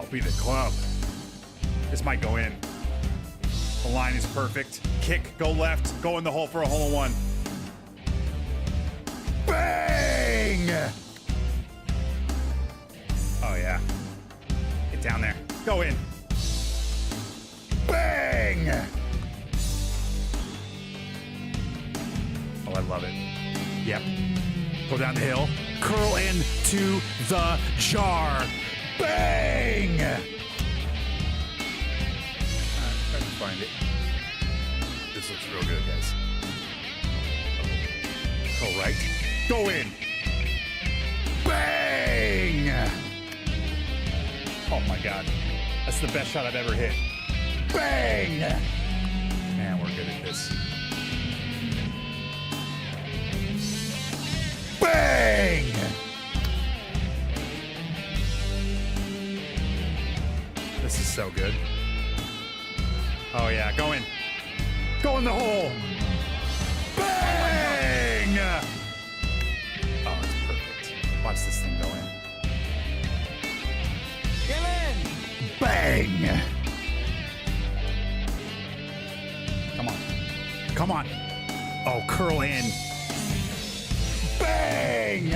Oh, be the club. This might go in. The line is perfect. Kick, go left, go in the hole for a hole-in-one. Bang! Oh, yeah. Get down there. Go in. Bang! Oh, I love it. Yep. Go down the hill. Curl into the jar. Bang! Try to find it. This looks real good, guys. Go right. Go in. Bang! Oh my God. That's the best shot I've ever hit. Bang! Man, we're good at this. Bang! This is so good. Oh yeah, go in. Go in the hole. Bang! Oh, it's perfect. Watch this thing go in. Get in! Bang! Come on. Come on. Oh, curl in. Bang!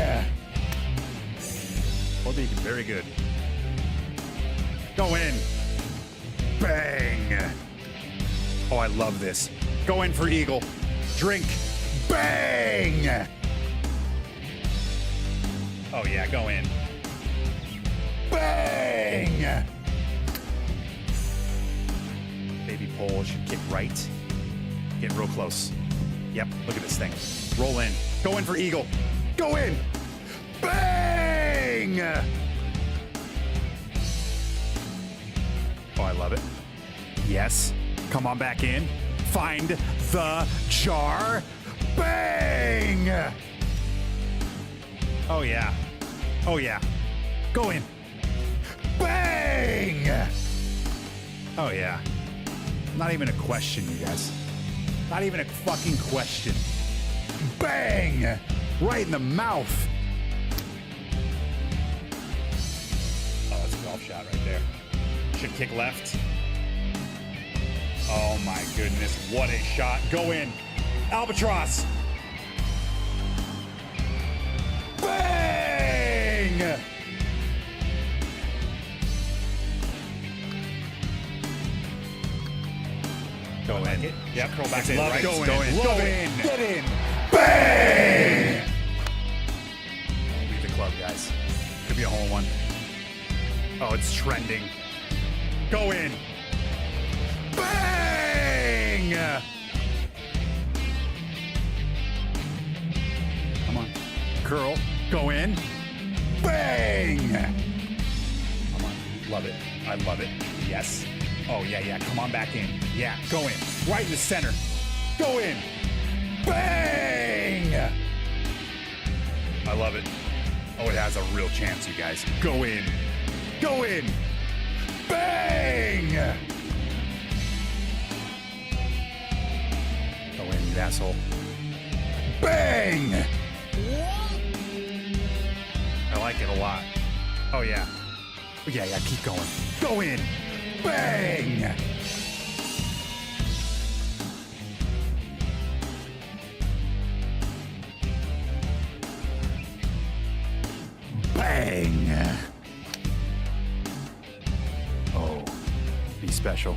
Well, Deacon, very good. Go in. Bang! Oh, I love this. Go in for eagle. Drink. Bang! Oh, yeah, go in. Bang! Baby pole should kick right. Get real close. Yep, look at this thing. Roll in. Go in for eagle. Go in! Bang! Oh, I love it. Yes. Come on back in. Find the jar. Bang! Oh, yeah. Oh, yeah. Go in. Bang! Oh, yeah. Not even a question, you guys. Not even a fucking question. Bang! Right in the mouth. Oh, that's a golf shot right there. Should kick left. Oh my goodness, what a shot. Go in. Albatross. Bang! Go in. Yep, curl back in. Right. Go in. Go in. Go in. Get in. Bang! Leave the club, guys. Could be a hole-in-one. Oh, it's trending. Go in. Bang! Come on. Curl. Go in. Bang! Come on. Love it. I love it. Yes. Oh, yeah, yeah. Come on back in. Yeah, go in. Right in the center. Go in. Bang! I love it. Oh, it has a real chance, you guys. Go in. Go in. Bang! Go in, you asshole. Bang! I like it a lot. Oh, yeah. Yeah, yeah, keep going. Go in. Bang! Bang! Oh, be special.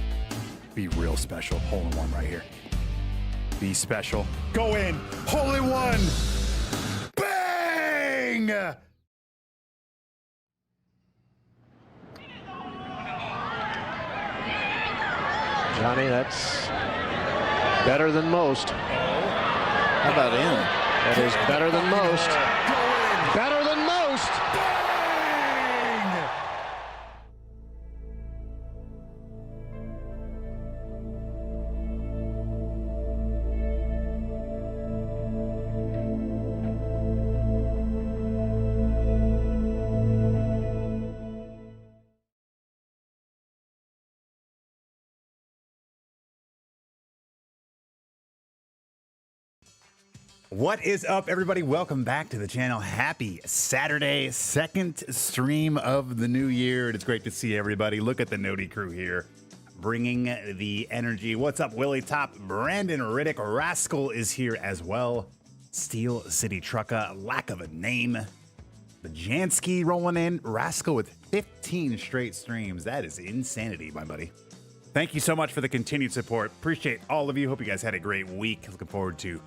Be real special. Hole-in-one right here. Be special. Go in. Hole-in-one! Bang! Johnny, that's better than most. How about in? That is better than most. Better than most. Bang! What is up, everybody? Welcome back to the channel. Happy Saturday, second stream of the new year. It's great to see everybody. Look at the Noti crew here, bringing the energy. What's up, Willie Top? Brandon Riddick. Rascal is here as well. Steel City Trucka, lack of a name. Bajanski rolling in. Rascal with 15 straight streams. That is insanity, my buddy. Thank you so much for the continued support. Appreciate all of you. Hope you guys had a great week. Looking forward to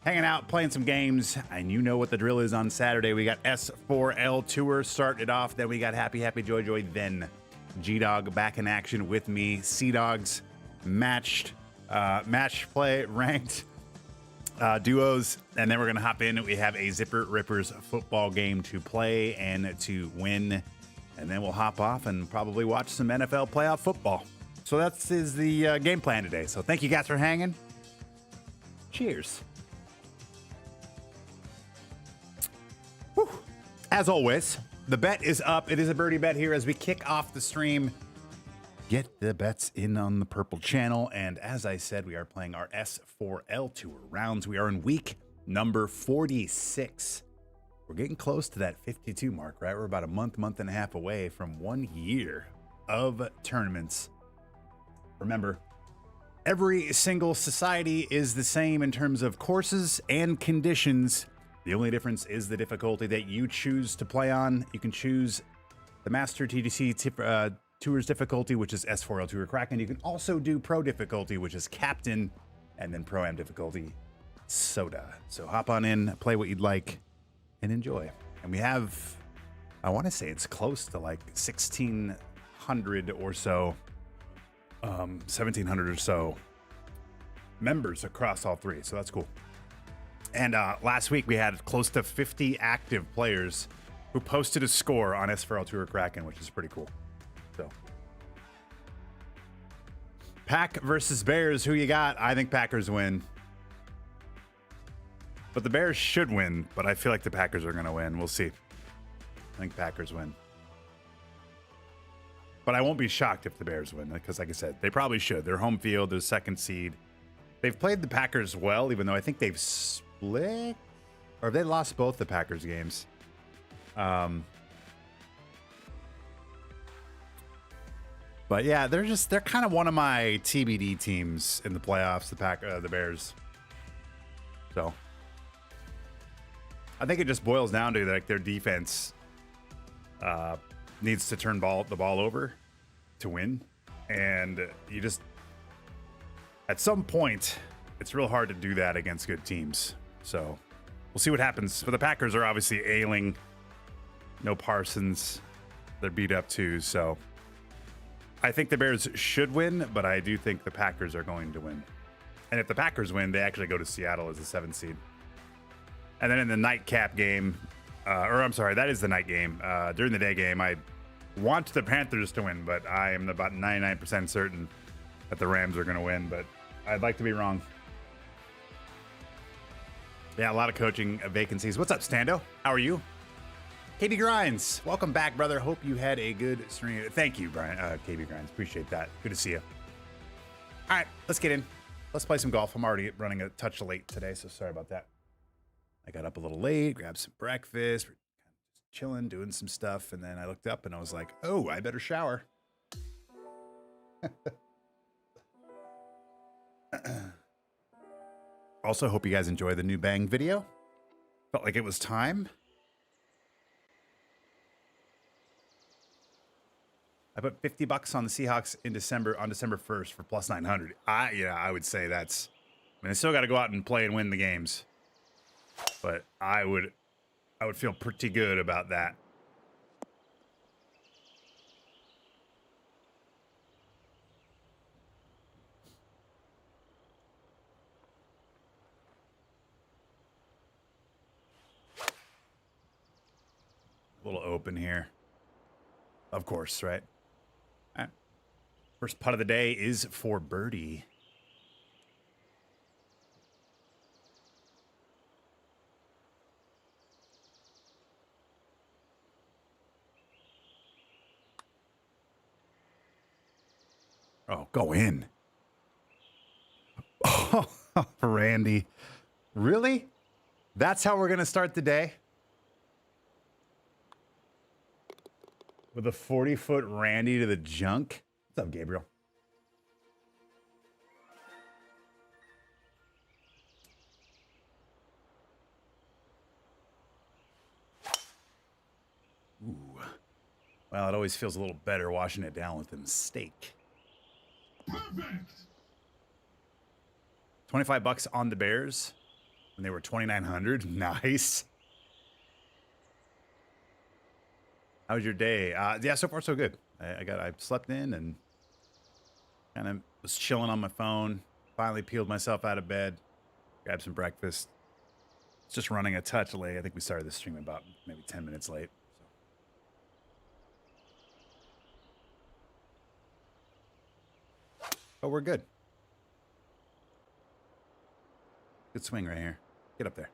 hanging out, playing some games, and you know what the drill is on Saturday. We got S4L Tour started off, then we got Happy Happy Joy Joy, then G-Dog back in action with me, SeaDogs, match play, ranked duos, and then we're gonna hop in. We have a Zipper Rippers football game to play and to win, and then we'll hop off and probably watch some NFL playoff football. So that's the game plan today. So thank you guys for hanging. Cheers. Whew. As always, the bet is up. It is a birdie bet here as we kick off the stream. Get the bets in on the purple channel. And as I said, we are playing our S4L Tour rounds. We are in week number 46. We're getting close to that 52 mark, right? We're about a month and a half away from 1 year of tournaments. Remember, every single society is the same in terms of courses and conditions. The only difference is the difficulty that you choose to play on. You can choose the Master TDC Tours difficulty, which is S4L Tour Kraken. You can also do Pro difficulty, which is Captain, and then Pro-Am difficulty, Soda. So hop on in, play what you'd like, and enjoy. And we have, I want to say it's close to like 1,600 or so, 1,700 or so members across all three. So that's cool. And last week we had close to 50 active players who posted a score on S4L Tour Kraken, which is pretty cool. So, Pack versus Bears, who you got? I think Packers win. But the Bears should win, but I feel like the Packers are going to win. We'll see. I think Packers win. But I won't be shocked if the Bears win, because like I said, they probably should. They're home field, they're second seed. They've played the Packers well, even though I think they've split, or have they lost both the Packers games? But yeah, they're kind of one of my TBD teams in the playoffs, the Bears. So I think it just boils down to like their defense needs to turn the ball over to win, and you just at some point it's real hard to do that against good teams. So we'll see what happens. But the Packers are obviously ailing. No Parsons. They're beat up too. So I think the Bears should win, but I do think the Packers are going to win. And if the Packers win, they actually go to Seattle as a 7th seed. And then in the nightcap game, or I'm sorry, that is the night game. During the day game, I want the Panthers to win, but I am about 99% certain that the Rams are going to win, but I'd like to be wrong. Yeah, a lot of coaching vacancies. What's up, Stando? How are you? KB Grinds, welcome back, brother. Hope you had a good stream. Thank you, Brian. KB Grinds, appreciate that. Good to see you. All right, let's get in. Let's play some golf. I'm already running a touch late today, so sorry about that. I got up a little late, grabbed some breakfast, we're kind of just chilling, doing some stuff, and then I looked up and I was like, oh, I better shower. Also, hope you guys enjoy the new Bang video. Felt like it was time. I put $50 on the Seahawks on December 1st for plus 900. I would say that's, I mean, I still got to go out and play and win the games, but I would feel pretty good about that. A little open here. Of course, right? All right. First putt of the day is for birdie. Oh, go in. Oh, Randy. Really? That's how we're going to start the day. With a 40-foot Randy to the junk. What's up, Gabriel? Ooh. Well, it always feels a little better washing it down with them steak. Perfect. 25 bucks on the Bears when they were 2,900. Nice. How was your day? Yeah, so far so good. I slept in and kind of was chilling on my phone. Finally peeled myself out of bed, grabbed some breakfast. It's just running a touch late. I think we started the stream about maybe 10 minutes late. So. But we're good. Good swing right here. Get up there.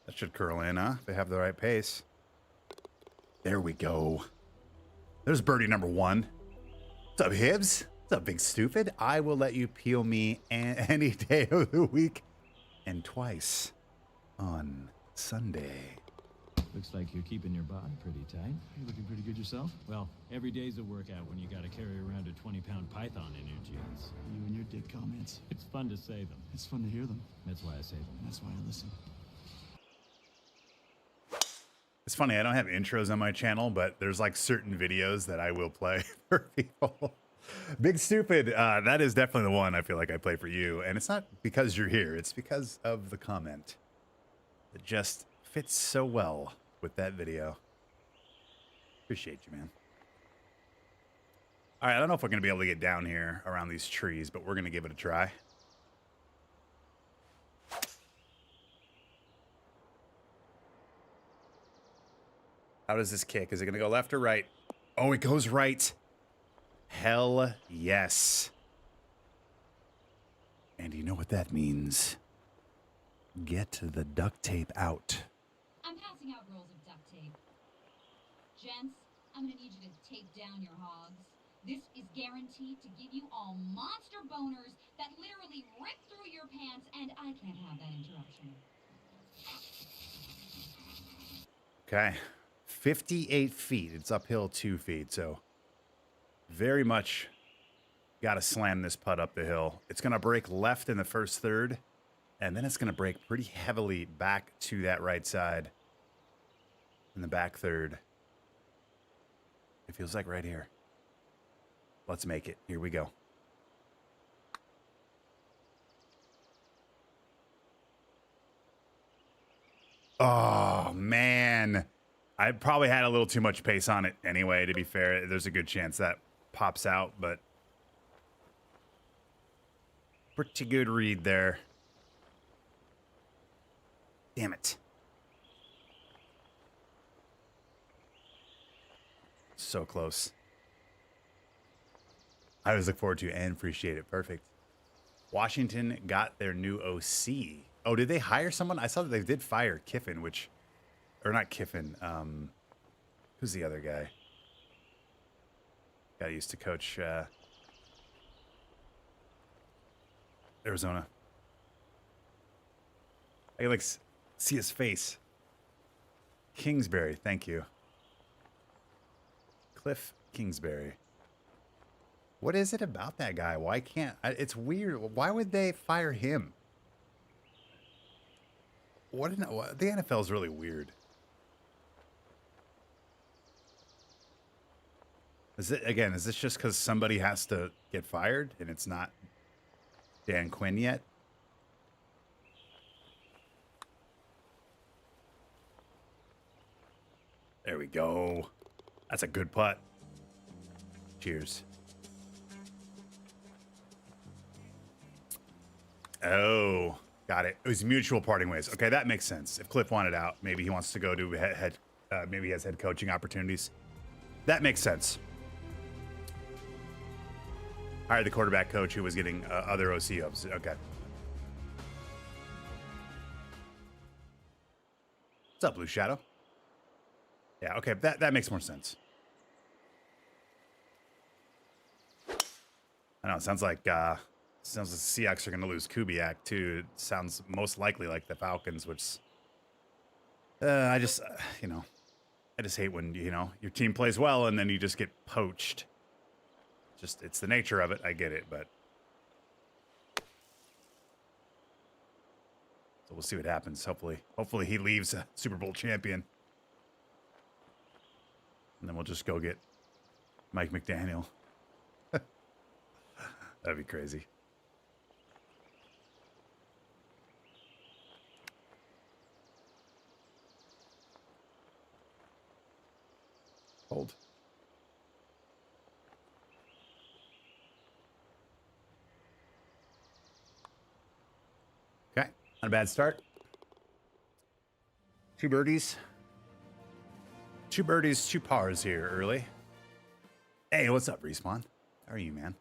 That should curl in, huh? If they have the right pace. There we go. There's birdie number 1. What's up, Hibbs? What's up, Big Stupid? I will let you peel me any day of the week and twice on Sunday. Looks like you're keeping your body pretty tight. You looking pretty good yourself? Well, every day's a workout when you gotta carry around a 20-pound python in your jeans. You and your dick comments. It's fun to say them. It's fun to hear them. That's why I say them. That's why I listen. It's funny, I don't have intros on my channel, but there's like certain videos that I will play for people. Big Stupid, that is definitely the one I feel like I play for you. And it's not because you're here, it's because of the comment. It just fits so well with that video. Appreciate you, man. All right, I don't know if we're going to be able to get down here around these trees, but we're going to give it a try. How does this kick? Is it going to go left or right? Oh, it goes right. Hell yes. And you know what that means. Get the duct tape out. I'm passing out rolls of duct tape. Gents, I'm gonna need you to tape down your hogs. This is guaranteed to give you all monster boners that literally rip through your pants, and I can't have that interruption. Okay. 58 feet. It's uphill 2 feet, so very much got to slam this putt up the hill. It's going to break left in the first third, and then it's going to break pretty heavily back to that right side in the back third. It feels like right here. Let's make it. Here we go. Oh, man. I probably had a little too much pace on it anyway, to be fair. There's a good chance that pops out, but pretty good read there. Damn it. So close. I always look forward to and appreciate it. Perfect. Washington got their new OC. Oh, did they hire someone? I saw that they did fire Kiffin, which... Or not Kiffin. Who's the other guy? Guy used to coach Arizona. I can like see his face. Kingsbury, thank you. Cliff Kingsbury. What is it about that guy? Why can't... It's weird. Why would they fire him? The NFL is really weird. Is this just because somebody has to get fired and it's not Dan Quinn yet? There we go. That's a good putt. Cheers. Oh, got it. It was mutual parting ways. Okay, that makes sense. If Cliff wanted out, maybe he wants to go to maybe he has head coaching opportunities. That makes sense. Hired the quarterback coach who was getting other OC ups. Okay. What's up, Blue Shadow? Yeah, okay, that makes more sense. I know, it sounds like the Seahawks are going to lose Kubiak, too. It sounds most likely like the Falcons, which I just, I just hate when, your team plays well and then you just get poached. Just, it's the nature of it. I get it, but. So we'll see what happens. Hopefully he leaves a Super Bowl champion. And then we'll just go get Mike McDaniel. That'd be crazy. Hold. Okay, not a bad start. 2 birdies. 2 birdies, 2 pars here early. Hey, what's up, Respawn? How are you, man?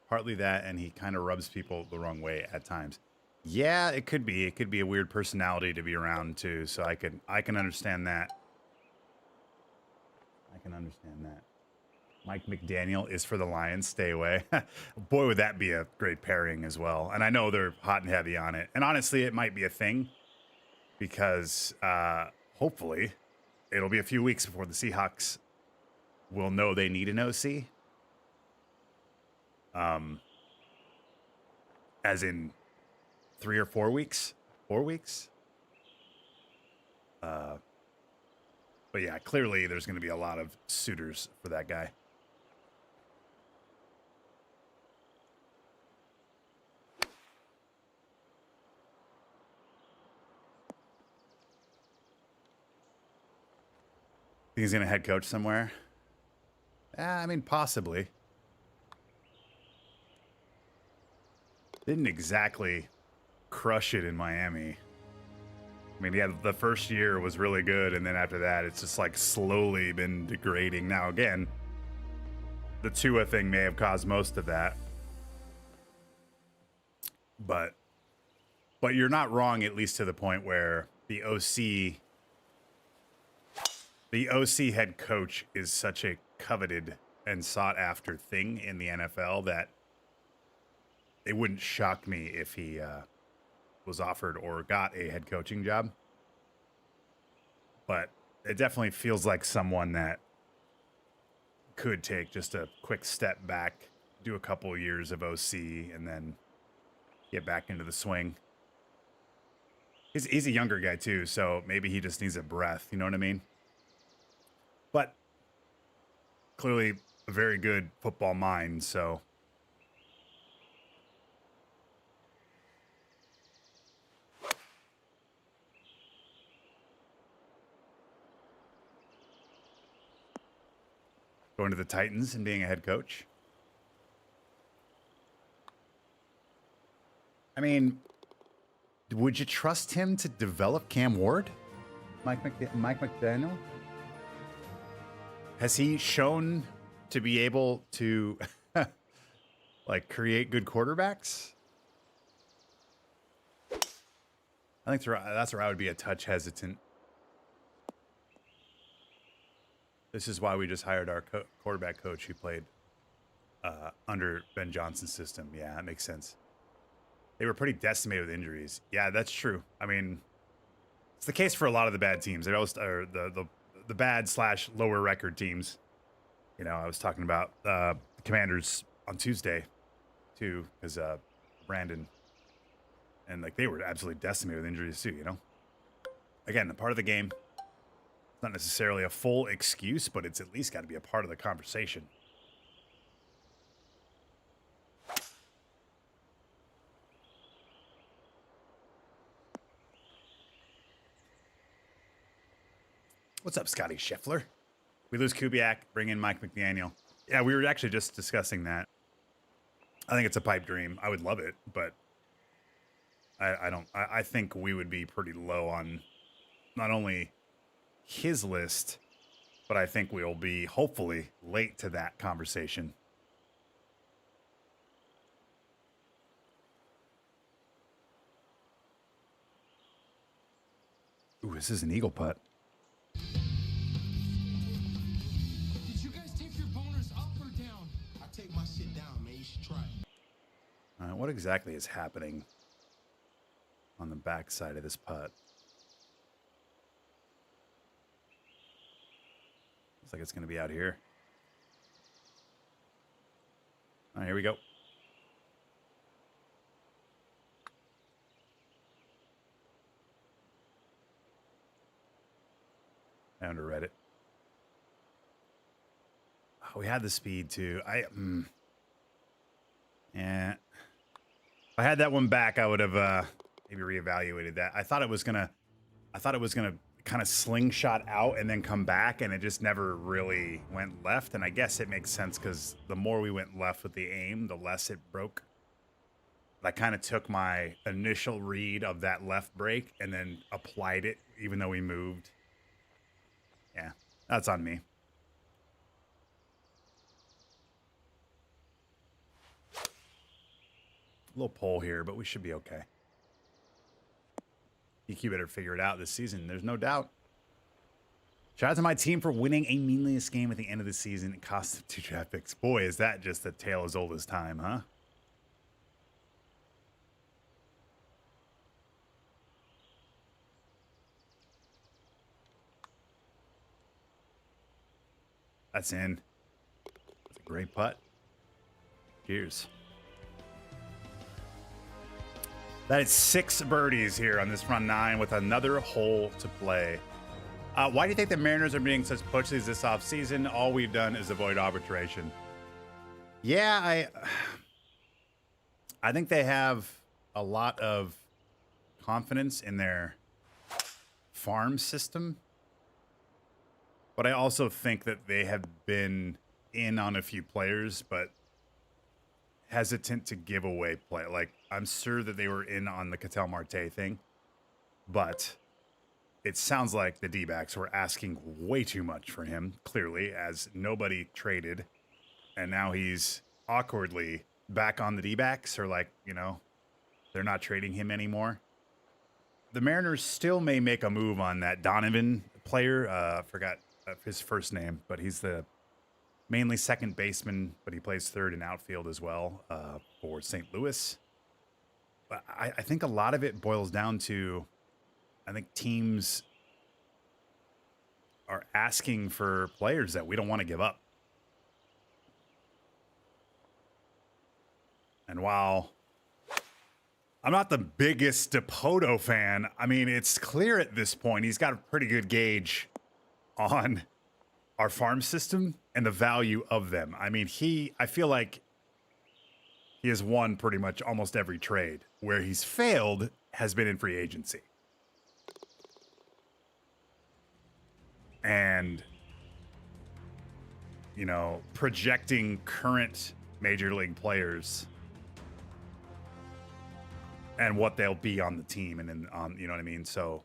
Partly that, and he kind of rubs people the wrong way at times. Yeah, it could be. It could be a weird personality to be around too. So I can understand that. I can understand that. Mike McDaniel is for the Lions. Stay away. Boy, would that be a great pairing as well. And I know they're hot and heavy on it. And honestly, it might be a thing because hopefully it'll be a few weeks before the Seahawks will know they need an OC. As in 3 or 4 weeks, 4 weeks. But yeah, clearly there's going to be a lot of suitors for that guy. Think he's going to head coach somewhere? I mean, possibly. Didn't exactly crush it in Miami. I mean, yeah, the first year was really good, and then after that, it's just like slowly been degrading. Now, again, the Tua thing may have caused most of that, but you're not wrong, at least to the point where the OC head coach is such a coveted and sought after thing in the NFL that it wouldn't shock me if he was offered or got a head coaching job. But it definitely feels like someone that could take just a quick step back, do a couple of years of OC, and then get back into the swing. He's a younger guy too, so maybe he just needs a breath, you know what I mean? But clearly a very good football mind, so going to the Titans and being a head coach. I mean, would you trust him to develop Cam Ward? Mike McDaniel? Has he shown to be able to like create good quarterbacks? I think that's where I would be a touch hesitant. This is why we just hired our quarterback coach who played under Ben Johnson's system. Yeah, that makes sense. They were pretty decimated with injuries. Yeah, that's true. I mean, it's the case for a lot of the bad teams. They always are the bad / lower record teams. You know, I was talking about the Commanders on Tuesday too, because Brandon and like they were absolutely decimated with injuries too. You know, again, a part of the game. It's not necessarily a full excuse, but it's at least got to be a part of the conversation. What's up, Scotty Scheffler? We lose Kubiak, bring in Mike McDaniel. Yeah, we were actually just discussing that. I think it's a pipe dream. I would love it, but I don't. I think we would be pretty low on not only his list, but I think we'll be hopefully late to that conversation. this is an eagle putt. Did you guys take your boners up or down? I take my shit down, man. You should try it. All right, what exactly is happening on the back side of this putt? Looks like it's going to be out here. All right, here we go. I underread it. Oh, we had the speed too. Yeah. If I had that one back, I would have maybe reevaluated that. I thought it was gonna kind of slingshot out and then come back, and it just never really went left. And I guess it makes sense because the more we went left with the aim, the less it broke. But I kind of took my initial read of that left break and then applied it, even though we moved. Yeah, that's on me. A little pull here, but we should be okay. EQ better figure it out this season. There's no doubt. Shout out to my team for winning a meaningless game at the end of the season. It cost them 2 draft picks. Boy, is that just a tale as old as time, huh? That's in. That's a great putt. Cheers. That is 6 birdies here on this front 9 with another hole to play. Why do you think the Mariners are being such pushes this offseason? All we've done is avoid arbitration. Yeah, I think they have a lot of confidence in their farm system. But I also think that they have been in on a few players, but hesitant to give away play. Like, I'm sure that they were in on the Ketel Marte thing, but it sounds like the D-backs were asking way too much for him, clearly, as nobody traded. And now he's awkwardly back on the D-backs, or like, you know, they're not trading him anymore. The Mariners still may make a move on that Donovan player. Forgot his first name, but he's the mainly second baseman, but he plays third in outfield as well for St. Louis. But I think a lot of it boils down to, I think teams are asking for players that we don't want to give up. And while I'm not the biggest Dipoto fan, I mean, it's clear at this point he's got a pretty good gauge on our farm system and the value of them. I mean, I feel like he has won pretty much almost every trade. Where he's failed has been in free agency. And, you know, projecting current major league players and what they'll be on the team and on, you know what I mean? So,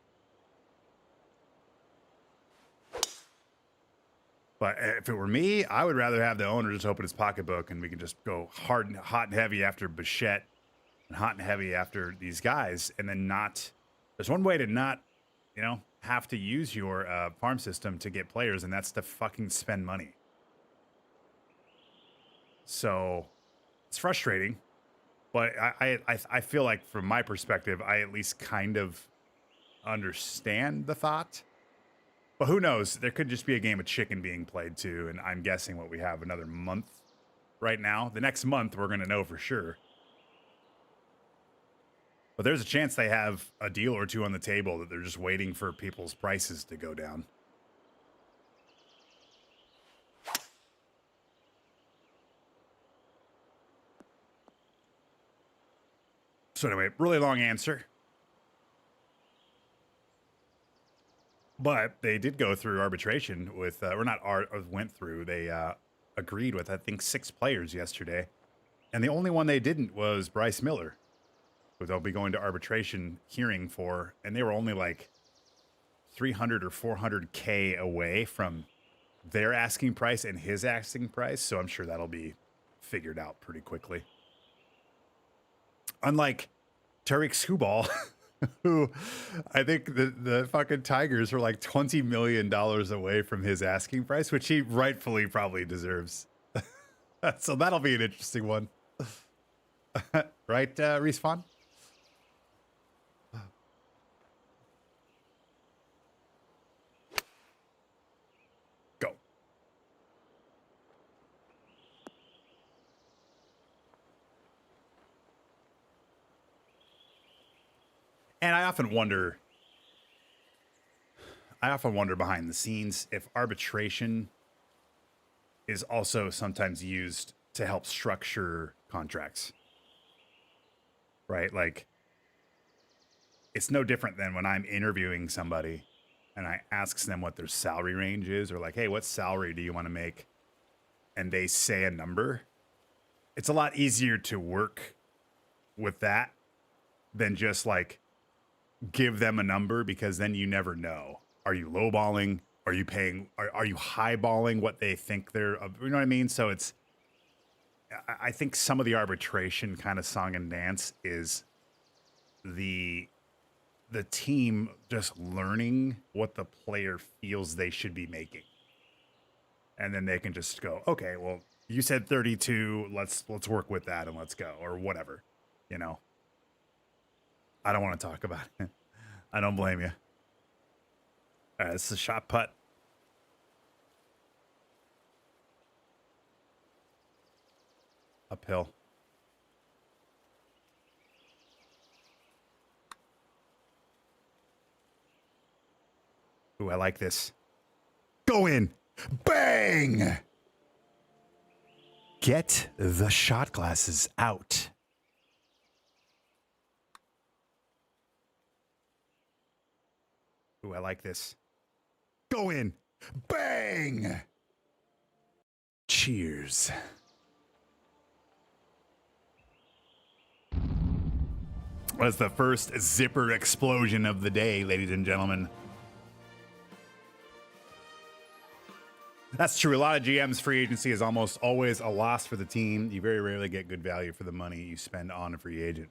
but if it were me, I would rather have the owner just open his pocketbook and we can just go hot and heavy after Bichette and hot and heavy after these guys. And then there's one way to not, you know, have to use your farm system to get players, and that's to fucking spend money. So it's frustrating, but I feel like from my perspective, I at least kind of understand the thought. But who knows? There could just be a game of chicken being played too, and I'm guessing what we have another month right now. The next month, we're going to know for sure. But there's a chance they have a deal or two on the table that they're just waiting for people's prices to go down. So anyway, really long answer. But they did go through arbitration with, they agreed with, I think, 6 players yesterday. And the only one they didn't was Bryce Miller, who they'll be going to arbitration hearing for. And they were only like 300 or 400K away from their asking price and his asking price. So I'm sure that'll be figured out pretty quickly. Unlike Tariq Skubal, who I think the fucking Tigers were like $20 million away from his asking price, which he rightfully probably deserves. So that'll be an interesting one. Right, Respawn? Go. And I often wonder behind the scenes if arbitration is also sometimes used to help structure contracts. Right? Like, it's no different than when I'm interviewing somebody and I ask them what their salary range is, or like, hey, what salary do you want to make? And they say a number. It's a lot easier to work with that than just like give them a number, because then you never know. Are you lowballing? Are you paying? Are you highballing what they think they're? You know what I mean? So it's. I think some of the arbitration kind of song and dance is the team just learning what the player feels they should be making, and then they can just go, okay, well, you said 32. Let's work with that and let's go, or whatever. You know. I don't want to talk about it. I don't blame you. All right, this is a shot putt. Uphill. Ooh, I like this. Go in. Bang! Get the shot glasses out. Ooh, I like this. Go in. Bang! Cheers. Was the first zipper explosion of the day, ladies and gentlemen. That's true. A lot of GM's free agency is almost always a loss for the team. You very rarely get good value for the money you spend on a free agent.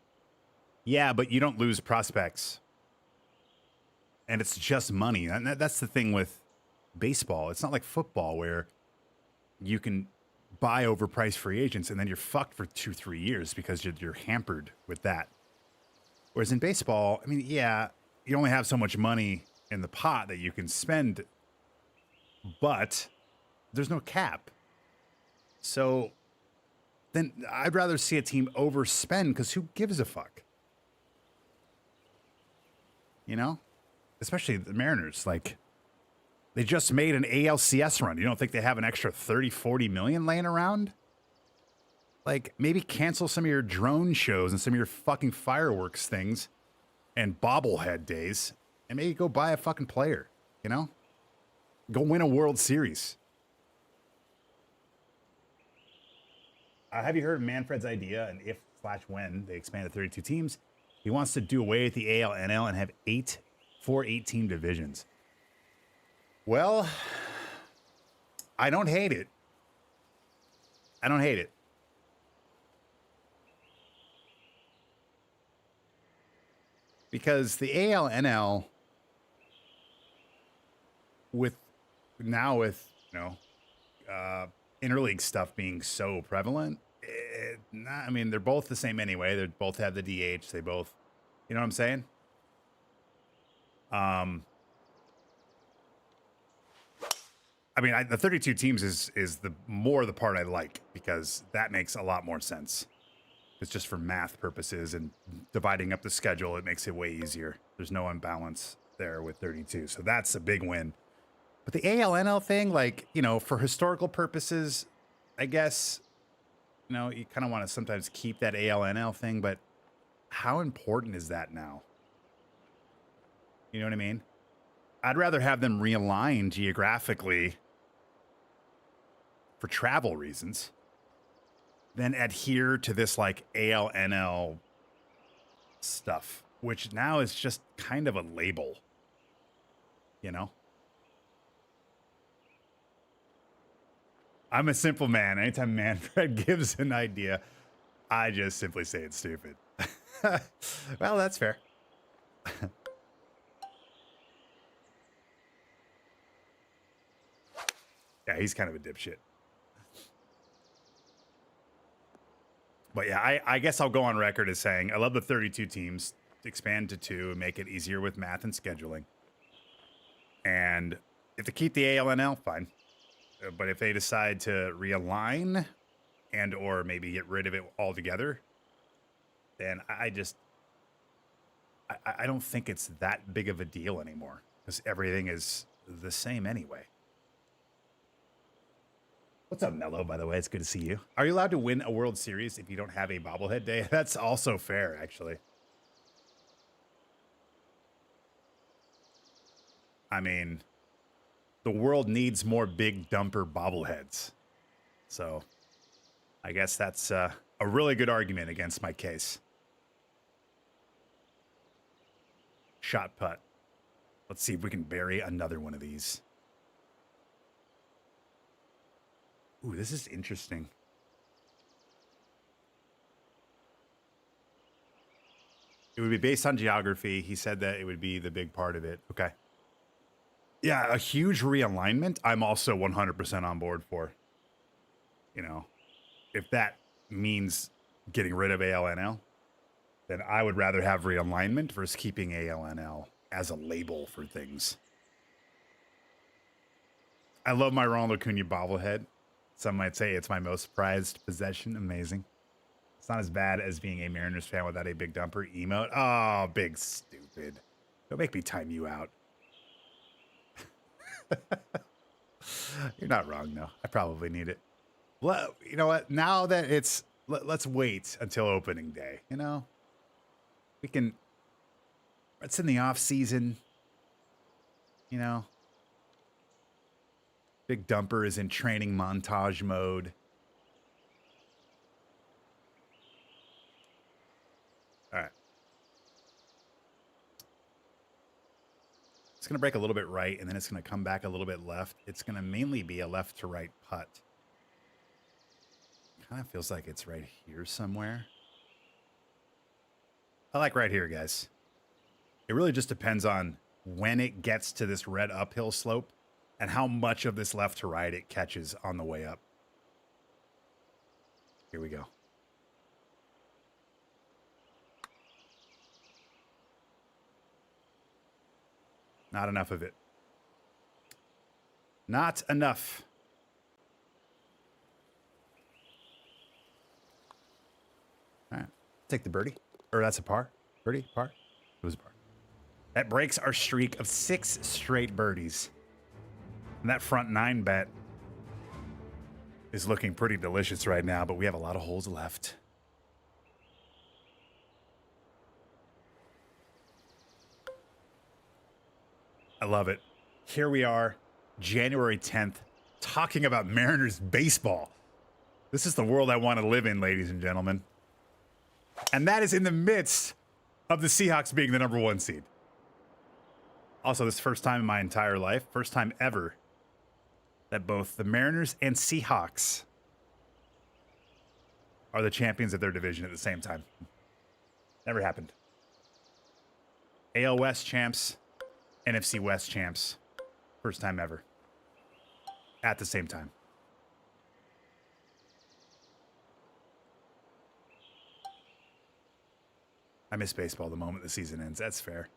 Yeah, but you don't lose prospects. And it's just money. And that's the thing with baseball. It's not like football where you can buy overpriced free agents and then you're fucked for 2-3 years because you're hampered with that. Whereas in baseball, I mean, yeah, you only have so much money in the pot that you can spend, but there's no cap. So then I'd rather see a team overspend, because who gives a fuck? You know? Especially the Mariners. Like, they just made an ALCS run. You don't think they have an extra 30-40 million laying around? Like, maybe cancel some of your drone shows and some of your fucking fireworks things and bobblehead days, and maybe go buy a fucking player, you know? Go win a World Series. Have you heard of Manfred's idea, and if/when they expand to 32 teams? He wants to do away with the AL, NL, and have 4 8-team divisions. Well, I don't hate it. I don't hate it. Because the AL, NL, with you know, interleague stuff being so prevalent, I mean, they're both the same anyway. They both have the DH. They both, you know what I'm saying? I mean, the 32 teams is the part I like, because that makes a lot more sense. It's just for math purposes and dividing up the schedule. It makes it way easier. There's no imbalance there with 32. So that's a big win. But the ALNL thing, like, you know, for historical purposes, I guess, you know, you kind of want to sometimes keep that ALNL thing, but how important is that now? You know what I mean? I'd rather have them realign geographically for travel reasons than adhere to this like ALNL stuff, which now is just kind of a label, you know? I'm a simple man. Anytime Manfred gives an idea, I just simply say it's stupid. Well, that's fair. Yeah, he's kind of a dipshit. But yeah, I guess I'll go on record as saying I love the 32 teams. Expand to 2 and make it easier with math and scheduling. And if they keep the ALNL, fine. But if they decide to realign and or maybe get rid of it altogether, then I don't think it's that big of a deal anymore because everything is the same anyway. What's up, Mello, by the way? It's good to see you. Are you allowed to win a World Series if you don't have a bobblehead day? That's also fair, actually. I mean, the world needs more big dumper bobbleheads. So I guess that's a really good argument against my case. Shot putt. Let's see if we can bury another one of these. Ooh, this is interesting. It would be based on geography. He said that it would be the big part of it. Okay. Yeah, a huge realignment, I'm also 100% on board for. You know, if that means getting rid of ALNL, then I would rather have realignment versus keeping ALNL as a label for things. I love my Ronald Acuna bobblehead. Some might say it's my most prized possession. Amazing. It's not as bad as being a Mariners fan without a big dumper emote. Oh, big stupid. Don't make me time you out. You're not wrong, though. I probably need it. Well, you know what? Now that it's... Let's wait until opening day, you know? We can... It's in the off season. You know? Big dumper is in training montage mode. All right. It's going to break a little bit right, and then it's going to come back a little bit left. It's going to mainly be a left to right putt. Kind of feels like it's right here somewhere. I like right here, guys. It really just depends on when it gets to this red uphill slope and how much of this left to right it catches on the way up. Here we go. Not enough of it. Not enough. All right. Take the birdie. Or that's a par. Birdie? Par? It was a par. That breaks our streak of 6 straight birdies. And that front 9 bet is looking pretty delicious right now, but we have a lot of holes left. I love it. Here we are, January 10th, talking about Mariners baseball. This is the world I want to live in, ladies and gentlemen. And that is in the midst of the Seahawks being the #1 seed. Also, this is the first time in my entire life, first time ever, that both the Mariners and Seahawks are the champions of their division at the same time. Never happened. AL West champs, NFC West champs. First time ever. At the same time. I miss baseball the moment the season ends. That's fair.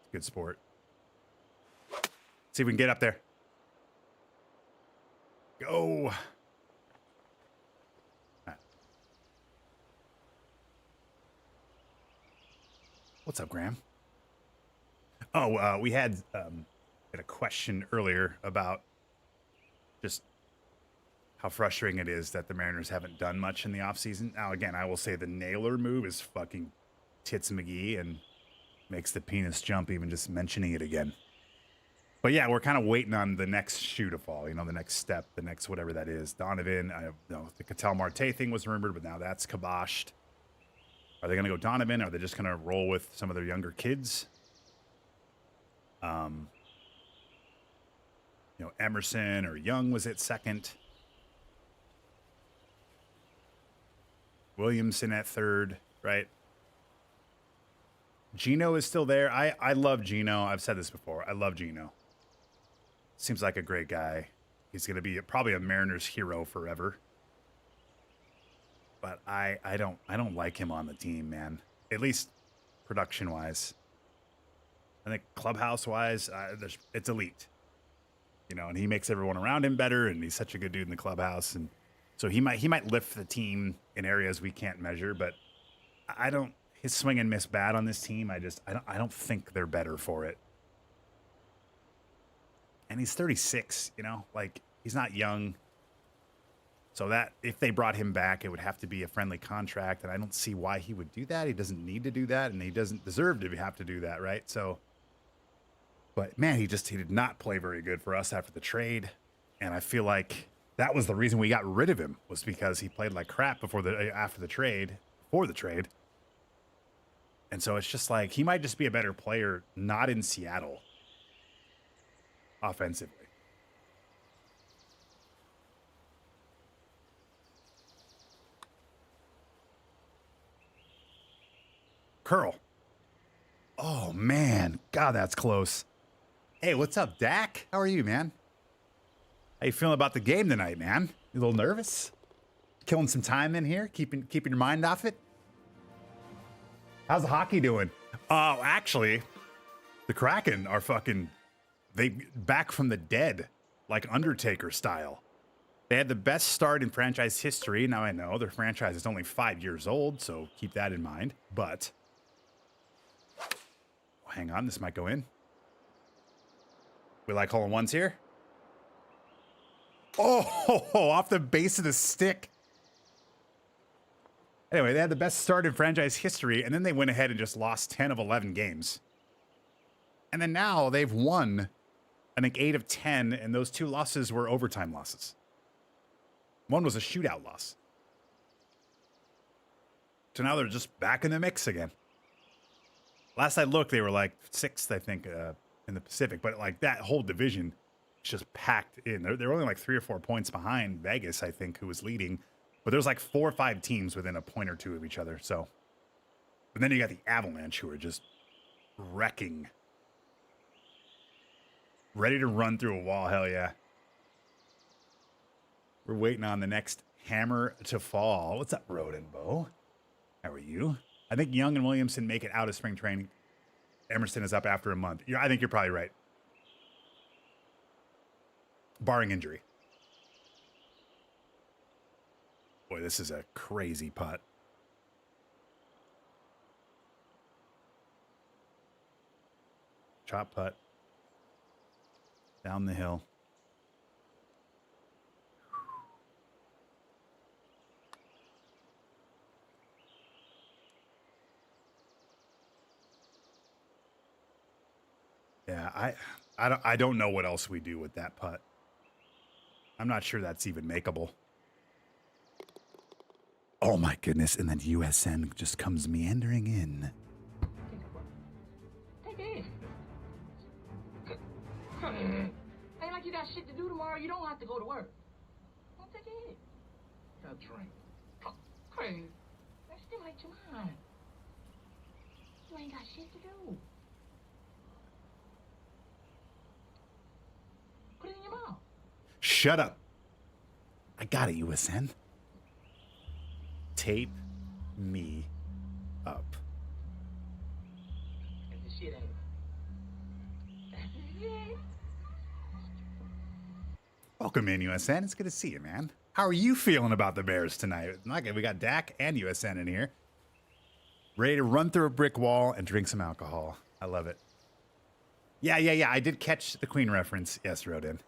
It's a good sport. See if we can get up there. Go. What's up, Graham? Oh, we had a question earlier about just how frustrating it is that the Mariners haven't done much in the offseason. Now, again, I will say the Naylor move is fucking tits McGee and makes the penis jump even just mentioning it again. But yeah, we're kind of waiting on the next shoe to fall, you know, the next step, the next whatever that is. Donovan, the Cattell Marte thing was rumored, but now that's kiboshed. Are they going to go Donovan? Are they just going to roll with some of their younger kids? You know, Emerson or Young was at second. Williamson at third, right? Gino is still there. I love Gino. I've said this before. I love Gino. Seems like a great guy. He's going to be probably a Mariners hero forever. But I don't like him on the team, man. At least production-wise. I think clubhouse-wise, it's elite. You know, and he makes everyone around him better, and he's such a good dude in the clubhouse, and so he might lift the team in areas we can't measure, but I don't. His swing and miss bad on this team. I don't think they're better for it. And he's 36. You know, like he's not young. So that if they brought him back, it would have to be a friendly contract, and I don't see why he would do that. He doesn't need to do that, and he doesn't deserve to have to do that, right? So. But man, he did not play very good for us after the trade, and I feel like that was the reason we got rid of him, was because he played like crap before the trade. And so it's just like he might just be a better player, not in Seattle, offensively. Curl. Oh man, God, that's close. Hey, what's up, Dak? How are you, man? How you feeling about the game tonight, man? You a little nervous? Killing some time in here? Keeping your mind off it? How's the hockey doing? Actually, the Kraken are they back from the dead, like Undertaker style. They had the best start in franchise history. Now I know their franchise is only 5 years old, so keep that in mind. But, hang on, this might go in. We like hole-in-ones here. Oh, off the base of the stick. Anyway, they had the best start in franchise history, and then they went ahead and just lost 10 of 11 games. And then now they've won, I think, 8 of 10, and those 2 losses were overtime losses. One was a shootout loss. So now they're just back in the mix again. Last I looked, they were like 6th, I think, in the Pacific, but like that whole division is just packed in. They're only like 3 or 4 points behind Vegas, I think, who was leading, but there's like 4 or 5 teams within a point or 2 of each other. So, but then you got the Avalanche, who are just wrecking, ready to run through a wall. Hell yeah. We're waiting on the next hammer to fall. What's up, Rodenbo? How are you? I think Young and Williamson make it out of spring training. Emerson is up after a month. I think you're probably right. Barring injury. Boy, this is a crazy putt. Chop putt. Down the hill. Yeah, I don't know what else we do with that putt. I'm not sure that's even makeable. Oh my goodness, and then USN just comes meandering in. Take it. Ain't like you got shit to do tomorrow. You don't have to go to work. Don't take it. Got a drink. Crazy. That stimulate your mind. You ain't got shit to do. Put it in your mouth. Shut up. I got it, USN. Tape me up. If the shit ain't. Welcome in, USN. It's good to see you, man. How are you feeling about the Bears tonight? Okay, we got Dak and USN in here. Ready to run through a brick wall and drink some alcohol. I love it. Yeah. I did catch the Queen reference. Yes, Rodin.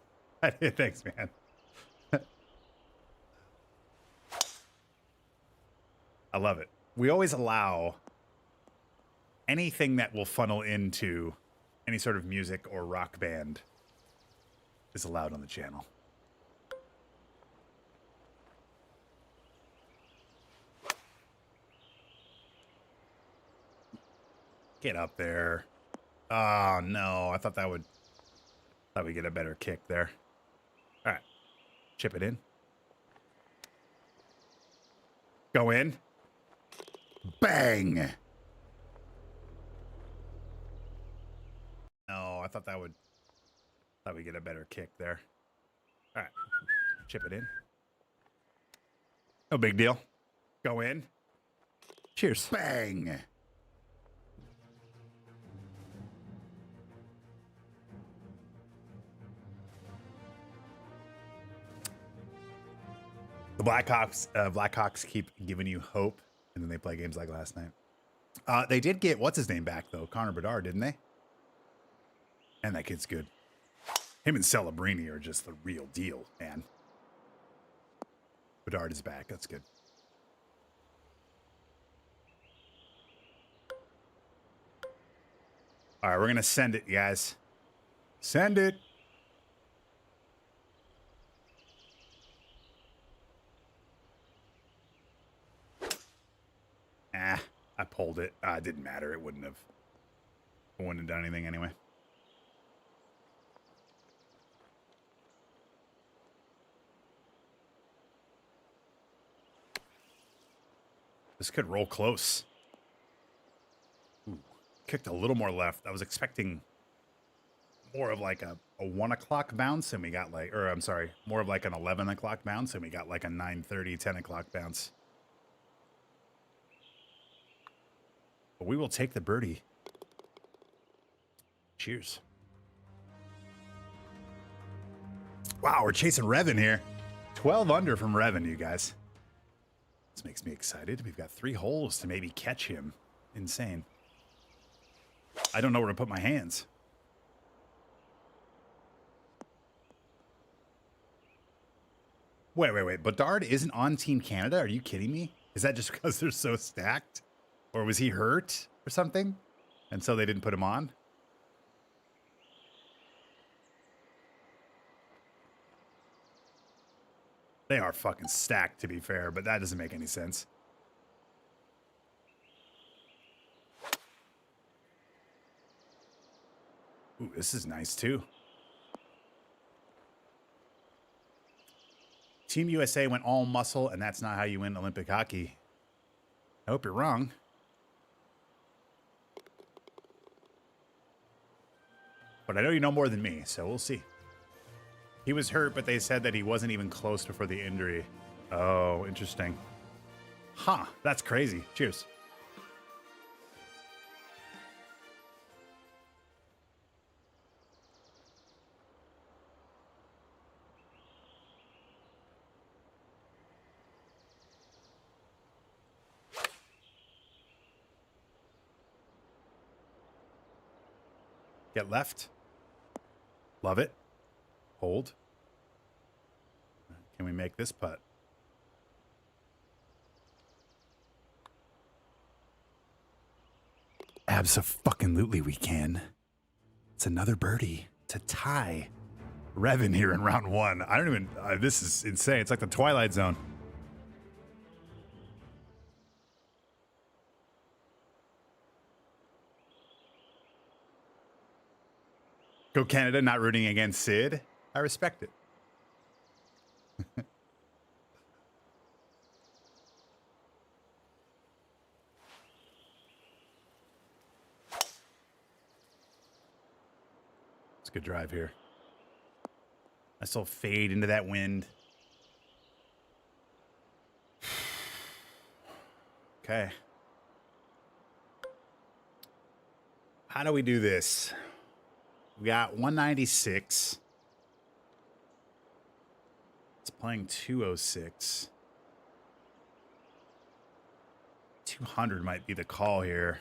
I did. Thanks, man. I love it. We always allow anything that will funnel into any sort of music or rock band is allowed on the channel. Get up there. Oh, no. I thought we'd get a better kick there. All right. Chip it in. Go in. Bang. thought we'd get a better kick there. All right, chip it in. No big deal. Go in. Cheers. Bang. The Blackhawks keep giving you hope, and then they play games like last night. They did get what's his name back though, Connor Bedard, didn't they? And that kid's good. Him and Celebrini are just the real deal, man. Bedard is back. That's good. All right, we're gonna send it, you guys. Send it. I pulled it. It didn't matter. It wouldn't have done anything anyway. This could roll close. Ooh, kicked a little more left. I was expecting more of like a 1 o'clock bounce, and we got like, or I'm sorry, more of like an 11 o'clock bounce, and we got like a 9:30, 10 o'clock bounce. But we will take the birdie. Cheers. Wow, we're chasing Revan here. 12 under from Revan, you guys. This makes me excited. We've got 3 holes to maybe catch him. Insane. I don't know where to put my hands. Wait. Bedard isn't on Team Canada? Are you kidding me? Is that just because they're so stacked? Or was he hurt or something? And so they didn't put him on? They are fucking stacked, to be fair, but that doesn't make any sense. Ooh, this is nice, too. Team USA went all muscle, and that's not how you win Olympic hockey. I hope you're wrong. But I know you know more than me, so we'll see. He was hurt, but they said that he wasn't even close before the injury. Oh, interesting. Huh, that's crazy. Cheers. Get left. Love it. Hold. Can we make this putt? Abso-fucking-lutely we can. It's another birdie to tie Revan here in round 1. I don't even... this is insane. It's like the Twilight Zone. Go Canada, not rooting against Sid. I respect it. It's a good drive here. I still fade into that wind. Okay. How do we do this? We got 196. It's playing 206. 200 might be the call here.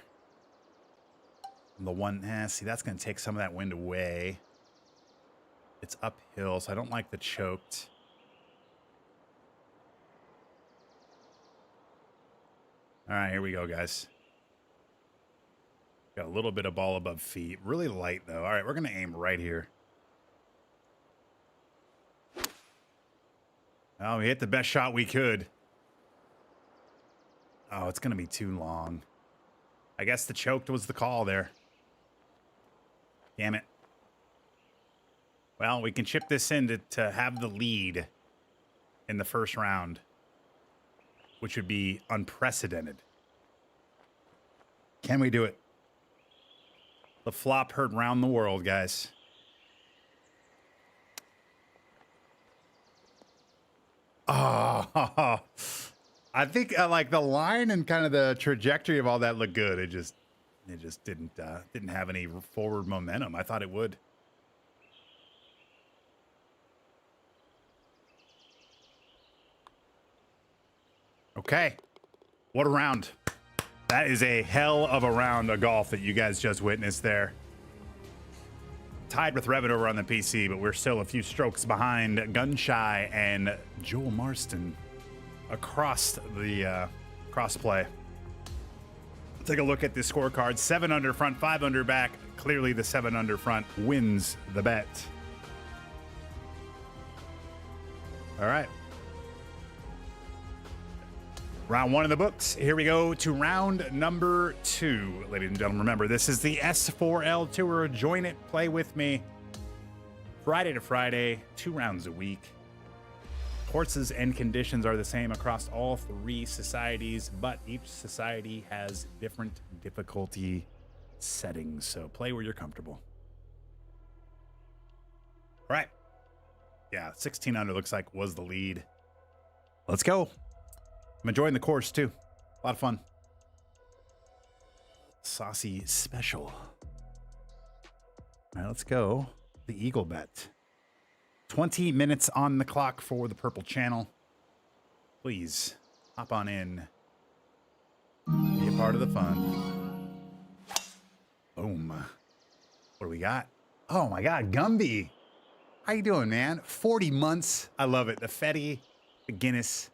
And the one, see, that's going to take some of that wind away. It's uphill, so I don't like the choked. All right, here we go, guys. Got a little bit of ball above feet. Really light, though. All right, we're going to aim right here. Oh, we hit the best shot we could. Oh, it's going to be too long. I guess the choked was the call there. Damn it. Well, we can chip this in to have the lead in the first round, which would be unprecedented. Can we do it? The flop heard round the world, guys. Oh, I think like the line and kind of the trajectory of all that looked good. It just didn't have any forward momentum. I thought it would. Okay, what a round. That is a hell of a round of golf that you guys just witnessed there. Tied with Revit over on the PC, but we're still a few strokes behind Gunshy and Joel Marston across the crossplay. Take a look at the scorecard. 7 under front, 5 under back. Clearly the 7 under front wins the bet. All right. Round 1 in the books. Here we go to round number 2. Ladies and gentlemen, remember, this is the S4L Tour. Join it, play with me. Friday to Friday, 2 rounds a week. Courses and conditions are the same across all 3 societies, but each society has different difficulty settings. So play where you're comfortable. All right. Yeah, 16 under looks like was the lead. Let's go. I'm enjoying the course too. A lot of fun. Saucy special. All right, let's go. The Eagle bet. 20 minutes on the clock for the purple channel. Please hop on in. Be a part of the fun. Boom. What do we got? Oh my God, Gumby. How you doing, man? 40 months. I love it. The Fetty, the Guinness,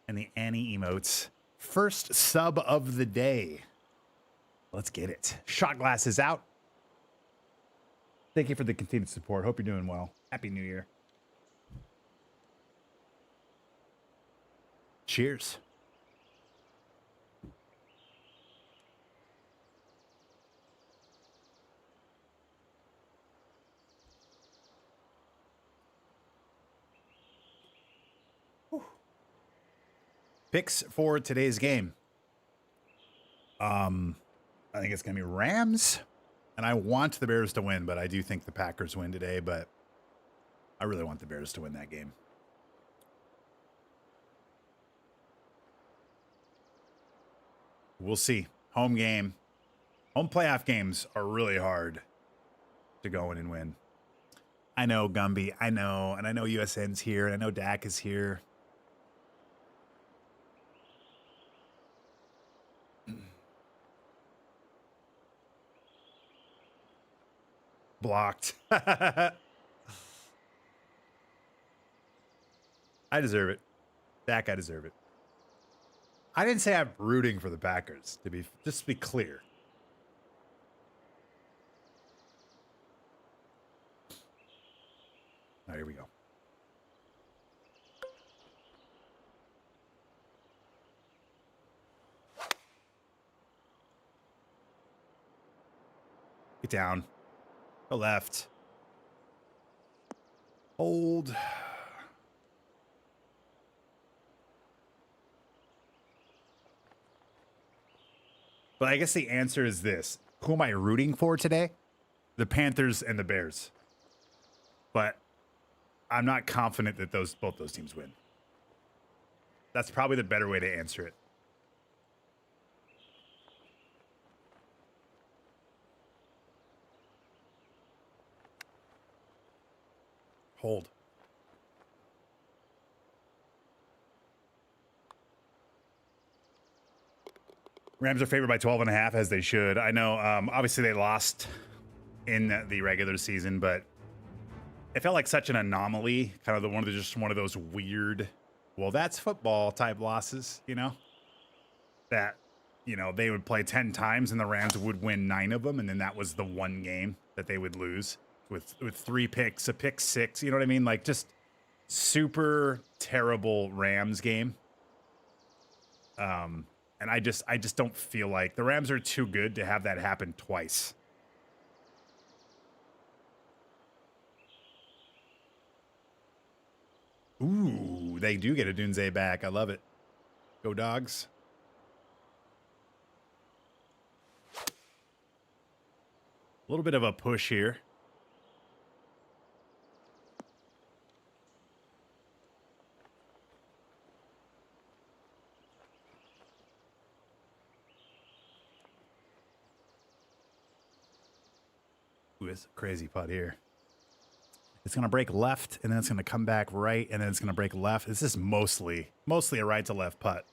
and the Annie emotes. First sub of the day. Let's get it. Shot glass is out. Thank you for the continued support. Hope you're doing well. Happy New Year. Cheers. Picks for today's game. I think it's going to be Rams. And I want the Bears to win, but I do think the Packers win today. But I really want the Bears to win that game. We'll see. Home game. Home playoff games are really hard to go in and win. I know, Gumby. I know. And I know USN's here. And I know Dak is here. Blocked. I deserve it. Dak, I deserve it. I didn't say I'm rooting for the Packers, just to be clear. All right, here we go. Get down. Go left. Hold. But I guess the answer is this. Who am I rooting for today? The Panthers and the Bears. But I'm not confident that both those teams win. That's probably the better way to answer it. Hold. Rams are favored by 12.5, as they should. I know, obviously they lost in the regular season, but it felt like such an anomaly, kind of just one of those weird, well, that's football type losses, you know, that, you know, they would play 10 times and the Rams would win 9 of them. And then that was the one game that they would lose with 3 picks, a pick 6, you know what I mean? Like just super terrible Rams game. And I just don't feel like the Rams are too good to have that happen twice. Ooh, they do get a Dunze back. I love it. Go Dogs. A little bit of a push here. Ooh, it's a crazy putt here. It's going to break left, and then it's going to come back right, and then it's going to break left. This is mostly a right to left putt.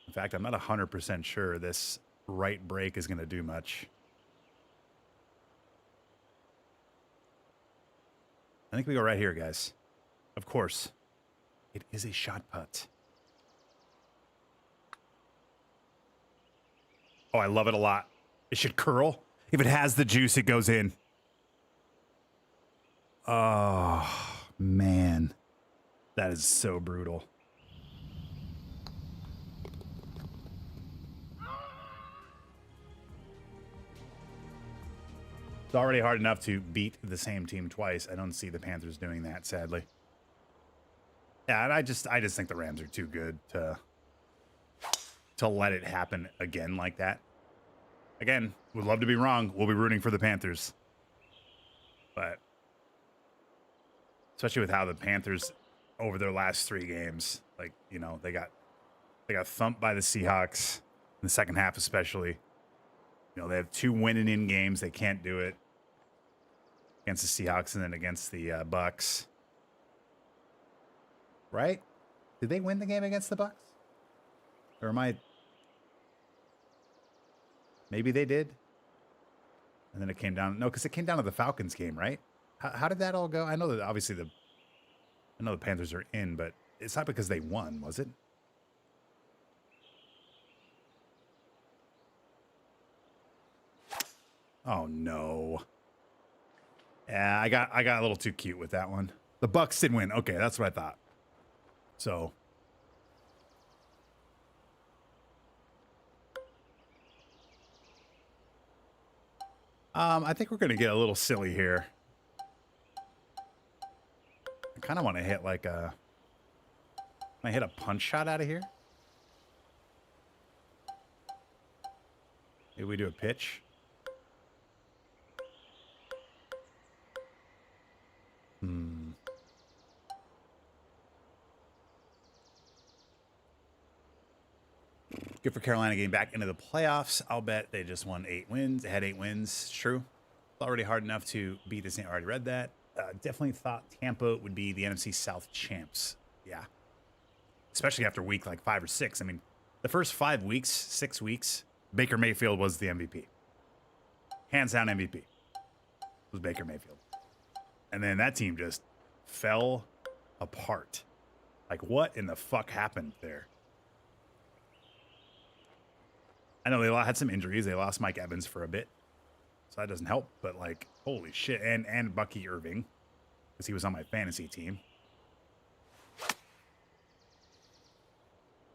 In fact, I'm not 100% sure this right break is going to do much. I think we go right here, guys. Of course. It is a shot putt. Oh, I love it a lot. It should curl. If it has the juice, it goes in. Oh, man. That is so brutal. It's already hard enough to beat the same team twice. I don't see the Panthers doing that, sadly. Yeah, and I just think the Rams are too good to let it happen again like that. Again, would love to be wrong. We'll be rooting for the Panthers. But especially with how the Panthers over their last 3 games, like, you know, they got thumped by the Seahawks in the second half especially. You know, they have 2 winning in games. They can't do it against the Seahawks and then against the Bucks. Right? Did they win the game against the Bucks? Or am I... Maybe they did. And then it came down... No, because it came down to the Falcons game, right? How did that all go? I know that obviously I know the Panthers are in, but it's not because they won, was it? Oh no. Yeah, I got a little too cute with that one. The Bucks did win. Okay, that's what I thought. So I think we're gonna get a little silly here. I kind of want to hit like a... Can I hit a punch shot out of here? Maybe we do a pitch. Good for Carolina getting back into the playoffs. I'll bet they just won 8 wins. They had 8 wins. True. It's already hard enough to beat this. I already read that. Definitely thought Tampa would be the NFC South champs. Yeah. Especially after week like 5 or 6. I mean, the first 5 weeks, 6 weeks, Baker Mayfield was the MVP. Hands down MVP was Baker Mayfield. And then that team just fell apart. Like, what in the fuck happened there? I know they had some injuries. They lost Mike Evans for a bit. So that doesn't help. But, like, holy shit. And Bucky Irving. Because he was on my fantasy team.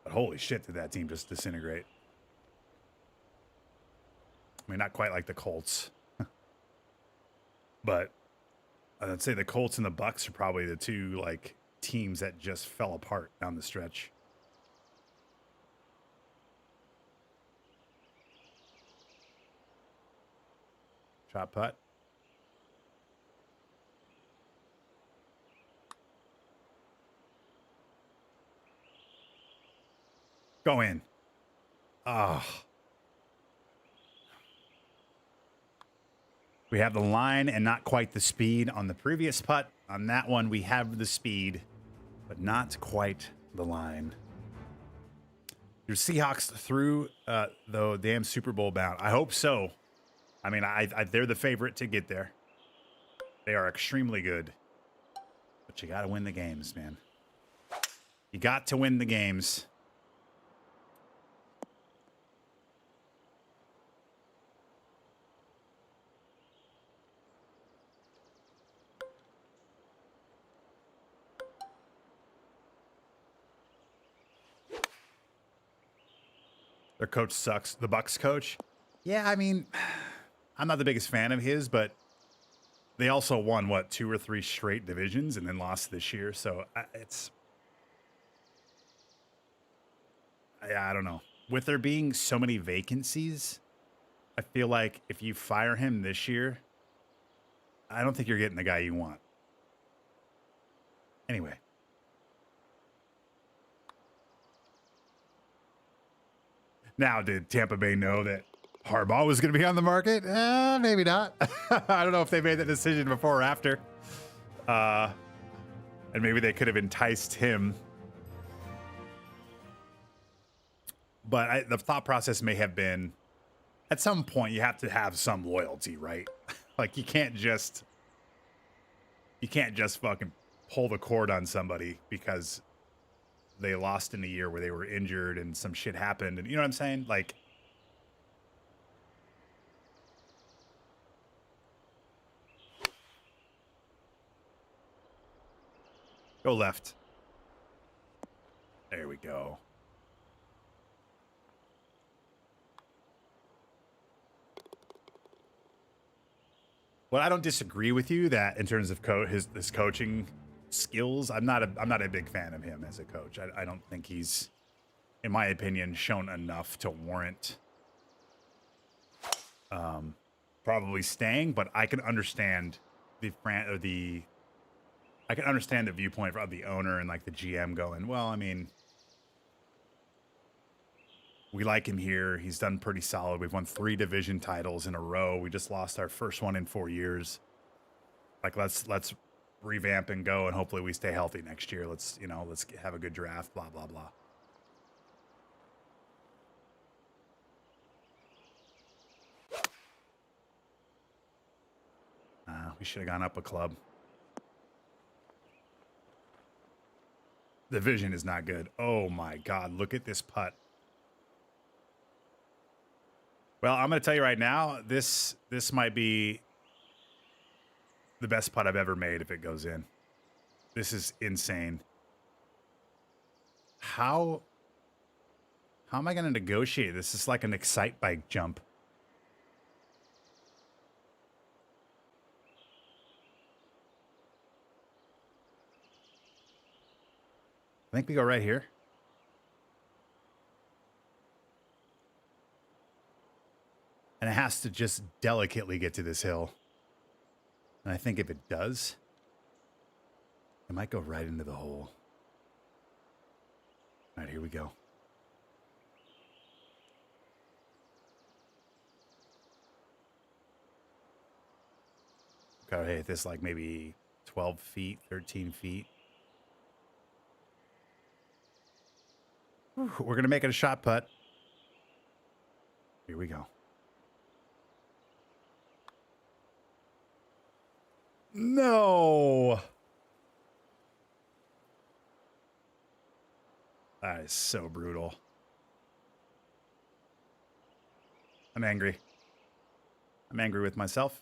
But holy shit, did that team just disintegrate. I mean, not quite like the Colts. But I'd say the Colts and the Bucks are probably the 2, like, teams that just fell apart down the stretch. Shot putt. Go in. Ah. Oh. We have the line and not quite the speed on the previous putt. On that one, we have the speed, but not quite the line. Your Seahawks through the damn Super Bowl bound. I hope so. I mean, they're the favorite to get there. They are extremely good. But you got to win the games, man. You got to win the games. Their coach sucks. The Bucks coach. Yeah, I mean, I'm not the biggest fan of his, but they also won, what, 2 or 3 straight divisions and then lost this year. So it's... I don't know. With there being so many vacancies, I feel like if you fire him this year, I don't think you're getting the guy you want. Anyway. Now, did Tampa Bay know that Harbaugh was going to be on the market? Maybe not. I don't know if they made that decision before or after. And maybe they could have enticed him. But the thought process may have been, at some point, you have to have some loyalty, right? Like, you can't just fucking pull the cord on somebody because they lost in a year where they were injured and some shit happened. And you know what I'm saying? Like, go left. There we go. Well, I don't disagree with you that in terms of his coaching skills, I'm not a big fan of him as a coach. I don't think he's, in my opinion, shown enough to warrant probably staying. But I can understand I can understand the viewpoint of the owner and like the GM going, well, I mean, we like him here. He's done pretty solid. We've won 3 division titles in a row. We just lost our first one in 4 years. Like, let's revamp and go, and hopefully we stay healthy next year. Let's have a good draft, blah, blah, blah. We should have gone up a club. The vision is not good. Oh my God, look at this putt. Well, I'm going to tell you right now, this might be the best putt I've ever made if it goes in. This is insane. How am I going to negotiate this? This is like an excite bike jump. I think we go right here. And it has to just delicately get to this hill. And I think if it does, it might go right into the hole. All right, here we go. Gotta hit this like maybe 12 feet, 13 feet. Whew, we're gonna make it a shot putt. Here we go. No. That is so brutal. I'm angry. I'm angry with myself.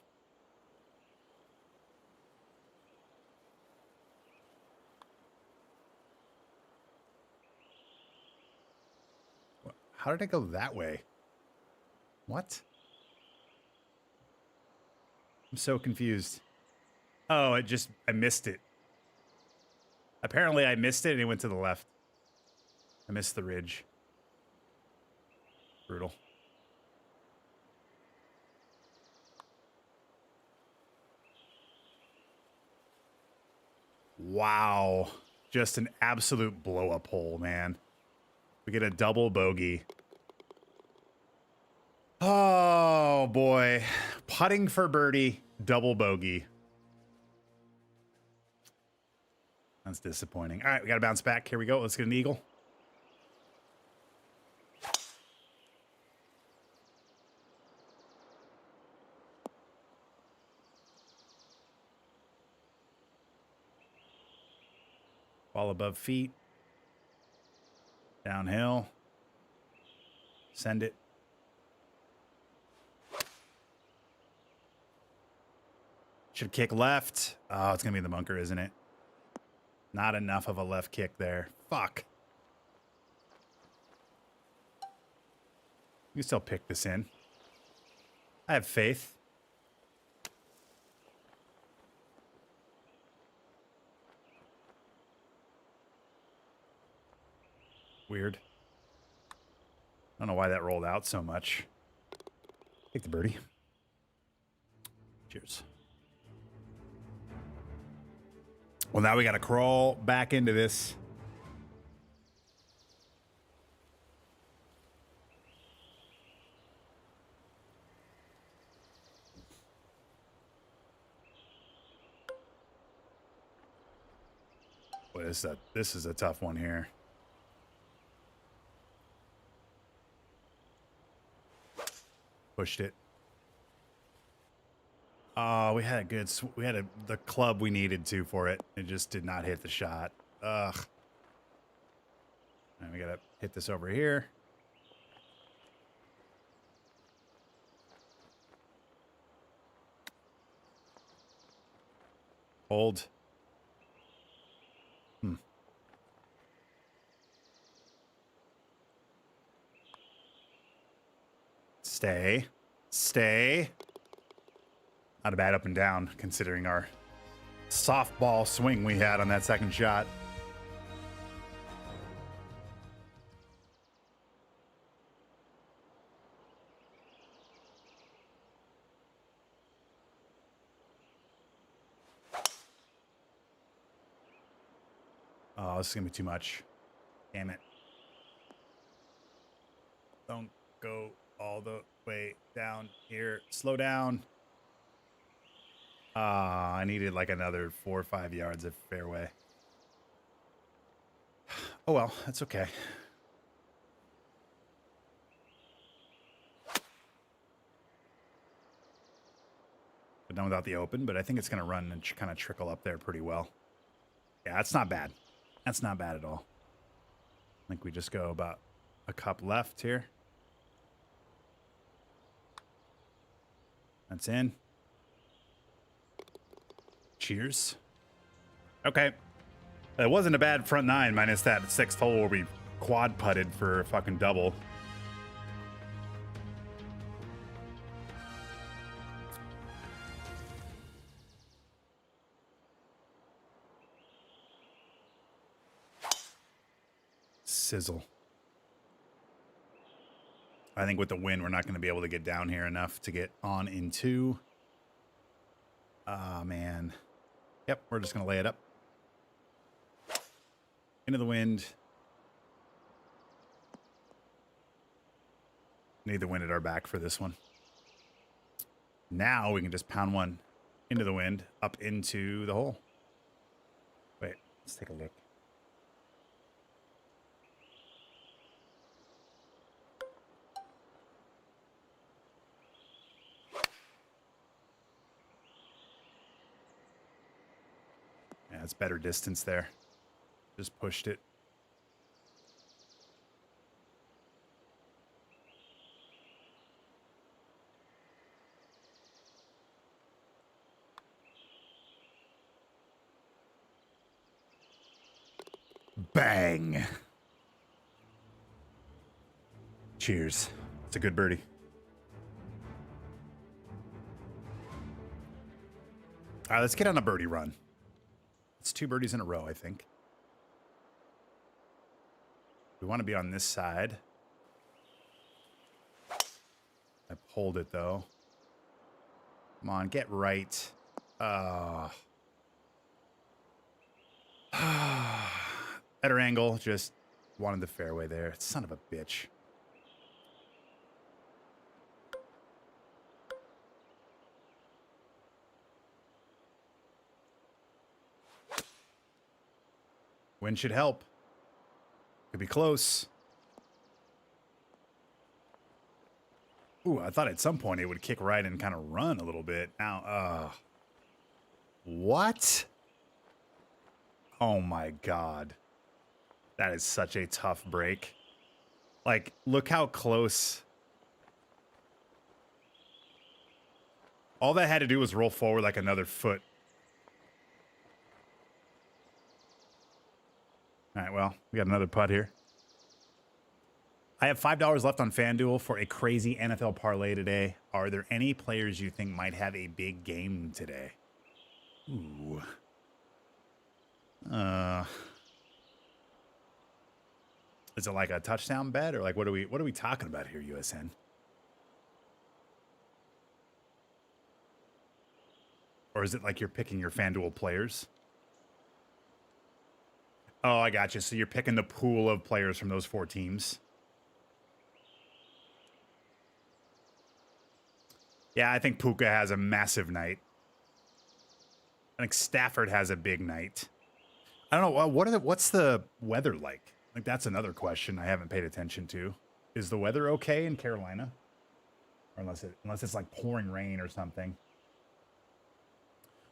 How did it go that way? What? I'm so confused. Oh, I missed it. Apparently I missed it and it went to the left. I missed the ridge. Brutal. Wow. Just an absolute blow-up hole, man. We get a double bogey. Oh, boy. Putting for birdie, double bogey. That's disappointing. All right, we got to bounce back. Here we go. Let's get an eagle. Ball above feet. Downhill. Send it. Should kick left. Oh, it's going to be in the bunker, isn't it? Not enough of a left kick there. Fuck. You can still pick this in. I have faith. Weird. I don't know why that rolled out so much. Take the birdie. Cheers. Well, now we got to crawl back into this. Boy, this is a tough one here. Pushed it. Oh, we had the club we needed to for it. It just did not hit the shot. Ugh. And we gotta hit this over here. Hold. Stay. Stay. Not a bad up and down, considering our softball swing we had on that second shot. Oh, this is going to be too much. Damn it. Don't go all the way down here. Slow down. I needed like another 4 or 5 yards of fairway. Oh well, that's okay. But done without the open, but I think it's going to run and kind of trickle up there pretty well. Yeah, that's not bad. That's not bad at all. I think we just go about a cup left here. That's in. Cheers. Okay. It wasn't a bad front nine minus that 6th hole where we quad putted for a fucking double. Sizzle. I think with the wind, we're not going to be able to get down here enough to get on into. Ah, man. Yep, we're just going to lay it up. Into the wind. Need the wind at our back for this one. Now we can just pound one into the wind, up into the hole. Wait, let's take a look. Yeah, it's better distance there. Just pushed it. Bang. Cheers. It's a good birdie. All right, let's get on a birdie run. It's 2 birdies in a row, I think. We want to be on this side. I pulled it, though. Come on, get right. Better angle, just wanted the fairway there. Son of a bitch. Wind should help. Could be close. Ooh, I thought at some point it would kick right and kind of run a little bit. Now, what? Oh my God. That is such a tough break. Like, look how close. All that had to do was roll forward like another foot. All right, well, we got another putt here. I have $5 left on FanDuel for a crazy NFL parlay today. Are there any players you think might have a big game today? Ooh. Is it like a touchdown bet or like what are we talking about here, USN? Or is it like you're picking your FanDuel players? Oh, I got you. So you're picking the pool of players from those 4 teams. Yeah, I think Puka has a massive night. I think Stafford has a big night. I don't know. What's the weather like? Like, that's another question I haven't paid attention to. Is the weather okay in Carolina? Or unless it's like pouring rain or something.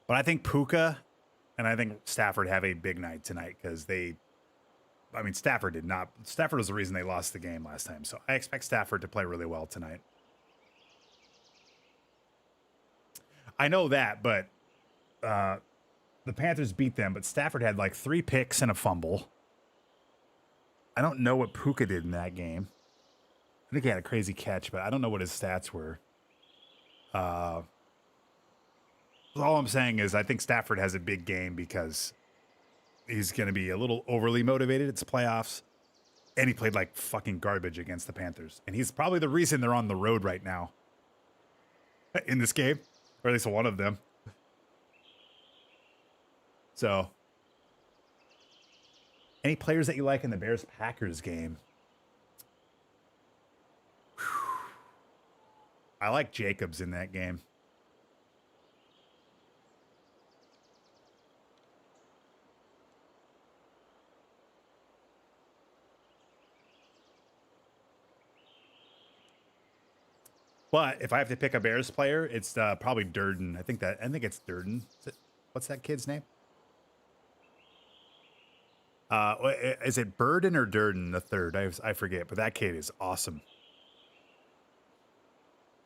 But I think Puka and I think Stafford have a big night tonight because Stafford did not. Stafford was the reason they lost the game last time. So I expect Stafford to play really well tonight. I know that, but the Panthers beat them, but Stafford had like 3 picks and a fumble. I don't know what Puka did in that game. I think he had a crazy catch, but I don't know what his stats were. All I'm saying is I think Stafford has a big game because he's going to be a little overly motivated. It's playoffs. And he played like fucking garbage against the Panthers. And he's probably the reason they're on the road right now in this game, or at least one of them. So, any players that you like in the Bears-Packers game? I like Jacobs in that game. But if I have to pick a Bears player, it's probably Durden. I think it's Durden. What's that kid's name? Is it Burden or Durden the third? I forget, but that kid is awesome.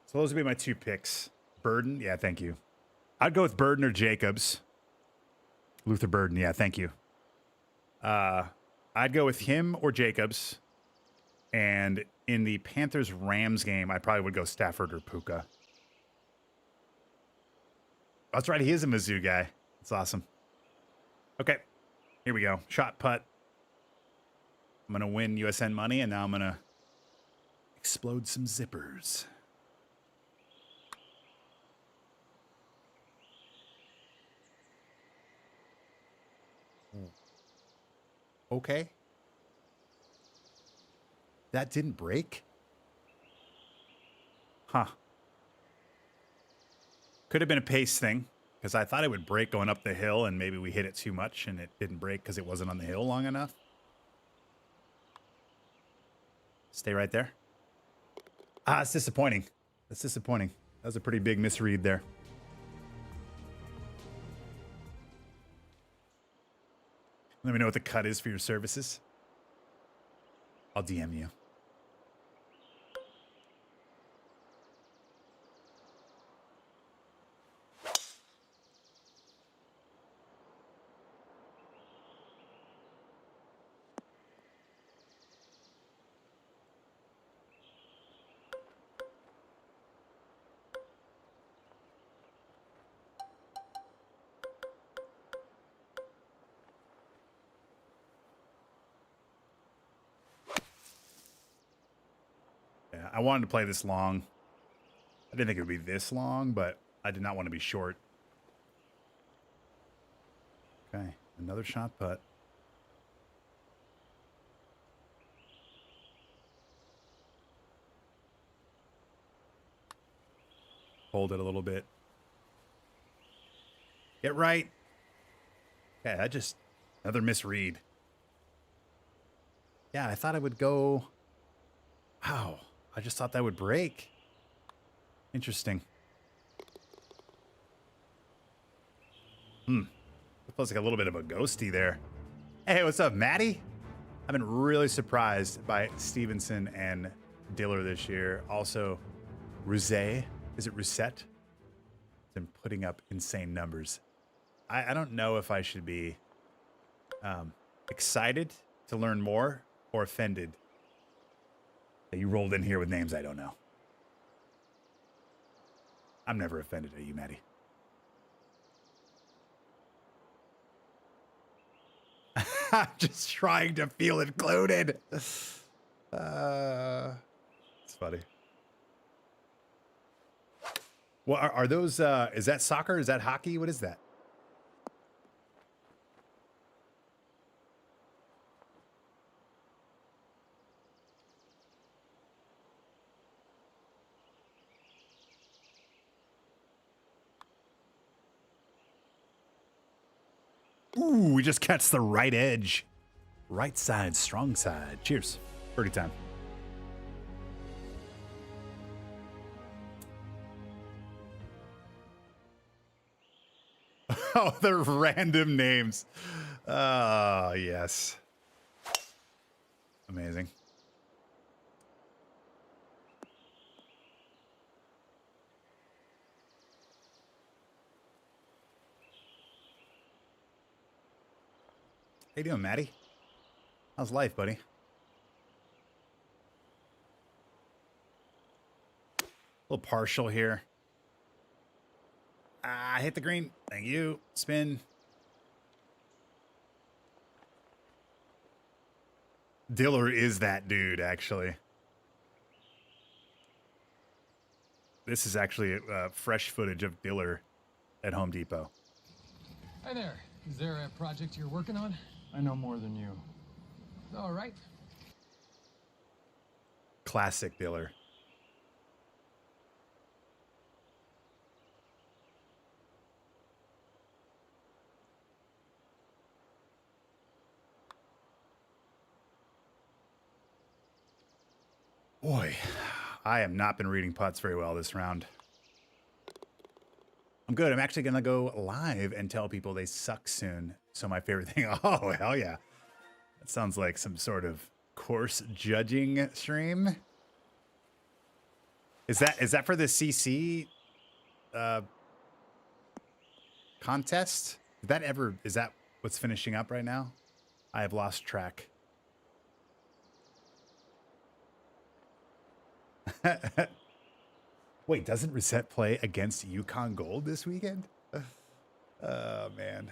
So those would be my 2 picks. Burden, yeah, thank you. I'd go with Burden or Jacobs. Luther Burden, yeah, thank you. I'd go with him or Jacobs. And in the Panthers-Rams game, I probably would go Stafford or Puka. That's right, he is a Mizzou guy. That's awesome. Okay, here we go. Shot putt. I'm going to win USN money, and now I'm going to explode some zippers. Okay. That didn't break? Huh. Could have been a pace thing, because I thought it would break going up the hill, and maybe we hit it too much, and it didn't break because it wasn't on the hill long enough. Stay right there. Ah, it's disappointing. That's disappointing. That was a pretty big misread there. Let me know what the cut is for your services. I'll DM you. I wanted to play this long. I didn't think it would be this long, but I did not want to be short. Okay, another shot putt. Hold it a little bit. Get right. Yeah, that just another misread. Yeah, I thought I would go. Wow. I just thought that would break. Interesting. It feels like a little bit of a ghosty there. Hey, what's up, Maddie? I've been really surprised by Stevenson and Diller this year. Also, Rousset. Is it Rousset? Been putting up insane numbers. I don't know if I should be excited to learn more or offended. You rolled in here with names I don't know. I'm never offended at you, Maddie. I'm just trying to feel included. It's funny. Well, are those, is that soccer? Is that hockey? What is that? Ooh, we just catch the right edge. Right side, strong side. Cheers. Birdie time. Oh, the random names. Oh, yes. Amazing. How you doing, Maddie? How's life, buddy? A little partial here. Ah, hit the green. Thank you. Spin. Diller is that dude, actually. This is actually fresh footage of Diller at Home Depot. Hi there. Is there a project you're working on? I know more than you. All right. Classic Diller. Boy, I have not been reading putts very well this round. I'm good. I'm actually going to go live and tell people they suck soon. So my favorite thing, oh, hell yeah. That sounds like some sort of course judging stream. Is that for the CC contest? Is that what's finishing up right now? I have lost track. Wait, doesn't Reset play against Yukon Gold this weekend? Oh, man.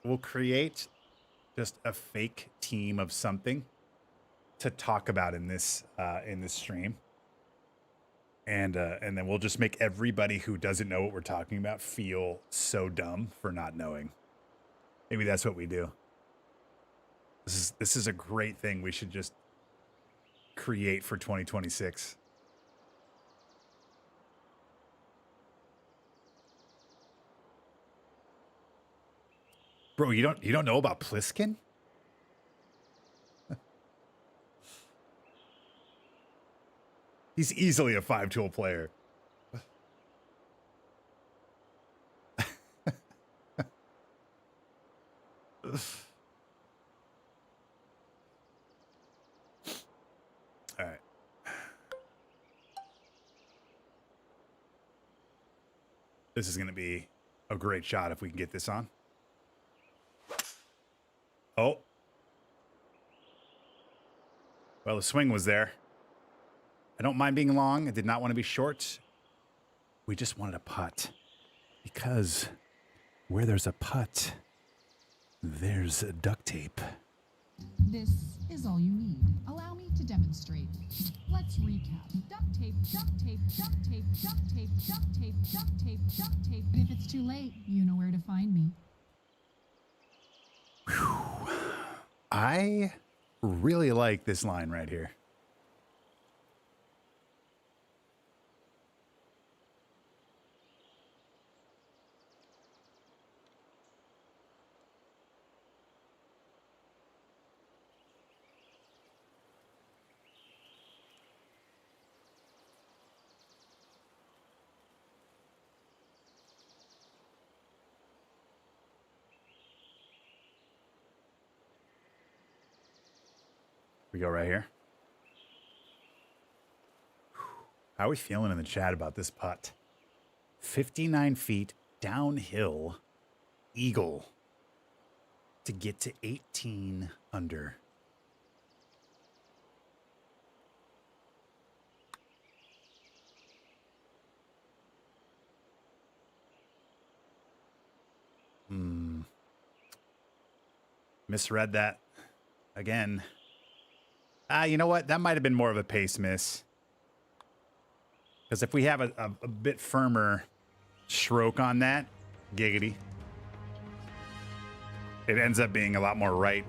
We'll create just a fake team of something to talk about in this stream. And then we'll just make everybody who doesn't know what we're talking about feel so dumb for not knowing. Maybe that's what we do. This is a great thing we should just create for 2026. Bro, you don't know about Pliskin? He's easily a 5-tool player. All right. This is going to be a great shot if we can get this on. Oh. Well, the swing was there. I don't mind being long. I did not want to be short. We just wanted a putt. Because where there's a putt, there's duct tape. This is all you need. Allow me to demonstrate. Let's recap. Duct tape, duct tape, duct tape, duct tape, duct tape, duct tape, duct tape. And if it's too late, you know where to find me. Whew. I really like this line right here. We go right here. How are we feeling in the chat about this putt? 59 feet downhill, eagle to get to 18 under. Misread that again. You know what? That might have been more of a pace miss. Because if we have a bit firmer stroke on that, giggity, it ends up being a lot more right.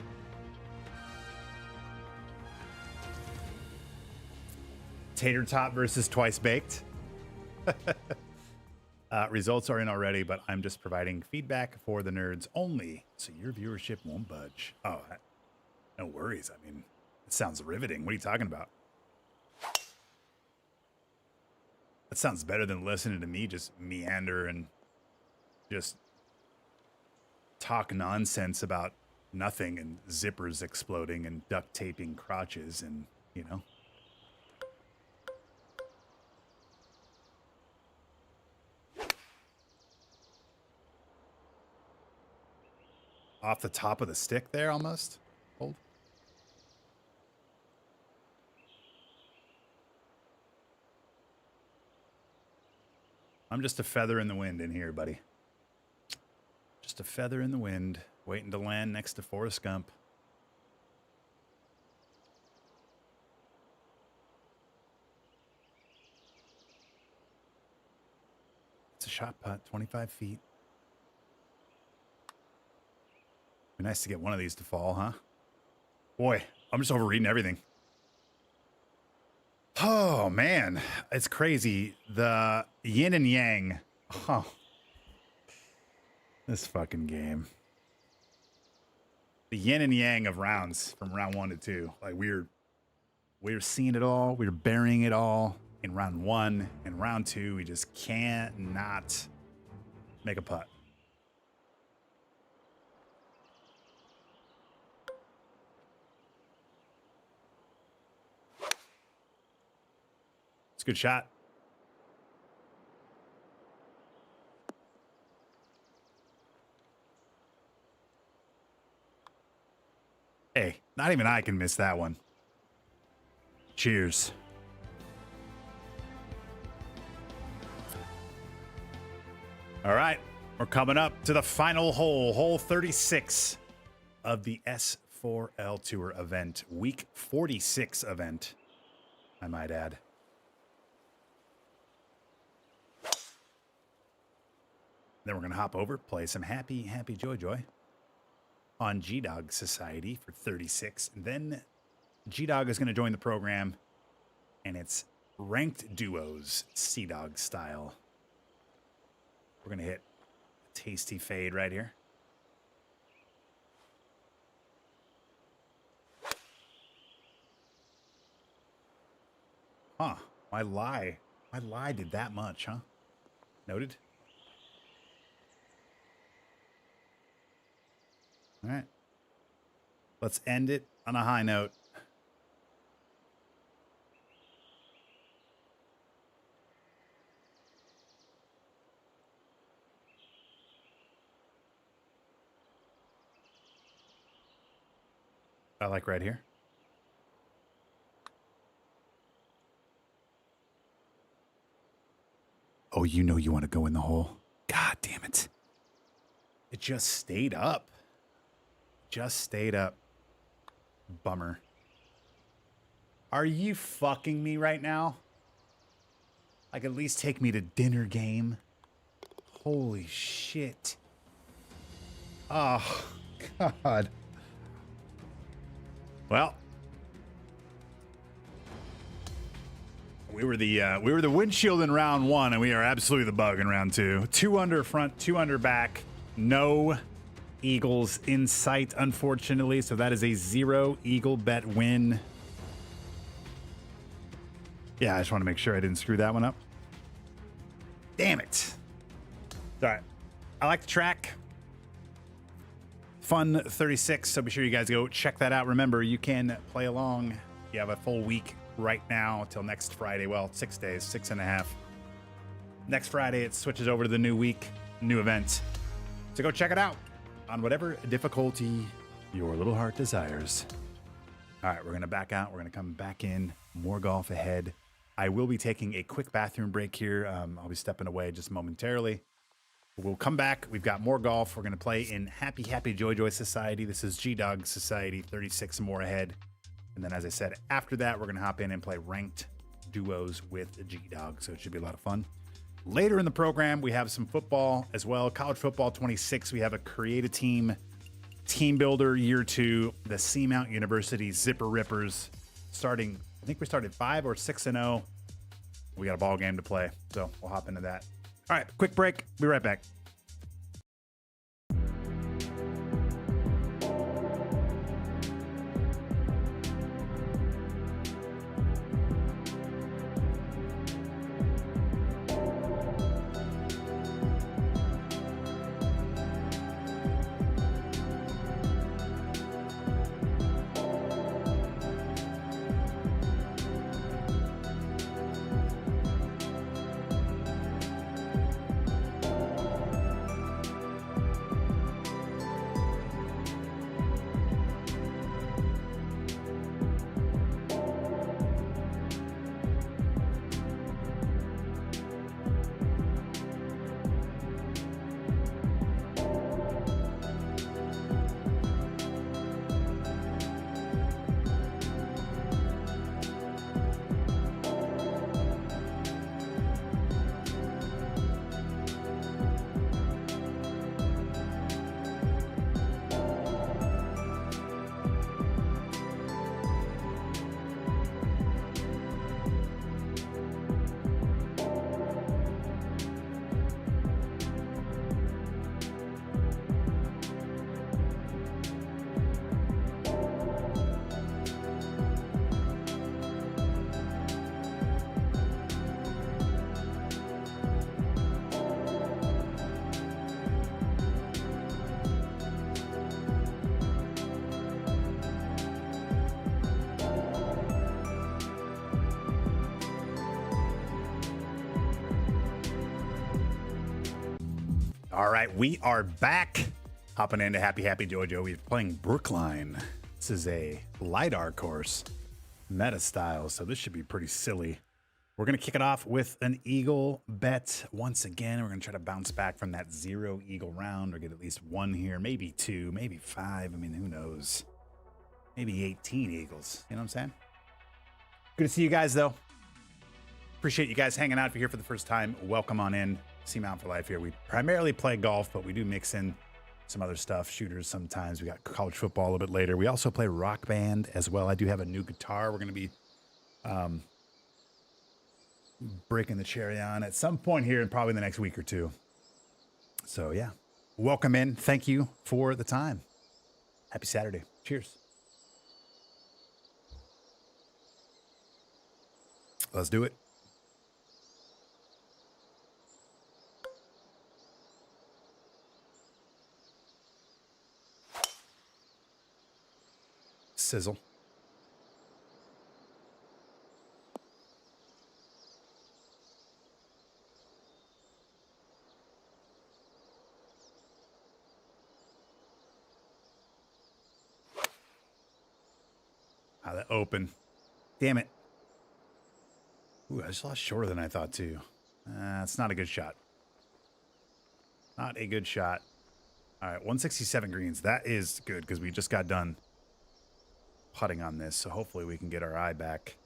Tater tot versus twice baked. Results are in already, but I'm just providing feedback for the nerds only, so your viewership won't budge. Oh, no worries. I mean, it sounds riveting. What are you talking about? That sounds better than listening to me just meander and just talk nonsense about nothing and zippers exploding and duct taping crotches and, you know. Off the top of the stick there, almost. Hold. I'm just a feather in the wind in here, buddy. Just a feather in the wind, waiting to land next to Forrest Gump. It's a shot putt, 25 feet. Be nice to get one of these to fall, huh? Boy, I'm just overreading everything. Oh, man. It's crazy. The yin and yang. Oh. This fucking game. The yin and yang of rounds from round 1 to 2. Like, we're seeing it all. We're burying it all in round 1. In round 2, we just can't not make a putt. It's a good shot. Hey, not even I can miss that one. Cheers. All right, we're coming up to the final hole, hole 36 of the S4L Tour event, week 46 event, I might add. Then we're going to hop over, play some Happy Joy on G-Dog Society for 36. And then G-Dog is going to join the program, and it's ranked duos, SeaDogs style. We're going to hit a tasty fade right here. Huh. My lie did that much, huh? Noted. All right. Let's end it on a high note. I like right here. Oh, you know you want to go in the hole. God damn it. It just stayed up. Just stayed up. Bummer. Are you fucking me right now? Like, at least take me to dinner game. Holy shit. Oh, God. Well, we were the windshield in round 1, and we are absolutely the bug in round 2. 2 under front, 2 under back. No eagles in sight, unfortunately, so that is a 0 eagle bet win. Yeah, I just want to make sure I didn't screw that one up. Damn it. All right. I like the track. Fun 36, so be sure you guys go check that out. Remember, you can play along. You have a full week right now till next Friday. Well, 6 days, 6.5. Next Friday, it switches over to the new week, new event. So go check it out on whatever difficulty your little heart desires. All right, we're going to back out. We're going to come back in. More golf ahead. I will be taking a quick bathroom break here. I'll be stepping away just momentarily. We'll come back. We've got more golf. We're going to play in Happy Joy Society. This is G-Dog Society, 36 more ahead. And then, as I said, after that, we're going to hop in and play ranked duos with G-Dog, so it should be a lot of fun. Later in the program, we have some football as well. College Football 26, we have a Create a Team Team Builder Year 2, the Seamount University Zipper Rippers starting, I think we started 5 or 6-0. We got a ball game to play, so we'll hop into that. All right, quick break. Be right back. All right, we are back. Hopping into Happy Jojo. We're playing Brookline. This is a LiDAR course, meta style, so this should be pretty silly. We're going to kick it off with an eagle bet once again. We're going to try to bounce back from that 0 eagle round or get at least 1 here, maybe 2, maybe 5. I mean, who knows? Maybe 18 eagles. You know what I'm saying? Good to see you guys, though. Appreciate you guys hanging out. If you're here for the first time, welcome on in. Seamount for life here. We primarily play golf, but we do mix in some other stuff, shooters sometimes. We got college football a little bit later. We also play rock band as well. I do have a new guitar we're going to be breaking the cherry on at some point here in probably the next week or 2. So yeah, welcome in. Thank you for the time. Happy Saturday. Cheers. Let's do it. Sizzle. Ah, that open. Damn it. Ooh, I just lost shorter than I thought too. It's not a good shot. Not a good shot. All right, 167 greens. That is good because we just got done putting on this, so hopefully we can get our eye back.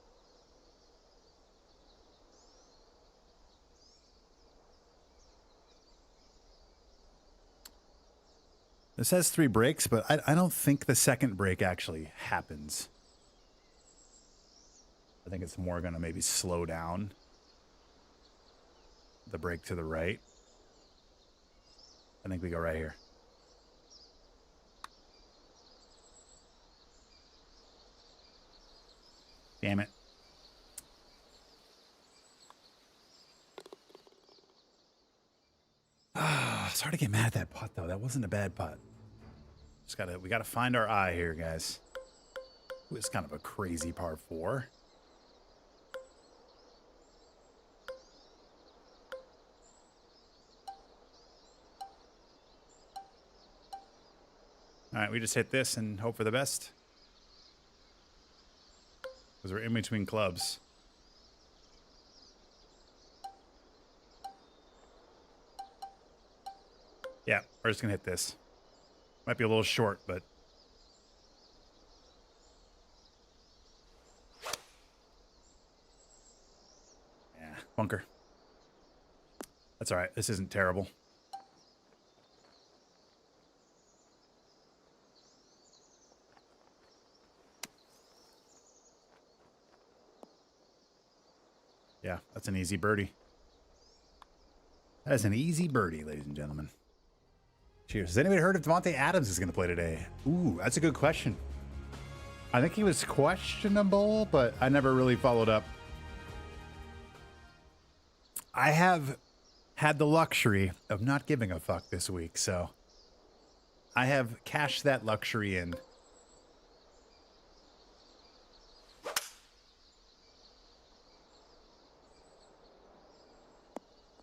This has 3 breaks, but I don't think the second break actually happens. I think it's more going to maybe slow down the break to the right. I think we go right here. Damn it. It's hard to get mad at that putt, though. That wasn't a bad putt. We gotta find our eye here, guys. Ooh, it's kind of a crazy par 4. All right, we just hit this and hope for the best. Because we're in between clubs. Yeah, we're just going to hit this. Might be a little short, but... Bunker. That's all right. This isn't terrible. Yeah, that's an easy birdie. That is an easy birdie, ladies and gentlemen. Cheers. Has anybody heard if Devontae Adams is going to play today? Ooh, that's a good question. I think he was questionable, but I never really followed up. I have had the luxury of not giving a fuck this week, so I have cashed that luxury in.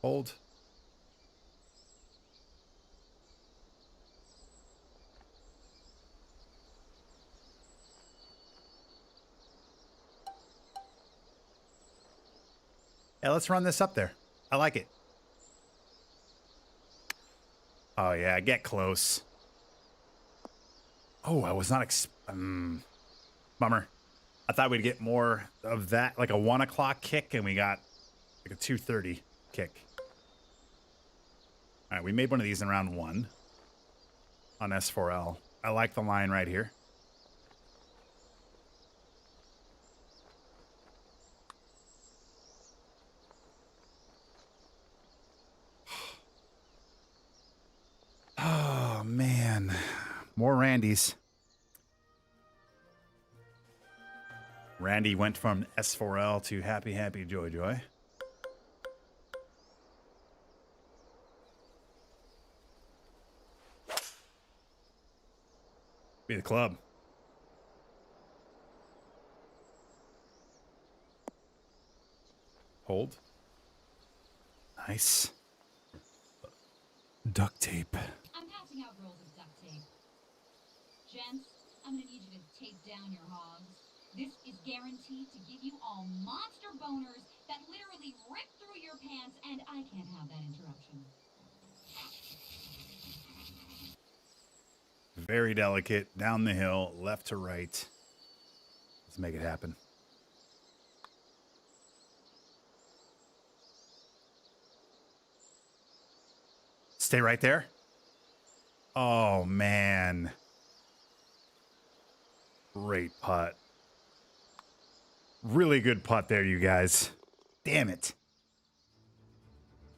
Hold. Yeah, let's run this up there. I like it. Oh, yeah, get close. Oh, I was not bummer. I thought we'd get more of that, like a 1 o'clock kick, and we got like a 2:30 kick. All right, we made one of these in round 1 on S4L. I like the line right here. Oh, man. More Randys. Randy went from S4L to Happy, Happy, Joy, Joy. Be the club. Hold. Nice. Duct tape. I'm passing out rolls of duct tape. Gents, I'm gonna need you to tape down your hogs. This is guaranteed to give you all monster boners that literally rip through your pants, and I can't have that interruption. Very delicate. Down the hill, left to right. Let's make it happen. Stay right there. Oh, man. Great putt. Really good putt there, you guys. Damn it.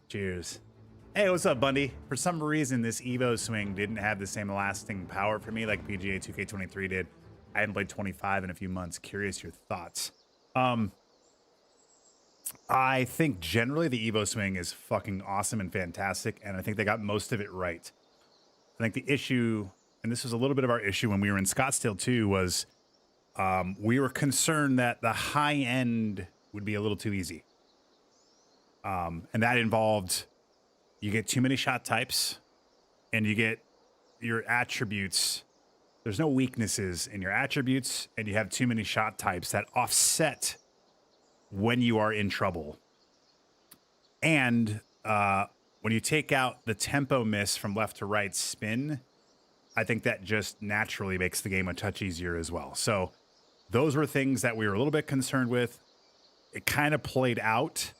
Cheers. Hey, what's up, Bundy? For some reason, this Evo swing didn't have the same lasting power for me like PGA 2K23 did. I hadn't played 25 in a few months. Curious your thoughts. I think generally the Evo swing is fucking awesome and fantastic, and I think they got most of it right. I think the issue, and this was a little bit of our issue when we were in Scottsdale too, was we were concerned that the high end would be a little too easy. And that involved, you get too many shot types and you get your attributes. There's no weaknesses in your attributes, and you have too many shot types that offset when you are in trouble. And when you take out the tempo miss from left to right spin, I think that just naturally makes the game a touch easier as well. So those were things that we were a little bit concerned with. It kind of played out,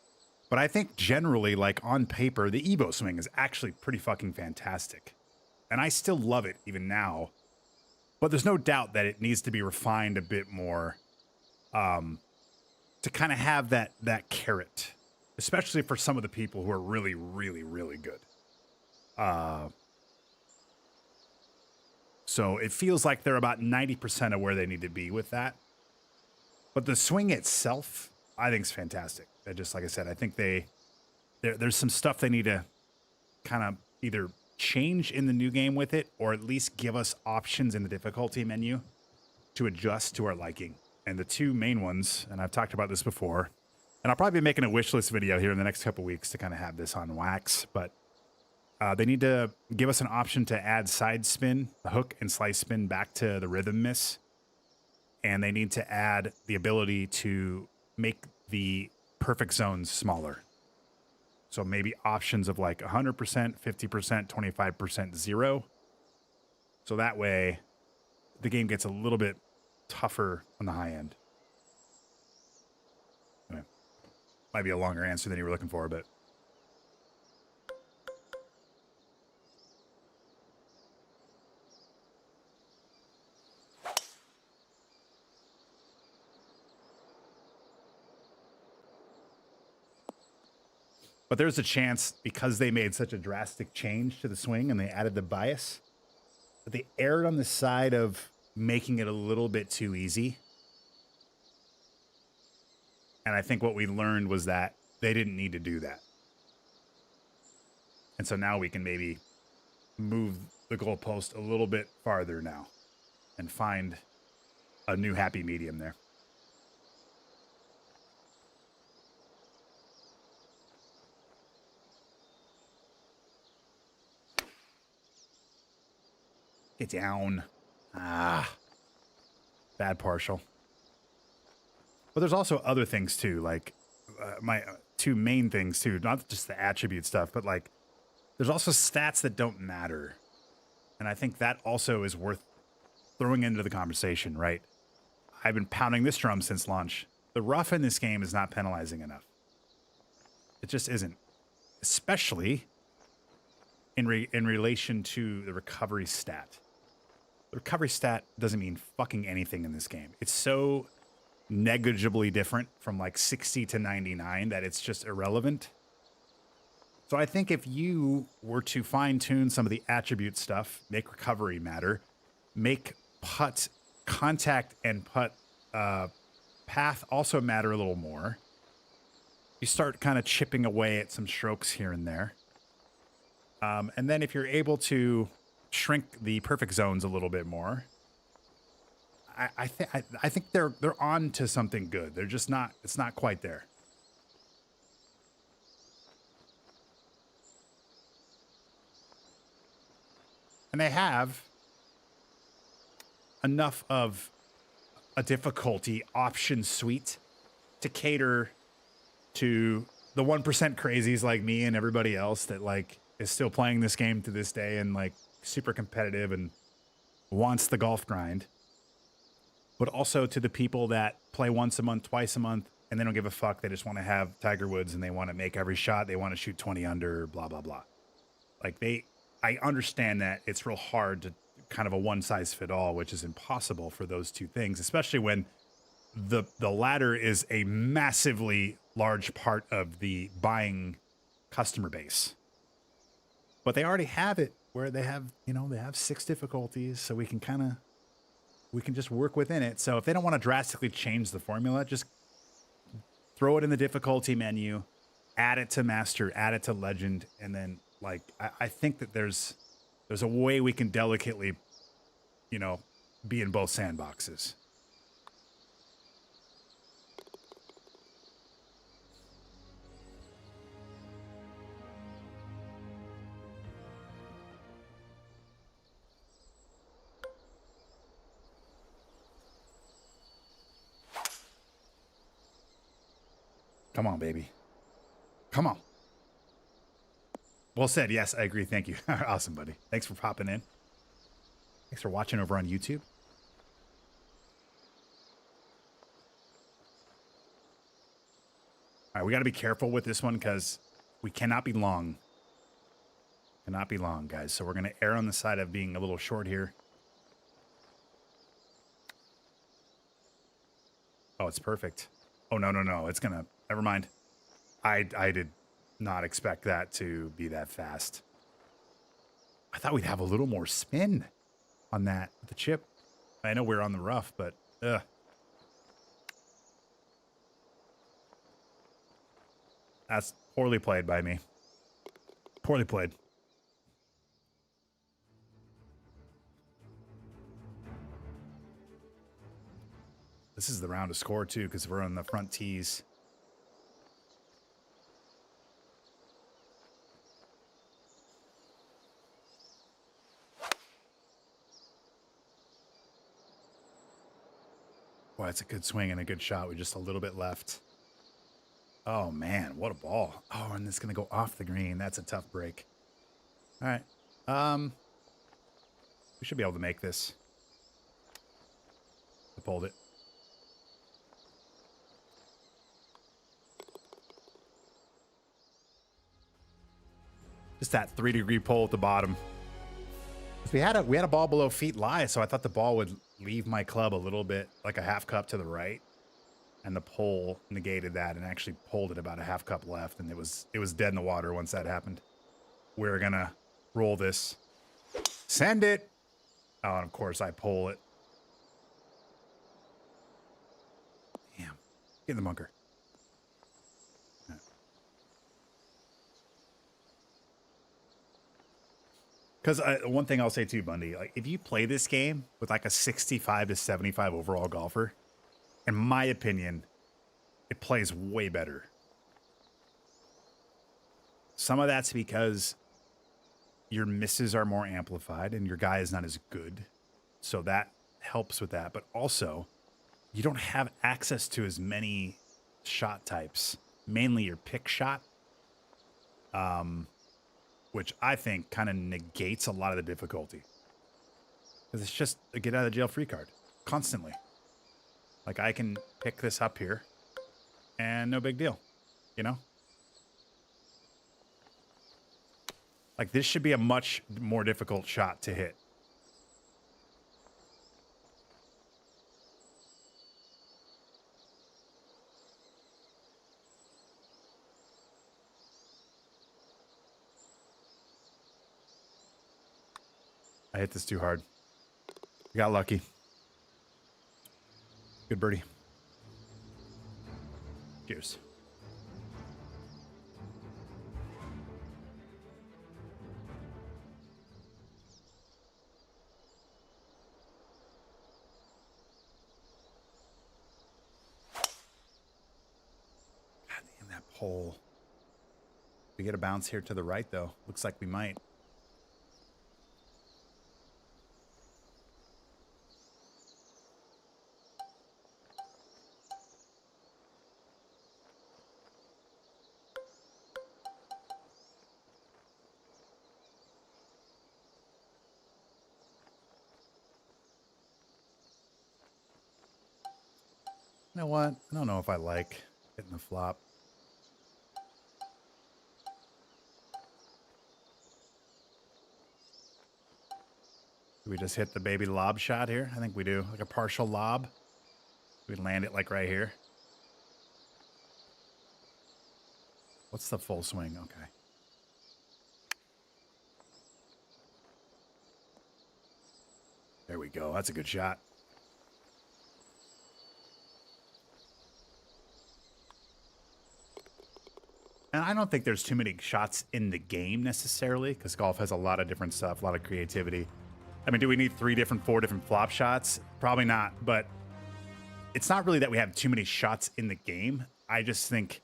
but I think generally, like on paper, the Evo swing is actually pretty fucking fantastic. And I still love it even now, but there's no doubt that it needs to be refined a bit more to kind of have that carrot, especially for some of the people who are really, really, really good. So it feels like they're about 90% of where they need to be with that. But the swing itself, I think is fantastic. Just like I said, I think there's some stuff they need to kind of either change in the new game with it, or at least give us options in the difficulty menu to adjust to our liking. And the two main ones, and I've talked about this before, and I'll probably be making a wish list video here in the next couple of weeks to kind of have this on wax, but they need to give us an option to add side spin, the hook and slice spin back to the rhythm miss. And they need to add the ability to make the perfect zones smaller. So maybe options of like 100%, 50%, 25%, 0. So that way the game gets a little bit tougher on the high end. Anyway. Might be a longer answer than you were looking for, but. But there's a chance, because they made such a drastic change to the swing and they added the bias, that they erred on the side of making it a little bit too easy. And I think what we learned was that they didn't need to do that. And so now we can maybe move the goalpost a little bit farther now and find a new happy medium there. Get down. Ah. Bad partial. But there's also other things too, like my two main things too, not just the attribute stuff, but like there's also stats that don't matter. And I think that also is worth throwing into the conversation, right? I've been pounding this drum since launch. The rough in this game is not penalizing enough. It just isn't. Especially in relation to the recovery stat. The recovery stat doesn't mean fucking anything in this game. It's so negligibly different from like 60 to 99 that it's just irrelevant. So I think if you were to fine tune some of the attribute stuff, make recovery matter, make putt contact and putt path also matter a little more, you start kind of chipping away at some strokes here and there. And then if you're able to shrink the perfect zones a little bit more, I think they're on to something good. They're just not, it's not quite there. And they have enough of a difficulty option suite to cater to the 1% crazies like me and everybody else that like is still playing this game to this day and like super competitive and wants the golf grind, but also to the people that play once a month, twice a month, and they don't give a fuck. They just want to have Tiger Woods and they want to make every shot. They want to shoot 20 under, blah, blah, blah. Like I understand that it's real hard to kind of a one size fit all, which is impossible for those two things, especially when the latter is a massively large part of the buying customer base. But they already have it where they have, you know, they have 6 difficulties, so we can just work within it. So if they don't want to drastically change the formula, just throw it in the difficulty menu, add it to master, add it to legend, and then like I think that there's a way we can delicately, you know, be in both sandboxes. Come on, baby. Come on. Well said. Yes, I agree. Thank you. Awesome, buddy. Thanks for popping in. Thanks for watching over on YouTube. All right, we got to be careful with this one because we cannot be long. Cannot be long, guys. So we're going to err on the side of being a little short here. Oh, it's perfect. Oh, no, no, no. It's going to... Never mind. I did not expect that to be that fast. I thought we'd have a little more spin on that with the chip. I know we're on the rough, but that's poorly played by me. Poorly played. This is the round to score too, because we're on the front tees. Boy, it's a good swing and a good shot with just a little bit left. Oh, man, what a ball. Oh, and it's going to go off the green. That's a tough break. All right. We should be able to make this. I pulled it. Just that 3-degree pull at the bottom. We had a ball below feet lie, so I thought the ball would leave my club a little bit, like a half cup to the right. And the pull negated that and actually pulled it about a half cup left, and it was dead in the water once that happened. We're gonna roll this. Send it. Oh, and of course I pull it. Damn. Get in the bunker. Because one thing I'll say too, Bundy, like if you play this game with like a 65 to 75 overall golfer, in my opinion, it plays way better. Some of that's because your misses are more amplified and your guy is not as good. So that helps with that. But also, you don't have access to as many shot types, mainly your pick shot, which I think kind of negates a lot of the difficulty. Because it's just a get out of jail free card constantly. Like I can pick this up here and no big deal, you know? Like this should be a much more difficult shot to hit. I hit this too hard. We got lucky. Good birdie. Cheers. God damn that pole. We get a bounce here to the right though. Looks like we might. You know what? I don't know if I like hitting the flop. Do we just hit the baby lob shot here? I think we do. Like a partial lob. We land it like right here. What's the full swing? Okay. There we go. That's a good shot. And I don't think there's too many shots in the game necessarily, because golf has a lot of different stuff, a lot of creativity. I mean, do we need 4 different flop shots? Probably not, but it's not really that we have too many shots in the game. I just think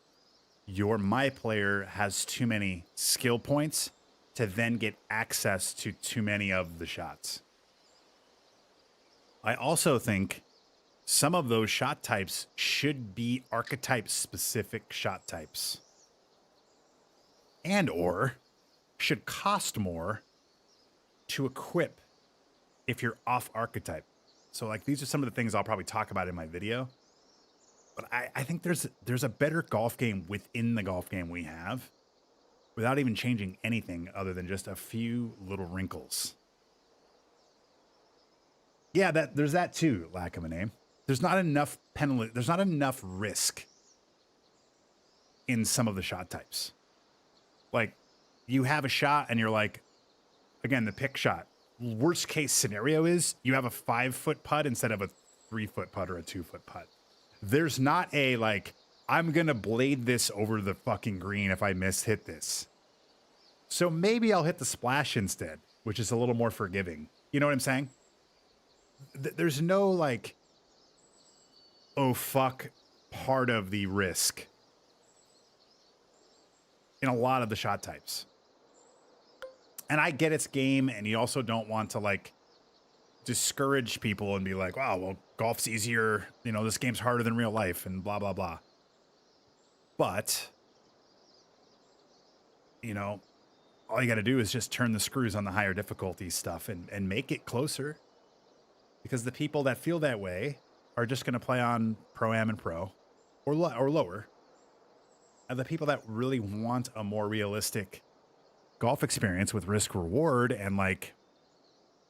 my player has too many skill points to then get access to too many of the shots. I also think some of those shot types should be archetype-specific shot types. And or should cost more to equip if you're off archetype. So like these are some of the things I'll probably talk about in my video. But I think there's a better golf game within the golf game we have without even changing anything other than just a few little wrinkles. Yeah, there's that too, lack of a name. There's not enough penalty, there's not enough risk in some of the shot types. Like, you have a shot and you're like, again, the pick shot. Worst case scenario is you have a 5-foot putt instead of a 3-foot putt or a 2-foot putt. There's not a, like, I'm going to blade this over the fucking green if I hit this. So maybe I'll hit the splash instead, which is a little more forgiving. You know what I'm saying? There's no, like, oh, fuck part of the risk in a lot of the shot types. And I get it's game, and you also don't want to, like, discourage people and be like, wow, well, golf's easier, you know, this game's harder than real life, and blah, blah, blah. But, you know, all you got to do is just turn the screws on the higher difficulty stuff and make it closer. Because the people that feel that way are just going to play on Pro-Am and Pro, or lower. And the people that really want a more realistic golf experience with risk reward and like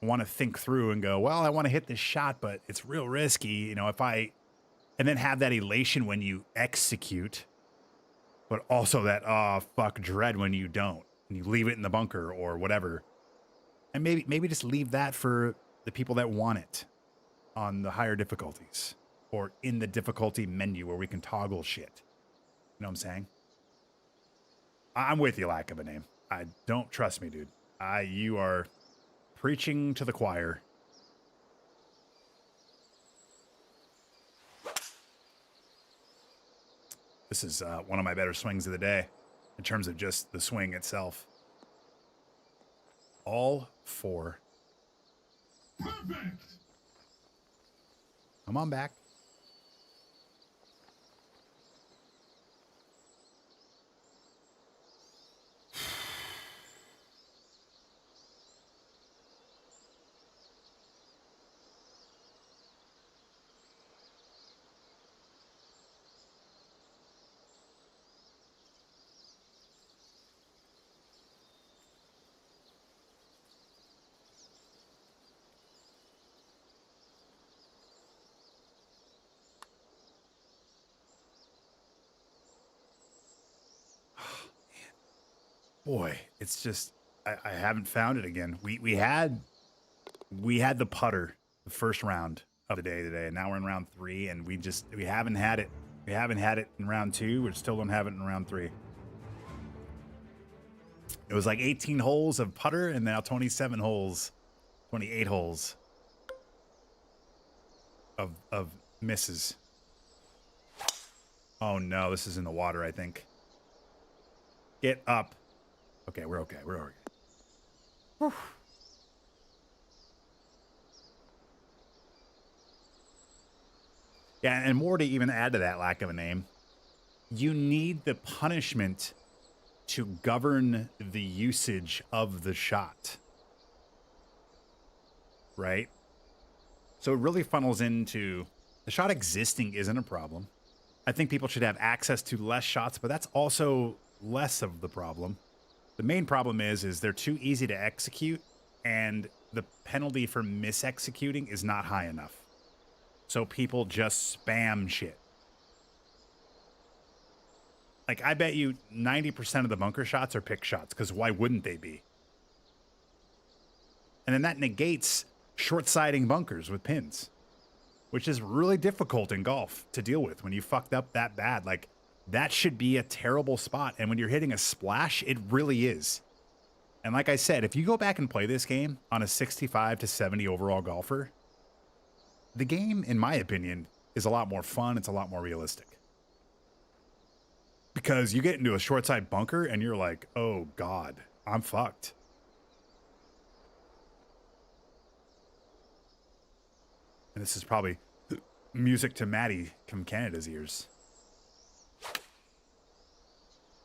want to think through and go, well, I want to hit this shot, but it's real risky. You know, and then have that elation when you execute, but also that, oh, fuck, dread when you don't and you leave it in the bunker or whatever. And maybe just leave that for the people that want it on the higher difficulties or in the difficulty menu where we can toggle shit. You know what I'm saying? I'm with you, lack of a name. I don't trust me, dude. You are preaching to the choir. This is one of my better swings of the day in terms of just the swing itself. All four. Perfect. Come on back. Boy, it's just I haven't found it again. We had the putter the first round of the day today, and now we're in round 3, and we haven't had it. We haven't had it in round 2. We still don't have it in round 3. It was like 18 holes of putter, and now 28 holes of misses. Oh no, this is in the water, I think. Get up. Okay, we're okay. We're okay. Whew. Yeah, and more to even add to that lack of a name, you need the punishment to govern the usage of the shot. Right? So it really funnels into the shot existing isn't a problem. I think people should have access to less shots, but that's also less of the problem. The main problem is they're too easy to execute, and the penalty for misexecuting is not high enough. So people just spam shit. Like, I bet you 90% of the bunker shots are pick shots, because why wouldn't they be? And then that negates short-siding bunkers with pins, which is really difficult in golf to deal with when you fucked up that bad. Like, that should be a terrible spot. And when you're hitting a splash, it really is. And like I said, if you go back and play this game on a 65 to 70 overall golfer, the game, in my opinion, is a lot more fun. It's a lot more realistic. Because you get into a short side bunker and you're like, oh God, I'm fucked. And this is probably music to Maddie from Canada's ears.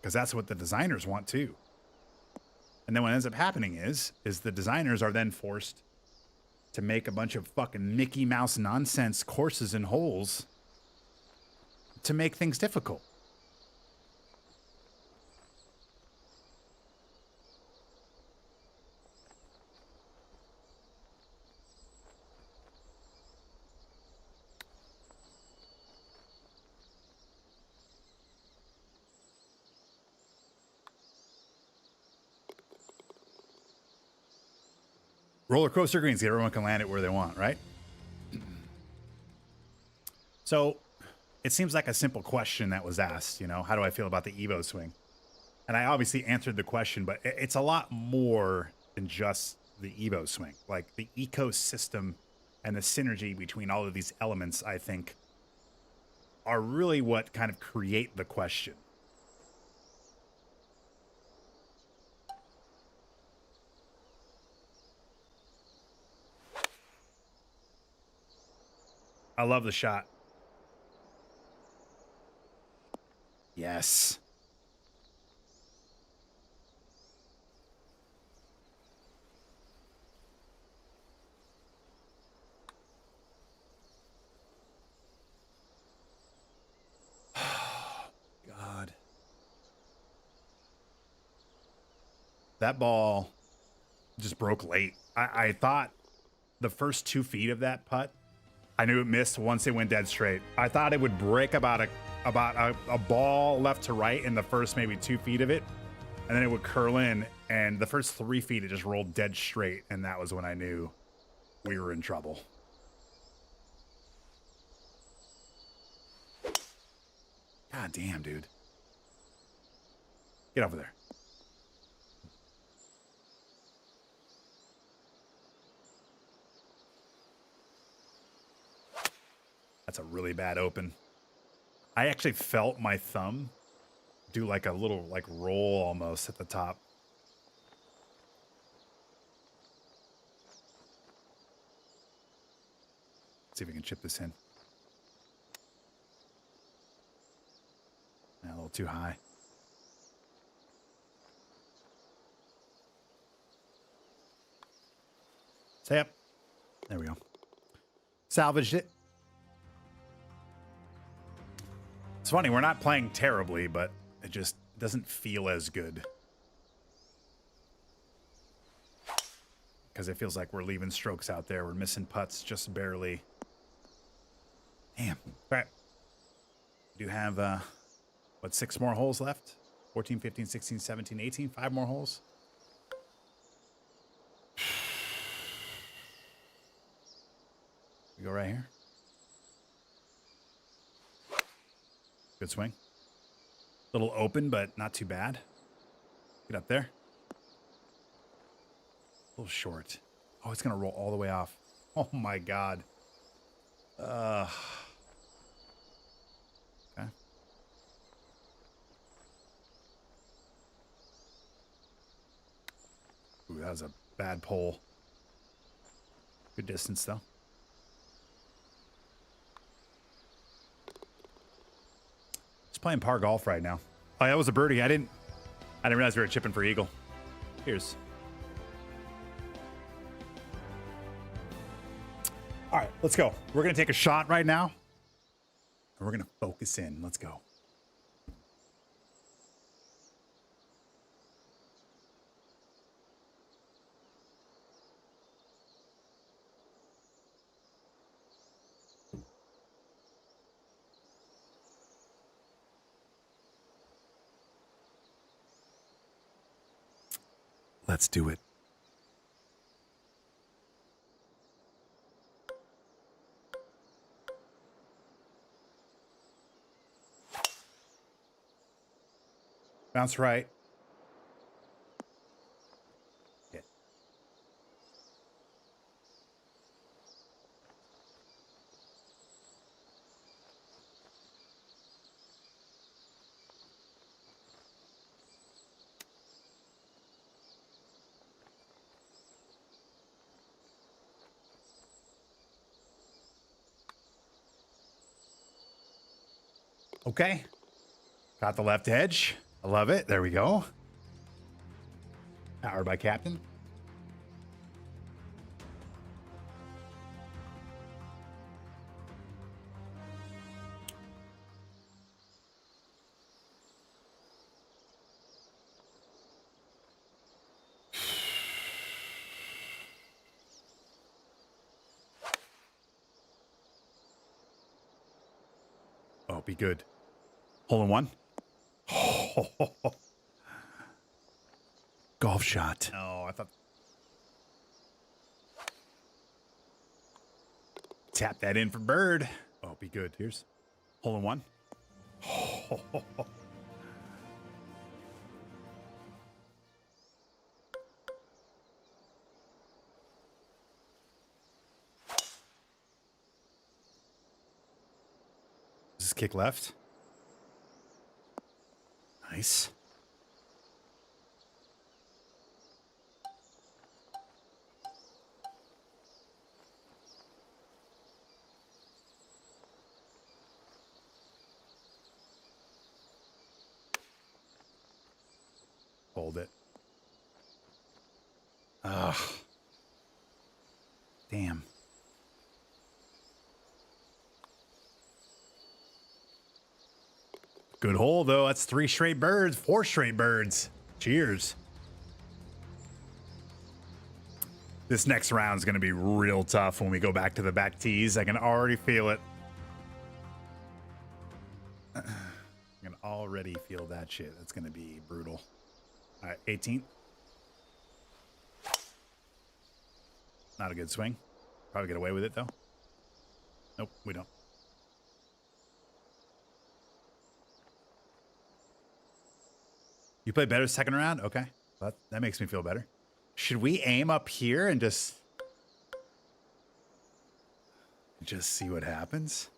Because that's what the designers want too. And then what ends up happening is the designers are then forced to make a bunch of fucking Mickey Mouse nonsense courses and holes to make things difficult. Roller coaster greens, everyone can land it where they want, right? So it seems like a simple question that was asked, you know, how do I feel about the Evo swing? And I obviously answered the question, but it's a lot more than just the Evo swing. Like the ecosystem and the synergy between all of these elements, I think, are really what kind of create the question. I love the shot. Yes. God. That ball just broke late. I thought the first 2 feet of that putt, I knew it missed once it went dead straight. I thought it would break about a ball left to right in the first maybe 2 feet of it, and then it would curl in, and the first 3 feet it just rolled dead straight, and that was when I knew we were in trouble. God damn, dude. Get over there. That's a really bad open. I actually felt my thumb do like a little like roll almost at the top. Let's see if we can chip this in. A little too high. Stay up. There we go. Salvaged it. It's funny, we're not playing terribly, but it just doesn't feel as good. Because it feels like we're leaving strokes out there. We're missing putts just barely. Damn. All right. We do have, what, 6 more holes left? 14, 15, 16, 17, 18. 5 more holes. We go right here. Good swing. Little open, but not too bad. Get up there. A little short. Oh, it's going to roll all the way off. Oh, my God. Okay. Ooh, that was a bad pull. Good distance, though. Playing par golf right now. Oh, that was a birdie. I didn't realize we were chipping for eagle. Here's. All right, let's go. We're gonna take a shot right now, and we're gonna focus in. Let's go. Let's do it. Bounce right. Hit. Okay. Got the left edge. I love it. There we go. Powered by Captain. Oh, be good. Hole in one. Oh, golf shot. Oh, I thought. Tap that in for bird. Oh, be good. Here's hole in one. Oh. Just kick left. Nice. Hold it. Ugh. Damn. Good hole, though. That's 3 straight birds, 4 straight birds. Cheers. This next round is going to be real tough when we go back to the back tees. I can already feel it. I can already feel that shit. That's going to be brutal. All right, 18th. Not a good swing. Probably get away with it, though. Nope, we don't. You play better second round? Okay. That makes me feel better. Should we aim up here and just see what happens?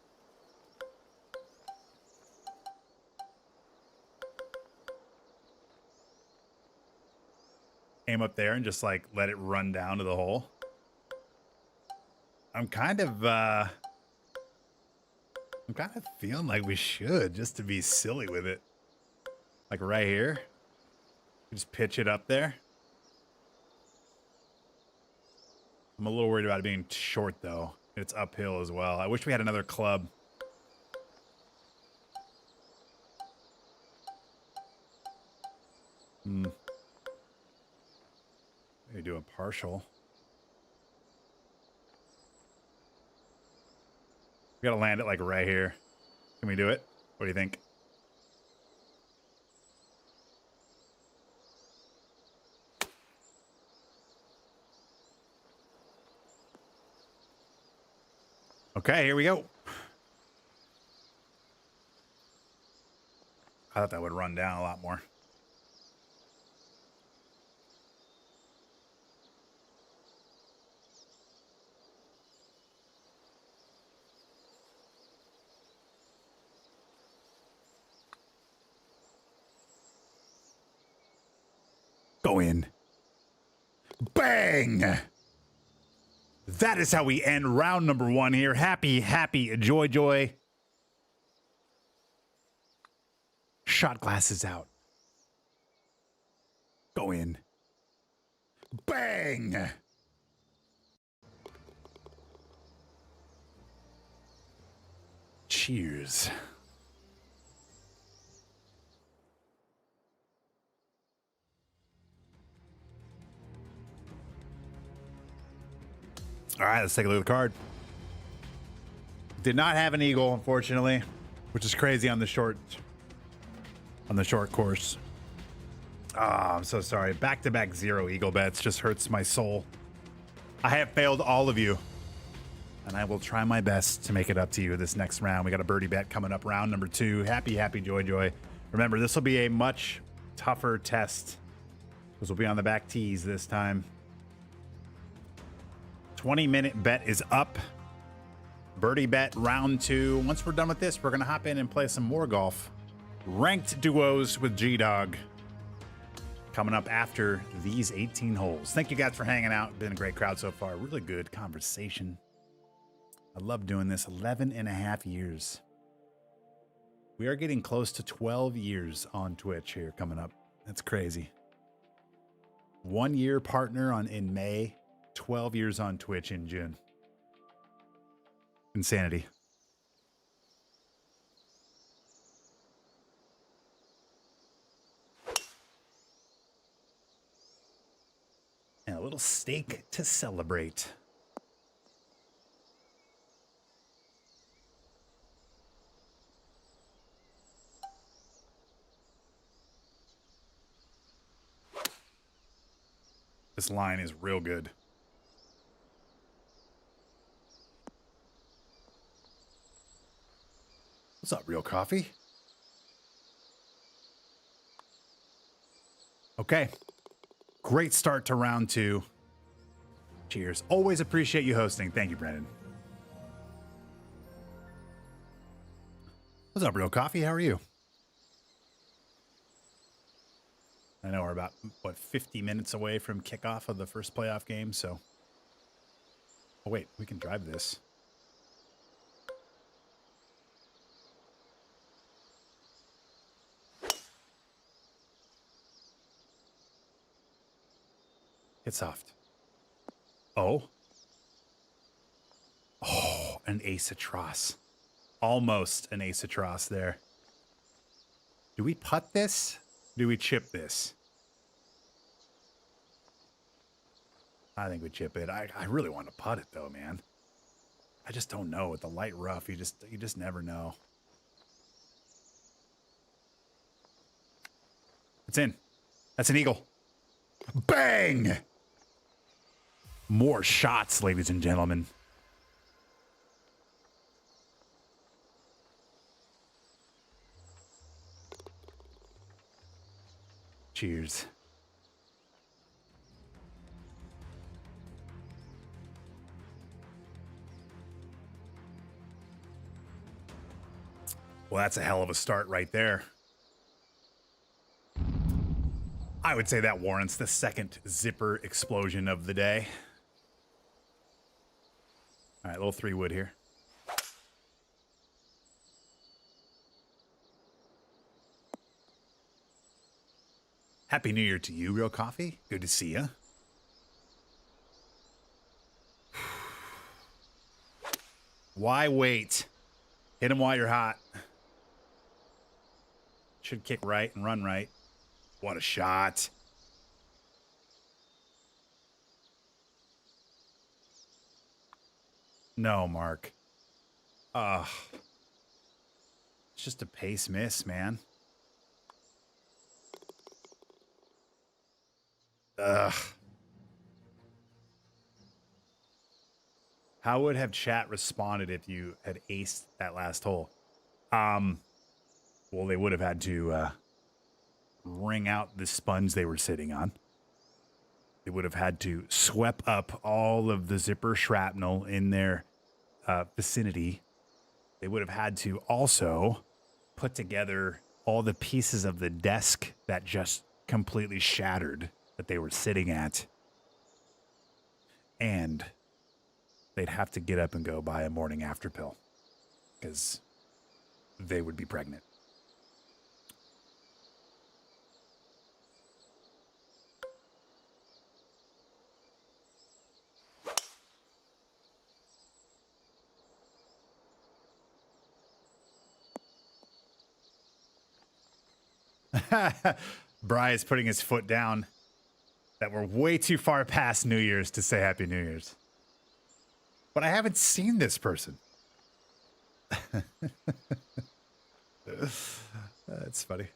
Aim up there and just like let it run down to the hole. I'm kind of feeling like we should, just to be silly with it. Like right here. Just pitch it up there. I'm a little worried about it being short though. It's uphill as well. I wish we had another club. Maybe do a partial. We gotta land it like right here. Can we do it? What do you think? Okay, here we go. I thought that would run down a lot more. Go in. Bang! That is how we end round number 1 here. Happy, happy, joy, joy. Shot glasses out. Go in. Bang! Cheers. All right, let's take a look at the card. Did not have an eagle, unfortunately, which is crazy on the short course. Ah, I'm so sorry. Back-to-back 0 eagle bets just hurts my soul. I have failed all of you, and I will try my best to make it up to you this next round. We got a birdie bet coming up, round number 2. Happy, happy, joy, joy. Remember, this will be a much tougher test because we'll be on the back tees this time. 20-minute bet is up. Birdie bet round 2. Once we're done with this, we're going to hop in and play some more golf. Ranked duos with G-Dog coming up after these 18 holes. Thank you guys for hanging out. Been a great crowd so far. Really good conversation. I love doing this. 11 and a half years. We are getting close to 12 years on Twitch here coming up. That's crazy. 1 year partner in May. 12 years on Twitch in June. Insanity. And a little steak to celebrate. This line is real good. What's up, Real Coffee? Okay. Great start to round 2. Cheers. Always appreciate you hosting. Thank you, Brandon. What's up, Real Coffee? How are you? I know we're about, 50 minutes away from kickoff of the first playoff game, so. Oh, wait, we can drive this. It's soft. Oh. Oh, an ace of tross. Almost an ace of tross there. Do we putt this? Do we chip this? I think we chip it. I really want to putt it though, man. I just don't know. With the light rough, you just never know. It's in. That's an eagle. Bang! More shots, ladies and gentlemen. Cheers. Well, that's a hell of a start right there. I would say that warrants the second zipper explosion of the day. All right, little 3-wood here. Happy New Year to you, Real Coffee. Good to see you. Why wait? Hit him while you're hot. Should kick right and run right. What a shot. No, Mark. It's just a pace miss, man. Ugh. How would have chat responded if you had aced that last hole? Well, they would have had to wring out the sponge they were sitting on. They would have had to sweep up all of the zipper shrapnel in their vicinity. They would have had to also put together all the pieces of the desk that just completely shattered that they were sitting at. And they'd have to get up and go buy a morning after pill because they would be pregnant. Bry is putting his foot down that we're way too far past New Year's to say Happy New Year's. But I haven't seen this person. That's funny.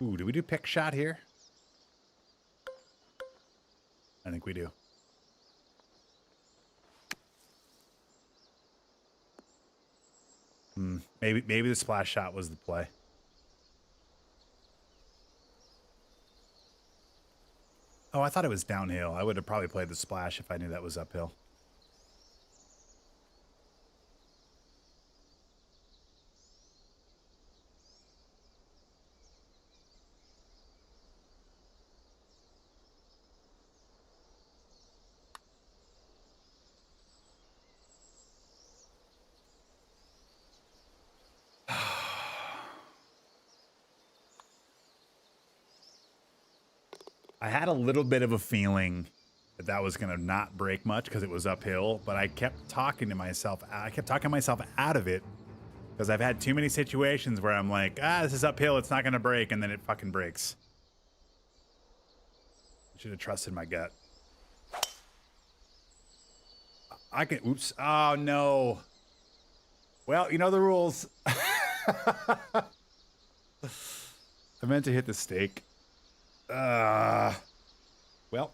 Ooh, do we do pick shot here? I think we do. Maybe the splash shot was the play. Oh, I thought it was downhill. I would have probably played the splash if I knew that was uphill. I had a little bit of a feeling that that was going to not break much because it was uphill, but I kept talking to myself. I kept talking myself out of it because I've had too many situations where I'm like, this is uphill. It's not going to break. And then it fucking breaks. I should have trusted my gut. Oops. Oh, no. Well, you know the rules. I meant to hit the stake. Well.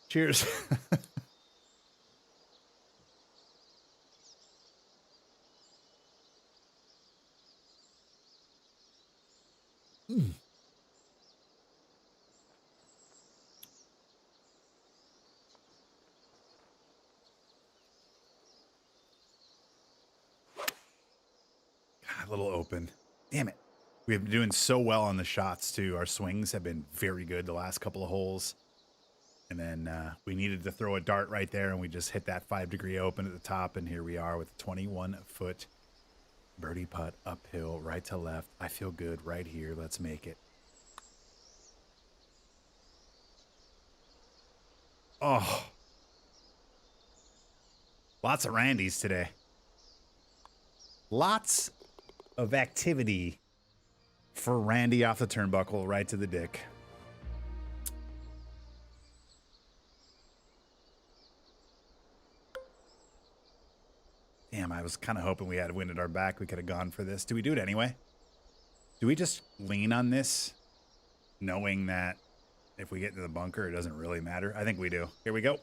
Cheers. God, a little open. Damn it. We've been doing so well on the shots, too. Our swings have been very good the last couple of holes. And then we needed to throw a dart right there, and we just hit that 5-degree open at the top. And here we are with a 21-foot birdie putt uphill, right to left. I feel good right here. Let's make it. Oh. Lots of Randys today. Lots of activity for Randy off the turnbuckle, right to the dick. Damn, I was kind of hoping we had wind at our back. We could have gone for this. Do we do it anyway? Do we just lean on this, knowing that if we get into the bunker, it doesn't really matter? I think we do. Here we go.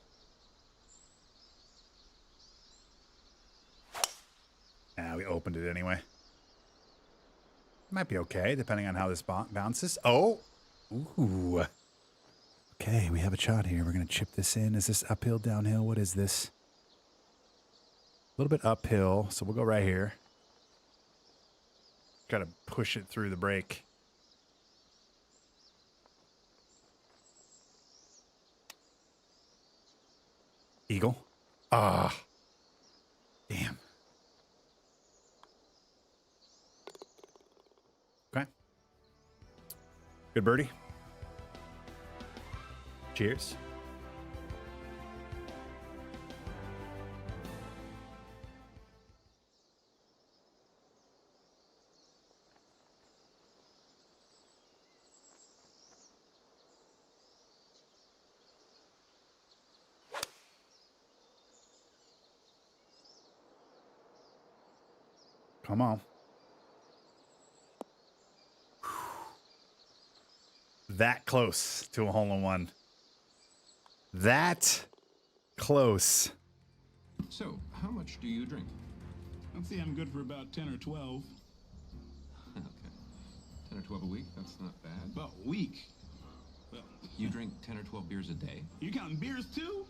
Ah, we opened it anyway. Might be okay, depending on how this bounces. Oh! Ooh. Okay, we have a shot here. We're going to chip this in. Is this uphill, downhill? What is this? A little bit uphill, so we'll go right here. Got to push it through the brake. Eagle. Ah. Damn. Okay. Good birdie. Cheers. Come on. That close to a hole-in-one. That close. So, how much do you drink? I'd say I'm good for about 10 or 12. Okay. 10 or 12 a week? That's not bad. About a week. Well, You drink 10 or 12 beers a day? you counting beers too?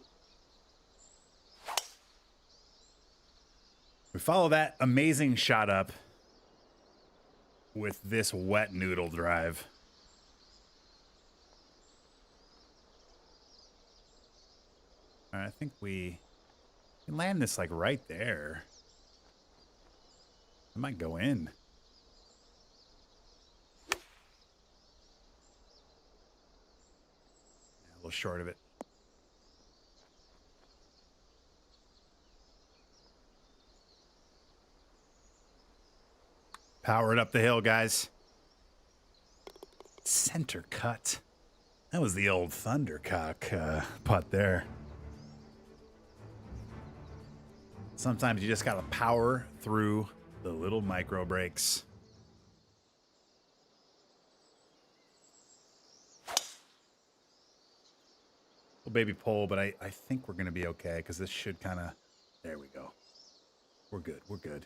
We follow that amazing shot up with this wet noodle drive. All right, I think we can land this like right there. I might go in. A little short of it. Power it up the hill, guys. Center cut. That was the old Thundercock putt there. Sometimes you just gotta power through the little micro breaks. Little baby pole, but I think we're gonna be okay because this should kind of. There we go. We're good. We're good.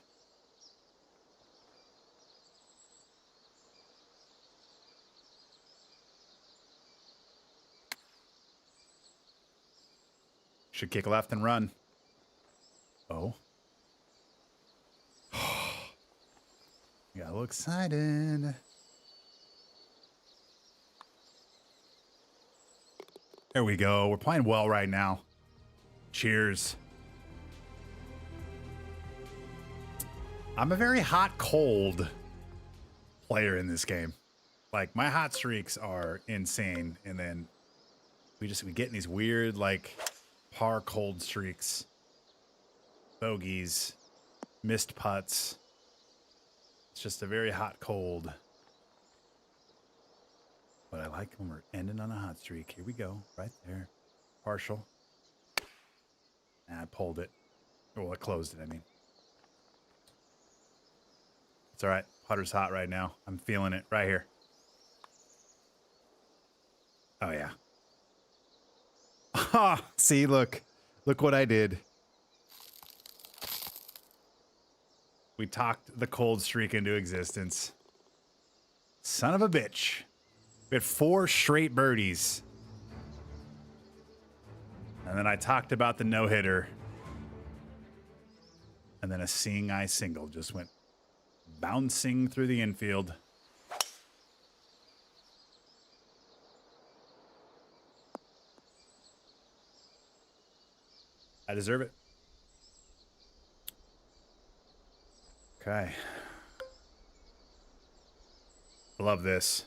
Should kick left and run. Oh. Got a little excited. There we go. We're playing well right now. Cheers. I'm a very hot, cold player in this game. Like, my hot streaks are insane. And then we get in these weird, like, par cold streaks. Bogeys. Missed putts. It's just a very hot, cold. But I like when we're ending on a hot streak. Here we go. Right there. Partial. And I pulled it. Well, I closed it, I mean. It's all right. Putter's hot right now. I'm feeling it right here. Oh, yeah. Ah, see, look. Look what I did. We talked the cold streak into existence. Son of a bitch. We had 4 straight birdies. And then I talked about the no-hitter. And then a seeing eye single just went bouncing through the infield. I deserve it. Okay. I love this.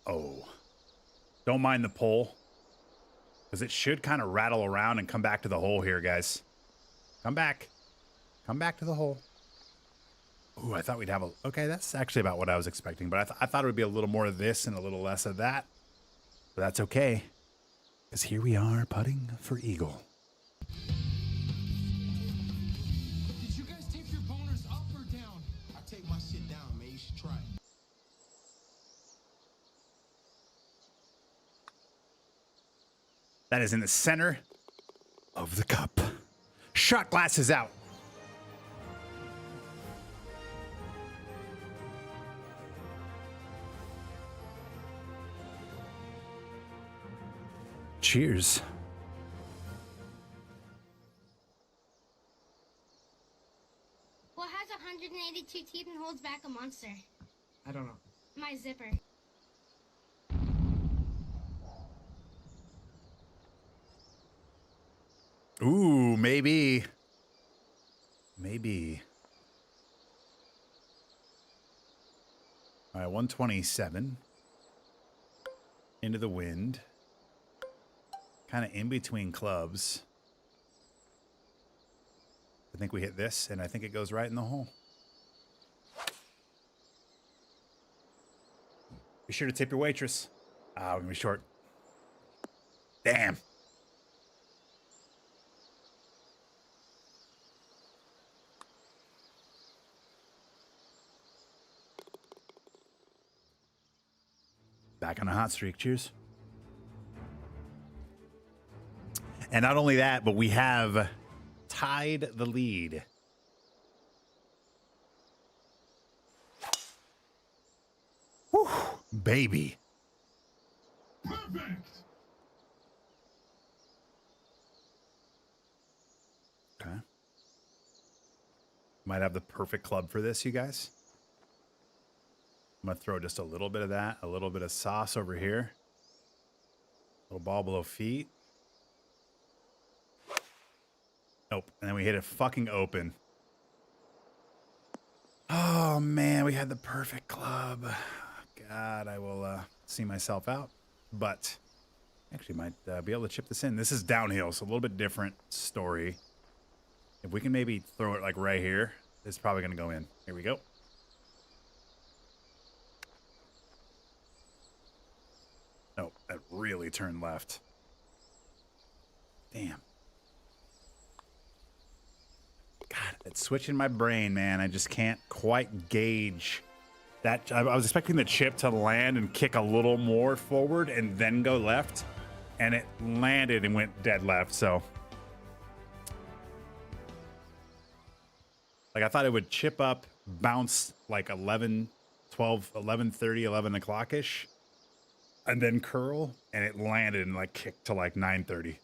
Oh. Don't mind the pull. Because it should kind of rattle around and come back to the hole here, guys. Come back. Come back to the hole. Ooh, I thought we'd have a... Okay, that's actually about what I was expecting. But I thought it would be a little more of this and a little less of that. But that's okay. Because here we are putting for eagle. Did you guys tape your boners up or down? I take my shit down, man. You should try it. That is in the center of the cup. Shot glasses out. Cheers. What has 182 teeth and holds back a monster? I don't know. My zipper. Ooh, maybe. Maybe. All right, 127. Into the wind. Kind of in between clubs. I think we hit this, and I think it goes right in the hole. Be sure to tip your waitress. Ah, we're gonna be short. Damn. Back on a hot streak. Cheers. And not only that, but we have tied the lead. Whew, baby. Perfect. Okay. Might have the perfect club for this, you guys. I'm going to throw just a little bit of that, a little bit of sauce over here. Little ball below feet. Nope. And then we hit it fucking open. Oh, man. We had the perfect club. God, I will see myself out. But actually might be able to chip this in. This is downhill, so a little bit different story. If we can maybe throw it like right here, it's probably going to go in. Here we go. Nope. That really turned left. Damn. God, it's switching my brain, man. I just can't quite gauge that. I was expecting the chip to land and kick a little more forward and then go left. And it landed and went dead left, so. Like, I thought it would chip up, bounce like 11, 12, 11:30, 11 o'clock-ish. And then curl, and it landed and like kicked to like 9:30.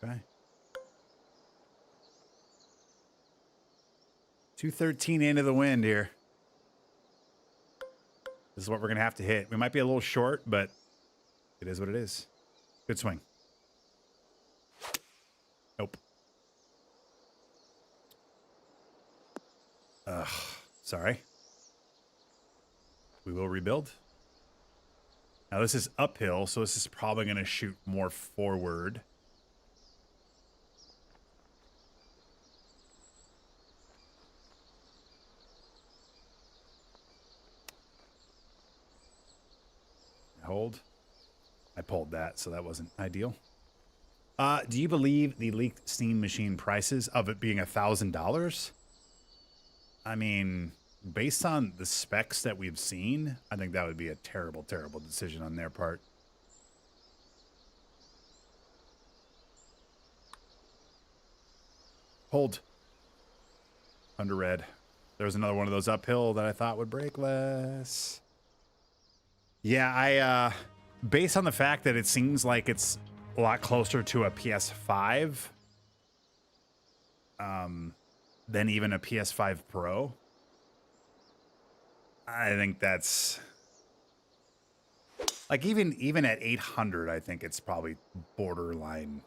Okay. 213 into the wind here. This is what we're going to have to hit. We might be a little short, but it is what it is. Good swing. Nope. Ugh. Sorry. We will rebuild. Now this is uphill, so this is probably going to shoot more forward. Hold. I pulled that, so that wasn't ideal. Do you believe the leaked steam machine prices of it being $1,000? I mean, based on the specs that we've seen, I think that would be a terrible, terrible decision on their part. Hold. Under red. There was another one of those uphill that I thought would break less. Yeah, based on the fact that it seems like it's a lot closer to a PS5 than even a PS5 Pro, I think that's Like even at 800, I think it's probably borderline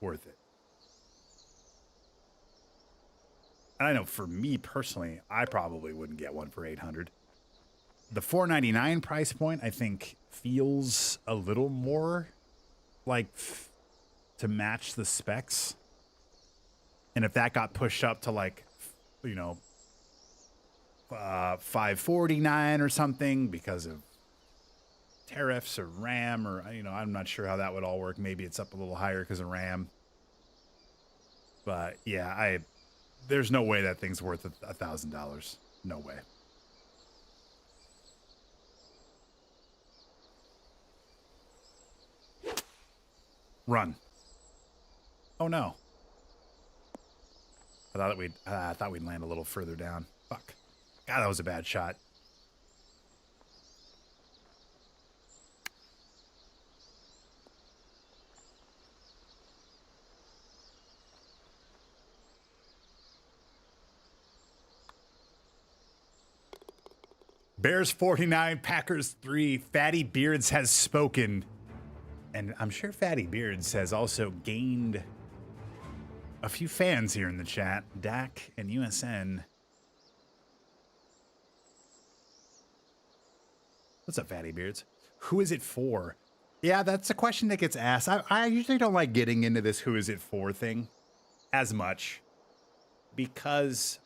worth it. And I know for me personally, I probably wouldn't get one for 800. The $499 price point, I think, feels a little more like to match the specs. And if that got pushed up to like, you know, $549 or something because of tariffs or RAM or, you know, I'm not sure how that would all work. Maybe it's up a little higher because of RAM. But yeah, there's no way that thing's worth $1,000. No way. Run. Oh no. I thought we'd land a little further down. Fuck. God, that was a bad shot. Bears 49, Packers 3. Fatty Beards has spoken. And I'm sure Fatty Beards has also gained a few fans here in the chat. Dak and USN. What's up, Fatty Beards? Who is it for? Yeah, that's a question that gets asked. I usually don't like getting into this who is it for thing as much because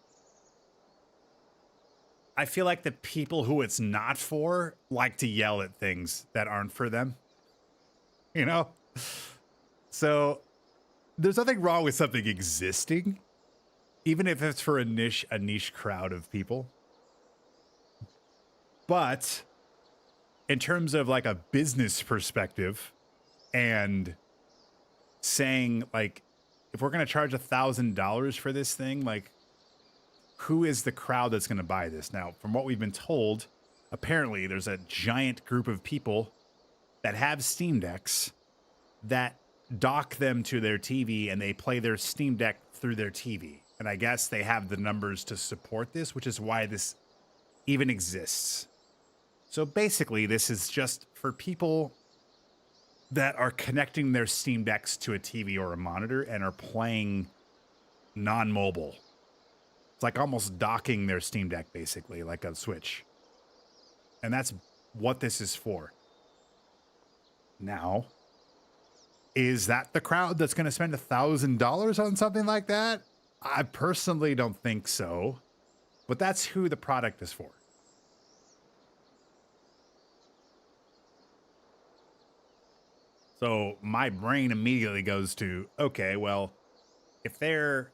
I feel like the people who it's not for like to yell at things that aren't for them. You know? So there's nothing wrong with something existing, even if it's for a niche crowd of people. But in terms of like a business perspective and saying like, if we're going to charge $1,000 for this thing, like who is the crowd that's going to buy this? Now, from what we've been told, apparently there's a giant group of people that have Steam Decks that dock them to their TV and they play their Steam Deck through their TV. And I guess they have the numbers to support this, which is why this even exists. So basically, this is just for people that are connecting their Steam Decks to a TV or a monitor and are playing non-mobile. It's like almost docking their Steam Deck, basically, like a Switch. And that's what this is for. Now, is that the crowd that's going to spend $1,000 on something like that? I personally don't think so. But that's who the product is for. So my brain immediately goes to, okay, well, if they're,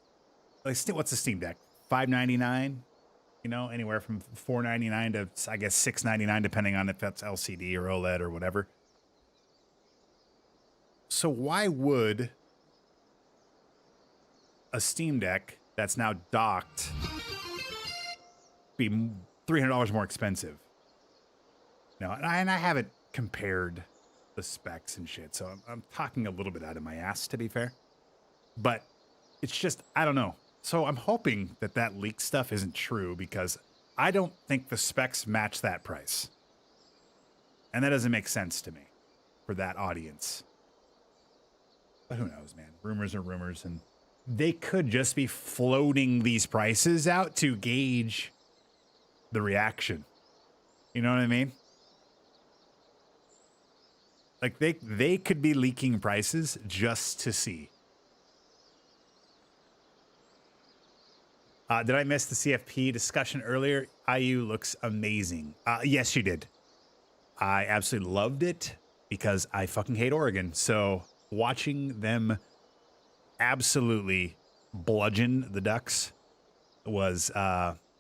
like, what's the Steam Deck? $599? You know, anywhere from $499 to, I guess, $699, depending on if that's LCD or OLED or whatever. So why would a Steam Deck that's now docked be $300 more expensive? No, and I haven't compared the specs and shit, so I'm talking a little bit out of my ass, to be fair. But it's just, I don't know. So I'm hoping that that leak stuff isn't true because I don't think the specs match that price. And that doesn't make sense to me for that audience. But who knows, man? Rumors are rumors, and they could just be floating these prices out to gauge the reaction. You know what I mean? Like they could be leaking prices just to see. Did I miss the CFP discussion earlier? IU looks amazing. Yes, you did. I absolutely loved it because I fucking hate Oregon. So watching them absolutely bludgeon the Ducks was,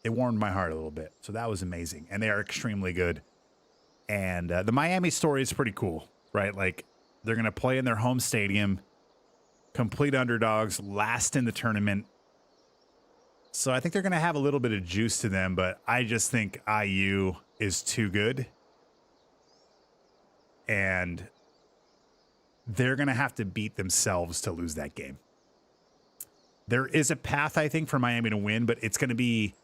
it warmed my heart a little bit. So that was amazing. And they are extremely good. And the Miami story is pretty cool, right? Like they're going to play in their home stadium, complete underdogs, last in the tournament. So I think they're going to have a little bit of juice to them, but I just think IU is too good. And they're going to have to beat themselves to lose that game. There is a path, I think, for Miami to win, but it's going to be,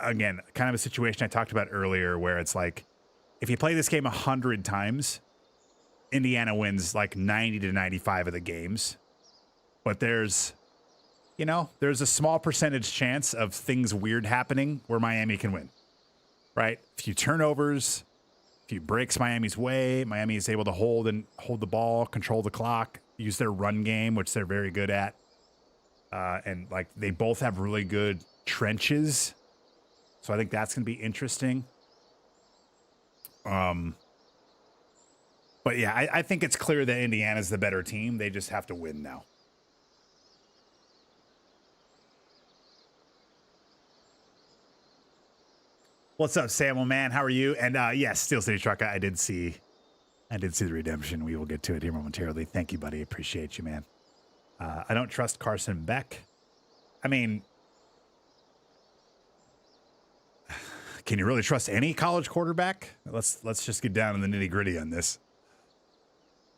again, kind of a situation I talked about earlier where it's like, if you play this game 100 times, Indiana wins like 90 to 95 of the games. But there's a small percentage chance of things weird happening where Miami can win, right? A few turnovers, a few breaks Miami's way. Miami is able to hold the ball, control the clock, use their run game, which they're very good at. And like they both have really good trenches. So I think that's going to be interesting. But yeah, I think it's clear that Indiana's the better team. They just have to win now. What's up, Samuel, man? How are you? And yes, Steel City Truck, I did see the redemption. We will get to it here momentarily. Thank you, buddy. Appreciate you, man. I don't trust Carson Beck. I mean, can you really trust any college quarterback? Let's just get down to the nitty gritty on this.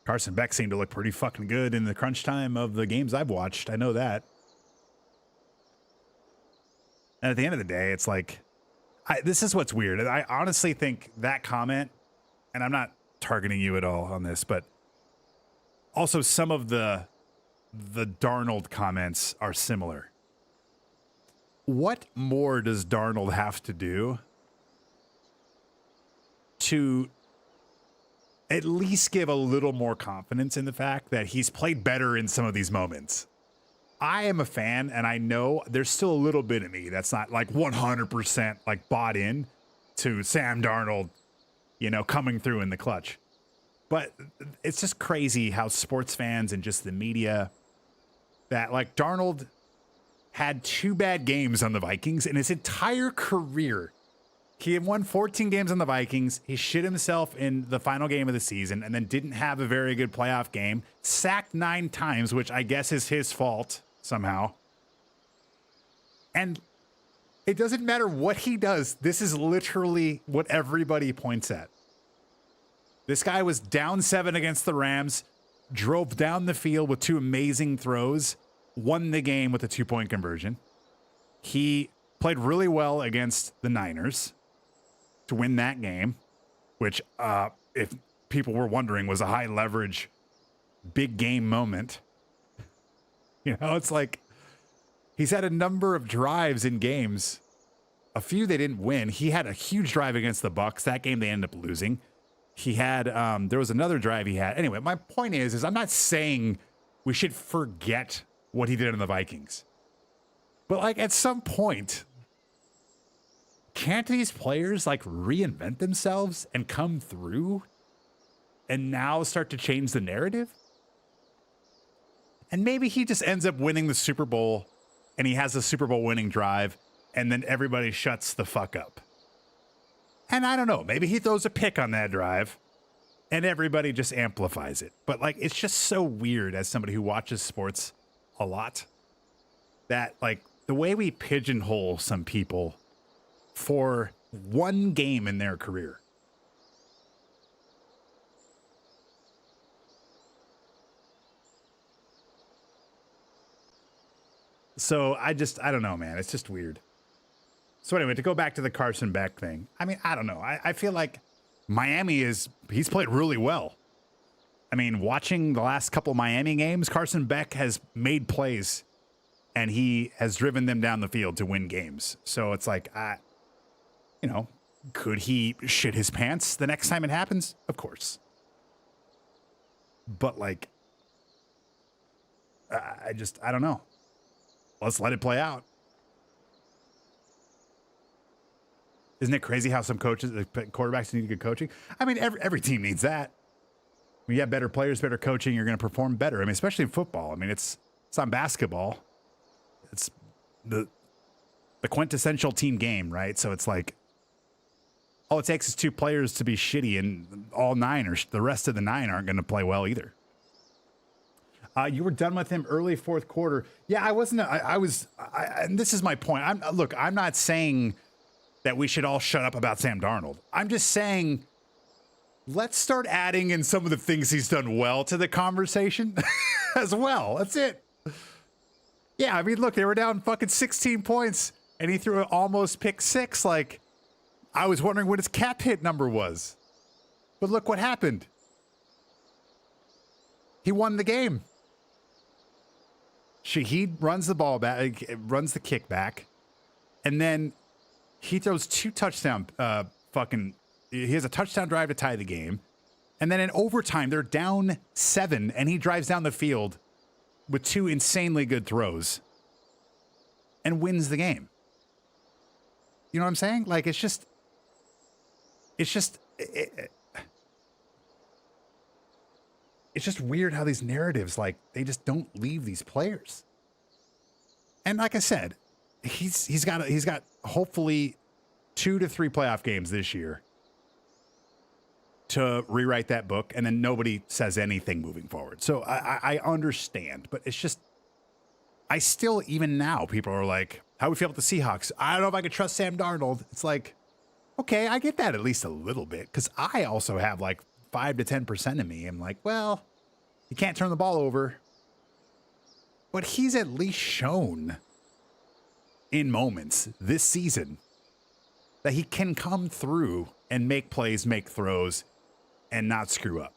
Carson Beck seemed to look pretty fucking good in the crunch time of the games I've watched. I know that. And at the end of the day, it's like, this is what's weird. I honestly think that comment, and I'm not targeting you at all on this, but also some of the Darnold comments are similar. What more does Darnold have to do to at least give a little more confidence in the fact that he's played better in some of these moments? I am a fan, and I know there's still a little bit of me that's not like 100% like bought in to Sam Darnold, coming through in the clutch. But it's just crazy how sports fans and just the media that like Darnold had 2 bad games on the Vikings in his entire career. He had won 14 games on the Vikings. He shit himself in the final game of the season and then didn't have a very good playoff game. Sacked 9 times, which I guess is his fault somehow. And it doesn't matter what he does. This is literally what everybody points at. This guy was down 7 against the Rams, drove down the field with 2 amazing throws, won the game with a 2-point conversion. He played really well against the Niners to win that game, which, if people were wondering, was a high leverage, big game moment. It's like he's had a number of drives in games. A few they didn't win. He had a huge drive against the Bucs. That game they ended up losing. He had, there was another drive he had. Anyway, my point is I'm not saying we should forget what he did in the Vikings. But like at some point, can't these players like reinvent themselves and come through and now start to change the narrative? And maybe he just ends up winning the Super Bowl and he has a Super Bowl winning drive and then everybody shuts the fuck up. And I don't know, maybe he throws a pick on that drive and everybody just amplifies it. But like, it's just so weird as somebody who watches sports a lot that like the way we pigeonhole some people for one game in their career. So I don't know, man. It's just weird. So anyway, to go back to the Carson Beck thing, I mean, I don't know. I feel like he's played really well. I mean, watching the last couple Miami games, Carson Beck has made plays and he has driven them down the field to win games. So it's like, could he shit his pants the next time it happens? Of course. But like, I don't know. Let's let it play out. Isn't it crazy how some quarterbacks need good coaching? I mean, every team needs that. When you have better players, better coaching, you're going to perform better. I mean, especially in football. I mean, it's not basketball. It's the quintessential team game, right? So it's like, all it takes is 2 players to be shitty, and all 9 or the rest of the 9 aren't going to play well either. You were done with him early 4th quarter. Yeah, I wasn't. And this is my point. I'm not saying that we should all shut up about Sam Darnold. I'm just saying, let's start adding in some of the things he's done well to the conversation as well. That's it. Yeah, I mean, look, they were down fucking 16 points, and he threw an almost pick 6. Like, I was wondering what his cap hit number was. But look what happened. He won the game. Shaheed runs the ball back, runs the kick back, and then he throws 2 touchdown he has a touchdown drive to tie the game. And then in overtime, they're down 7, and he drives down the field with 2 insanely good throws and wins the game. You know what I'm saying? Like, it's just weird how these narratives, like, they just don't leave these players. And like I said, he's got hopefully 2 to 3 playoff games this year to rewrite that book, and then nobody says anything moving forward. So I understand, but it's just, I still, even now, people are like, how do we feel about the Seahawks? I don't know if I could trust Sam Darnold. It's like, okay, I get that at least a little bit, because I also have like 5 to 10% of me. I'm like, well, you can't turn the ball over. But he's at least shown in moments this season that he can come through and make plays, make throws, and not screw up.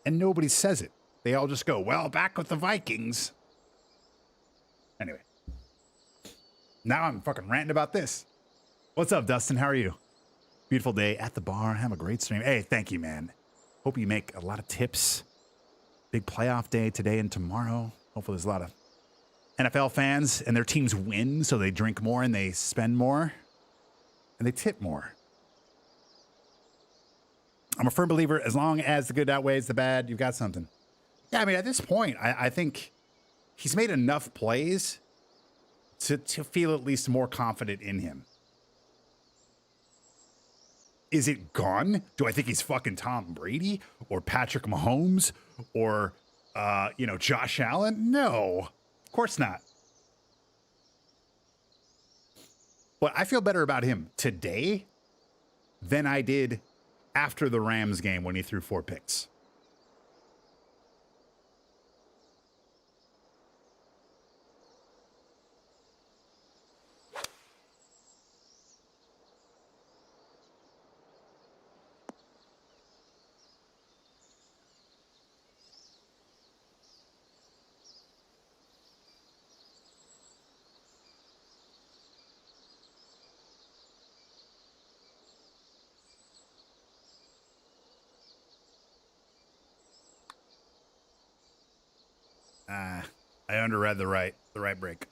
And nobody says it. They all just go, well, back with the Vikings. Anyway. Now I'm fucking ranting about this. What's up, Dustin? How are you? Beautiful day at the bar. Have a great stream. Hey, thank you, man. Hope you make a lot of tips. Big playoff day today and tomorrow. Hopefully there's a lot of NFL fans and their teams win, so they drink more and they spend more and they tip more. I'm a firm believer, as long as the good outweighs the bad, you've got something. Yeah, I mean, at this point, I think he's made enough plays to feel at least more confident in him. Is it gone? Do I think he's fucking Tom Brady or Patrick Mahomes or, Josh Allen? No, of course not. But I feel better about him today than I did after the Rams game when he threw 4 picks. I underread the right break.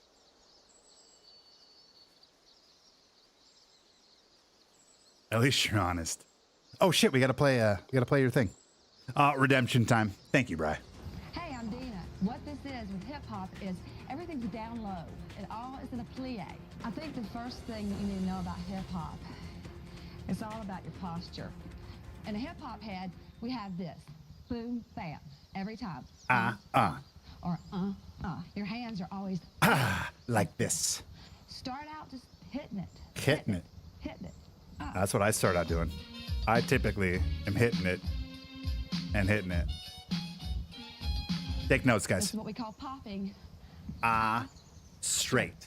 At least you're honest. Oh shit, we gotta play your thing. Redemption time. Thank you, Bri. Hey, I'm Dina. What this is with hip hop is everything's down low. It all is in a plie. I think the first thing you need to know about hip hop, it's all about your posture. In a hip hop head, we have this. Boom, bam, every time. Or Your hands are always like this. Start out just hitting it. Hitting it. Hitting it. That's what I start out doing. I typically am hitting it and hitting it. Take notes, guys. This is what we call popping. Straight.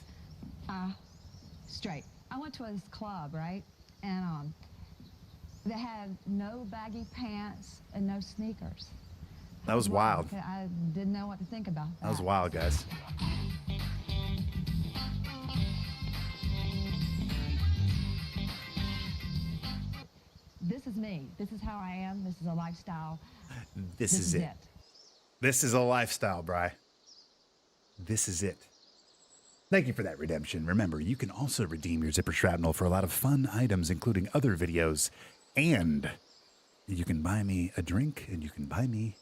Straight. I went to this club, right? And they had no baggy pants and no sneakers. That was wild. I didn't know what to think about that. That was wild, guys. This is me. This is how I am. This is a lifestyle. This is it. This is a lifestyle, Bri. This is it. Thank you for that redemption. Remember, you can also redeem your zipper shrapnel for a lot of fun items, including other videos. And you can buy me a drink and you can buy me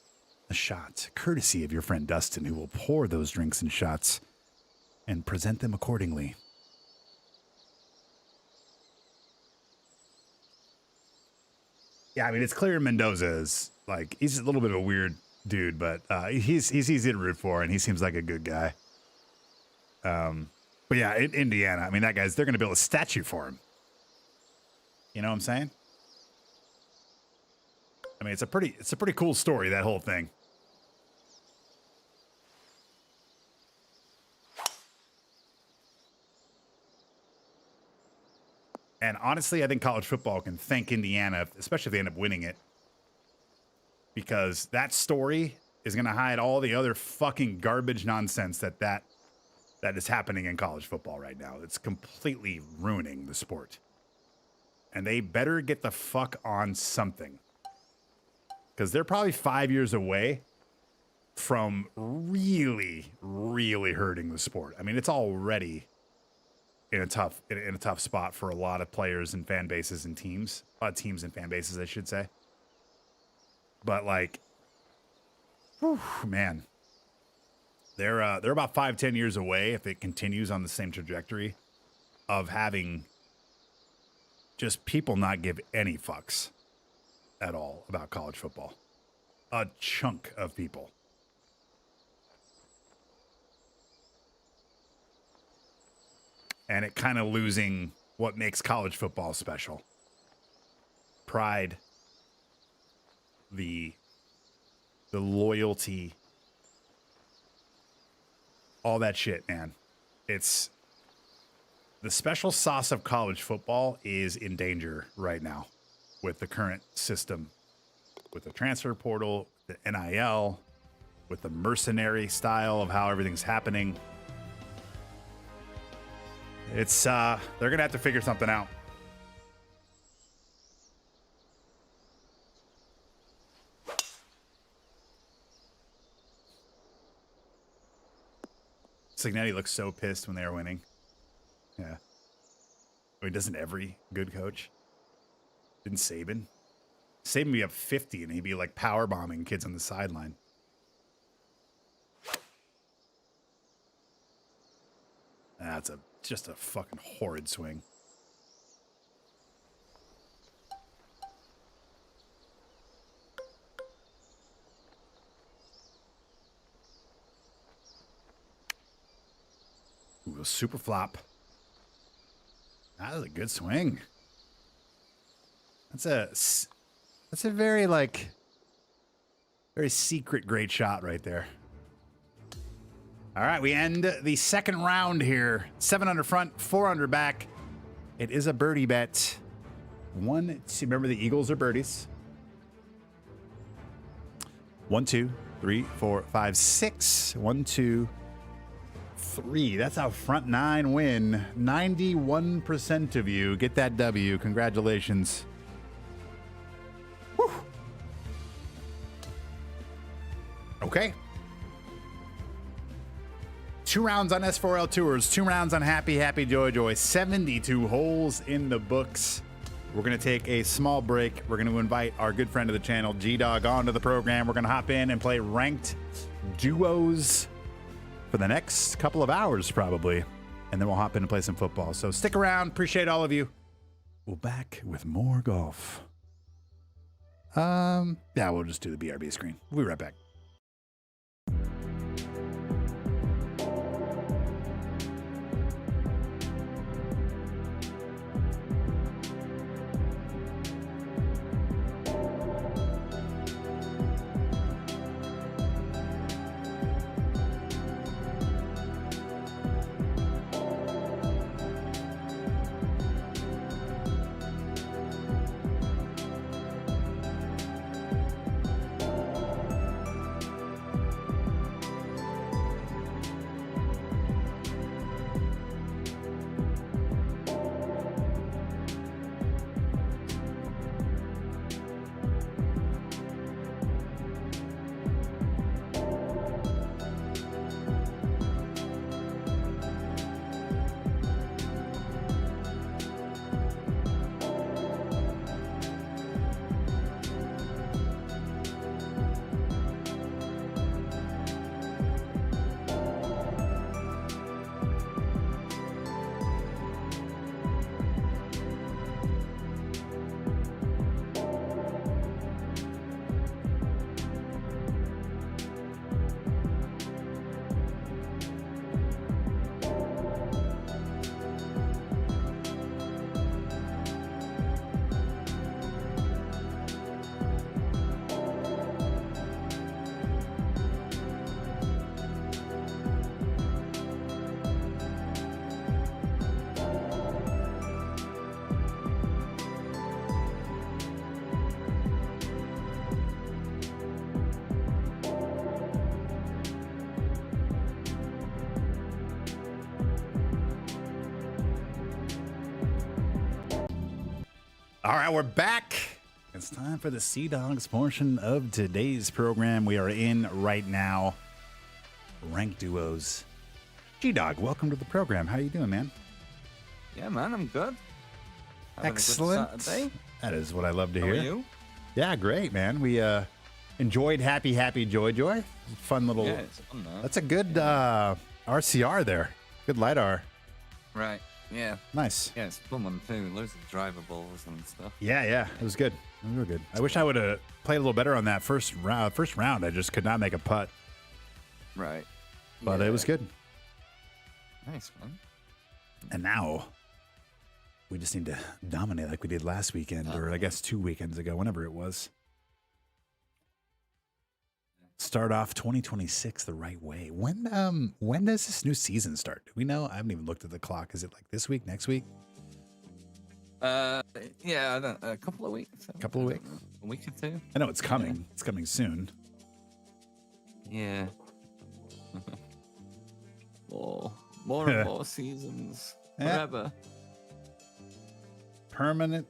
a shot, courtesy of your friend Dustin, who will pour those drinks and shots and present them accordingly. Yeah, I mean, it's clear Mendoza is like, he's a little bit of a weird dude, but he's easy to root for, and he seems like a good guy. But yeah, in Indiana, I mean, that guy's, they're going to build a statue for him. You know what I'm saying? I mean, it's a pretty cool story, that whole thing. And honestly, I think college football can thank Indiana, especially if they end up winning it, because that story is going to hide all the other fucking garbage nonsense that is happening in college football right now. It's completely ruining the sport. And they better get the fuck on something, because they're probably 5 years away from really, really hurting the sport. I mean, it's already in a tough spot for a lot of players and fan bases and teams. A lot of teams and fan bases, I should say. But like, whew, man, they're about 5-10 years away, if it continues on the same trajectory, of having just people not give any fucks at all about college football. A chunk of people. And it kind of losing what makes college football special. Pride, the loyalty, all that shit, man. It's the special sauce of college football is in danger right now with the current system, with the transfer portal, the NIL, with the mercenary style of how everything's happening. It's they're gonna have to figure something out. Signetti looks so pissed when they were winning. Yeah. I mean, doesn't every good coach? Didn't Saban? Saban be up 50 and he'd be like power bombing kids on the sideline. That's just a fucking horrid swing. Ooh, a super flop. That was a good swing. That's a very very secret great shot right there. All right, we end the second round here. 7 under front, 4 under back. It is a birdie bet. 1, 2. Remember, the Eagles are birdies. 1, 2, 3, 4, 5, 6. 1, 2, 3. That's how front 9 win. 91% of you get that W. Congratulations. Whew. Okay. 2 rounds on S4L Tours, 2 rounds on Happy Happy Joy Joy, 72 holes in the books. We're going to take a small break. We're going to invite our good friend of the channel, G-Dog, onto the program. We're going to hop in and play ranked duos for the next couple of hours, probably. And then we'll hop in and play some football. So stick around. Appreciate all of you. We'll back with more golf. Yeah, we'll just do the BRB screen. We'll be right back. All right, we're back. It's time for the SeaDogs portion of today's program. We are in right now. Ranked duos. G-Dog, welcome to the program. How you doing, man? Yeah, man, I'm good. Having Excellent. A good Saturday. That is what I love to How hear. are you? Yeah, great, man. We enjoyed Happy Joy Joy. Fun little. Yeah, it's fun, though. That's a good RCR there. Good LiDAR. Right. Yeah. Nice. Yeah, it's a fun one too. Loads of drivables and stuff. Yeah. It was good. It was real good. I wish I would have played a little better on that first round. I just could not make a putt. Right. But it was good. Nice, man. And now we just need to dominate like we did last weekend, or I guess 2 weekends ago, whenever it was. Start off 2026 the right way. When does this new season start? Do we know? I haven't even looked at the clock. Is it like this week, next week? Yeah, I don't, a couple of weeks. A couple of weeks? A week or two. I know it's coming. Yeah. It's coming soon. Yeah. More and more seasons. Forever. Permanent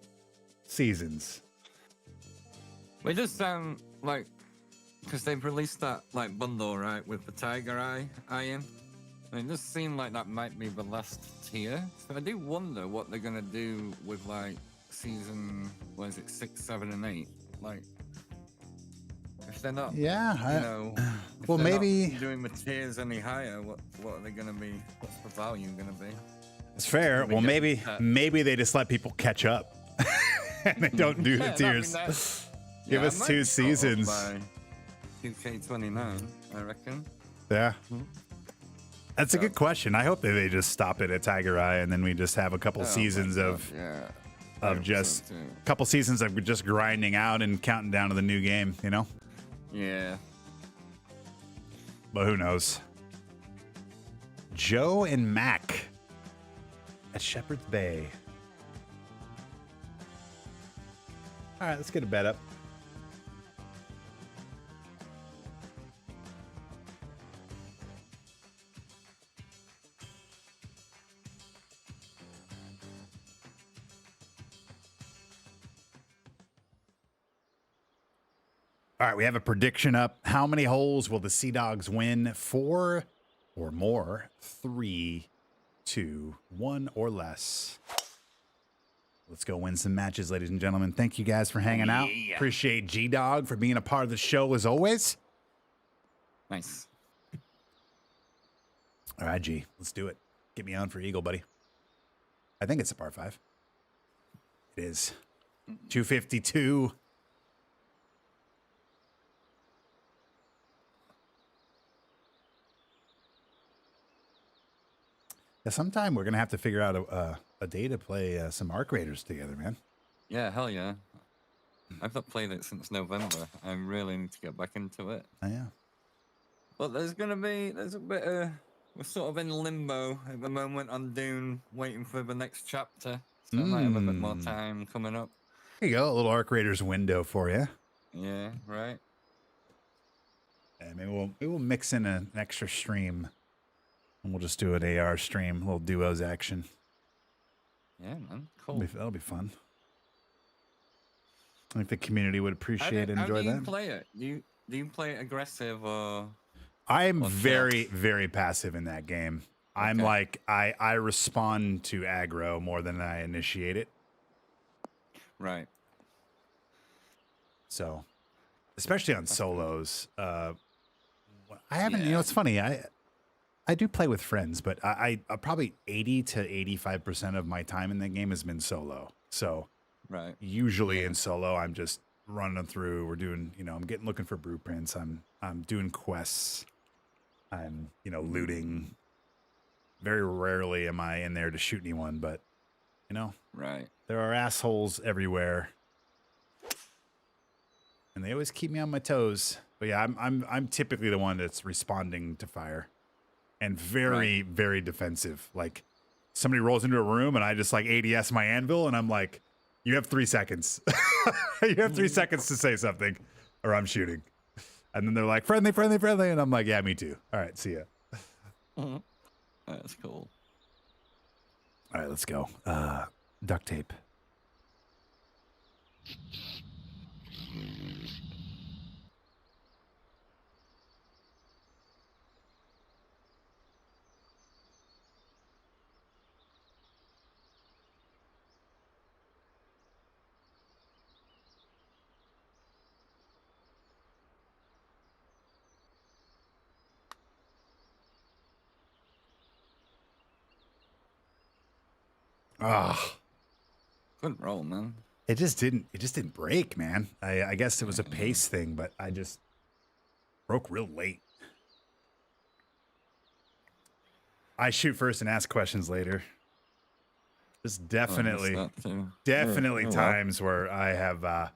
seasons. We just sound like, because they've released that like bundle, right, with the Tiger Eye iron. I mean, it does seem like that might be the last tier. So I do wonder what they're gonna do with like season, what is it, 6, 7, and 8? Like, if they're not, well, maybe doing the tiers any higher. What are they gonna be? What's the value gonna be? It's fair. Well, maybe they just let people catch up and they don't do the tiers. Give us 2 seasons. By 2K29, I reckon. Yeah. That's a good question. I hope that they just stop it at Tiger Eye and then we just have a couple seasons of just a couple seasons of just grinding out and counting down to the new game, you know? Yeah. But who knows? Joe and Mac at Shepherd's Bay. All right, let's get a bet up. All right, we have a prediction up. How many holes will the SeaDogs win? 4 or more? 3, 2, 1 or less. Let's go win some matches, ladies and gentlemen. Thank you guys for hanging out. Appreciate G-Dog for being a part of the show as always. Nice. All right, G, let's do it. Get me on for Eagle, buddy. I think it's a par 5. It is. 252. Yeah, sometime we're going to have to figure out a day to play some Arc Raiders together, man. Yeah, hell yeah. I've not played it since November. I really need to get back into it. Oh, yeah. But there's a bit of, we're sort of in limbo at the moment on Dune, waiting for the next chapter. So I might have a bit more time coming up. There you go, a little Arc Raiders window for you. Yeah, right. And maybe we'll mix in an extra stream. And we'll just do an AR stream, a little duos action. Yeah, man. Cool. That'll be fun. I think the community would appreciate and enjoy that. How do you play it? Do you play it aggressive or? I'm very, very passive in that game. Okay. I'm like, I respond to aggro more than I initiate it. Right. So, especially on solos. I haven't, you know, it's funny. I do play with friends, but I probably 80 to 85% of my time in the game has been solo. So right. Usually in solo, I'm just running through. We're doing, you know, I'm looking for blueprints. I'm doing quests. I'm, you know, looting. Very rarely am I in there to shoot anyone, but you know, right. There are assholes everywhere, and they always keep me on my toes. But yeah, I'm typically the one that's responding to fire. And very, very defensive. Like somebody rolls into a room and I just like ADS my anvil and I'm like, you have 3 seconds. You have 3 seconds to say something or I'm shooting. And then they're like, friendly, friendly, friendly. And I'm like, yeah, me too. All right, see ya. That's cool. All right, let's go. Duct tape. Ah. Good roll, man. It just didn't break, man. I guess it was a pace thing, but I just broke real late. I shoot first and ask questions later. There's definitely times where I have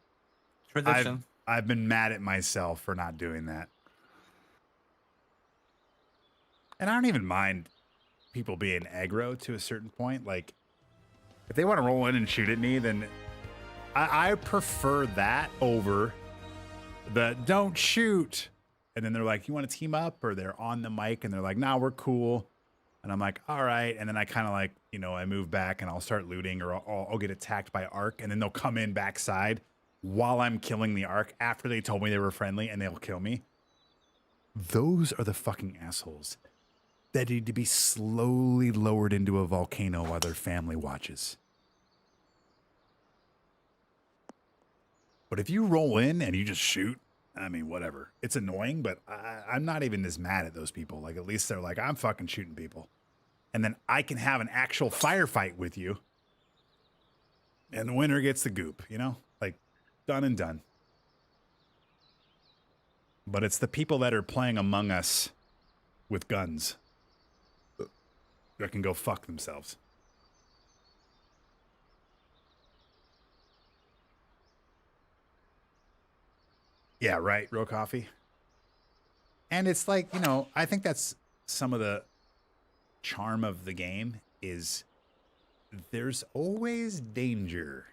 tradition. I've been mad at myself for not doing that. And I don't even mind people being aggro to a certain point. Like, if they want to roll in and shoot at me, then I prefer that over the don't shoot. And then they're like, you want to team up? Or they're on the mic and they're like, nah, we're cool. And I'm like, all right. And then I kind of like, you know, I move back and I'll start looting, or I'll get attacked by Ark. And then they'll come in backside while I'm killing the Ark after they told me they were friendly, and they'll kill me. Those are the fucking assholes that need to be slowly lowered into a volcano while their family watches. But if you roll in and you just shoot, I mean, whatever. It's annoying, but I'm not even as mad at those people. Like, at least they're like, I'm fucking shooting people. And then I can have an actual firefight with you. And the winner gets the goop, you know? Like, done and done. But it's the people that are playing Among Us with guns that can go fuck themselves. Yeah, right, real coffee. And it's like, you know, I think that's some of the charm of the game is there's always danger.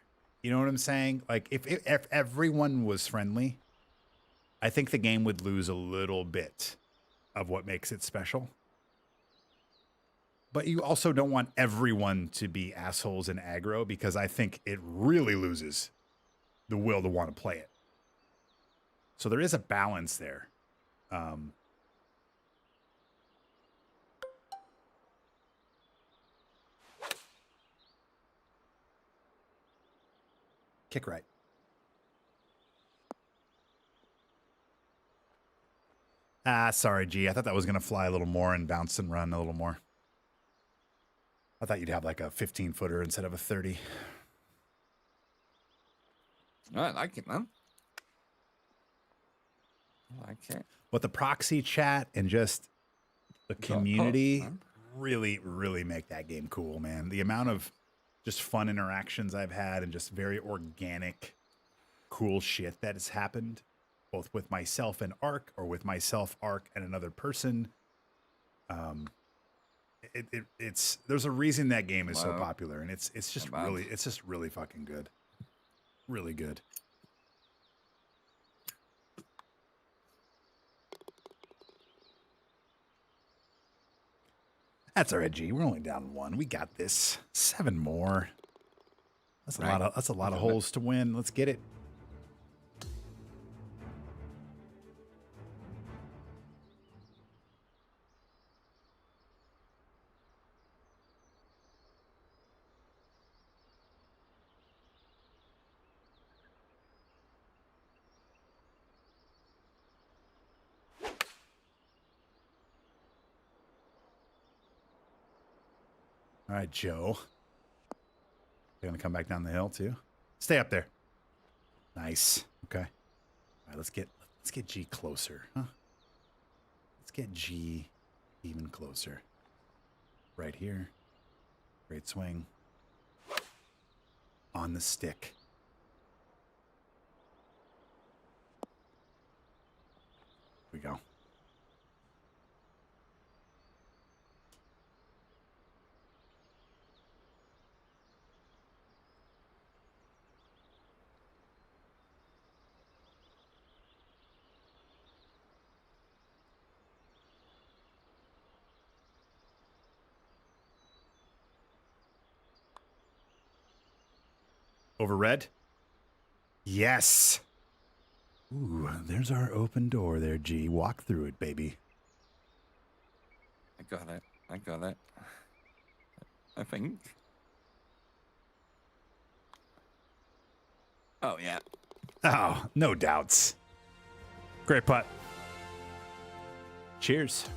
You know what I'm saying? Like, if everyone was friendly, I think the game would lose a little bit of what makes it special. But you also don't want everyone to be assholes and aggro, because I think it really loses the will to want to play it. So there is a balance there. Kick right. Sorry, G. I thought that was going to fly a little more and bounce and run a little more. I thought you'd have like a 15-footer instead of a 30. I like it, man. I like it. But the proxy chat and just the community really, really make that game cool, man. The amount of just fun interactions I've had and just very organic, cool shit that has happened, both with myself and Ark, or with myself, Ark, and another person. It's there's a reason that game is so popular, and it's just really fucking good. Really good. That's all right, G. We're only down one. We got this. 7 more. That's a lot of holes to win. Let's get it. All right, Joe. You're gonna come back down the hill too? Stay up there. Nice. Okay. All right, let's get G closer, huh? Let's get G even closer. Right here. Great swing. On the stick. Here we go. Over red. Yes. Ooh, there's our open door there, G. Walk through it, baby. I got it. I got it. I think. Oh, yeah. Oh, no doubts. Great putt. Cheers.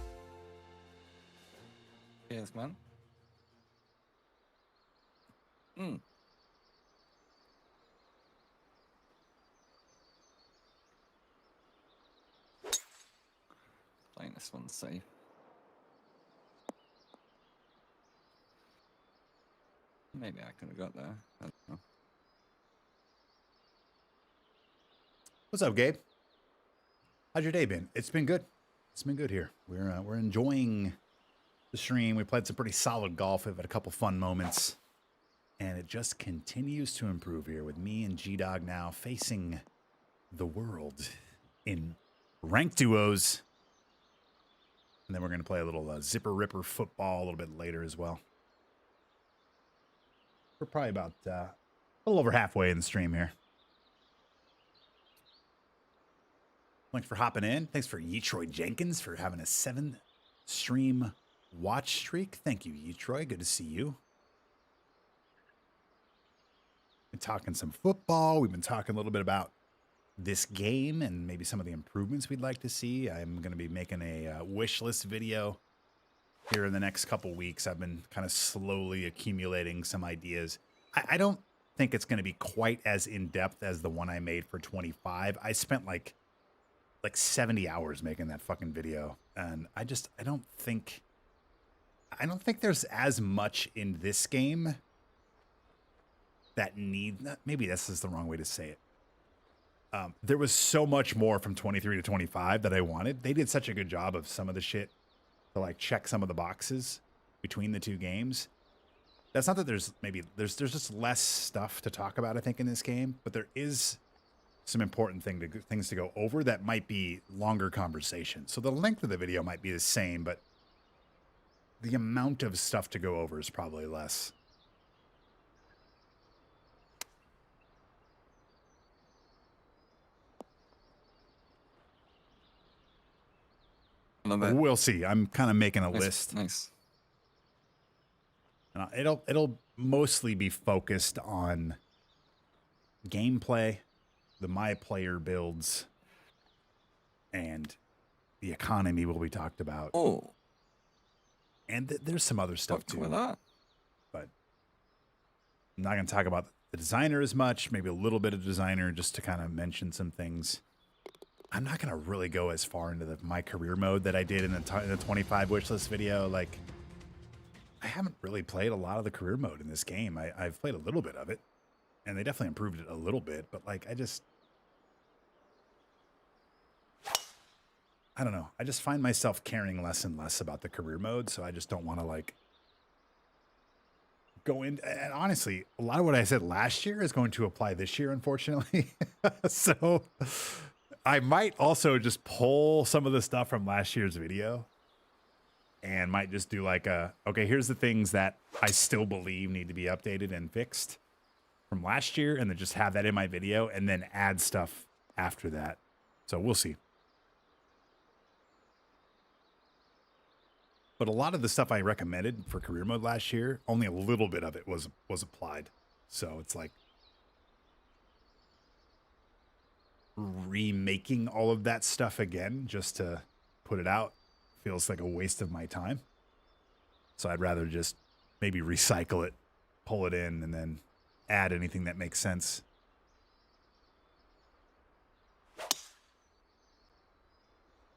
Cheers, man. Mm. Playing this one safe. Maybe I could have got there. I don't know. What's up, Gabe? How's your day been? It's been good. It's been good here. We're enjoying the stream. We played some pretty solid golf. We've had a couple fun moments. And it just continues to improve here with me and G-Dog now facing the world in ranked duos. And then we're going to play a little zipper ripper football a little bit later as well. We're probably about a little over halfway in the stream here. Thanks for hopping in. Thanks for Yetroy Jenkins for having a 7-stream watch streak. Thank you, Yetroy. Good to see you. Been talking some football. We've been talking a little bit about this game and maybe some of the improvements we'd like to see. I'm going to be making a wish list video here in the next couple weeks. I've been kind of slowly accumulating some ideas. I don't think it's going to be quite as in-depth as the one I made for 25. I spent like 70 hours making that fucking video. And I don't think there's as much in this game that maybe this is the wrong way to say it. There was so much more from 23 to 25 that I wanted. They did such a good job of some of the shit to like check some of the boxes between the two games. That's not that there's just less stuff to talk about, I think, in this game, but there is some important things to go over that might be longer conversations. So the length of the video might be the same, but the amount of stuff to go over is probably less. We'll see. I'm kind of making a list. Nice. And it'll mostly be focused on gameplay, the my player builds, and the economy will be talked about. Oh. And there's some other stuff too. With that. But I'm not going to talk about the designer as much, maybe a little bit of designer just to kind of mention some things. I'm not going to really go as far into my career mode that I did in the 25 wishlist video. Like, I haven't really played a lot of the career mode in this game. I've played a little bit of it, and they definitely improved it a little bit. But, like, I don't know. I just find myself caring less and less about the career mode, so I just don't want to, like, go in. And honestly, a lot of what I said last year is going to apply this year, unfortunately. So I might also just pull some of the stuff from last year's video and might just do like okay, here's the things that I still believe need to be updated and fixed from last year, and then just have that in my video and then add stuff after that. So we'll see. But a lot of the stuff I recommended for career mode last year, only a little bit of it was applied. So it's like remaking all of that stuff again just to put it out feels like a waste of my time. So I'd rather just maybe recycle it, pull it in, and then add anything that makes sense.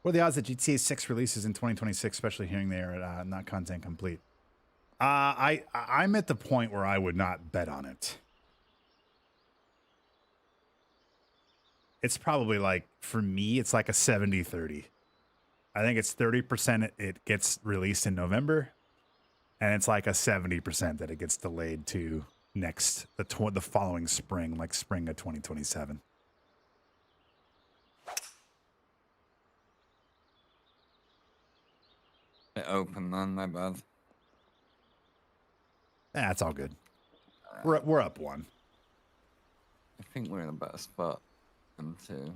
What are the odds that GTA 6 releases in 2026, especially hearing they are not content complete? I'm at the point where I would not bet on it. It's probably like, for me, it's like a 70-30. I think it's 30% it gets released in November, and it's like a 70% that it gets delayed to the following spring, like spring of 2027. It open, man, my bad. That's all good. We're up one. I think we're in a better spot than two.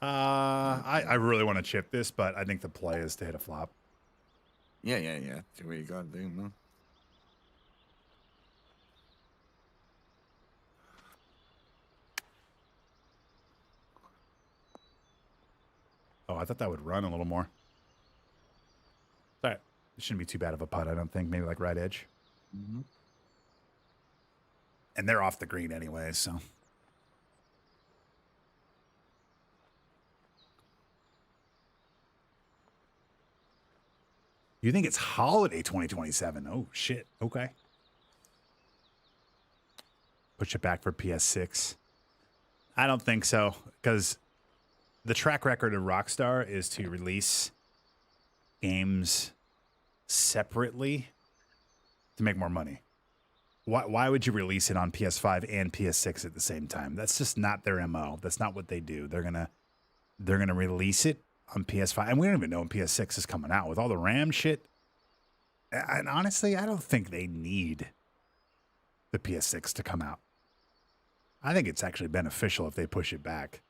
I really want to chip this, but I think the play is to hit a flop. Yeah. Do what you gotta do, man. Oh, I thought that would run a little more. All right. It shouldn't be too bad of a putt, I don't think. Maybe like right edge. Mm-hmm. And they're off the green anyway, so. You think it's holiday 2027? Oh, shit. Okay. Push it back for PS6. I don't think so, because the track record of Rockstar is to release games separately to make more money. Why would you release it on PS5 and PS6 at the same time? That's just not their MO. That's not what they do. They're gonna release it on PS5, and we don't even know when PS6 is coming out with all the RAM shit. And honestly, I don't think they need the PS6 to come out. I think it's actually beneficial if they push it back.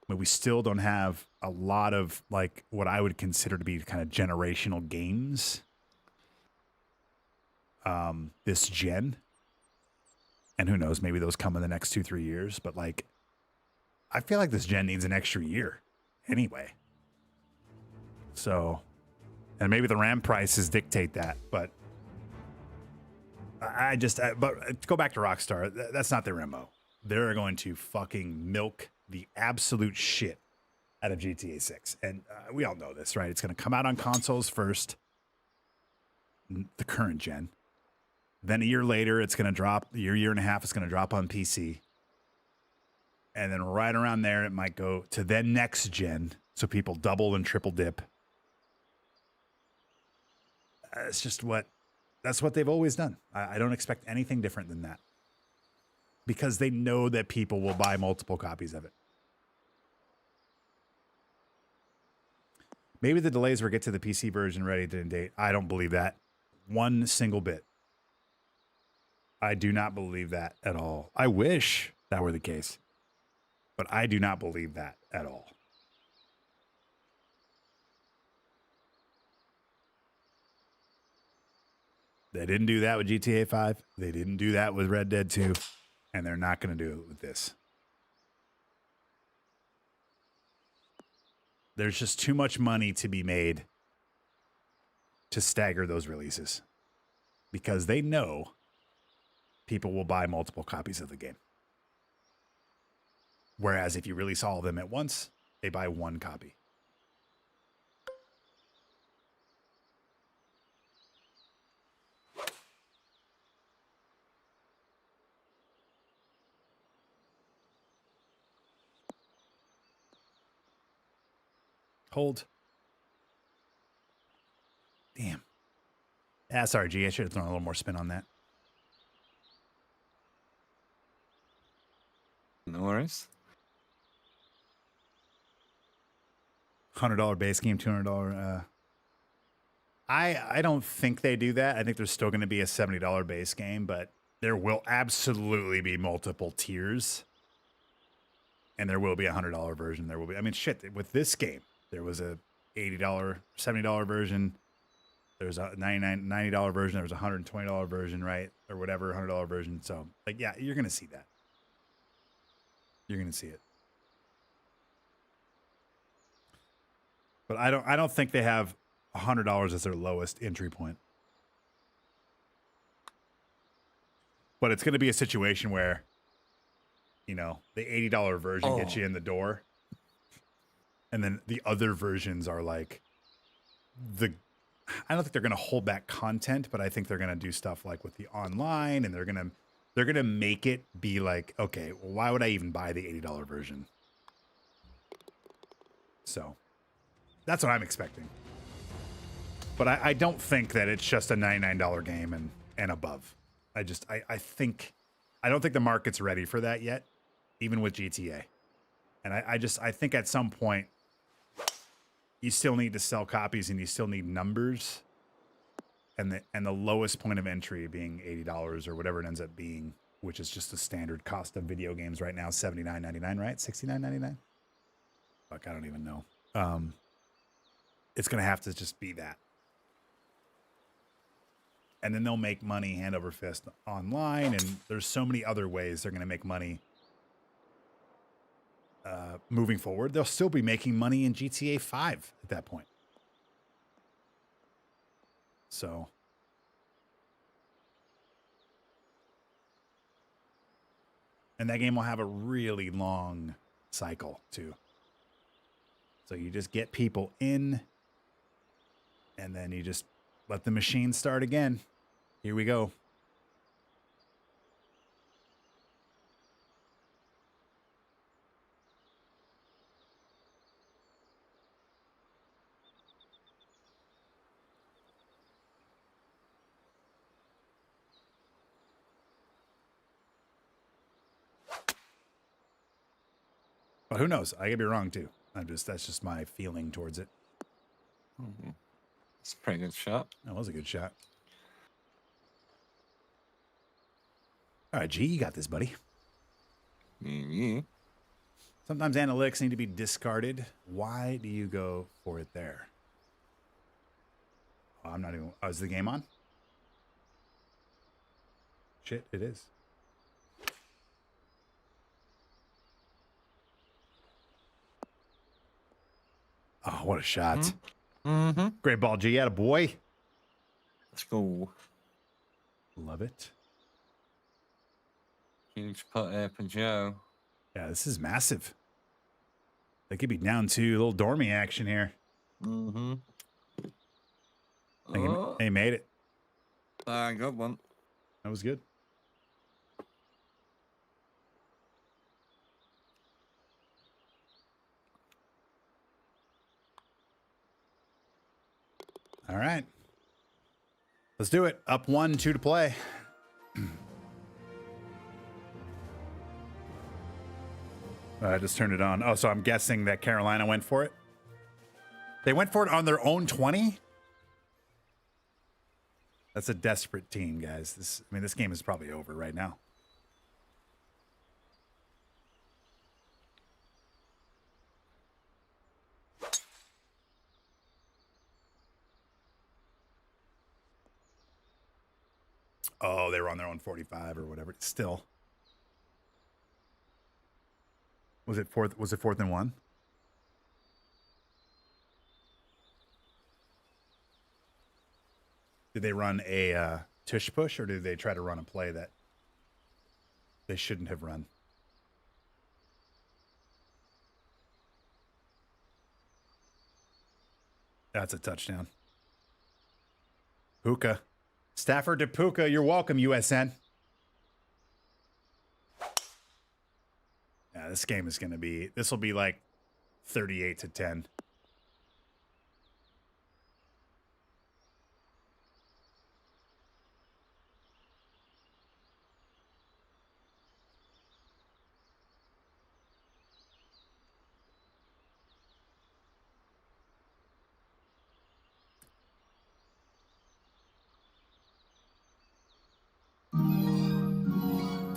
But we still don't have a lot of like what I would consider to be kind of generational games this gen. And who knows, maybe those come in the next 2-3 years. But like, I feel like this gen needs an extra year anyway. So, and maybe the RAM prices dictate that. But but to go back to Rockstar, that's not their MO. They're going to fucking milk the absolute shit out of GTA 6. And we all know this, right? It's going to come out on consoles first, the current gen. Then a year later, it's going to drop, year and a half, it's going to drop on PC. And then right around there, it might go to then next gen. So people double and triple dip. It's just that's what they've always done. I don't expect anything different than that. Because they know that people will buy multiple copies of it. Maybe the delays will get to the PC version ready to date. I don't believe that one single bit. I do not believe that at all. I wish that were the case, but I do not believe that at all. They didn't do that with GTA 5. They didn't do that with Red Dead 2. And they're not going to do it with this. There's just too much money to be made to stagger those releases. Because they know people will buy multiple copies of the game. Whereas if you release all of them at once, they buy one copy. Hold. Damn. SRG, I should have thrown a little more spin on that. No worries. $100 base game, $200. I don't think they do that. I think there's still going to be a $70 base game, but there will absolutely be multiple tiers. And there will be a $100 version. There will be, I mean, shit, with this game, there was a $80, $70 version. There's a $90 version. There was a $120 version, right? Or whatever, $100 version. So, like, yeah, you're going to see that. You're going to see it. But I don't think they have $100 as their lowest entry point. But it's going to be a situation where, you know, the $80 version gets you in the door. And then the other versions are like I don't think they're going to hold back content, but I think they're going to do stuff like with the online, and they're going to make it be like, okay, well, why would I even buy the $80 version? So that's what I'm expecting. But I don't think that it's just a $99 game and above. I don't think the market's ready for that yet, even with GTA. And I think at some point you still need to sell copies and you still need numbers. And the lowest point of entry being $80 or whatever it ends up being which is just the standard cost of video games right now, $79.99, right? $69.99. Fuck, I don't even know. It's gonna have to just be that, and then they'll make money hand over fist online, and there's so many other ways they're gonna make money. Moving forward, they'll still be making money in GTA 5 at that point. So, and that game will have a really long cycle too. So you just get people in, and then you just let the machine start again. Here we go. But who knows? I could be wrong too. That's just my feeling towards it. It's a pretty good shot. That was a good shot. All right, G, you got this, buddy. Yeah. Sometimes analytics need to be discarded. Why do you go for it there? Oh, I'm not even. Oh, is the game on? Shit, it is. Oh, what a shot. Great ball, G. Atta boy. Let's go. Love it. Huge putt there for Joe. Yeah, this is massive. They could be down to a little dormy action here. Mm-hmm. I think he made it. Good one. That was good. All right. Let's do it. Up 1, 2 to play. I just turned it on. Oh, so I'm guessing that Carolina went for it. They went for it on their own 20? That's a desperate team, guys. This game is probably over right now. Oh, they were on their own 45 or whatever. Still. Was it fourth and 1? Did they run a tush push, or did they try to run a play that they shouldn't have run? That's a touchdown. Puka. Stafford to Puka. You're welcome, USN. Yeah, this game is going to be... This will be like 38-10.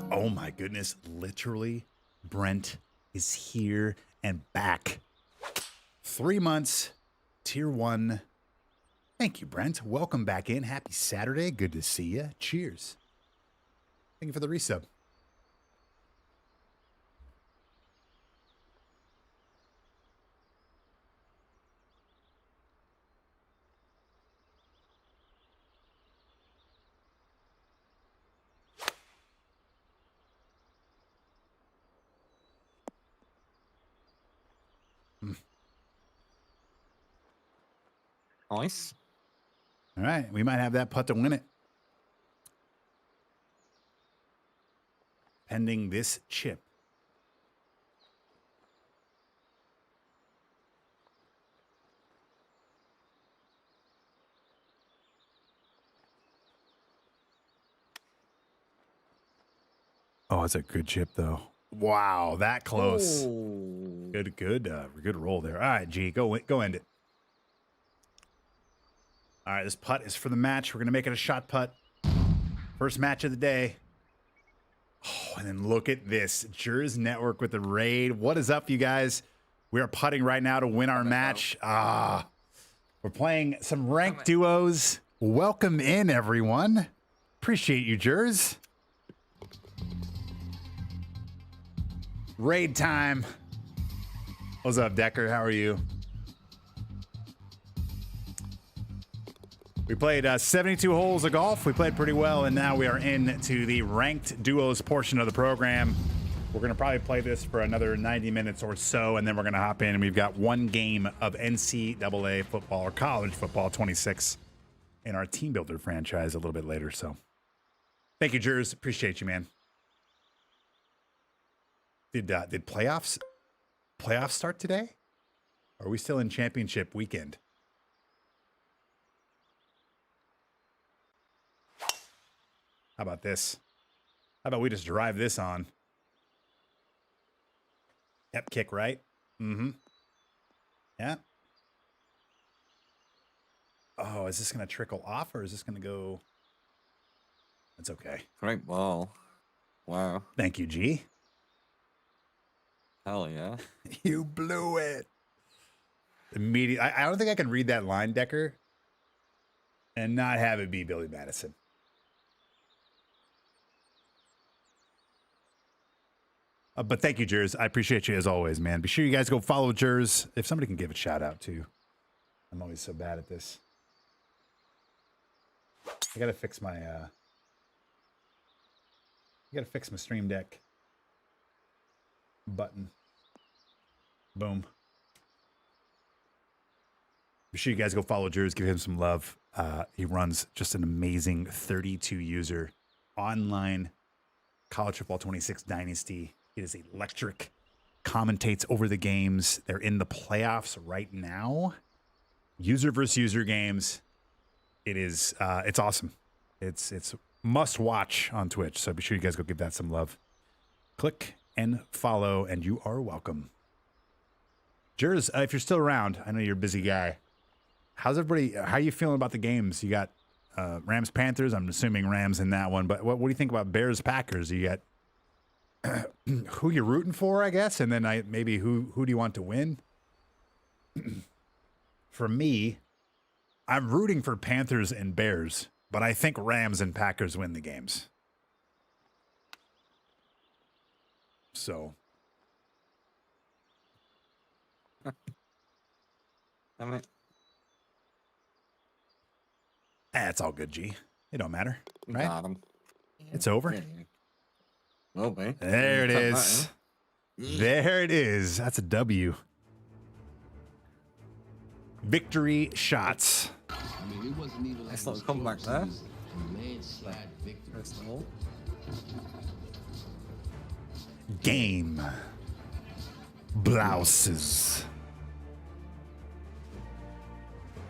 Oh my goodness, literally, Brent is here and back. 3 months, tier 1. Thank you, Brent. Welcome back in. Happy Saturday. Good to see you. Cheers. Thank you for the resub. Nice. All right, we might have that putt to win it. Pending this chip. Oh, it's a good chip, though. Wow, that close. Oh. Good roll there. All right, G, go end it. All right, this putt is for the match. We're going to make it a shot putt. First match of the day. Oh, and then look at this. Jers Network with the raid. What is up, you guys? We are putting right now to win our match. We're playing some ranked duos. Welcome in, everyone. Appreciate you, Jers. Raid time. What's up, Decker? How are you? We played 72 holes of golf. We played pretty well, and now we are into the ranked duos portion of the program. We're going to probably play this for another 90 minutes or so, and then we're going to hop in, and we've got one game of NCAA football or college football 26 in our Team Builder franchise a little bit later. So thank you, Jers. Appreciate you, man. Did playoffs start today? Or are we still in championship weekend? How about this? How about we just drive this on? Yep, kick right. Mm-hmm. Yeah. Oh, is this going to trickle off or is this going to go? That's okay. Great ball. Wow. Thank you, G. Hell yeah. You blew it. Immediately. I don't think I can read that line, Decker, and not have it be Billy Madison. But thank you, Jers. I appreciate you as always, man. Be sure you guys go follow Jers. If somebody can give a shout out too. I'm always so bad at this. I gotta fix my Stream Deck button. Boom. Be sure you guys go follow Jers, give him some love. He runs just an amazing 32 user online college football 26 dynasty. It is electric. Commentates over the games. They're in the playoffs right now. User versus user games. It's awesome. It's must watch on Twitch. So be sure you guys go give that some love. Click and follow, and you are welcome. Jers, if you're still around, I know you're a busy guy. How's everybody? How are you feeling about the games? You got Rams Panthers. I'm assuming Rams in that one. But what do you think about Bears Packers? You got who you're rooting for, I guess, and then maybe who do you want to win? For me, I'm rooting for Panthers and Bears, but I think Rams and Packers win the games. So, it's all good, G. It don't matter, right? Got him. It's over. Yeah. Will be. There it is. There it is. That's a W. Victory shots. I mean, it wasn't even like Nice little comeback there. a landslide victory. First of all. Game. Blouses.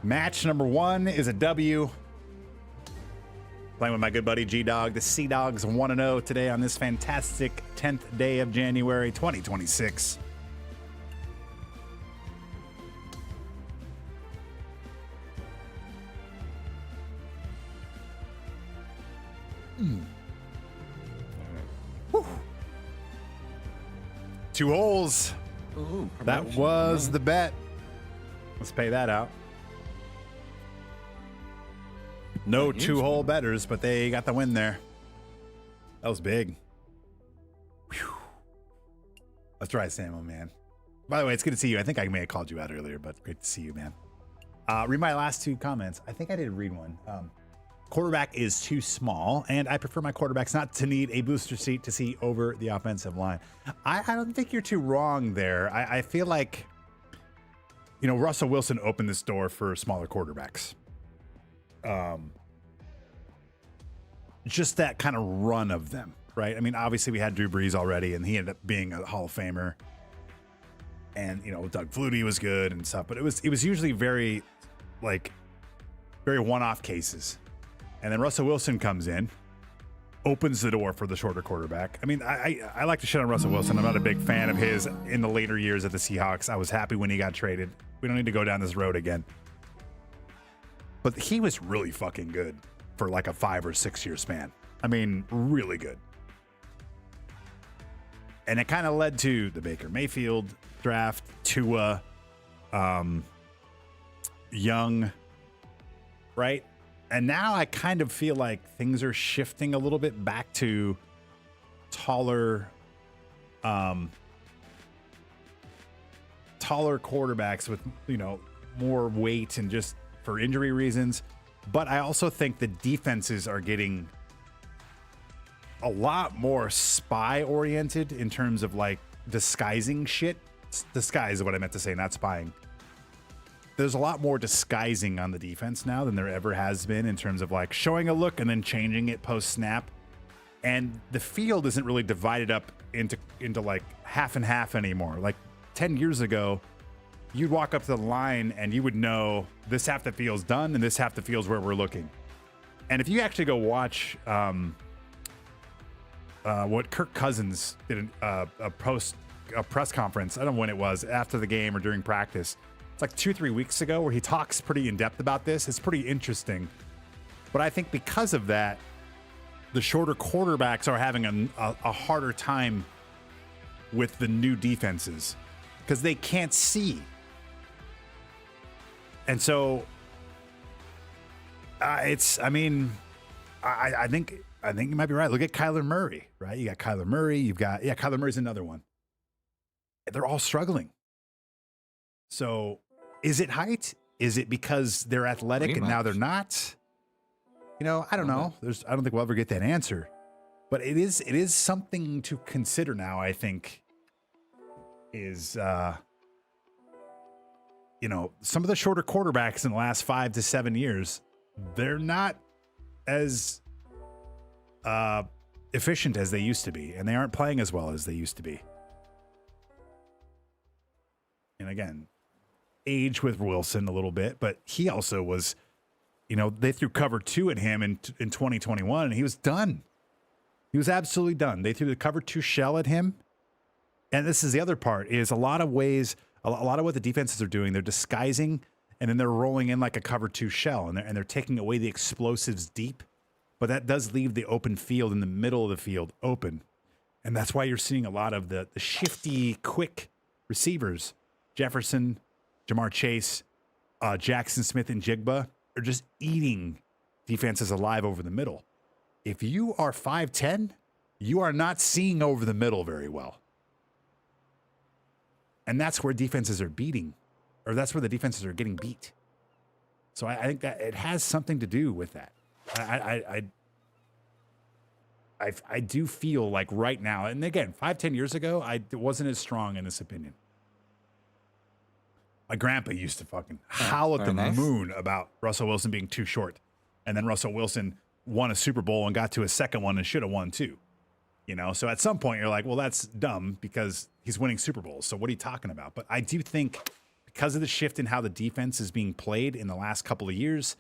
Match number 1 is a W. Playing with my good buddy G-Dog. The SeaDogs 1-0 today on this fantastic 10th day of January 2026. Whew. 2 holes. Ooh, That was the bet. Let's pay that out. No 2-hole betters, but they got the win there. That was big. Whew. Let's try Samo, man. By the way, it's good to see you. I think I may have called you out earlier, but great to see you, man. Read my last 2 comments. I think I did read one. Quarterback is too small, and I prefer my quarterbacks not to need a booster seat to see over the offensive line. I don't think you're too wrong there. I feel like, you know, Russell Wilson opened this door for smaller quarterbacks. Just that kind of run of them, right? I mean, obviously we had Drew Brees already, and he ended up being a Hall of Famer. And, you know, Doug Flutie was good and stuff, but it was usually very one-off cases. And then Russell Wilson comes in, opens the door for the shorter quarterback. I mean, I like to shit on Russell Wilson. I'm not a big fan of his in the later years of the Seahawks. I was happy when he got traded. We don't need to go down this road again. But he was really fucking good for like a 5 or 6 year span. I mean, really good. And it kind of led to the Baker Mayfield draft, Tua, Young, right? And now I kind of feel like things are shifting a little bit back to taller quarterbacks with, more weight and just for injury reasons. But I also think the defenses are getting a lot more spy oriented in terms of like disguising shit. Disguise is what I meant to say, not spying. There's a lot more disguising on the defense now than there ever has been in terms of like showing a look and then changing it post snap. And the field isn't really divided up into like half and half anymore. Like 10 years ago, you'd walk up to the line and you would know this half the field's done and this half the field's where we're looking. And if you actually go watch what Kirk Cousins did a press conference, I don't know when it was, after the game or during practice. It's like 2-3 weeks ago where he talks pretty in depth about this. It's pretty interesting. But I think because of that, the shorter quarterbacks are having a harder time with the new defenses because they can't see. And so I think you might be right. Look at Kyler Murray, right? You got Kyler Murray. Kyler Murray's another one. They're all struggling. So is it height? Is it because they're athletic and now they're not? I don't know. I don't think we'll ever get that answer. But it is something to consider now, I think, is some of the shorter quarterbacks in the last 5 to 7 years, they're not as efficient as they used to be, and they aren't playing as well as they used to be. And again, age with Wilson a little bit, but he also was, they threw cover 2 at him in 2021, and he was done. He was absolutely done. They threw the cover 2 shell at him. And this is the other part, is a lot of what the defenses are doing, they're disguising, and then they're rolling in like a cover 2 shell, and they're taking away the explosives deep. But that does leave the open field in the middle of the field open. And that's why you're seeing a lot of the shifty, quick receivers. Jefferson, Jamar Chase, Jackson Smith, and Jigba are just eating defenses alive over the middle. If you are 5'10", you are not seeing over the middle very well. And that's where defenses are beating, or that's where the defenses are getting beat. So I think that it has something to do with that. I do feel like right now, and again, 5-10 years ago, I wasn't as strong in this opinion. My grandpa used to fucking howl at the moon about Russell Wilson being too short. And then Russell Wilson won a Super Bowl and got to his second one and should have won too. So at some point you're like, well, that's dumb because he's winning Super Bowls. So what are you talking about? But I do think because of the shift in how the defense is being played in the last couple of years,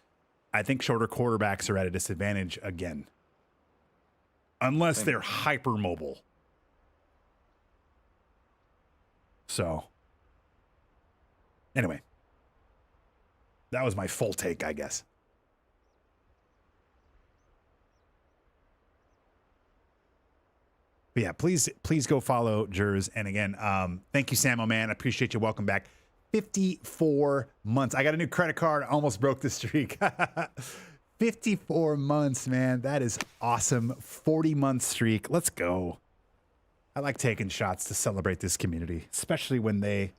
I think shorter quarterbacks are at a disadvantage again. Unless they're hypermobile. So anyway, that was my full take, I guess. But yeah, please go follow Jers. And again, thank you, Samo, man. I appreciate you. Welcome back. 54 months. I got a new credit card. Almost broke the streak. 54 months, man. That is awesome. 40-month streak. Let's go. I like taking shots to celebrate this community, especially when they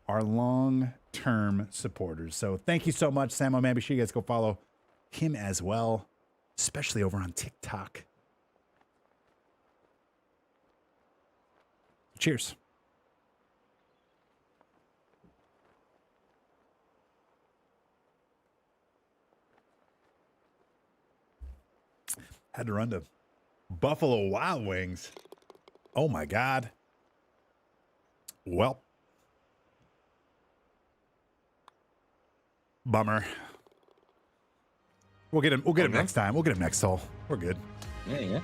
are long-term supporters. So thank you so much, Samo, man. Be sure you guys go follow him as well, especially over on TikTok. Cheers. Had to run to Buffalo Wild Wings. Oh my God. Well, bummer. We'll get him next time. We'll get him next hole. We're good. Yeah.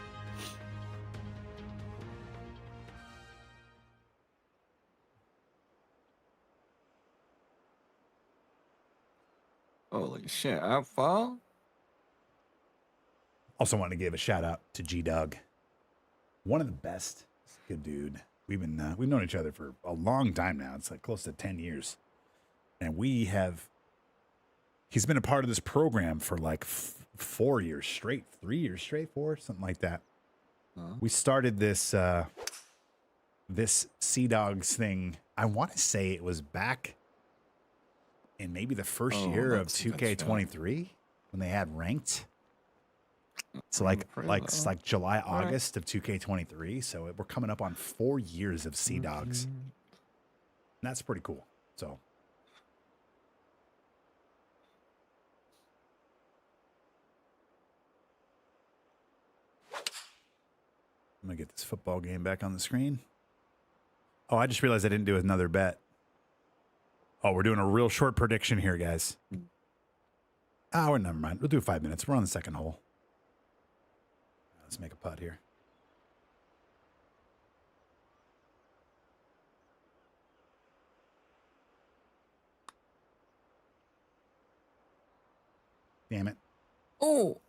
Holy shit, outfall? Also want to give a shout out to G-Dog. One of the best. Good dude. we've known each other for a long time now. It's like close to 10 years. And he's been a part of this program for like 4 years straight, 3 years straight, something like that. We started this this SeaDogs thing. I want to say it was back in maybe the first year of 2K23 when they had ranked. So like July, August of 2K23. So we're coming up on 4 years of SeaDogs. And that's pretty cool. So I'm going to get this football game back on the screen. Oh, I just realized I didn't do another bet. Oh, we're doing a real short prediction here, guys. Oh, never mind. We'll do 5 minutes. We're on the second hole. Let's make a putt here. Damn it. Oh.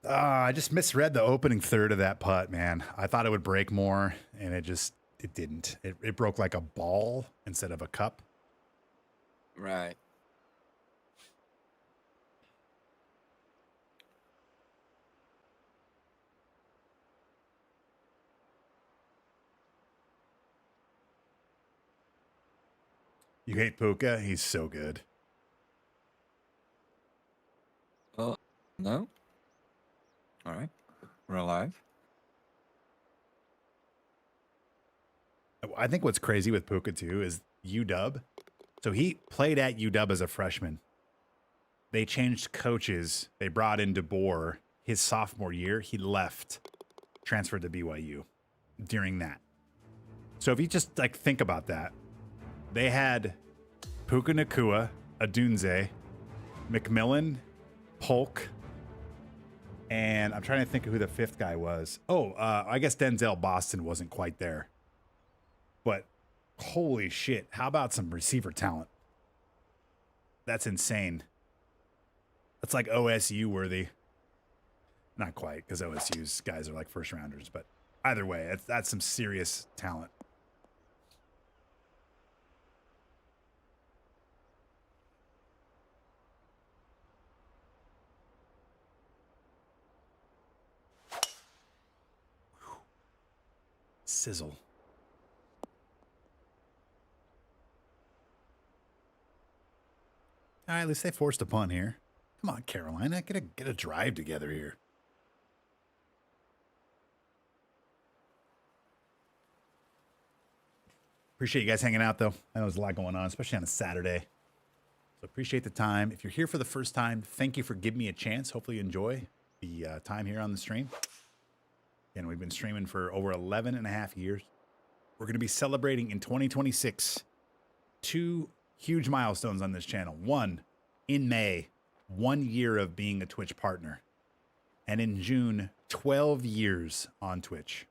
I just misread the opening third of that putt, man. I thought it would break more, and it didn't. It broke like a ball instead of a cup. Right. You hate Puka? He's so good. Oh, no? All right. We're alive. I think what's crazy with Puka, too, is UW. So he played at UW as a freshman. They changed coaches. They brought in DeBoer. His sophomore year, he left, transferred to BYU during that. So if you just like think about that, they had Puka Nacua, Adunze, McMillan, Polk, and I'm trying to think of who the fifth guy was. Oh, I guess Denzel Boston wasn't quite there. But holy shit, how about some receiver talent? That's insane. That's like OSU worthy. Not quite, because OSU's guys are like first rounders, but either way, that's some serious talent. Sizzle. All right, at least they forced a punt here. Come on, Carolina, get a drive together here. Appreciate you guys hanging out, though. I know there's a lot going on, especially on a Saturday. So appreciate the time. If you're here for the first time, thank you for giving me a chance. Hopefully you enjoy the time here on the stream. Again, we've been streaming for over 11 and a half years. We're going to be celebrating in 2026 2 huge milestones on this channel. One, in May, 1 year of being a Twitch partner. And in June, 12 years on Twitch.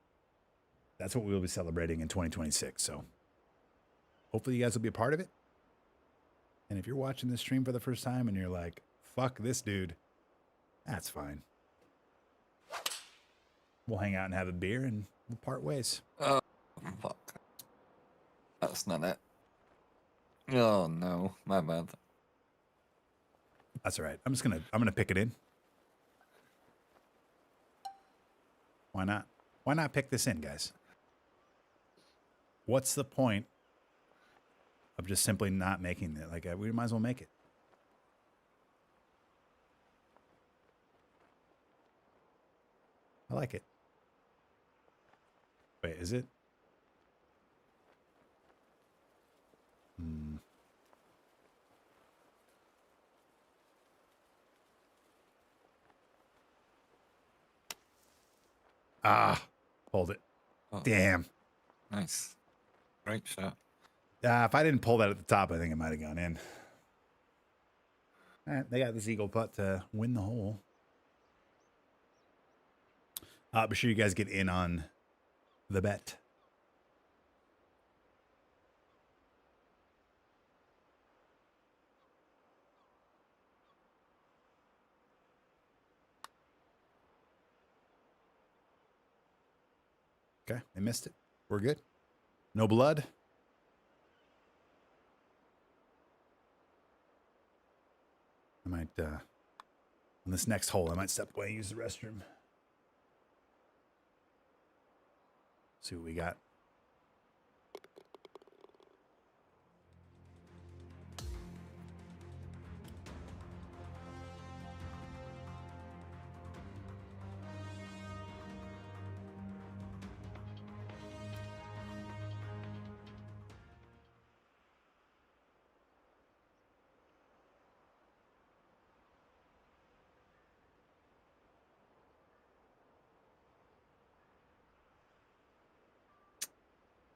That's what we will be celebrating in 2026. So hopefully you guys will be a part of it. And if you're watching this stream for the first time and you're like, fuck this dude, that's fine. We'll hang out and have a beer and we'll part ways. Oh, fuck. That's not it. Oh, no. My bad. That's all right. I'm gonna pick it in. Why not? Why not pick this in, guys? What's the point of just simply not making it? Like, we might as well make it. I like it. Wait, is it? Hold it. Oh, damn. Nice. Great shot. If I didn't pull that at the top, I think it might have gone in. All right, they got this eagle putt to win the hole. Be sure you guys get in on the bet. Okay, they missed it. We're good. No blood. I might, on this next hole, I might step away and use the restroom. See what we got.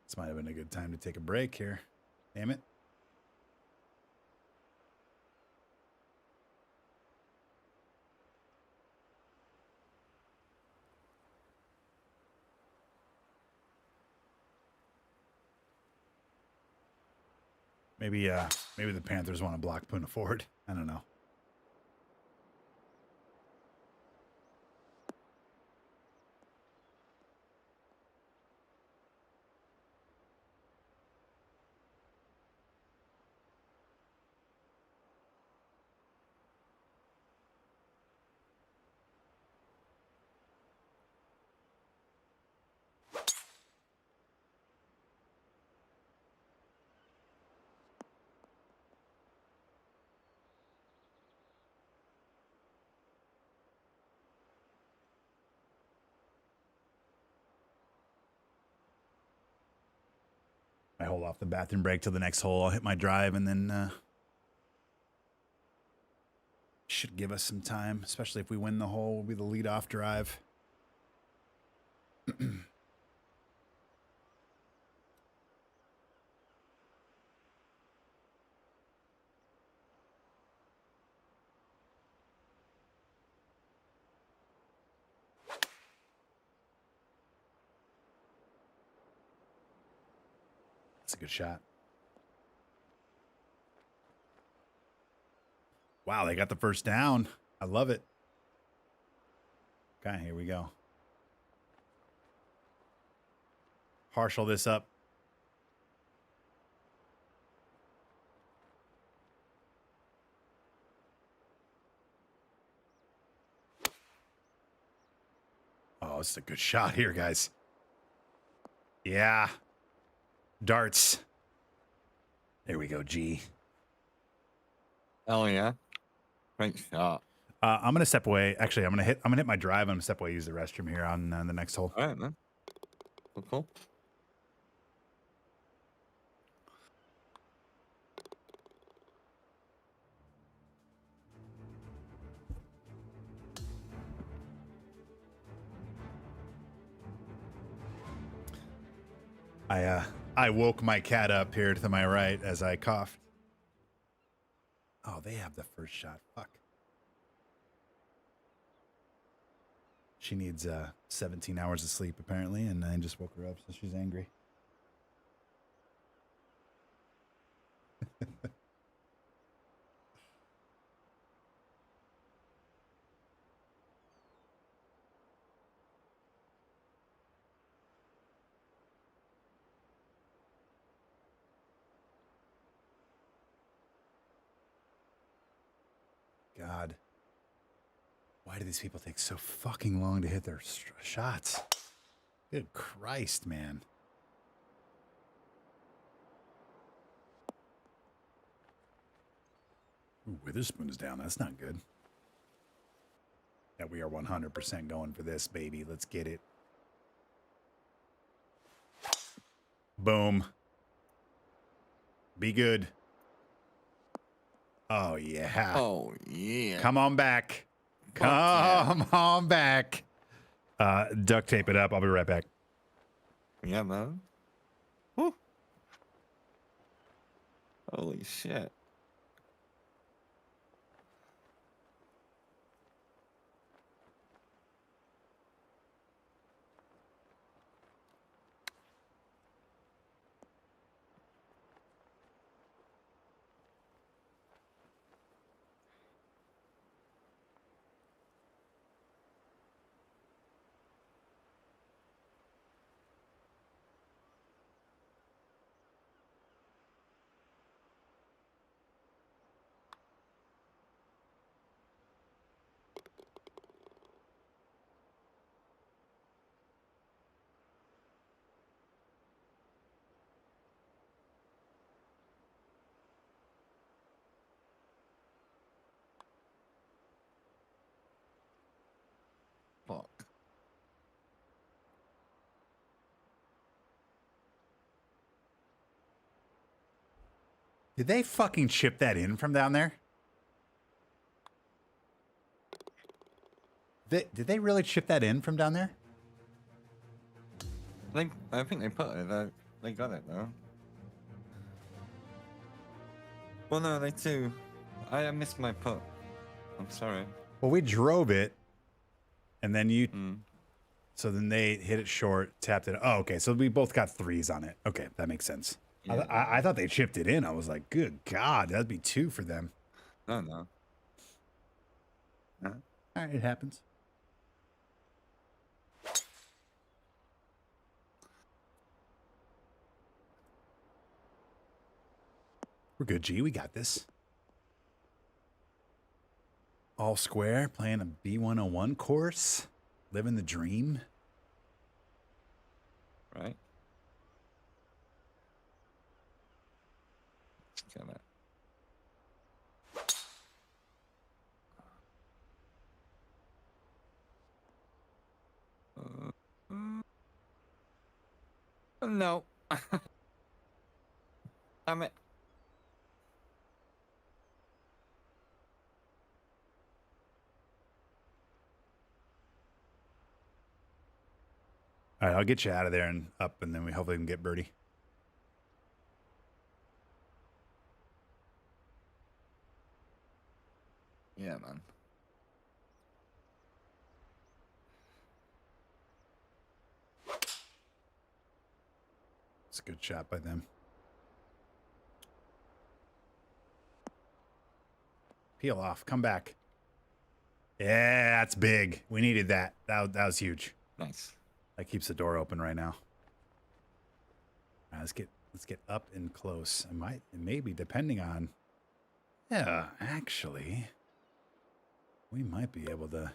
This might have been a good time to take a break here. Damn it. Maybe maybe the Panthers want to block Puna Ford. I don't know. I hold off the bathroom break till the next hole. I'll hit my drive and then should give us some time, especially if we win the hole. Will be the lead-off drive. That's a good shot. Wow, they got the first down. I love it. Okay, here we go. Partial this up. Oh, it's a good shot here, guys. Yeah. Darts. There we go, G. Oh yeah. Great shot. I'm gonna step away. Actually, I'm gonna hit my drive. I'm gonna step away, use the restroom here on the next hole. All right, man. Cool. I woke my cat up here to my right as I coughed. Oh, they have the first shot. Fuck. She needs 17 hours of sleep apparently, and I just woke her up, so she's angry. God. Why do these people take so fucking long to hit their shots? Good Christ, man. Ooh, Witherspoon's down. That's not good. Yeah, we are 100% going for this, baby. Let's get it. Boom. Be good. Oh, yeah. Oh, yeah. Come on back. Come on back. Duct tape it up. I'll be right back. Yeah, man. Woo. Holy shit. Did they fucking chip that in from down there? Did they really chip that in from down there? I think they put it there. They got it though. Well, no, they too. I missed my putt. I'm sorry. Well, we drove it, and then you. So then they hit it short, tapped it. Oh, okay. So we both got threes on it. Okay, that makes sense. Yeah. I thought they chipped it in. I was like, good God, that'd be 2 for them. No. All right, it happens. We're good, G. We got this. All square, playing a B101 course, living the dream. Right. Let's get it. No. Damn it. All right, I'll get you out of there and up, and then we hopefully can get birdie. Yeah, man. It's a good shot by them. Peel off. Come back. Yeah, that's big. We needed that. That was huge. Nice. That keeps the door open right now. All right, let's get up and close. It may be depending on. Yeah, actually, we might be able to.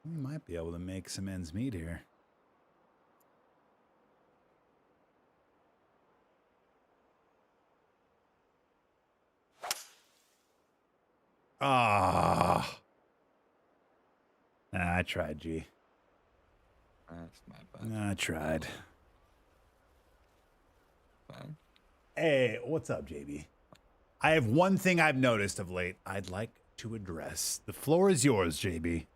We might be able to make some ends meet here. Ah. I tried, G. That's my bad. I tried. Fine. Hey, what's up, JB? I have one thing I've noticed of late I'd like to address. The floor is yours, JB.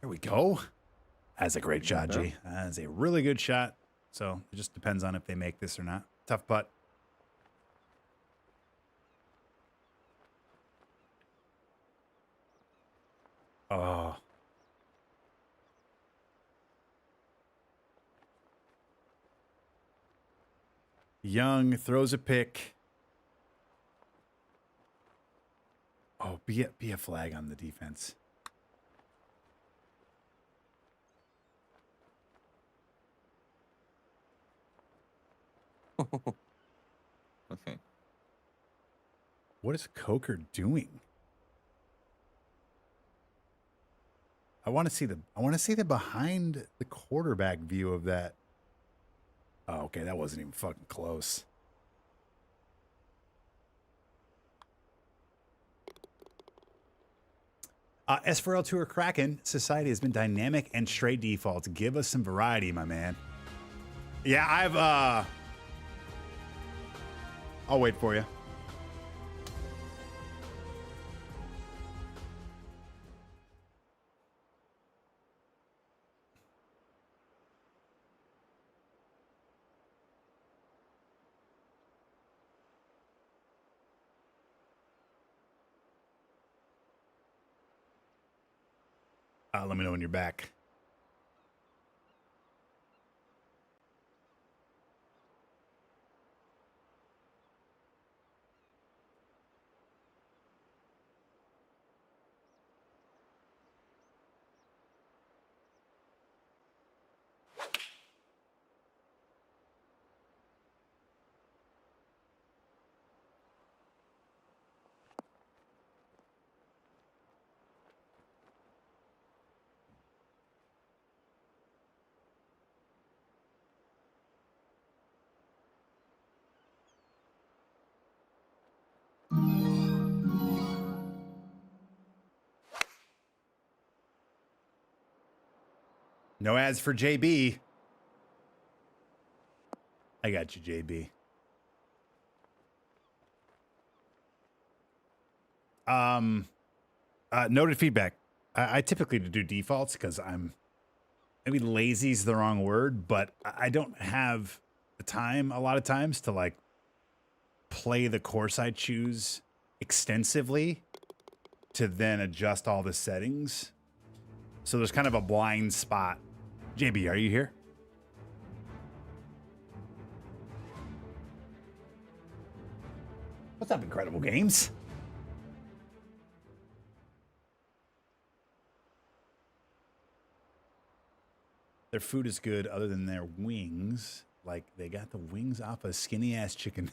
There we go. That's a great shot, G. That is a really good shot. So it just depends on if they make this or not. Tough putt. Oh. Young throws a pick. Oh, be a flag on the defense. Okay. What is Coker doing? I want to see the behind the quarterback view of that. Oh, okay, that wasn't even fucking close. S4L Tour Kraken. Society has been dynamic and straight defaults. Give us some variety, my man. Yeah, I'll wait for you. Let me know when you're back. No ads for JB. I got you, JB. Noted feedback. I typically do defaults because I'm maybe lazy is the wrong word, but I don't have the time a lot of times to like play the course I choose extensively to then adjust all the settings. So there's kind of a blind spot. JB, are you here? What's up, Incredible Games? Their food is good other than their wings. Like, they got the wings off a skinny-ass chicken.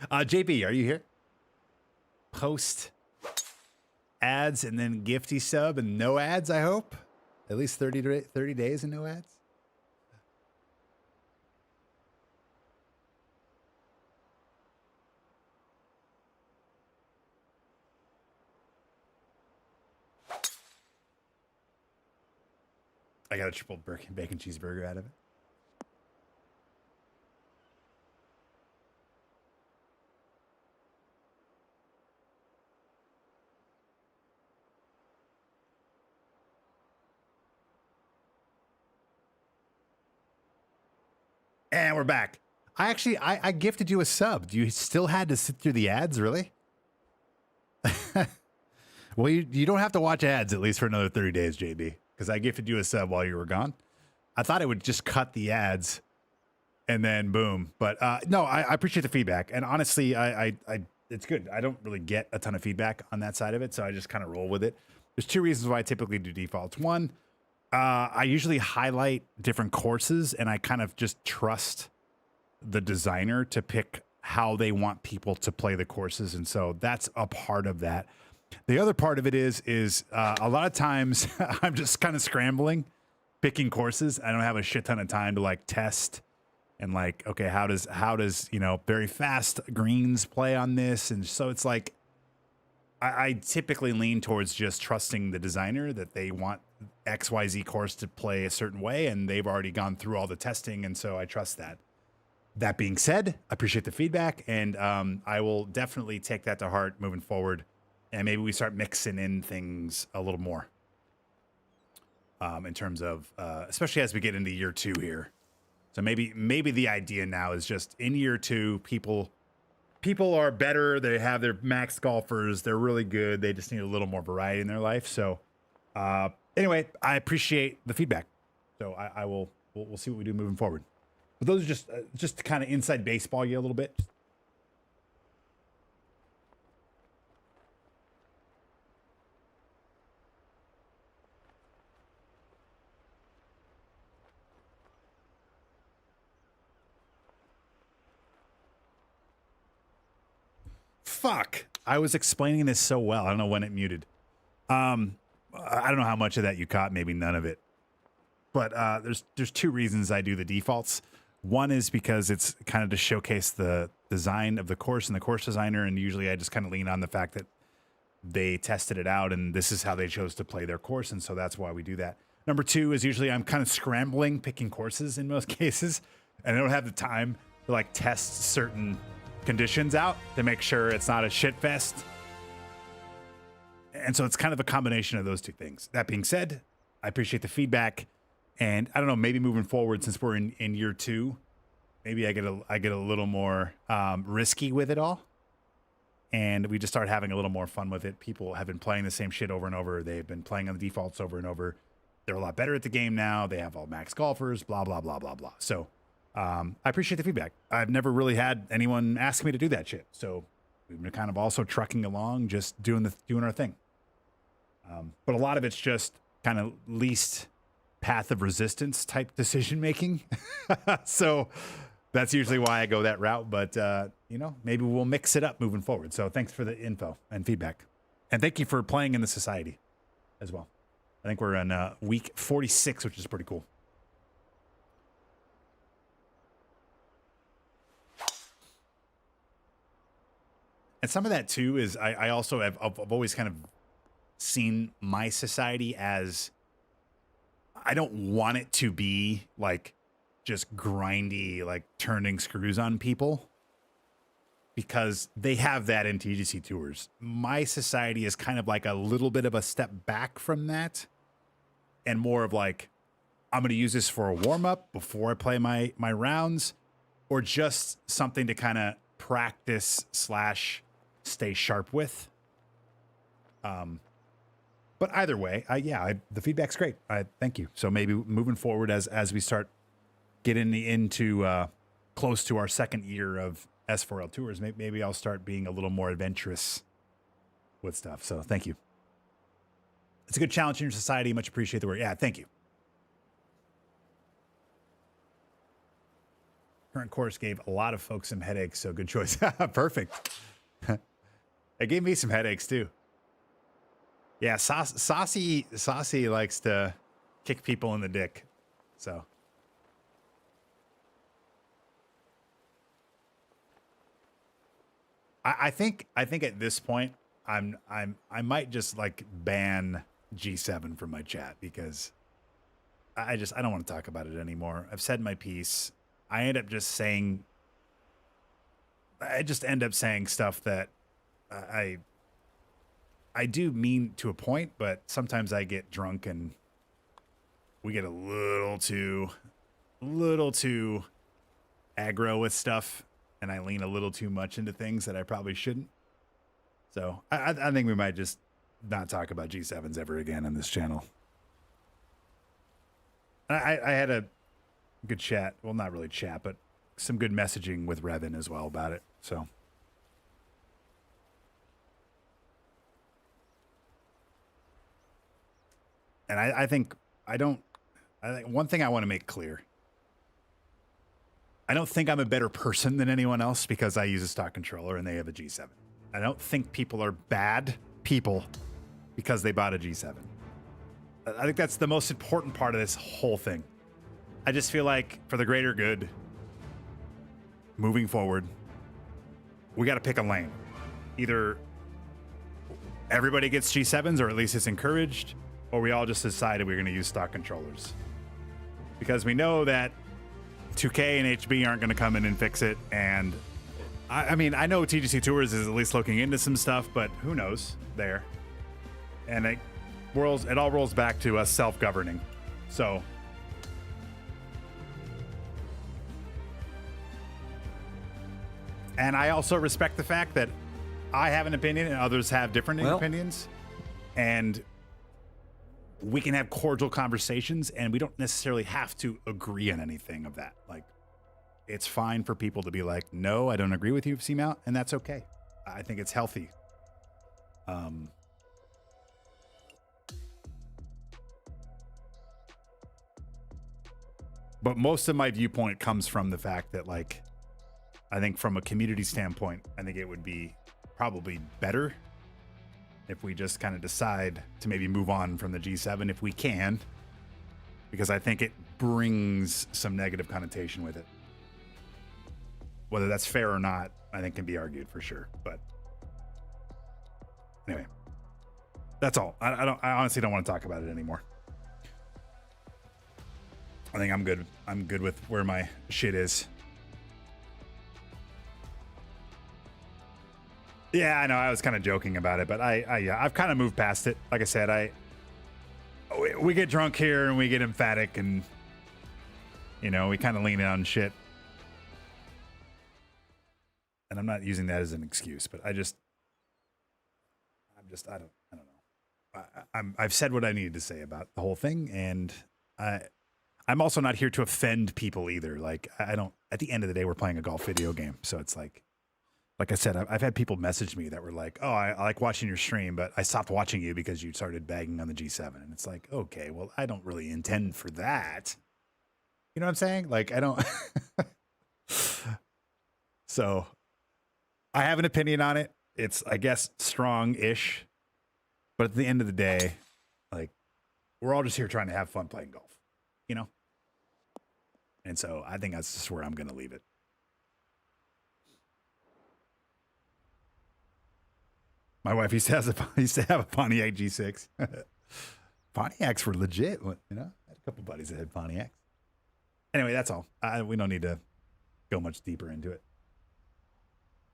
JB, are you here? Post ads and then gifty sub and no ads, I hope. At least 30 days and no ads. I got a triple bacon cheeseburger out of it. And we're back. I gifted you a sub. You still had to sit through the ads, really? Well, you don't have to watch ads at least for another 30 days, JB, because I gifted you a sub while you were gone. I thought it would just cut the ads and then boom. But no, I appreciate the feedback. And honestly, I it's good. I don't really get a ton of feedback on that side of it, so I just kind of roll with it. There's two reasons why I typically do defaults. One, I usually highlight different courses and I kind of just trust the designer to pick how they want people to play the courses. And so that's a part of that. The other part of it is a lot of times I'm just kind of scrambling, picking courses. I don't have a shit ton of time to like test and like, okay, how does, you know, very fast greens play on this? And so it's like, I typically lean towards just trusting the designer that they want XYZ course to play a certain way, and they've already gone through all the testing, and so I trust that. That being said, I appreciate the feedback, and I will definitely take that to heart moving forward, and maybe we start mixing in things a little more in terms of, especially as we get into year 2 here. So maybe the idea now is just in year 2, people are better. They have their max golfers. They're really good. They just need a little more variety in their life. So anyway, I appreciate the feedback. So we'll see what we do moving forward. But those are just to kind of inside baseball you a little bit. Fuck. I was explaining this so well. I don't know when it muted. I don't know how much of that you caught, maybe none of it. But there's two reasons I do the defaults. One is because it's kind of to showcase the design of the course and the course designer, and usually I just kind of lean on the fact that they tested it out and this is how they chose to play their course, and so that's why we do that. Number 2 is usually I'm kind of scrambling picking courses in most cases, and I don't have the time to like test certain conditions out to make sure it's not a shit fest. And so it's kind of a combination of those two things. That being said, I appreciate the feedback, and I don't know, maybe moving forward, since we're in year 2, maybe I get a little more risky with it all, and we just start having a little more fun with it. People have been playing the same shit over and over. They've been playing on the defaults over and over. They're a lot better at the game now. They have all max golfers, blah, blah, blah, blah, blah. So I appreciate the feedback. I've never really had anyone ask me to do that shit. So we've been kind of also trucking along, just doing our thing. But a lot of it's just kind of least path of resistance type decision making. So that's usually why I go that route. But, you know, maybe we'll mix it up moving forward. So thanks for the info and feedback. And thank you for playing in the society as well. I think we're on week 46, which is pretty cool. And some of that too is I also have I've always kind of seen my society as I don't want it to be like just grindy, like turning screws on people, because they have that in TGC Tours. My society is kind of like a little bit of a step back from that, and more of like, I'm going to use this for a warm up before I play my rounds, or just something to kind of practice / stay sharp with. But either way, the feedback's great. Thank you. So maybe moving forward as we start getting into close to our second year of S4L tours, maybe I'll start being a little more adventurous with stuff. So thank you. It's a good challenge in your society. Much appreciate the work. Yeah, thank you. Current course gave a lot of folks some headaches, so good choice. Perfect. It gave me some headaches too. Yeah, Saucy likes to kick people in the dick. So I think at this point I might just like ban G7 from my chat, because I don't want to talk about it anymore. I've said my piece. I end up saying stuff that I do mean to a point, but sometimes I get drunk and we get a little too aggro with stuff, and I lean a little too much into things that I probably shouldn't. So I think we might just not talk about G7s ever again on this channel. I had a good chat. Well, not really chat, but some good messaging with Revan as well about it. So. And I think one thing I want to make clear. I don't think I'm a better person than anyone else because I use a stock controller and they have a G7. I don't think people are bad people because they bought a G7. I think that's the most important part of this whole thing. I just feel like for the greater good, moving forward, we got to pick a lane. Either everybody gets G7s, or at least it's encouraged, or we all just decided we're going to use stock controllers. Because we know that 2K and HB aren't going to come in and fix it. And I mean, I know TGC Tours is at least looking into some stuff, but who knows there. And it all rolls back to us self-governing. So and I also respect the fact that I have an opinion and others have different opinions. And we can have cordial conversations, and we don't necessarily have to agree on anything of that. Like, it's fine for people to be like, no, I don't agree with you, C-Mount, and that's okay. I think it's healthy. But most of my viewpoint comes from the fact that, like, I think from a community standpoint, I think it would be probably better if we just kind of decide to maybe move on from the G7 if we can, because I think it brings some negative connotation with it. Whether that's fair or not, I think can be argued for sure. But anyway, that's all. I honestly don't want to talk about it anymore. I think I'm good. I'm good with where my shit is. Yeah, I know. I was kind of joking about it, but I've kind of moved past it. Like I said, we get drunk here and we get emphatic, and we kind of lean on shit. And I'm not using that as an excuse, but I don't know. I've said what I needed to say about the whole thing, and I'm also not here to offend people either. Like, I don't. At the end of the day, we're playing a golf video game, so it's like I said, I've had people message me that were like, "Oh, I like watching your stream, but I stopped watching you because you started bagging on the G7." And it's like, okay, well, I don't really intend for that. You know what I'm saying? Like, I don't. So, I have an opinion on it. It's, I guess, strong-ish. But at the end of the day, like, we're all just here trying to have fun playing golf, And so I think that's just where I'm going to leave it. My wife used to have a Pontiac G6. Pontiacs were legit, couple buddies that had Pontiacs. Anyway, that's all. We don't need to go much deeper into it.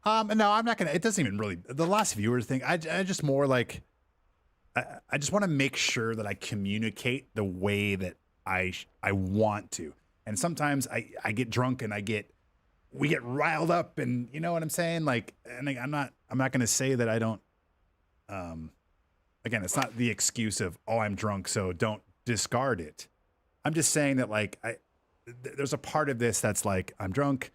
No, I'm not gonna. It doesn't even really. The last viewers thing. I just more like. I just want to make sure that I communicate the way that I want to. And sometimes I get drunk and we get riled up, and you know what I'm saying? Like, and I'm not going to say that I don't, again, it's not the excuse of, oh, I'm drunk, so don't discard it. I'm just saying that like, there's a part of this that's like, I'm drunk,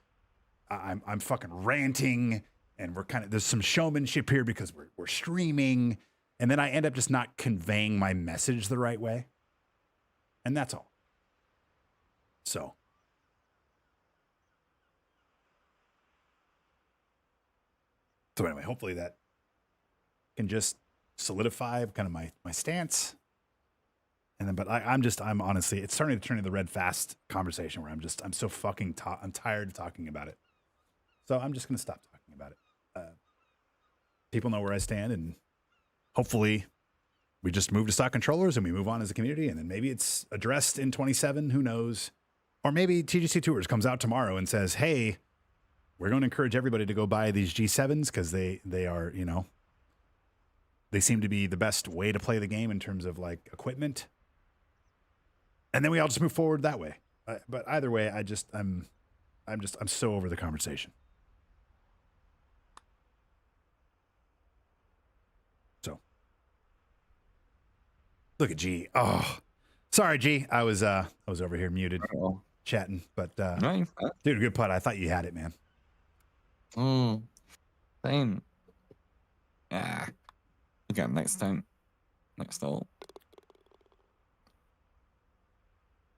I'm fucking ranting, and there's some showmanship here because we're streaming. And then I end up just not conveying my message the right way. And that's all. So. So anyway, hopefully that can just solidify kind of my stance. And then, but I'm honestly, it's starting to turn into the Red Fast conversation where I'm so fucking, I'm tired of talking about it. So I'm just going to stop talking about it. People know where I stand, and hopefully we just move to stock controllers and we move on as a community, and then maybe it's addressed in 27, who knows? Or maybe TGC Tours comes out tomorrow and says, hey, we're going to encourage everybody to go buy these G7s because they are, you know, they seem to be the best way to play the game in terms of like equipment. And then we all just move forward that way. But either way, I'm so over the conversation. So look at G. Oh, sorry, G. I was over here muted, chatting. But dude, good putt. I thought you had it, man. Same. Yeah. Again, next time. Next hole.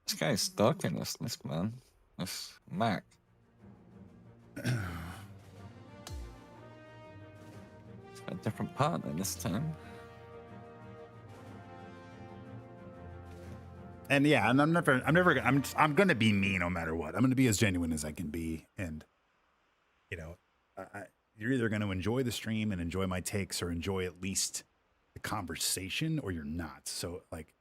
This guy's stuck in this man. This Mac. It's got a different partner this time. And yeah, and I'm gonna be me no matter what. I'm gonna be as genuine as I can be. And you know, you're either gonna enjoy the stream and enjoy my takes, or enjoy at least the conversation, or you're not. So like,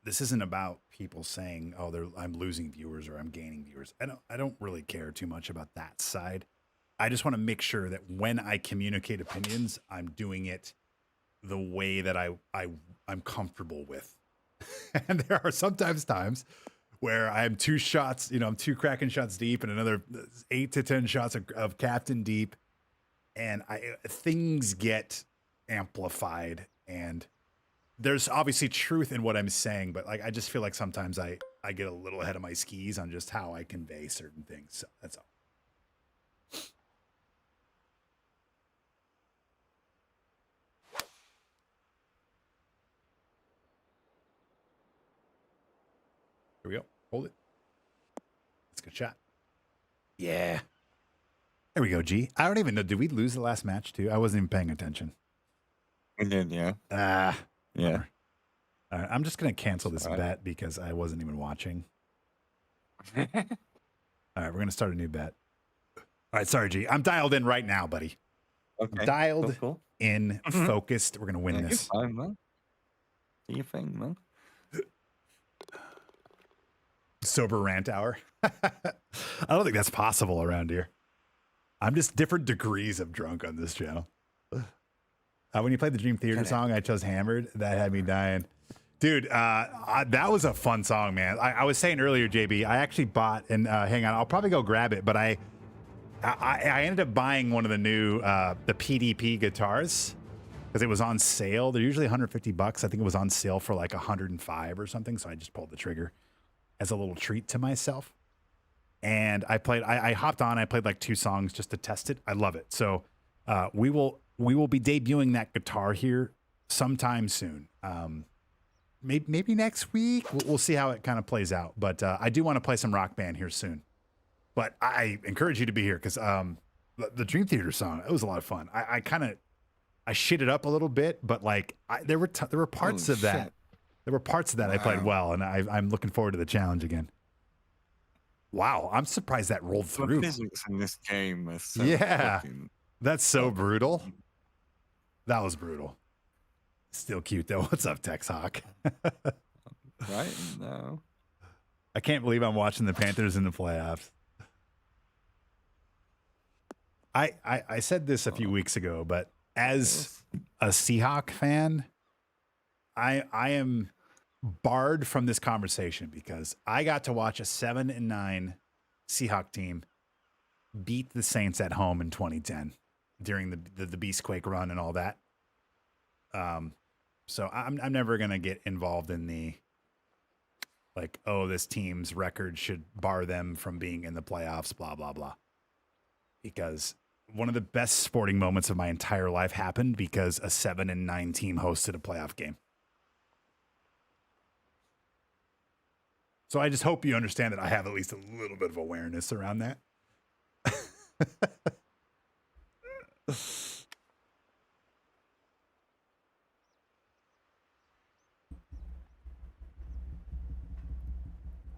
this isn't about people saying, "Oh, I'm losing viewers" or "I'm gaining viewers." I don't really care too much about that side. I just want to make sure that when I communicate opinions, I'm doing it the way that I'm comfortable with. And there are sometimes times where I'm two shots, I'm two cracking shots deep and another 8 to 10 shots of captain deep, and things get amplified, and there's obviously truth in what I'm saying, but like I just feel like sometimes I get a little ahead of my skis on just how I convey certain things. So that's all. Here we go. Hold it. Let's go shot. Yeah. There we go, G. I don't even know. Did we lose the last match too? I wasn't even paying attention. We did, yeah. Yeah. All right, I'm just going to cancel this bet because I wasn't even watching. All right, we're going to start a new bet. All right, sorry, G. I'm dialed in right now, buddy. Okay. I'm dialed cool. in, focused. We're going to win this. You're fine, man. Do your thing, man. Sober rant hour. I don't think that's possible around here. I'm just different degrees of drunk on this channel. When you played the Dream Theater song, I chose Hammered. That had me dying. Dude, that was a fun song, man. I was saying earlier, JB, I actually bought, and hang on, I'll probably go grab it, but I ended up buying one of the new, the PDP guitars because it was on sale. They're usually $150. I think it was on sale for like 105 or something, so I just pulled the trigger as a little treat to myself. And I hopped on, I played like 2 songs just to test it. I love it. So we will be debuting that guitar here sometime soon. Maybe next week. We'll see how it kind of plays out. But I do want to play some Rock Band here soon. But I encourage you to be here because the Dream Theater song, it was a lot of fun. I shit it up a little bit, but like there were parts of that. There were parts of that I played well, and I'm looking forward to the challenge again. Wow, I'm surprised that rolled through. The physics in this game is so that's so brutal. That was brutal. Still cute though. What's up, Tex Hawk? Right? I can't believe I'm watching the Panthers in the playoffs. I said this a few weeks ago, but as a Seahawk fan, I am barred from this conversation because I got to watch a 7-9 Seahawk team beat the Saints at home in 2010 during the Beastquake run and all that. So I'm never gonna get involved in the like, oh, this team's record should bar them from being in the playoffs, blah blah blah. Because one of the best sporting moments of my entire life happened because a 7-9 team hosted a playoff game. So I just hope you understand that I have at least a little bit of awareness around that.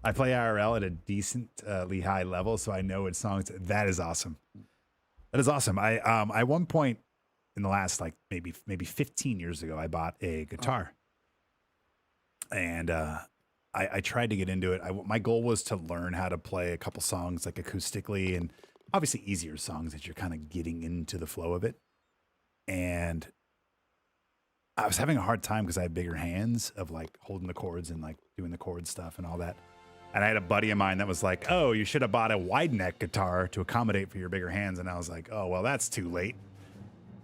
I play IRL at a decently high level, so I know its songs. That is awesome. That is awesome. I one point in the last like maybe 15 years ago, I bought a guitar, and I tried to get into it. My goal was to learn how to play a couple songs like acoustically, and obviously easier songs that you're kind of getting into the flow of it. And I was having a hard time because I had bigger hands of like holding the chords and like doing the chord stuff and all that. And I had a buddy of mine that was like, oh, you should have bought a wide neck guitar to accommodate for your bigger hands. And I was like, oh, well, that's too late.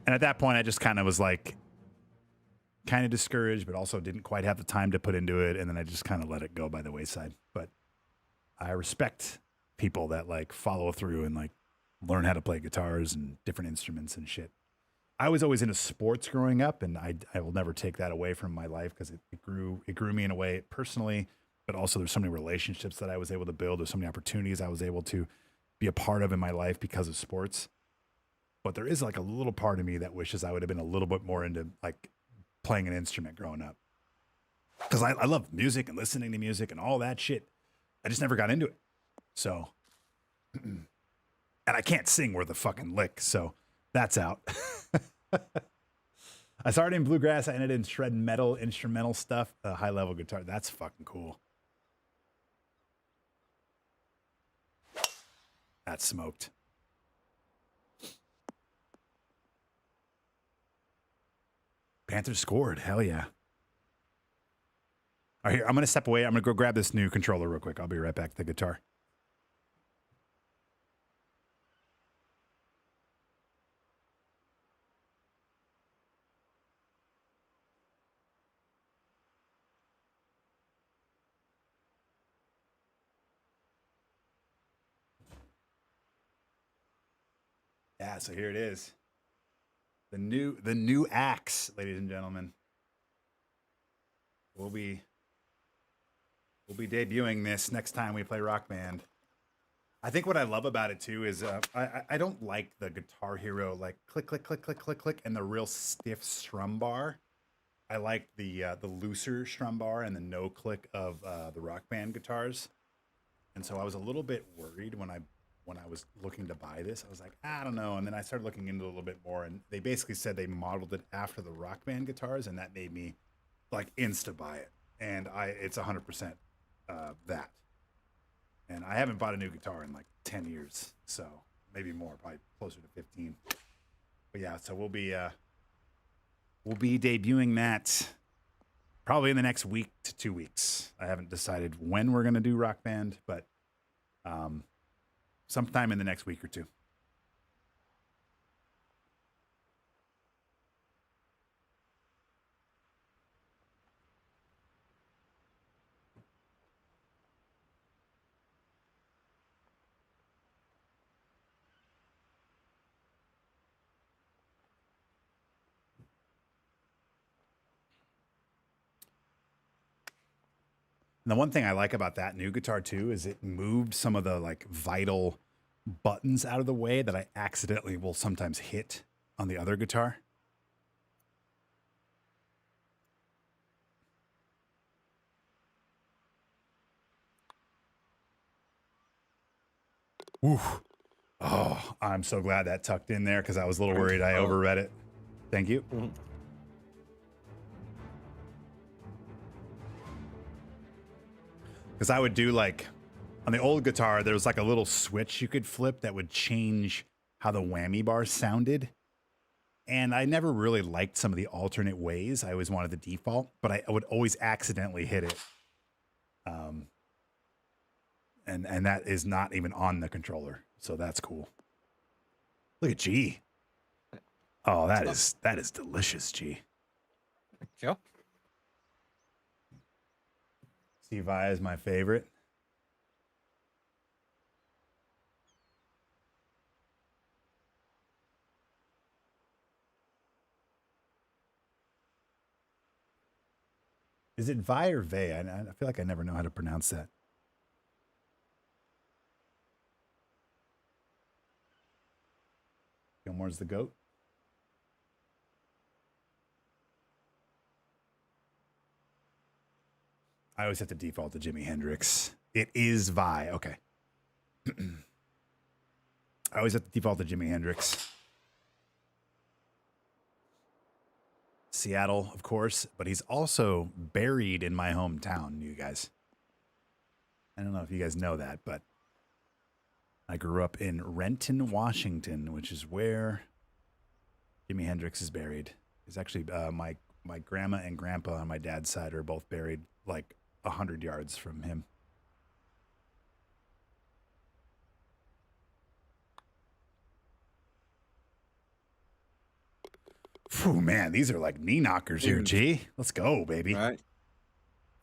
And at that point, I just kind of was like, kind of discouraged, but also didn't quite have the time to put into it. And then I just kind of let it go by the wayside. But I respect people that like follow through and like learn how to play guitars and different instruments and shit. I was always into sports growing up, and I will never take that away from my life because it grew me in a way personally. But also there's so many relationships that I was able to build. There's so many opportunities I was able to be a part of in my life because of sports. But there is like a little part of me that wishes I would have been a little bit more into like playing an instrument growing up. Because I love music and listening to music and all that shit. I just never got into it. So, and I can't sing worth a fucking lick. So that's out. I started in bluegrass. I ended in shred metal, instrumental stuff, high level guitar. That's fucking cool. That's smoked. Panthers scored. Hell yeah. All right, here, I'm going to step away. I'm going to go grab this new controller real quick. I'll be right back to the guitar. Yeah, so here it is. The new axe, ladies and gentlemen. We'll be debuting this next time we play Rock Band. I think what I love about it too is I don't like the Guitar Hero like click click click click click click and the real stiff strum bar. I like the looser strum bar and the no click of the Rock Band guitars. And so I was a little bit worried when I was looking to buy this. I was like, I don't know. And then I started looking into it a little bit more, and they basically said they modeled it after the Rock Band guitars, and that made me like insta buy it. And it's 100% that. And I haven't bought a new guitar in like 10 years, so maybe more, probably closer to 15. But yeah, so we'll be debuting that probably in the next week to 2 weeks. I haven't decided when we're gonna do Rock Band, but sometime in the next week or two. And the one thing I like about that new guitar too is it moved some of the like vital buttons out of the way that I accidentally will sometimes hit on the other guitar. Ooh. Oh, I'm so glad that tucked in there because I was a little worried I overread it. Thank you. Because I would do like, on the old guitar, there was like a little switch you could flip that would change how the whammy bar sounded. And I never really liked some of the alternate ways. I always wanted the default, but I would always accidentally hit it. And that is not even on the controller. So that's cool. Look at G. Oh, that is delicious, G. Sure. Steve Vai is my favorite. Is it Vi or Vey? I feel like I never know how to pronounce that. Gilmore's the GOAT. I always have to default to Jimi Hendrix. It is Vi. Okay. I always have to default to Jimi Hendrix. Seattle, of course, but he's also buried in my hometown, you guys. I don't know if you guys know that, but I grew up in Renton, Washington, which is where Jimi Hendrix is buried. He's actually my grandma and grandpa on my dad's side are both buried like 100 yards from him. Phew, man, these are like knee knockers here, G. Let's go, baby. All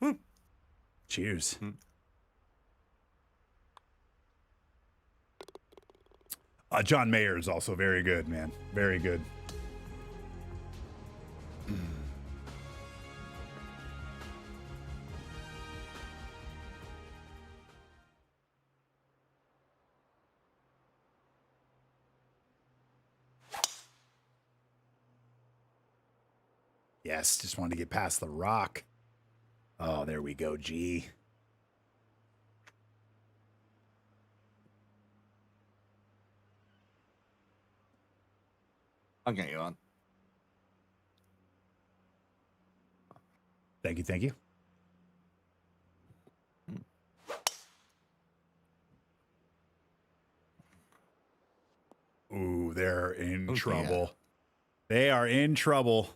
right. Cheers. John Mayer is also very good, man. Very good. Yes, just wanted to get past the rock. Oh, there we go, G. I'll get you on. Thank you, thank you. Ooh, they're in trouble. Yeah. They are in trouble.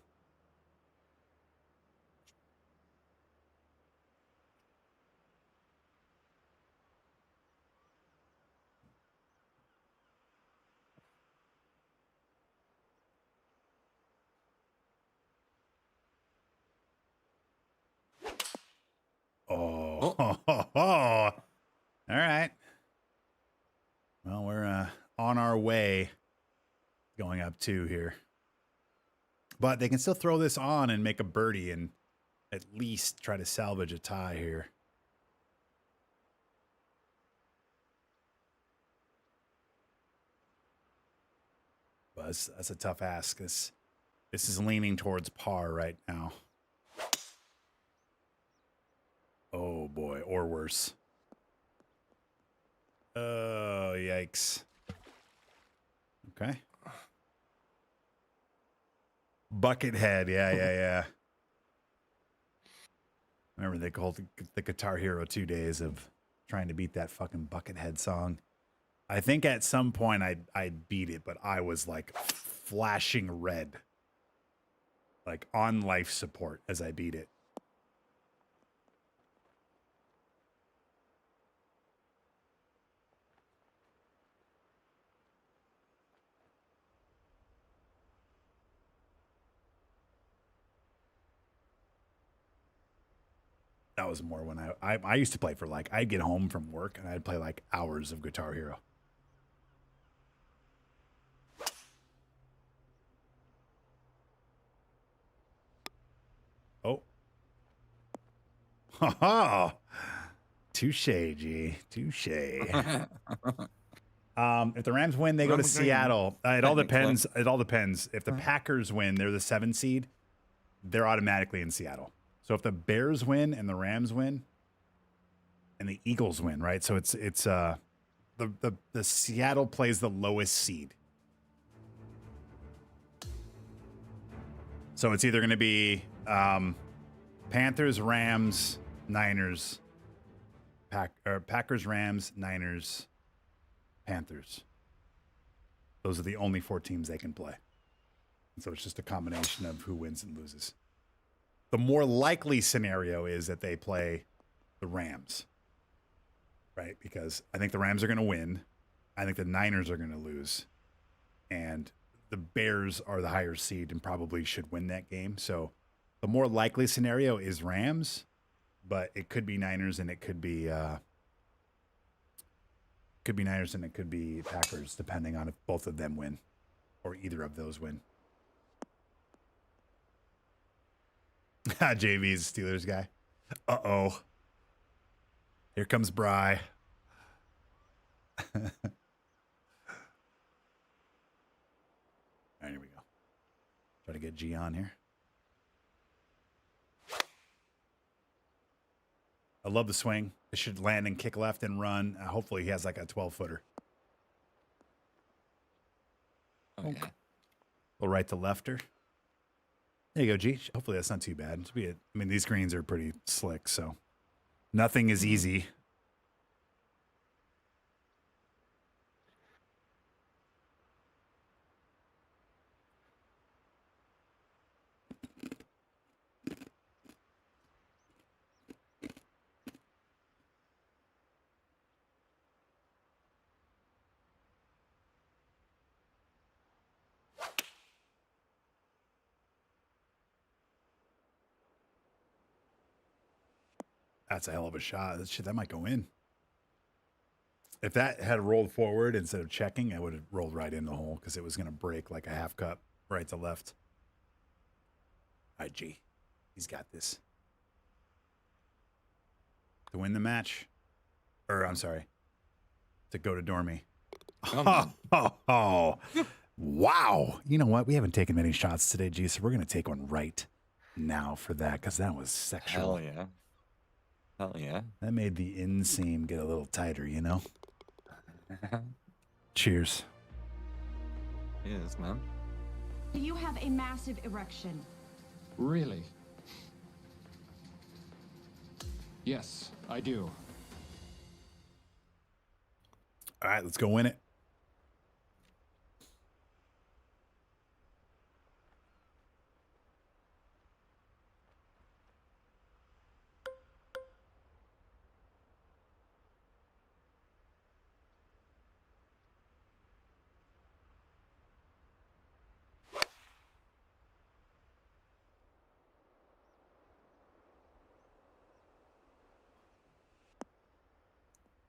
Oh. All right. Well, we're on our way going up 2 here. But they can still throw this on and make a birdie and at least try to salvage a tie here. But that's a tough ask. This is leaning towards par right now. Oh, boy. Or worse. Oh, yikes. Okay. Buckethead. Yeah. Remember they called the Guitar Hero 2 days of trying to beat that fucking Buckethead song. I think at some point I beat it, but I was like flashing red. Like on life support as I beat it. That was more when I used to play for like, I'd get home from work and I'd play like hours of Guitar Hero. Oh. Ha ha. Touche, G. Touche. If the Rams win, they go to Seattle. It all depends. It all depends. If the Packers win, they're the 7 seed. They're automatically in Seattle. So if the Bears win and the Rams win and the Eagles win, right? So it's the Seattle plays the lowest seed. So it's either going to be Panthers, Rams, Niners, Packers, Rams, Niners, Panthers. Those are the only 4 teams they can play. And so it's just a combination of who wins and loses. The more likely scenario is that they play the Rams, right? Because I think the Rams are going to win. I think the Niners are going to lose. And the Bears are the higher seed and probably should win that game. So the more likely scenario is Rams, but it could be Niners and it could be Niners and it could be Packers, depending on if both of them win or either of those win. JV's Steelers guy. Uh-oh. Here comes Bry. All right, here we go. Try to get G on here. I love the swing. It should land and kick left and run. Hopefully he has like a 12-footer. Oh, yeah. Little right to lefter. There you go, G. Hopefully that's not too bad. I mean, these greens are pretty slick, so nothing is easy. That's a hell of a shot. That might go in. If that had rolled forward instead of checking, I would have rolled right in the hole because it was going to break like a half cup right to left. All right, G. He's got this. To win the match. Or, I'm sorry. To go to Dormy. Oh. Wow. You know what? We haven't taken many shots today, G, so we're going to take one right now for that because that was sexual. Hell yeah. Hell yeah. That made the inseam get a little tighter, you know? Cheers. Cheers, man. You have a massive erection. Really? Yes, I do. All right, let's go win it.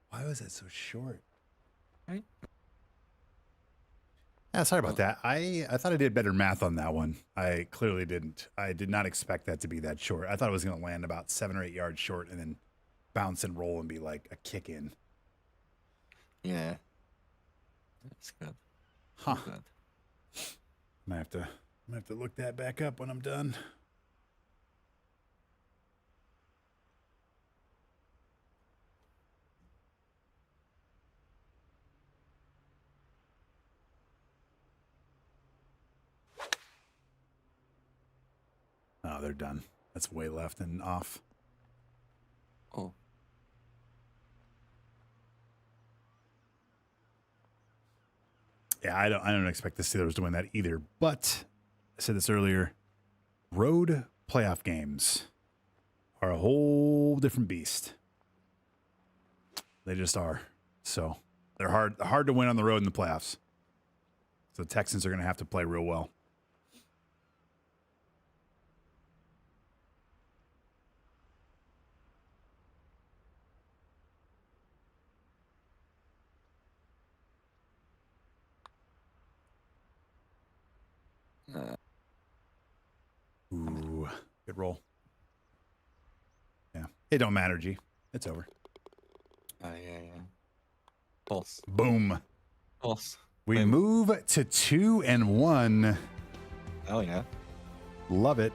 Why was it so short? Right. Yeah, sorry about that. I thought I did better math on that one. I clearly didn't. I did not expect that to be that short. I thought it was going to land about 7 or 8 yards short and then bounce and roll and be like a kick in. Yeah. That's good. Huh. Good. I have to look that back up when I'm done. Oh, they're done. That's way left and off. Oh. Yeah, I don't expect the Steelers to win that either. But I said this earlier, road playoff games are a whole different beast. They just are. So they're hard to win on the road in the playoffs. So the Texans are going to have to play real well. Ooh, good roll. Yeah, it don't matter, G. It's over. Yeah. False. Boom. False. We Boom. move to 2-1. Hell yeah. Love it.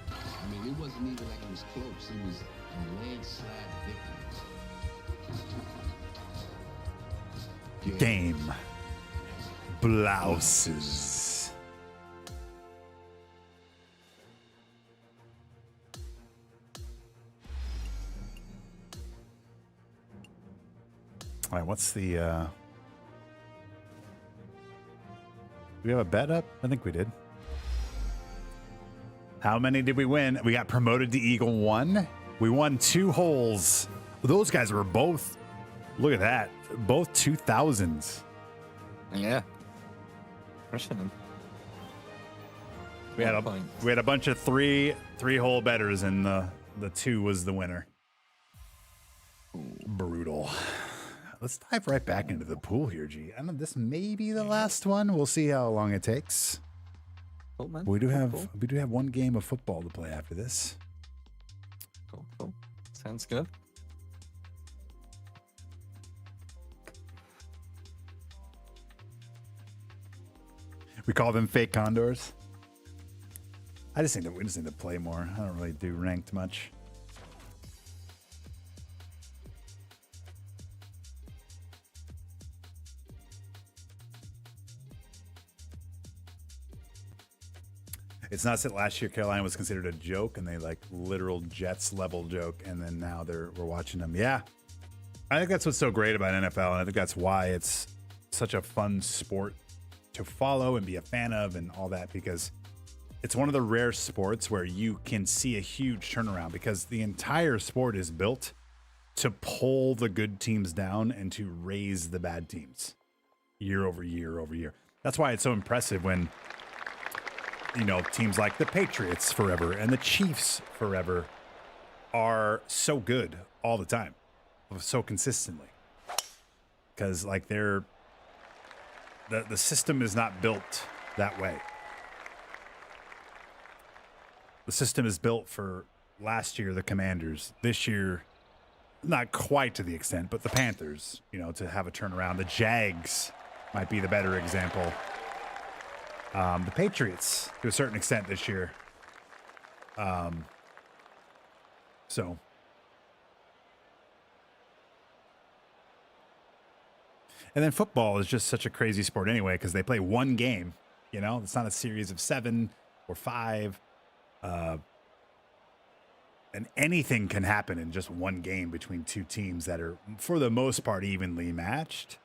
I mean, it wasn't even like it was close. It was a landslide victory. Game. Blouses. All right, what's the... Do we have a bet up? I think we did. How many did we win? We got promoted to Eagle 1. We won 2 holes. Those guys were both... Look at that. Both 2000s. Yeah. Crushing them. We had a bunch of three-hole betters, and the 2 was the winner. Brutal. Let's dive right back into the pool here, G. I know this may be the last one. We'll see how long it takes. Cool, man. We do have one game of football to play after this. Cool. Sounds good. We call them fake condors. We just need to play more. I don't really do ranked much. It's not that last year Carolina was considered a joke and they like literal Jets level joke, and then now we're watching them. Yeah. I think that's what's so great about NFL, and I think that's why it's such a fun sport to follow and be a fan of and all that, because it's one of the rare sports where you can see a huge turnaround, because the entire sport is built to pull the good teams down and to raise the bad teams year over year over year. That's why it's so impressive when, you know, teams like the Patriots forever and the Chiefs forever are so good all the time, so consistently, because like the system is not built that way. The system is built for last year, the Commanders, this year, not quite to the extent, but the Panthers, you know, to have a turnaround. The Jags might be the better example. The Patriots, to a certain extent this year. So. And then football is just such a crazy sport anyway, because they play one game, you know, it's not a series of 7 or 5. And anything can happen in just one game between two teams that are, for the most part, evenly matched.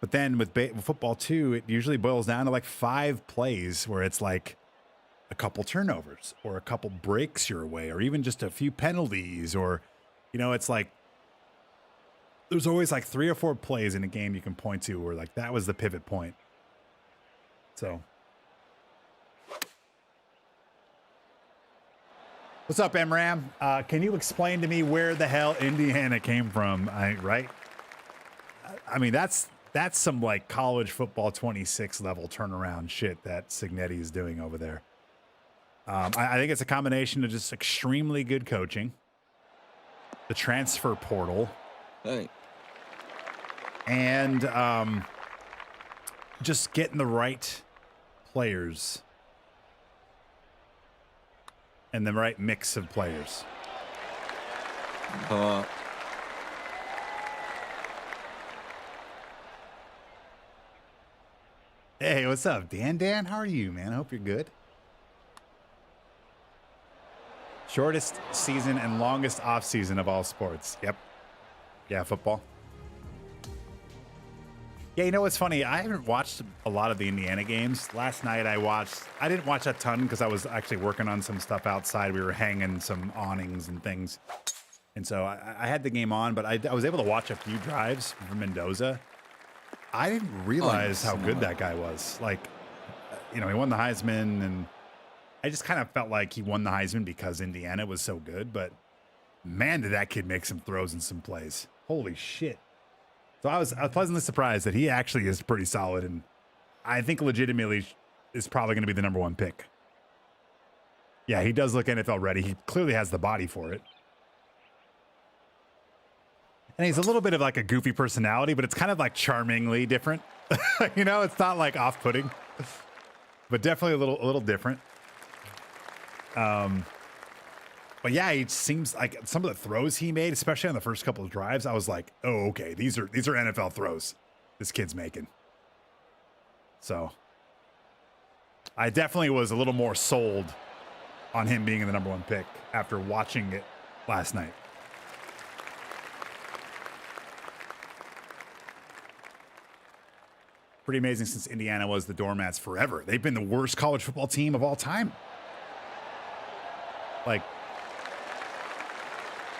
But then with football too, it usually boils down to like 5 plays where it's like a couple turnovers or a couple breaks your way, or even just a few penalties, or, you know, it's like there's always like 3 or 4 plays in a game you can point to where like that was the pivot point. So. What's up, MRAM? Can you explain to me where the hell Indiana came from? Right? I mean, that's some like college football 26 level turnaround shit that Cignetti is doing over there. I think it's a combination of just extremely good coaching, the transfer portal, and just getting the right players. And the right mix of players. Hey, what's up, Dan? How are you, man? I hope you're good. Shortest season and longest off season of all sports. Yep. Yeah, football. Yeah, you know what's funny? I haven't watched a lot of the Indiana games. Last night I didn't watch a ton because I was actually working on some stuff outside. We were hanging some awnings and things. And so I had the game on, but I was able to watch a few drives from Mendoza. I didn't realize how good that guy was. Like, you know, he won the Heisman, and I just kind of felt like he won the Heisman because Indiana was so good. But man, did that kid make some throws and some plays. Holy shit. So I was pleasantly surprised that he actually is pretty solid, and I think legitimately is probably going to be the number 1 pick. Yeah, he does look NFL ready. He clearly has the body for it. And he's a little bit of like a goofy personality, but it's kind of like charmingly different. You know, it's not like off-putting, but definitely a little different. But yeah, it seems like some of the throws he made, especially on the first couple of drives, I was like, oh, okay, these are NFL throws this kid's making. So I definitely was a little more sold on him being the number 1 pick after watching it last night. pretty amazing since Indiana was the doormats forever. They've been the worst college football team of all time. Like,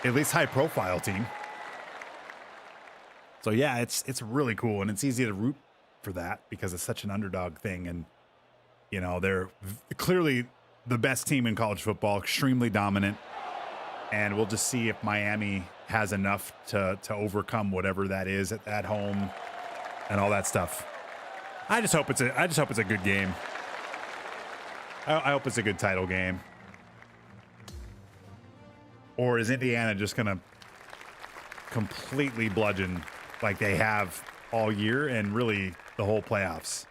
at least high profile team. So yeah, it's really cool, and it's easy to root for that because it's such an underdog thing. And, you know, they're clearly the best team in college football, extremely dominant. And we'll just see if Miami has enough to overcome whatever that is at home and all that stuff. I just hope it's a good game. I hope it's a good title game. Or is Indiana just gonna completely bludgeon like they have all year and really the whole playoffs?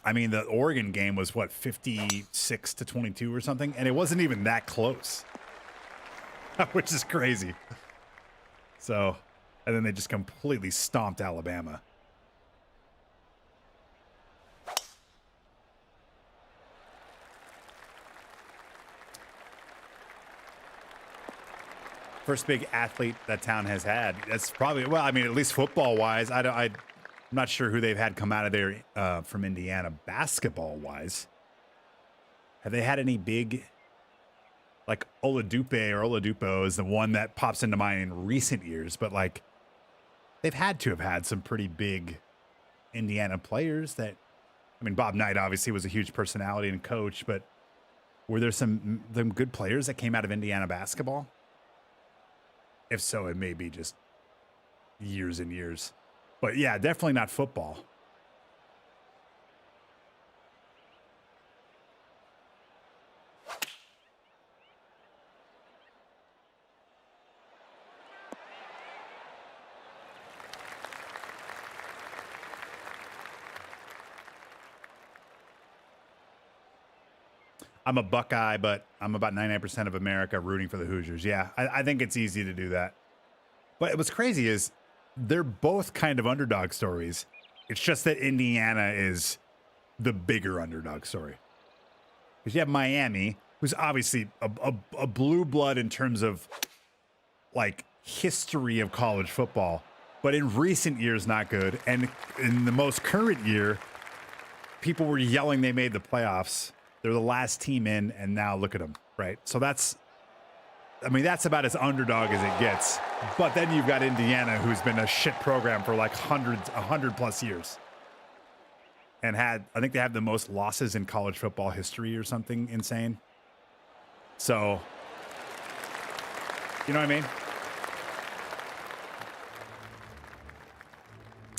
I mean, the Oregon game was what, 56-22 or something, and it wasn't even that close, which is crazy. So, and then they just completely stomped Alabama. First big athlete that town has had. That's probably, well, I mean, at least football-wise. I'm not sure who they've had come out of there from Indiana basketball-wise. Have they had any big, like Oladipo is the one that pops into mind in recent years, but like they've had to have had some pretty big Indiana players that, I mean, Bob Knight obviously was a huge personality and coach, but were there some good players that came out of Indiana basketball? If so, it may be just years and years. But yeah, definitely not football. I'm a Buckeye, but I'm about 99% of America rooting for the Hoosiers. Yeah, I think it's easy to do that. But what's crazy is they're both kind of underdog stories. It's just that Indiana is the bigger underdog story. Because you have Miami, who's obviously a blue blood in terms of like history of college football, but in recent years, not good. And in the most current year, people were yelling they made the playoffs. They're the last team in, and now look at them, right? So that's about as underdog as it gets. But then you've got Indiana, who's been a shit program for like 100 plus years. And I think they have the most losses in college football history or something insane. So, you know what I mean?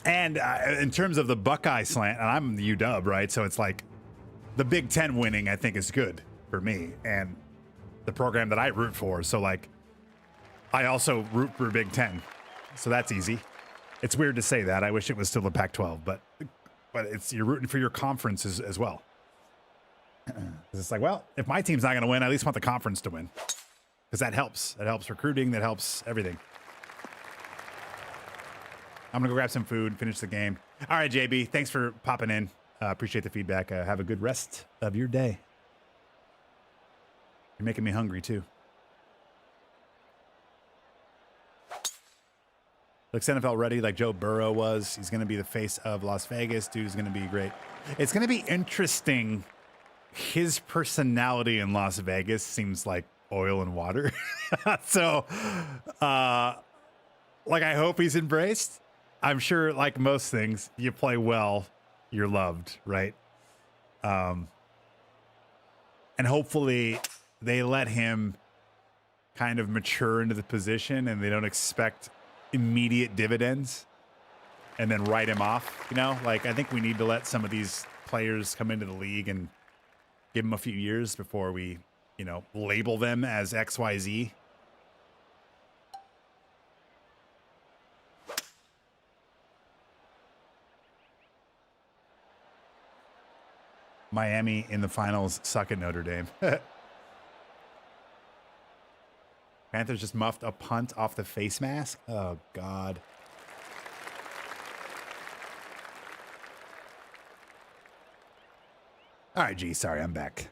And in terms of the Buckeye slant, and I'm the UW, right? So it's like, the Big Ten winning, I think, is good for me and the program that I root for. So, like, I also root for Big Ten. So that's easy. It's weird to say that. I wish it was still the Pac-12, but you're rooting for your conference as well. It's like, well, if my team's not going to win, I at least want the conference to win. Because that helps. That helps recruiting. That helps everything. I'm going to go grab some food, finish the game. All right, JB, thanks for popping in. Appreciate the feedback. Have a good rest of your day. You're making me hungry, too. Looks NFL ready like Joe Burrow was. He's going to be the face of Las Vegas. Dude is going to be great. It's going to be interesting. His personality in Las Vegas seems like oil and water. So, like, I hope he's embraced. I'm sure, like most things, you play well, you're loved, right? And hopefully they let him kind of mature into the position and they don't expect immediate dividends and then write him off. You know, like, I think we need to let some of these players come into the league and give them a few years before we, you know, label them as XYZ. Miami in the finals suck at Notre Dame. Panthers just muffed a punt off the face mask. Oh, God. All right, G. Sorry, I'm back.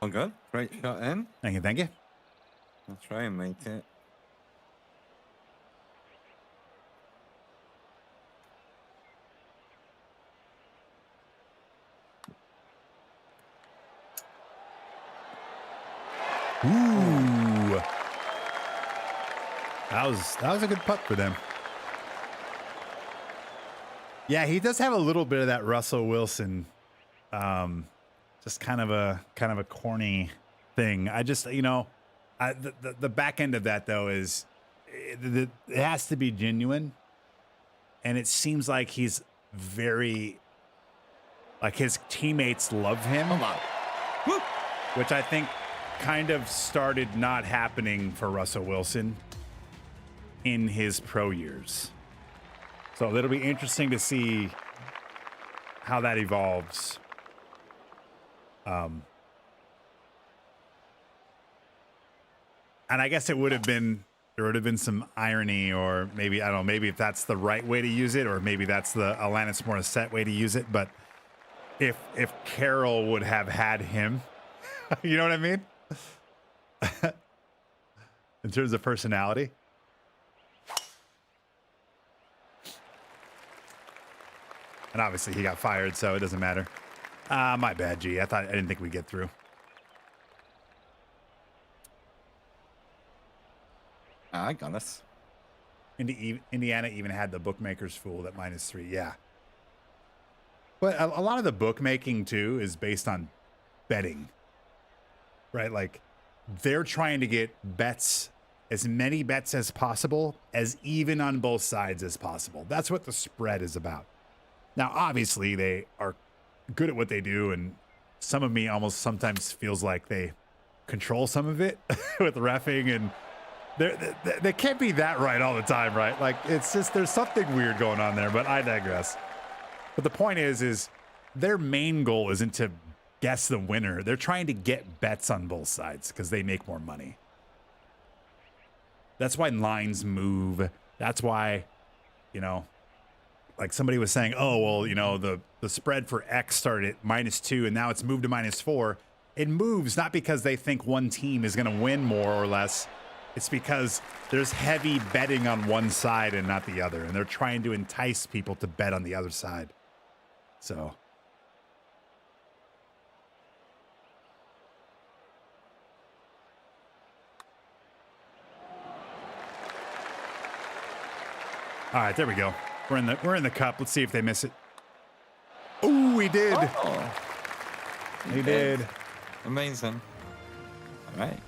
All good. Great shot in. Thank you. Thank you. I'll try and make it. Ooh. That was a good putt for them. Yeah, he does have a little bit of that Russell Wilson, just kind of a corny thing. I just, the back end of that though is it has to be genuine, and it seems like he's very, like his teammates love him. Hold on. Woo! Which I think kind of started not happening for Russell Wilson in his pro years. So it'll be interesting to see how that evolves. And I guess there would have been some irony, or maybe, I don't know, maybe if that's the right way to use it, or maybe that's the Alanis Morissette way to use it. But if Carroll would have had him, you know what I mean? In terms of personality. And obviously he got fired, so it doesn't matter. My bad, G. I didn't think we'd get through. I got us. Indiana even had the bookmakers fooled at -3. Yeah. But a lot of the bookmaking too is based on betting, right? Like they're trying to get bets, as many bets as possible, as even on both sides as possible. That's what the spread is about. Now, obviously they are good at what they do, and some of me almost sometimes feels like they control some of it with reffing, and they can't be that right all the time, right? Like it's just, there's something weird going on there, but I digress. But the point is their main goal isn't to guess the winner. They're trying to get bets on both sides because they make more money. That's why lines move. That's why, like somebody was saying, oh, well, the spread for X started at -2 and now it's moved to -4. It moves not because they think one team is going to win more or less. It's because there's heavy betting on one side and not the other. And they're trying to entice people to bet on the other side. So. All right, there we go. We're in the cup. Let's see if they miss it. Ooh, we did. Oh. He did. Amazing. All right.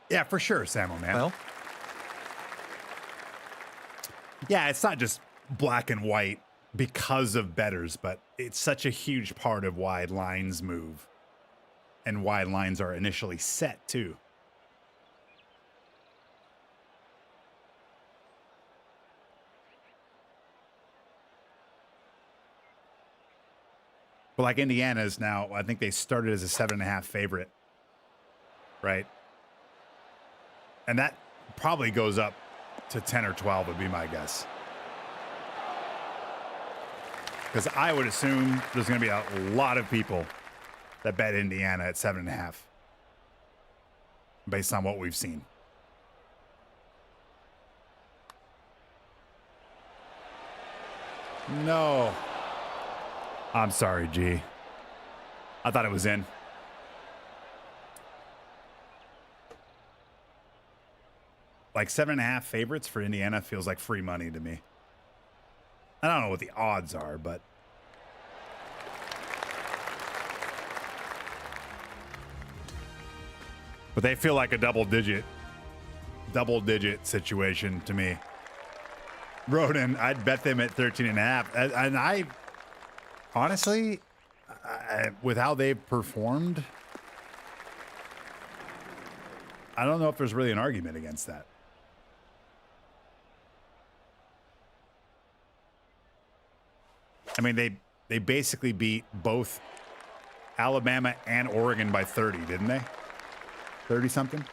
Yeah, for sure, Samuel, man. Well, yeah, it's not just black and white because of bettors, but it's such a huge part of why lines move and why lines are initially set too. But like Indiana's now, I think they started as a 7.5 favorite, right? And that probably goes up to 10 or 12 would be my guess. Because I would assume there's going to be a lot of people that bet Indiana at 7.5 based on what we've seen. No. I'm sorry, G. I thought it was in. Like 7.5 favorites for Indiana feels like free money to me. I don't know what the odds are, but they feel like a double digit situation to me. Roden, I'd bet them at 13.5. And I honestly, with how they've performed, I don't know if there's really an argument against that. I mean, they basically beat both Alabama and Oregon by 30, didn't they? 30 something?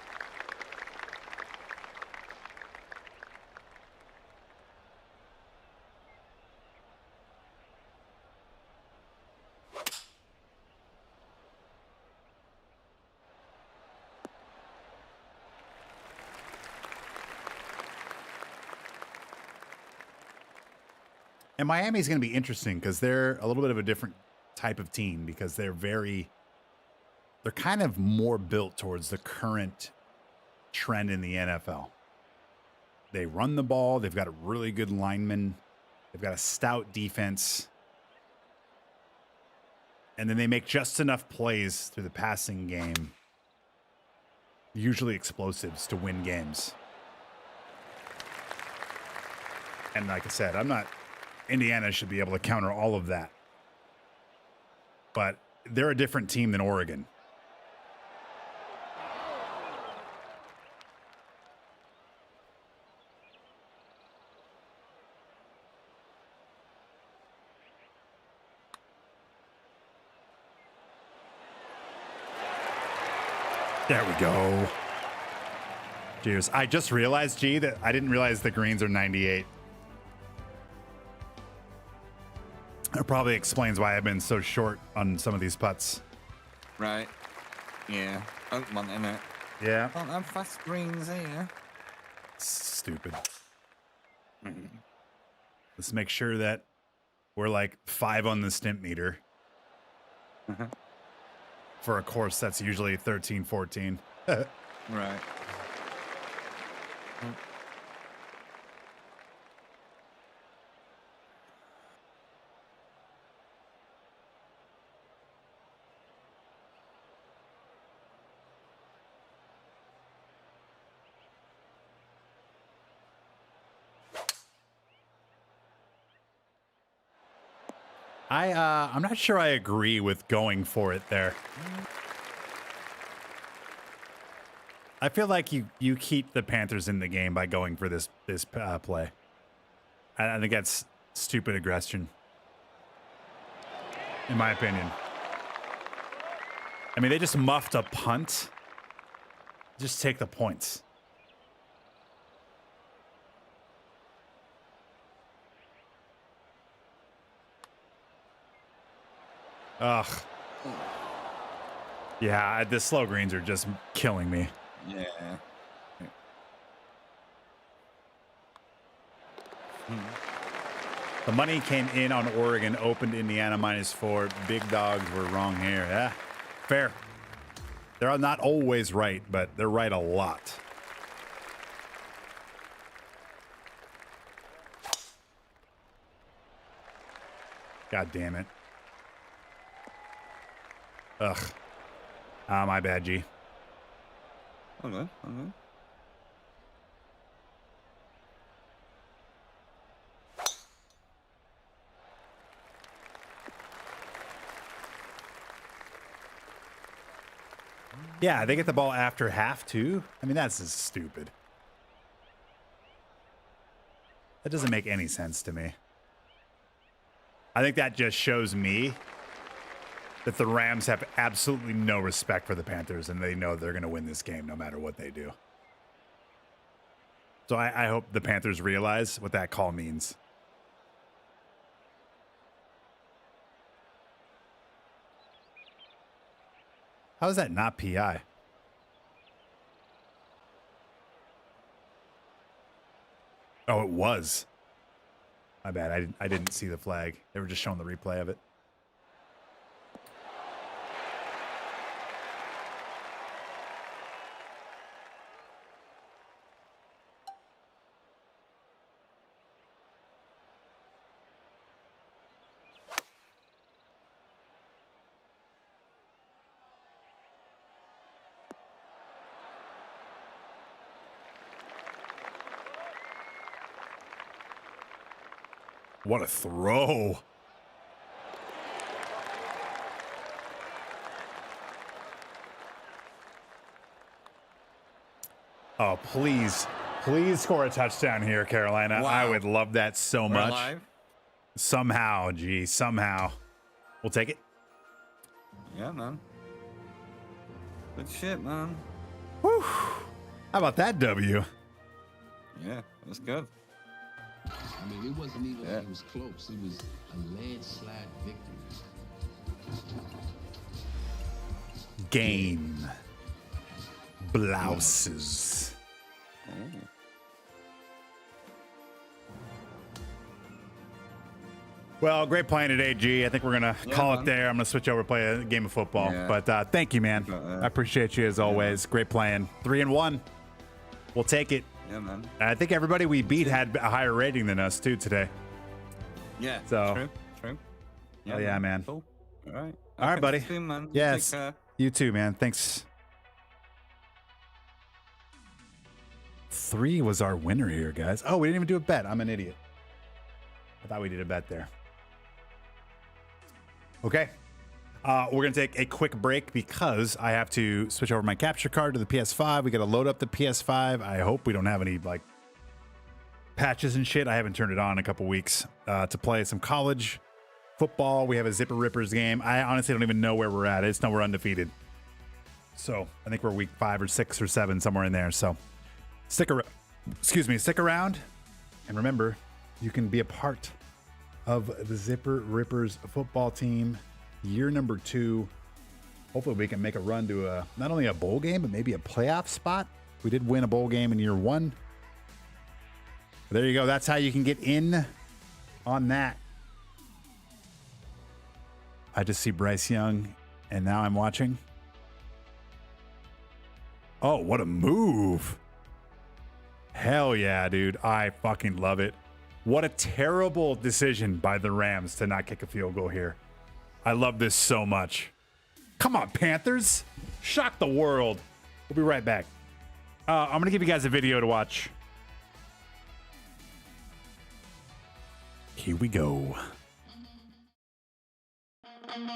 And Miami's going to be interesting because they're a little bit of a different type of team because they're kind of more built towards the current trend in the NFL. They run the ball. They've got a really good lineman. They've got a stout defense. And then they make just enough plays through the passing game, usually explosives, to win games. And like I said, Indiana should be able to counter all of that. But they're a different team than Oregon. There we go. Cheers. I just realized, G, that I didn't realize the greens are 98. That probably explains why I've been so short on some of these putts. Right. Yeah. Don't want in it. Yeah. Don't have fast greens here. Stupid. Let's make sure that we're like 5 on the stimp meter. For a course that's usually 13, 14. Right. I'm not sure I agree with going for it there. I feel like you keep the Panthers in the game by going for this play. I think that's stupid aggression, in my opinion. I mean, they just muffed a punt. Just take the points. Ugh. Yeah, the slow greens are just killing me. Yeah. The money came in on Oregon, opened Indiana -4. Big dogs were wrong here. Yeah, fair. They're not always right, but they're right a lot. God damn it. Ugh. My bad, G. Okay. Yeah, they get the ball after half, too. I mean, that's just stupid. That doesn't make any sense to me. I think that just shows me that the Rams have absolutely no respect for the Panthers, and they know they're going to win this game no matter what they do. So I hope the Panthers realize what that call means. How is that not PI? Oh, it was. My bad. I didn't see the flag. They were just showing the replay of it. What a throw. Oh, please score a touchdown here, Carolina. Wow. I would love that so much. Alive. Somehow, somehow. We'll take it. Yeah, man. Good shit, man. Whew. How about that W? Yeah, that's good. I mean, it wasn't even like it was close. It was a landslide victory. Game. Blouses. Well, great playing today, G. I think we're going to call it there. I'm going to switch over, play a game of football. Yeah. But thank you, man. I appreciate you as always. Great playing. 3-1. We'll take it. Yeah, man. I think everybody we beat had a higher rating than us, too, today. Yeah, so, true. Yeah, man. Cool. All right. All right, buddy. Soon, man. Yes. Take care. You too, man. Thanks. 3 was our winner here, guys. Oh, we didn't even do a bet. I'm an idiot. I thought we did a bet there. Okay. We're going to take a quick break because I have to switch over my capture card to the PS5. We got to load up the PS5. I hope we don't have any like patches and shit. I haven't turned it on in a couple weeks to play some college football. We have a Zipper Rippers game. I honestly don't even know where we're at. I just know we're undefeated. So I think we're week 5 or 6 or 7, somewhere in there. So stick around. And remember, you can be a part of the Zipper Rippers football team. Year number 2. Hopefully we can make a run to not only a bowl game, but maybe a playoff spot. We did win a bowl game in year 1. There you go. That's how you can get in on that. I just see Bryce Young, and now I'm watching. Oh, what a move. Hell yeah, dude. I fucking love it. What a terrible decision by the Rams to not kick a field goal here. I love this so much. Come on, Panthers. Shock the world. We'll be right back. I'm going to give you guys a video to watch. Here we go. We're going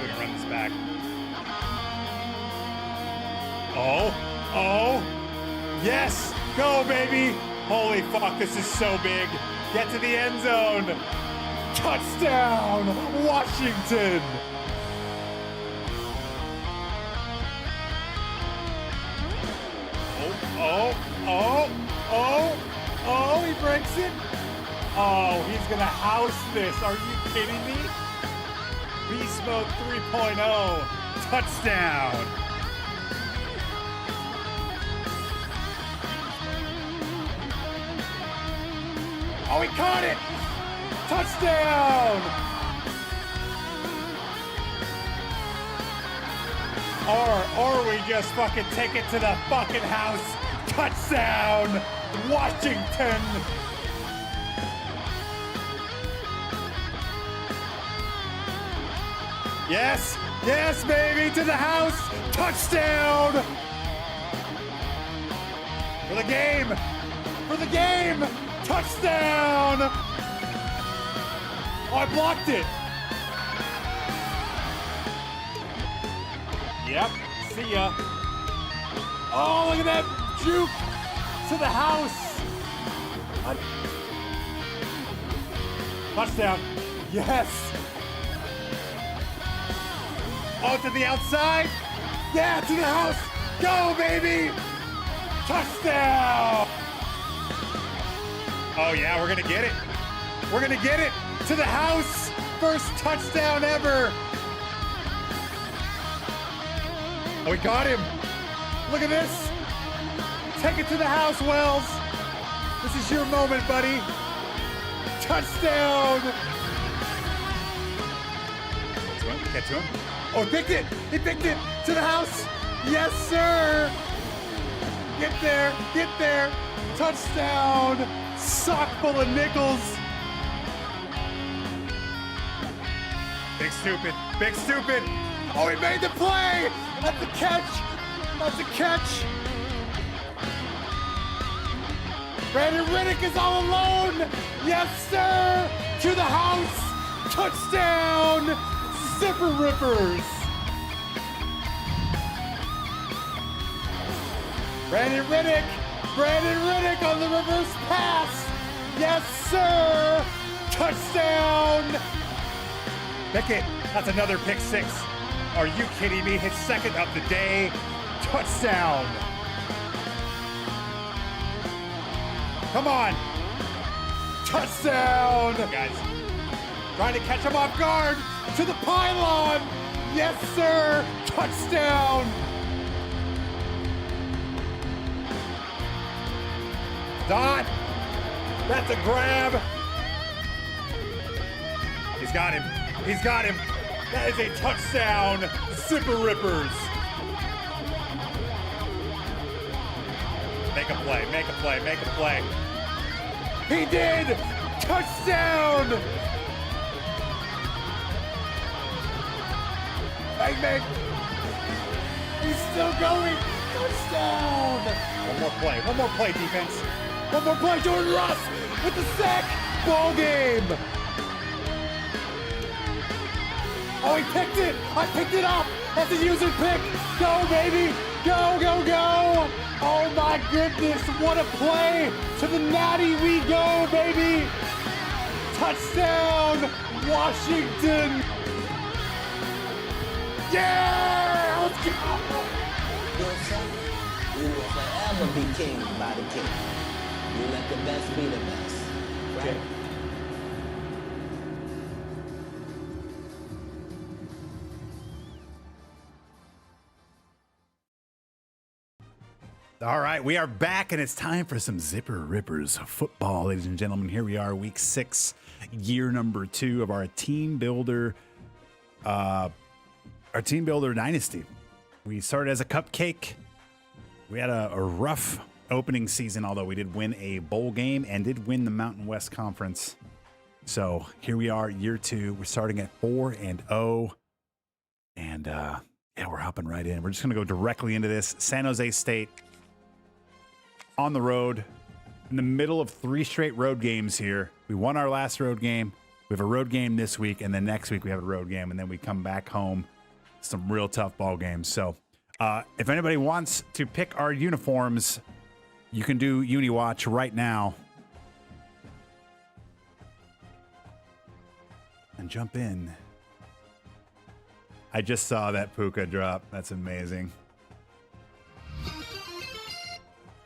to run this back. Oh, yes, go baby. Holy fuck, this is so big. Get to the end zone. Touchdown, Washington. Oh, he breaks it. Oh, he's gonna house this. Are you kidding me? Beast Mode 3.0, touchdown. Oh, he caught it! Touchdown! Or we just fucking take it to the fucking house. Touchdown, Washington! Yes, yes, baby, to the house. Touchdown! For the game! For the game! Touchdown! Oh, I blocked it. Yep, see ya. Oh, look at that juke to the house. Touchdown. Yes. Oh, to the outside. Yeah, to the house. Go, baby. Touchdown. Oh, yeah, we're going to get it. We're going to get it to the house. First touchdown ever. Oh, we got him. Look at this. Take it to the house, Wells. This is your moment, buddy. Touchdown. Get to him. Oh, he picked it. He picked it to the house. Yes, sir. Get there. Get there. Touchdown. Sock full of nickels. Big stupid. Big stupid. Oh, he made the play. That's a catch. That's a catch. Brandon Riddick is all alone. Yes, sir. To the house. Touchdown. Zipper Rippers. Brandon Riddick. Brandon Riddick on the reverse pass. Yes, sir. Touchdown. Pickett. That's another pick six. Are you kidding me? His second of the day. Touchdown. Come on. Touchdown. Guys, trying to catch him off guard to the pylon. Yes, sir! Touchdown! Dot! That's a grab! He's got him. He's got him. That is a touchdown. Zipper Rippers. Make a play, make a play, make a play. He did! Touchdown! Bang. He's still going. Touchdown! One more play, defense. One more play, Jordan Russ with the sack. Ball game. Oh, he picked it. I picked it up. That's a user pick. Go, baby. Go, go, go. Oh, my goodness. What a play. To the natty we go, baby. Touchdown, Washington. Yeah, let's go. Your son, you will forever be king by the king. You let the best be the best. Right? Okay. All right, we are back, and it's time for some Zipper Rippers football, ladies and gentlemen. Here we are, week 6, year number 2 of our team builder dynasty. We started as a cupcake. We had a rough opening season, although we did win a bowl game and did win the Mountain West Conference. So here we are, year 2. We're starting at 4-0, and yeah, we're hopping right in. We're just going to go directly into this. San Jose State on the road, in the middle of 3 straight road games here. We won our last road game. We have a road game this week, and then next week we have a road game, and then we come back home. Some real tough ball games. So if anybody wants to pick our uniforms, you can do UniWatch right now. And jump in. I just saw that Puka drop. That's amazing.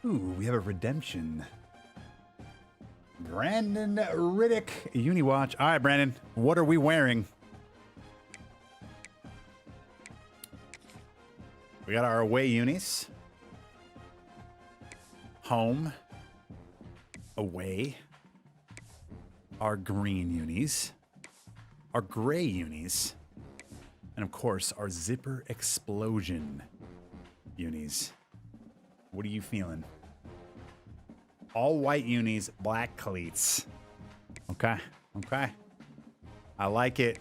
Ooh, we have a redemption. Brandon Riddick, UniWatch. All right, Brandon, what are we wearing? We got our away unis. Home. Away. Our green unis. Our gray unis. And of course, our Zipper Explosion unis. What are you feeling? All white unis, black cleats. Okay, okay. I like it.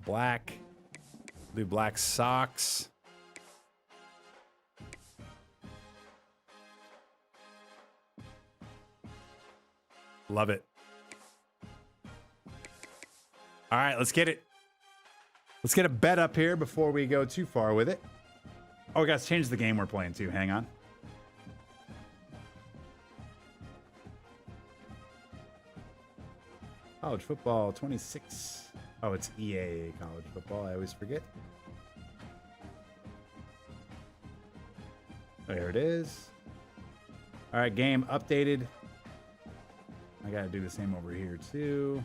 Black. Do black socks. Love it. All right, let's get it. Let's get a bet up here before we go too far with it. Oh, guys, change the game we're playing too. Hang on. College football 26. Oh, it's EA college football. I always forget. There it is. All right, game updated. I got to do the same over here too.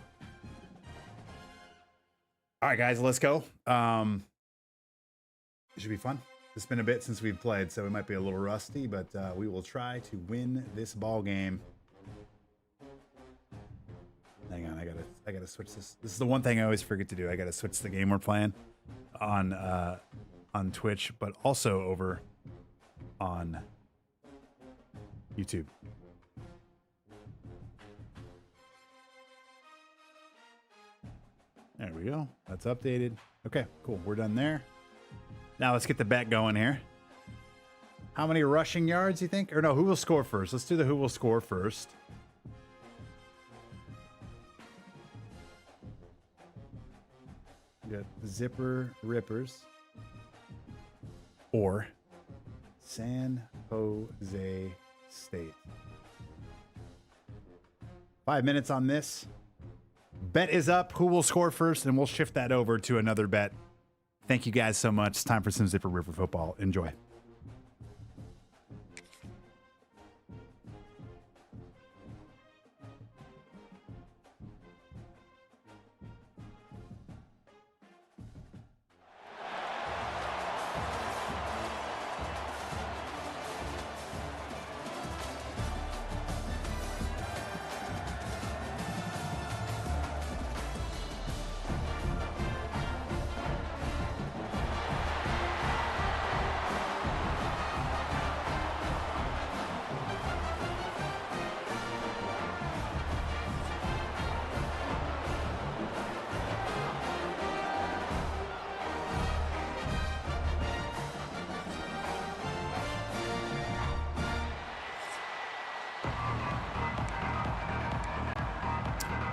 All right, guys, let's go. It should be fun. It's been a bit since we've played, so we might be a little rusty, but we will try to win this ball game. Hang on, I gotta switch this. This is the one thing I always forget to do. I gotta switch the game we're playing on Twitch, but also over on YouTube. There we go. That's updated. Okay, cool. We're done there. Now let's get the bet going here. How many rushing yards you think? Or no, who will score first? Let's do the who will score first. We got Zipper Rippers or San Jose State. 5 minutes on this. Bet is up. Who will score first? And we'll shift that over to another bet. Thank you guys so much. It's time for some Zipper Ripper football. Enjoy.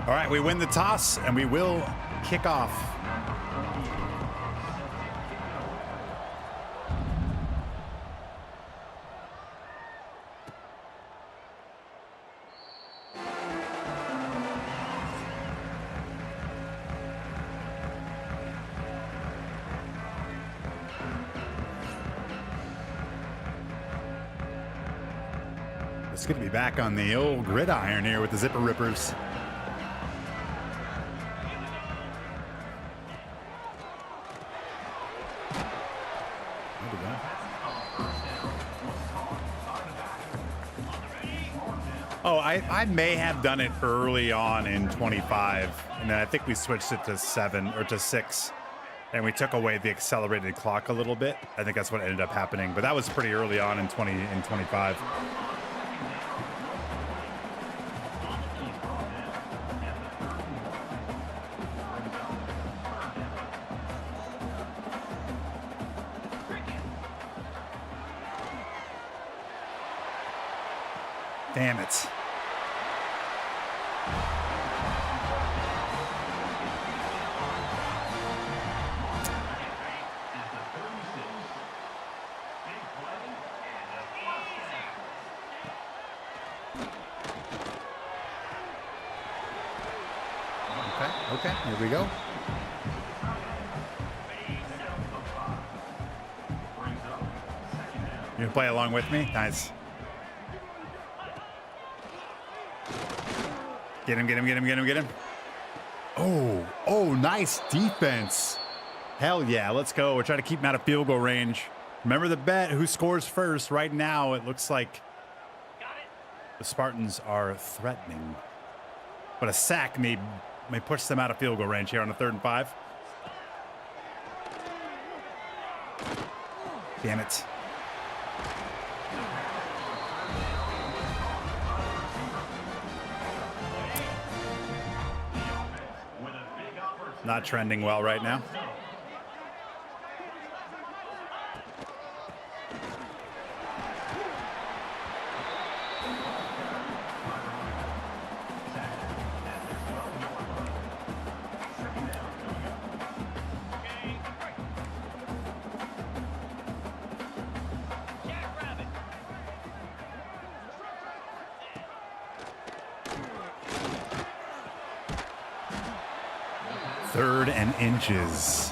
All right, we win the toss, and we will kick off. It's good to be back on the old gridiron here with the zipper rippers. Oh, I may have done it early on in 25, and then I think we switched it to 7 or to 6, and we took away the accelerated clock a little bit. I think that's what ended up happening, but that was pretty early on in 25. Damn it. Okay, here we go. You gonna play along with me? Nice. Get him, get him, get him, get him, get him. Oh, nice defense. Hell yeah, let's go. We're trying to keep him out of field goal range. Remember the bet, who scores first? Right now, it looks like the Spartans are threatening. But a sack may push them out of field goal range here on a 3rd and 5. Damn it. Not trending well right now. Third and inches.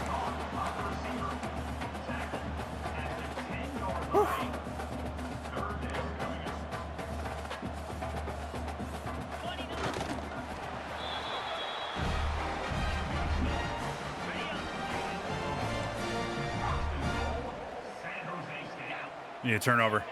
Whew. Need a turnover.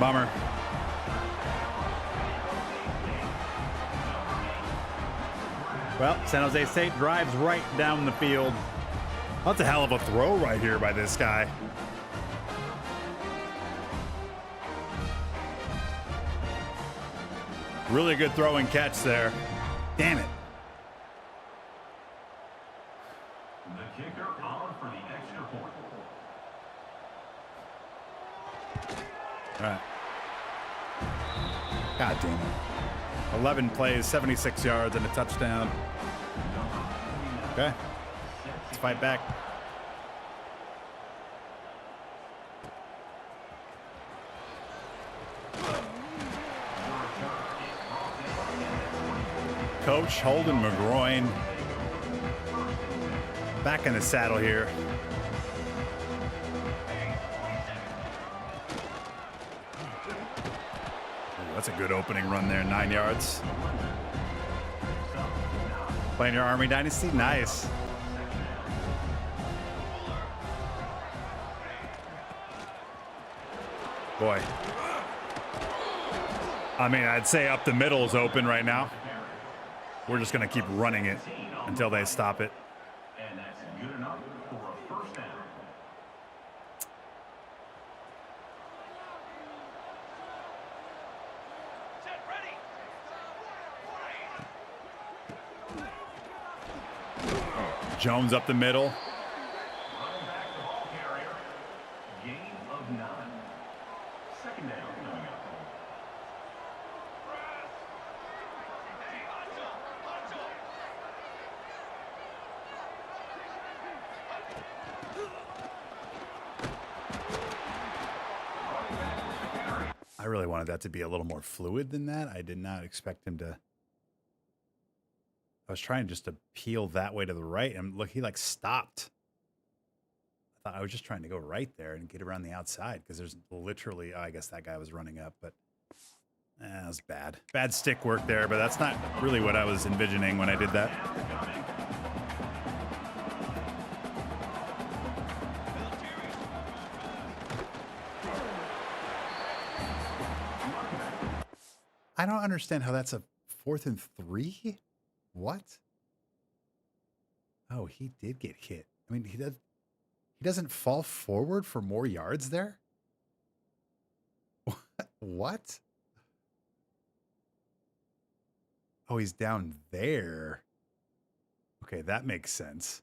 Bummer. Well, San Jose State drives right down the field. That's a hell of a throw right here by this guy. Really good throw and catch there. Damn it. The kicker on for the extra point. All right. God damn it. 11 plays, 76 yards, and a touchdown. Okay. Let's fight back. Coach Holden McGroin back in the saddle here. That's a good opening run there, 9 yards. Playing your Army Dynasty? Nice. Boy. I mean, I'd say up the middle is open right now. We're just going to keep running it until they stop it. And that's good enough for a first down. Jones up the middle. Running back the ball carrier. Gain of 9. Second down coming up. I really wanted that to be a little more fluid than that. I did not expect him to. I was trying just to peel that way to the right, and look, he like stopped. I thought I was just trying to go right there and get around the outside because there's literally, oh, I guess that guy was running up, but that was bad. Bad stick work there, but that's not really what I was envisioning when I did that. I don't understand how that's a 4th and 3. What? Oh, he did get hit. I mean, he doesn't fall forward for more yards there? What? Oh, he's down there. Okay, that makes sense.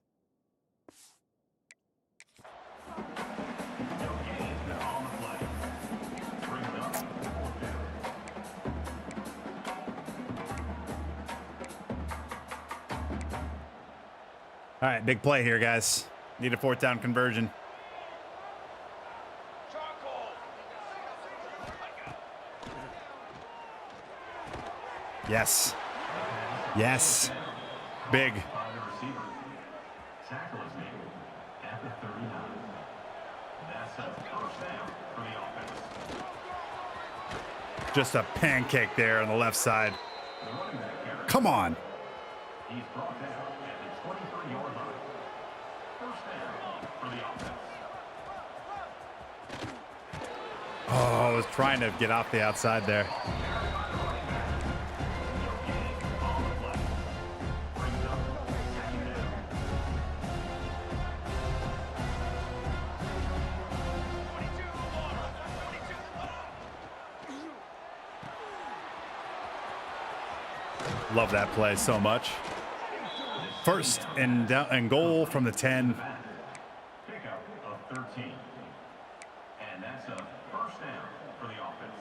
All right, big play here, guys. Need a 4th down conversion. Yes. Yes. Big. Tackle is made at the 39. That's a first down for the offense. Just a pancake there on the left side. Come on. He's brought down at the 23-yard line. First down for the offense. Oh, I was trying to get off the outside there. Love that play so much. First and goal from the 10. Pickup of 13. And that's a first down for the offense.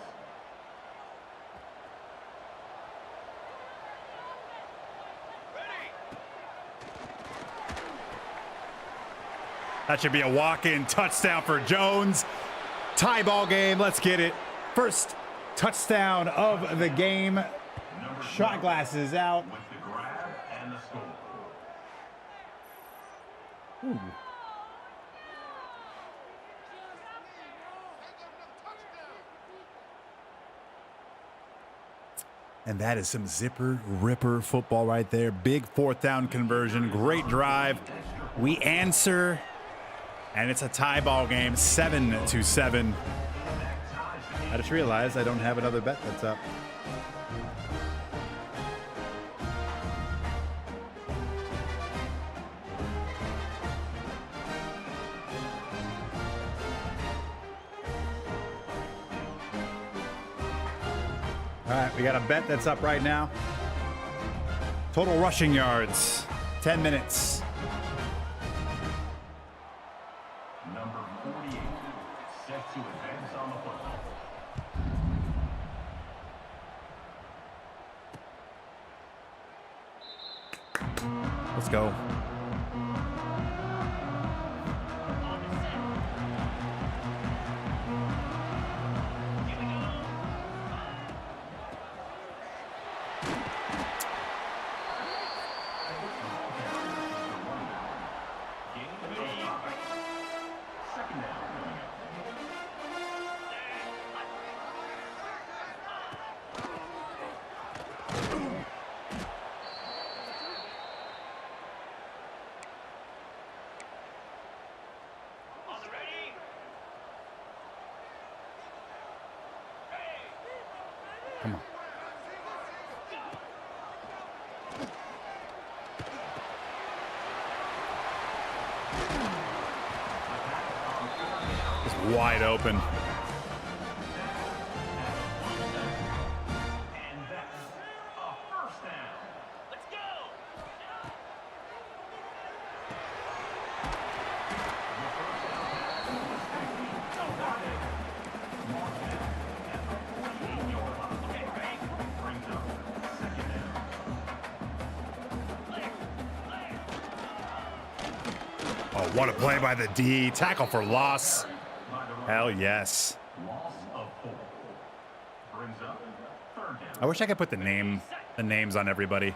That should be a walk-in touchdown for Jones. Tie ball game. Let's get it. First touchdown of the game. Shot glasses out. With the grab and the score. Ooh. And that is some zipper ripper football right there. Big 4th down conversion. Great drive. We answer. And it's a tie ball game, 7-7. I just realized I don't have another bet that's up. All right, we got a bet that's up right now. Total rushing yards, 10 minutes. Number 48, set to advance on the football. Let's go. Come on. Just wide open. And that's a first down. Let's go. what a play by the D. Tackle for loss. Hell yes. Loss of 4. Brings up 3rd down. I wish I could put the names on everybody,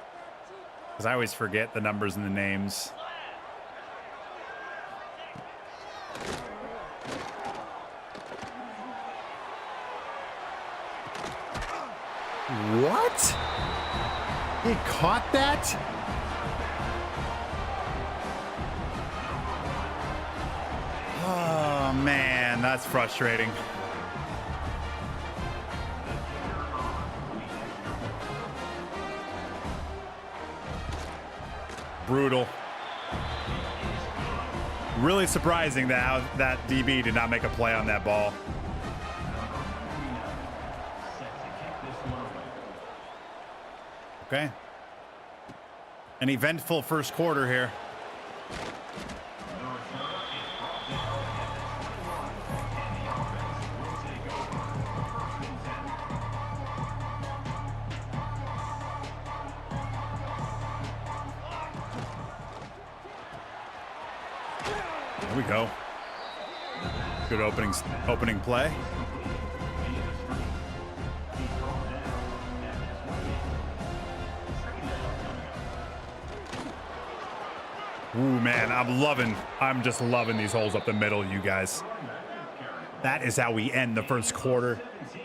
because I always forget the numbers and the names. What? He caught that? Oh, man, that's frustrating. Brutal. Really surprising that DB did not make a play on that ball. Okay. An eventful first quarter here. There we go. Good opening play. Ooh, man, I'm just loving these holes up the middle, you guys. That is how we end the first quarter.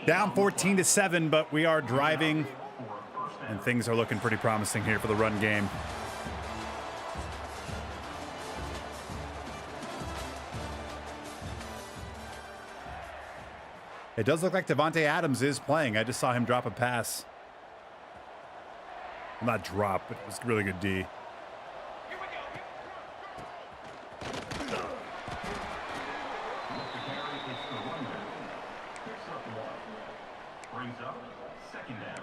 Down 14-7, but we are driving, and things are looking pretty promising here for the run game. It does look like Devontae Adams is playing. I just saw him drop a pass. Not drop, but it was really good D. Brings up 2nd down.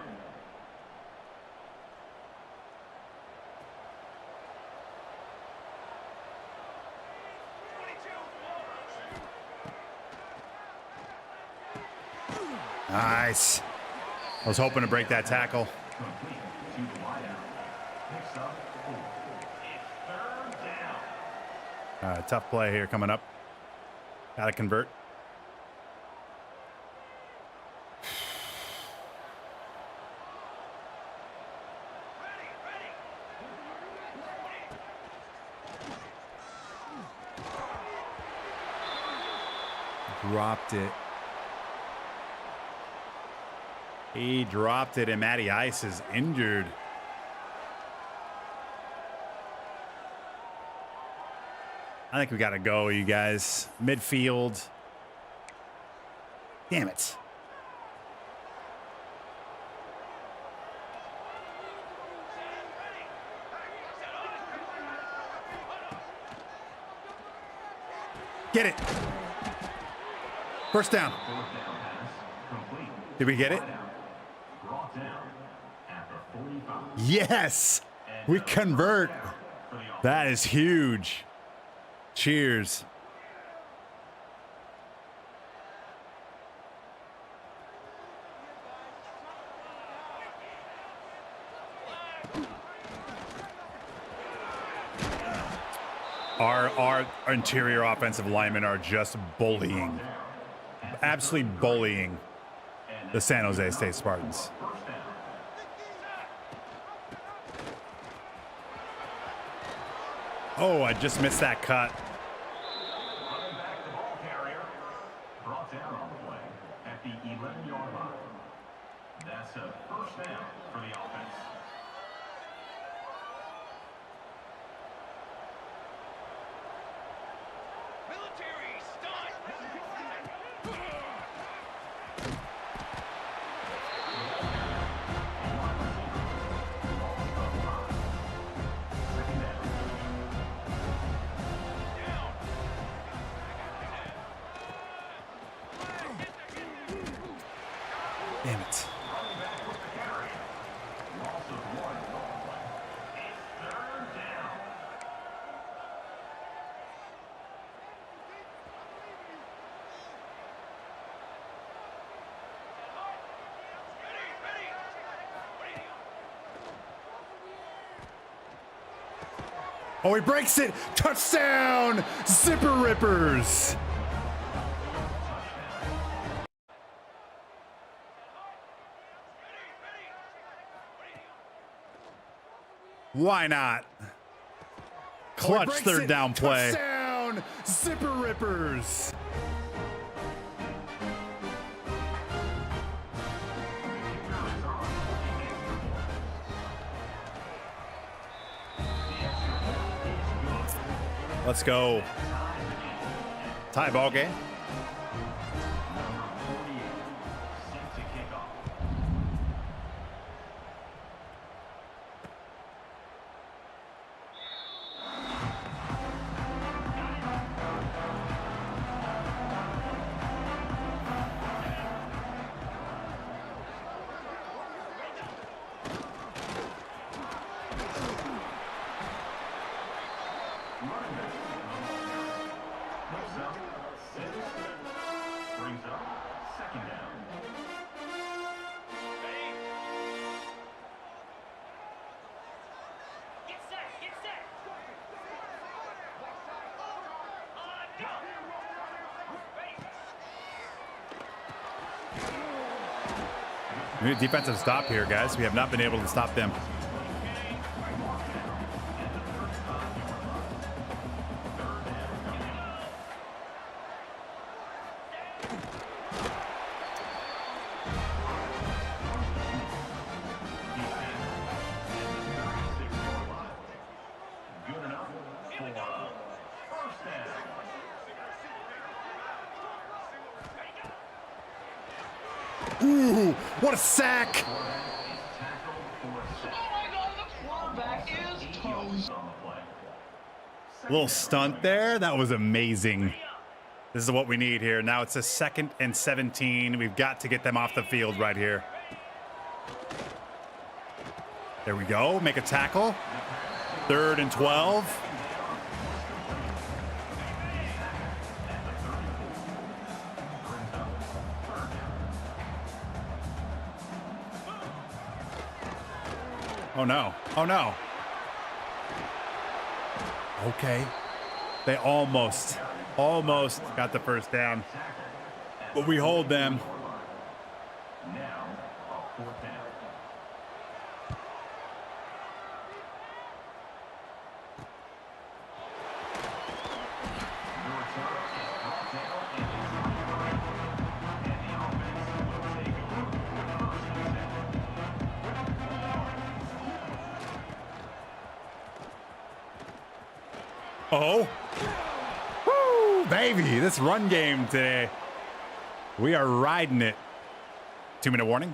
Nice. I was hoping to break that tackle. Complete to the wideout. Picks up 4. It's 3rd down. Tough play here coming up. Got to convert. Dropped it. He dropped it, and Matty Ice is injured. I think we got to go, you guys. Midfield. Damn it. Get it. First down. Did we get it? Yes. We convert. That is huge. Cheers. Our interior offensive linemen are just bullying. Absolutely bullying the San Jose State Spartans. Oh, I just missed that cut. Running back the ball carrier. Brought down on the play at the 11-yard line. That's a 1st down for the offense. Military stunt. Damn it. Oh, he breaks it. Touchdown, Zipper Rippers. Why not? Clutch third down play. Touchdown, Zipper Rippers. Let's go. Tie ball game. We need a defensive stop here, guys. We have not been able to stop them. Ooh, what a sack! Little stunt there. That was amazing. This is what we need here. Now it's a 2nd and 17. We've got to get them off the field right here. There we go. Make a tackle. 3rd and 12. Oh no. Oh no. Okay. They almost got the first down. But we hold them. Now, a 4th down. Oh, woo, baby, this run game today. We are riding it. 2-minute warning.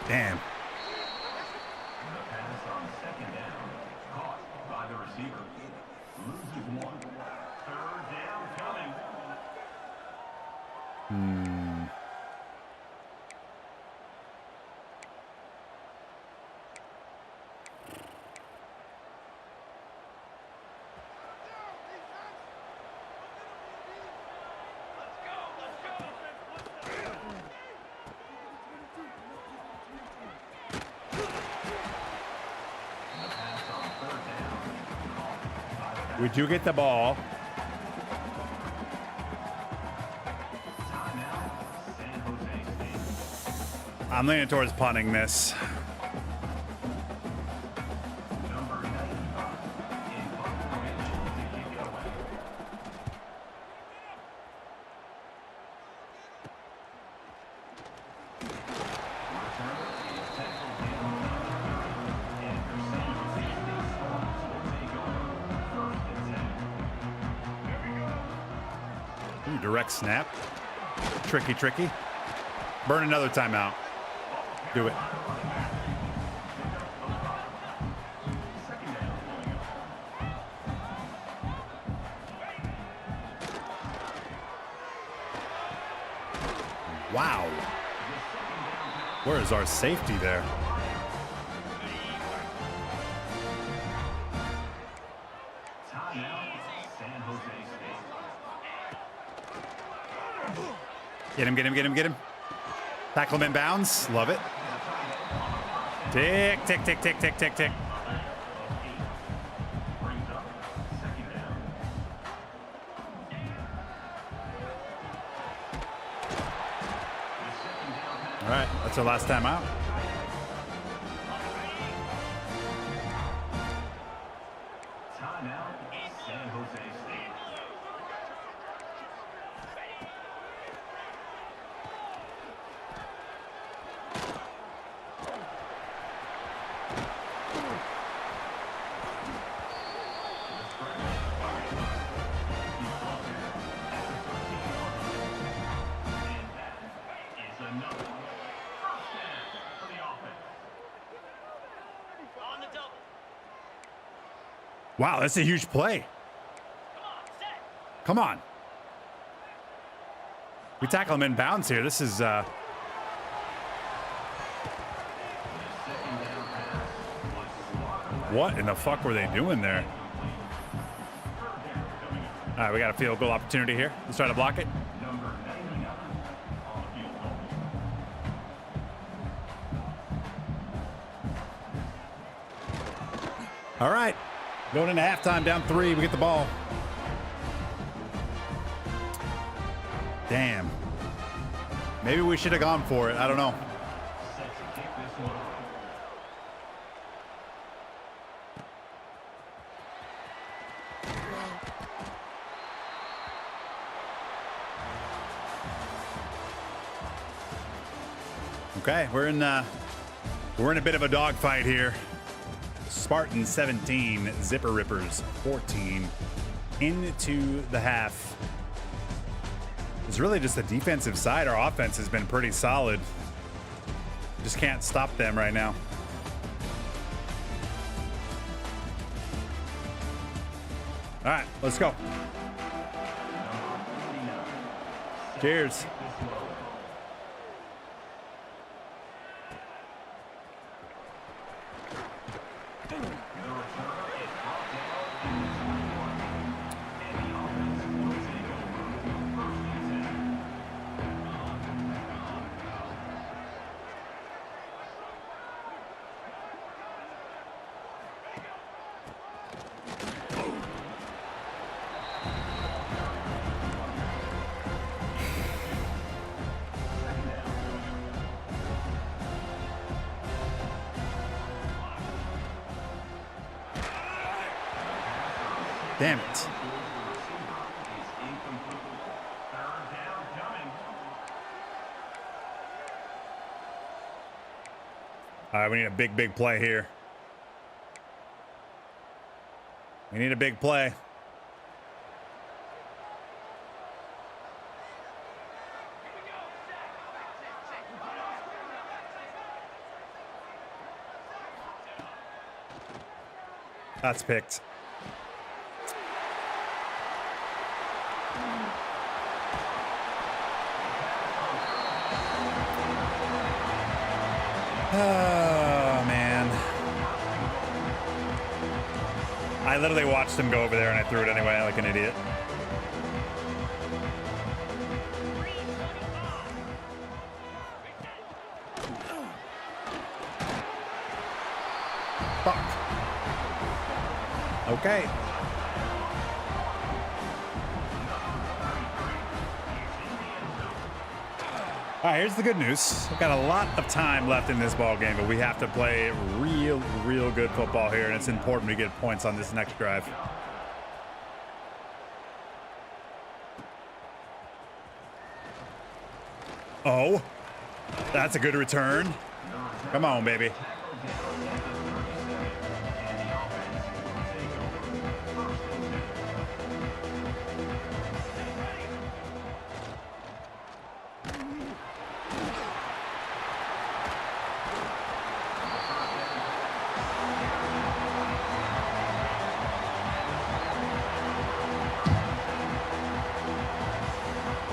Damn. The pass on 2nd down, caught by the receiver. Loses 1. 3rd down coming. We do get the ball. I'm leaning towards punting this. Ooh, direct snap. Tricky, tricky. Burn another timeout. Do it. Wow. Where is our safety there? Get him, get him, get him, get him. Tackle him in bounds. Love it. Tick, tick, tick, tick, tick, tick, tick. All right, that's our last time out. Wow, that's a huge play. Come on. We tackle him in bounds here. This is what in the fuck were they doing there? All right, we got a field goal opportunity here. Let's try to block it. All right. Going into halftime, down 3, we get the ball. Damn. Maybe we should have gone for it. I don't know. Okay, we're in a bit of a dogfight here. Spartans 17, Zipper Rippers 14 into the half. It's really just the defensive side. Our offense has been pretty solid. Just can't stop them right now. All right, let's go. Cheers. Damn it. All right, we need a big play here. We need a big play. That's picked. Oh, man. I literally watched him go over there and I threw it anyway like an idiot. Fuck. Okay. All right, here's the good news. We've got a lot of time left in this ball game, but we have to play real good football here, and it's important we get points on this next drive. Oh, that's a good return. Come on, baby.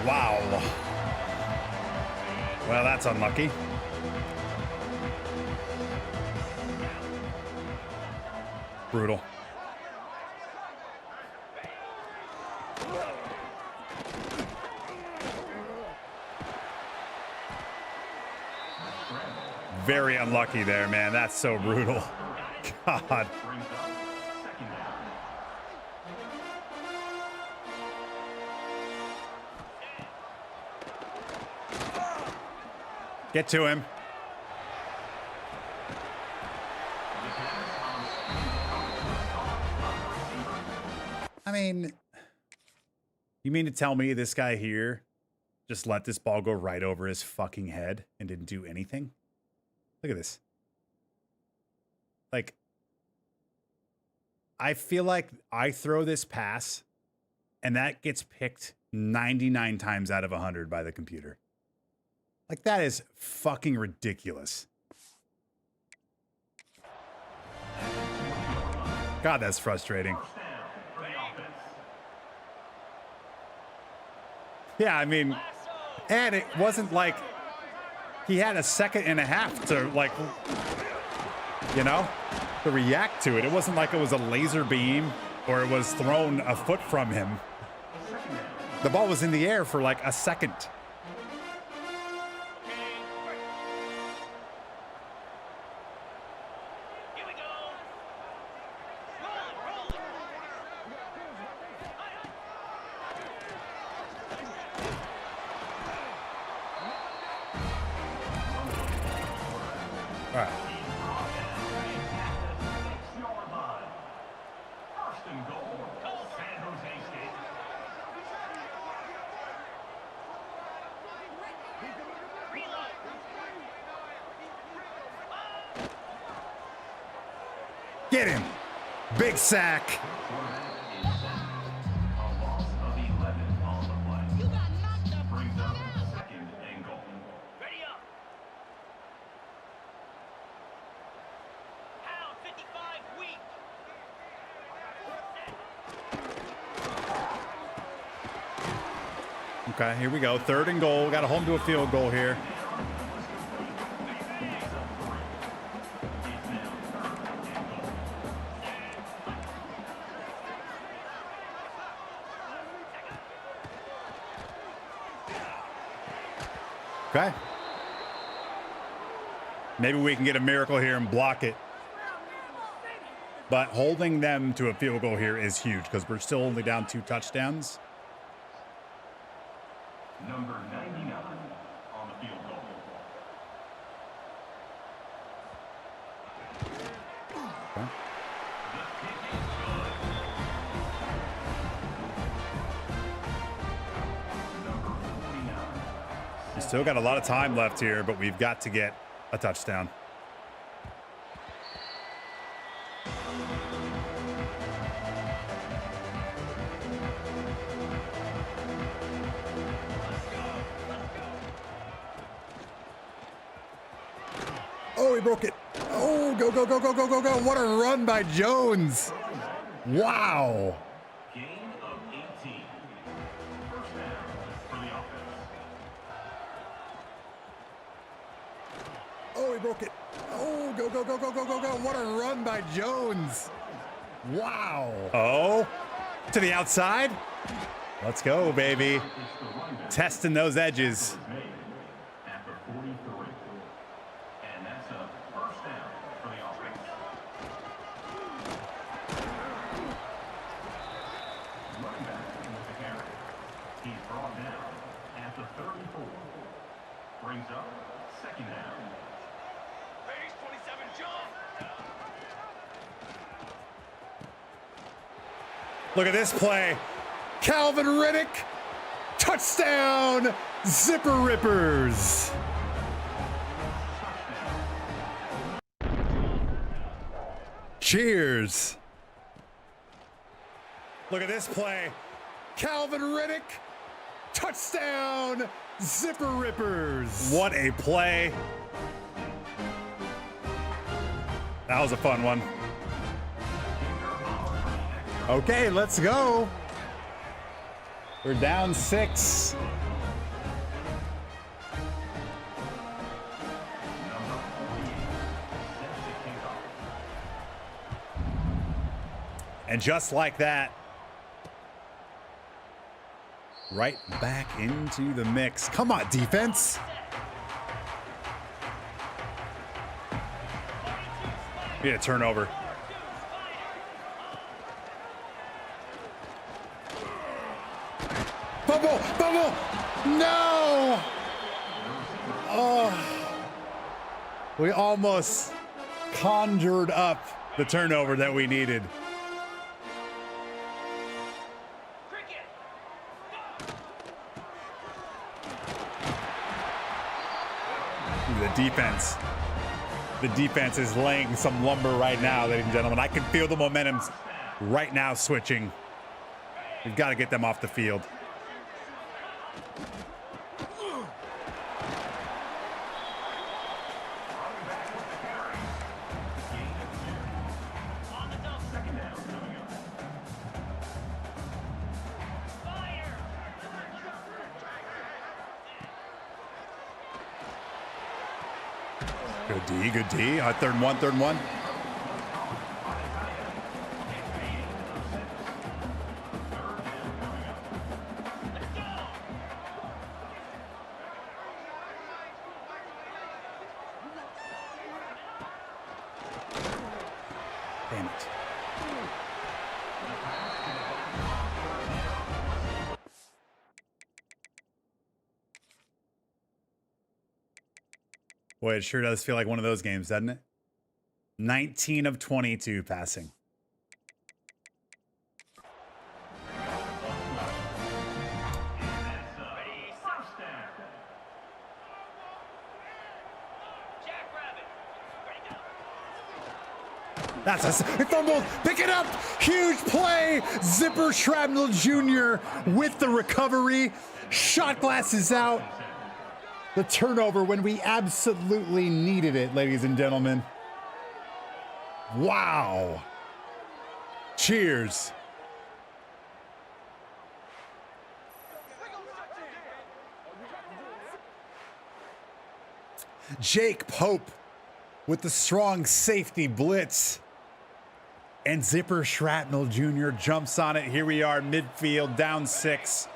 Wow. That's unlucky. Brutal. Very unlucky there, man. That's so brutal. God. Get to him. I mean, you mean to tell me this guy here just let this ball go right over his fucking head and didn't do anything? Look at this. Like, I feel like I throw this pass and that gets picked 99 times out of 100 by the computer. Like, that is fucking ridiculous. God, that's frustrating. Yeah, I mean, and it wasn't like he had a second and a half to, like, you know, to react to it. It wasn't like it was a laser beam or it was thrown a foot from him. The ball was in the air for like a second. Get him. Big sack. Okay, here we go. 3rd and goal. Got to hold him to a field goal here. Okay. Maybe we can get a miracle here and block it. But holding them to a field goal here is huge because we're still only down 2 touchdowns. Number 99 on the field goal. Okay. We still got a lot of time left here, but we've got to get a touchdown. Oh, he broke it. Oh, go, go, go, go, go, go, go. What a run by Jones. Wow. Gain of 18. First down for the offense. Oh, he broke it. Oh, go, go, go, go, go, go, go. What a run by Jones. Wow. Oh, to the outside. Let's go, baby. Testing those edges. At the 43. And that's a first down for the offense. Running back with the carry. He's brought down at the 34. Brings up 2nd down. Phase 27 jump. Look at this play. Calvin Riddick. Touchdown. Zipper Rippers. Cheers. Look at this play. Calvin Riddick. Touchdown. Zipper Rippers. What a play. That was a fun one. Okay, let's go. We're down 6. And just like that, right back into the mix. Come on, defense. We had a turnover. Bubble, bubble, no! Oh, we almost conjured up the turnover that we needed. The defense. The defense is laying some lumber right now, ladies and gentlemen. I can feel the momentum right now switching. We've got to get them off the field. Good D, good D. 3rd and 1, 3rd and 1. Damn it. Boy, it sure does feel like one of those games, doesn't it? 19 of 22 passing. That's a fumble. Pick it up. Huge play. Zipper Shrapnel Jr. with the recovery. Shot glasses out. The turnover when we absolutely needed it, ladies and gentlemen. Wow. Cheers. Jake Pope with the strong safety blitz. And Zipper Shrapnel Jr. jumps on it. Here we are, midfield, down 6.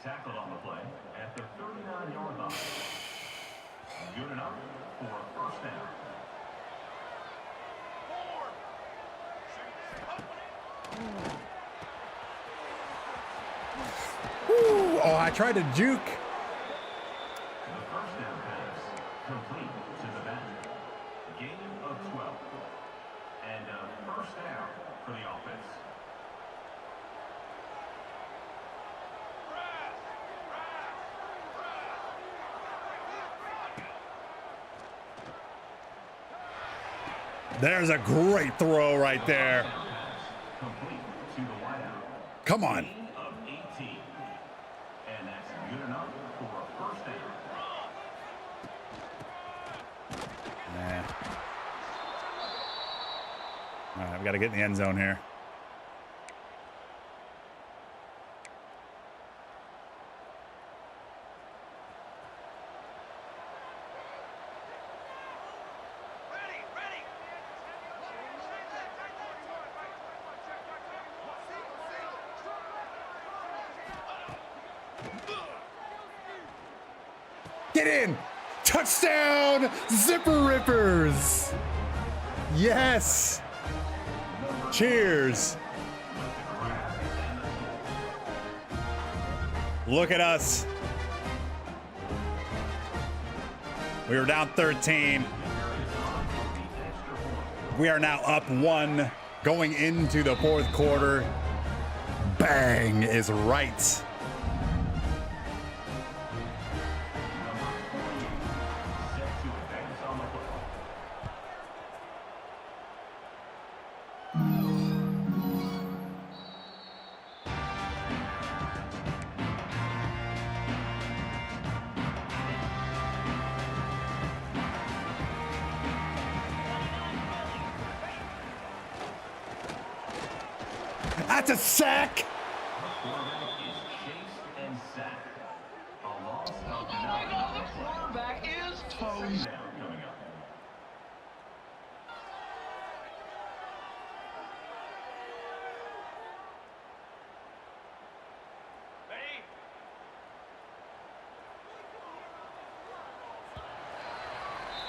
Tackled on the play at the 39-yard line. Good enough for a first down. Ooh, oh, I tried to juke. The first down pass complete to the back. Gain of 12. And a first down for the offense. There's a great throw right there. Complete to the wideout. Come on. Gain of 18. And that's good enough for a first down. Nah. All right, we got to get in the end zone here. Get in! Touchdown! Zipper Rippers! Yes! Cheers! Look at us. We were down 13. We are now up 1 going into the 4th quarter. Bang is right. That's a sack. The quarterback is chased and sacked. A loss of 9 on the quarterback is toast. Down coming up.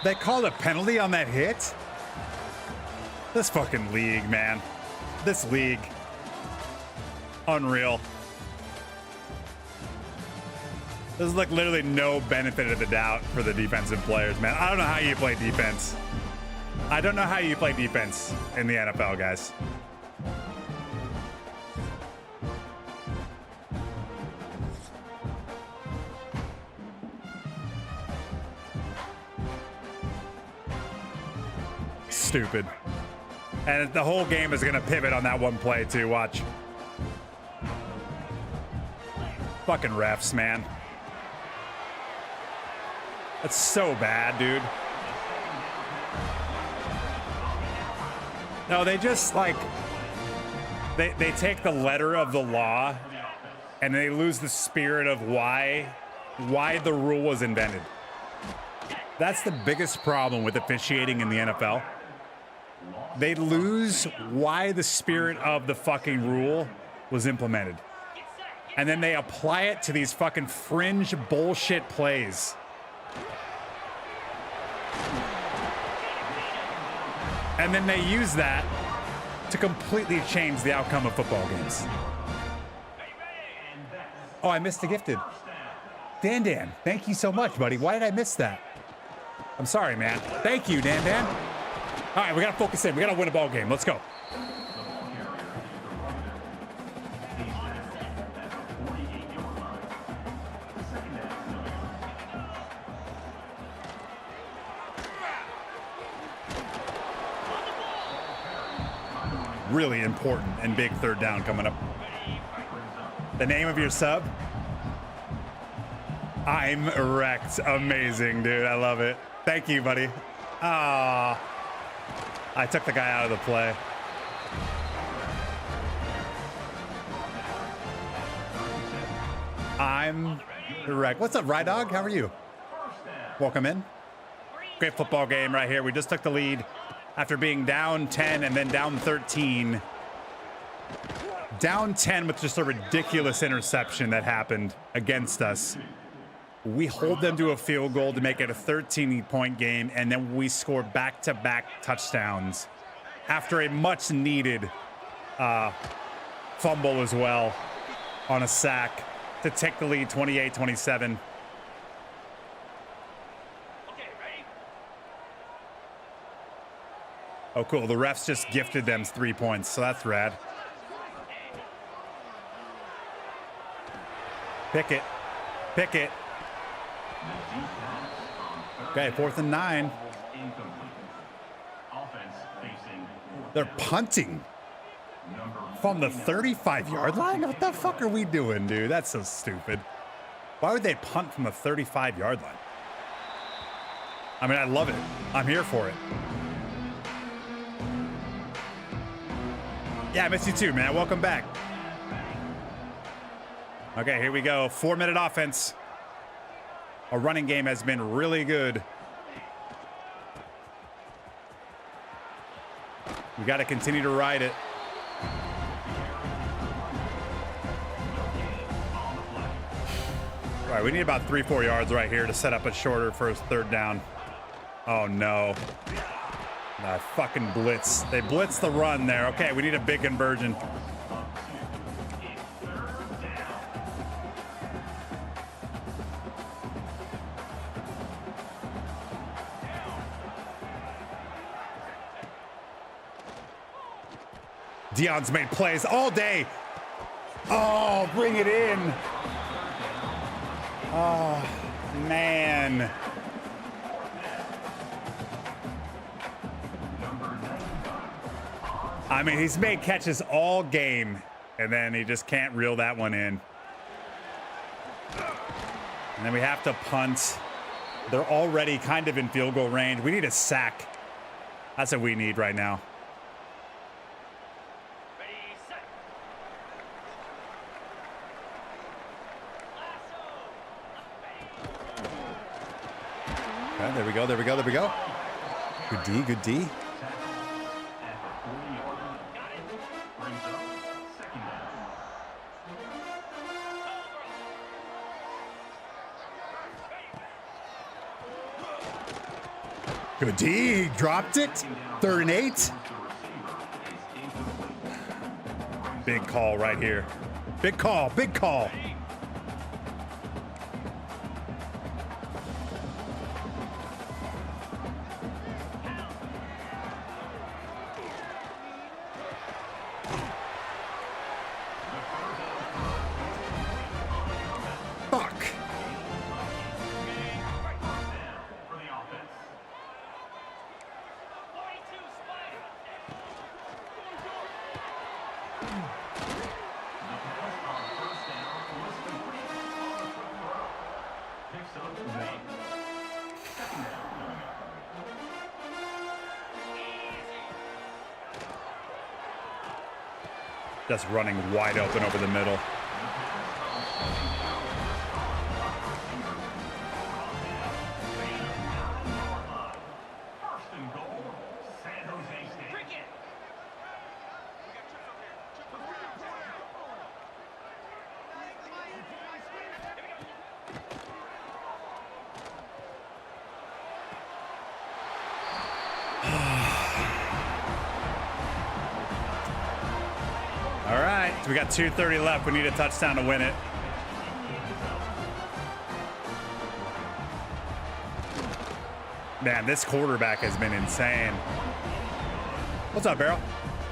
They called a penalty on that hit? This fucking league, man. This league. Unreal. There's like literally no benefit of the doubt for the defensive players, man. I don't know how you play defense. I don't know how you play defense in the NFL, guys. Stupid. And the whole game is going to pivot on that one play, too. Watch. Fucking refs, man. That's so bad, dude. No, they just, like... They take the letter of the law, and they lose the spirit of why the rule was invented. That's the biggest problem with officiating in the NFL. They lose why the spirit of the fucking rule was implemented. And then they apply it to these fucking fringe bullshit plays. And then they use that to completely change the outcome of football games. Oh, I missed the gifted. Dan, thank you so much, buddy. Why did I miss that? I'm sorry, man. Thank you, Dan. All right, we got to focus in. We got to win a ball game. Let's go. Really important and big third down coming up. The name of your sub? I'm wrecked. Amazing, dude. I love it. Thank you, buddy. Ah. I took the guy out of the play. I'm wrecked. What's up, Rye Dog? How are you? Welcome in. Great football game right here. We just took the lead after being down 10 and then down 13. Down 10 with just a ridiculous interception that happened against us. We hold them to a field goal to make it a 13-point game, and then we score back-to-back touchdowns after a much-needed fumble as well on a sack to take the lead 28-27. Oh, cool. The refs just gifted them 3 points, so that's rad. Pick it. Okay, 4th and 9. They're punting from the 35-yard line? What the fuck are we doing, dude? That's so stupid. Why would they punt from the 35-yard line? I mean, I love it. I'm here for it. Yeah, I miss you too, man. Welcome back. Okay, here we go. 4-minute offense. Our running game has been really good. We got to continue to ride it. All right, we need about 3-4 yards right here to set up a shorter first third down. Oh, no. Fucking blitz. They blitz the run there. Okay, we need a big conversion. Deion's made plays all day. Oh, bring it in. Oh, man. I mean, he's made catches all game, and then he just can't reel that one in. And then we have to punt. They're already kind of in field goal range. We need a sack. That's what we need right now. There we go. There we go. There we go. Good D. Good D. Good D. He dropped it. 3rd and 8. Big call right here. Big call. Big call. Just running wide open over the middle. All right, so we got 2:30 left. We need a touchdown to win it. Man, this quarterback has been insane. What's up, Barrel?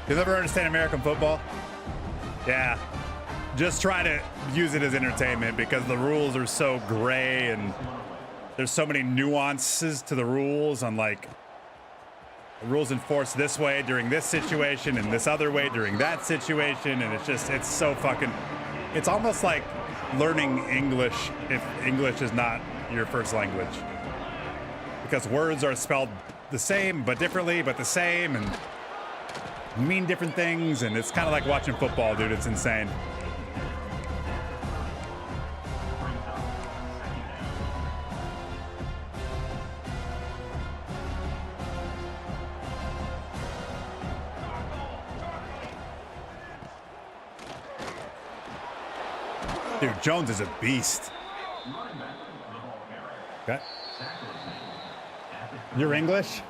You'll never understand American football? Yeah, just try to use it as entertainment because the rules are so gray and there's so many nuances to the rules on like the rules enforced this way during this situation and this other way during that situation, and it's so fucking, it's almost like learning English if English is not your first language, because words are spelled the same but differently but the same and mean different things, and it's kind of like watching football, dude. It's insane. Dude, Jones is a beast. Okay. You're English?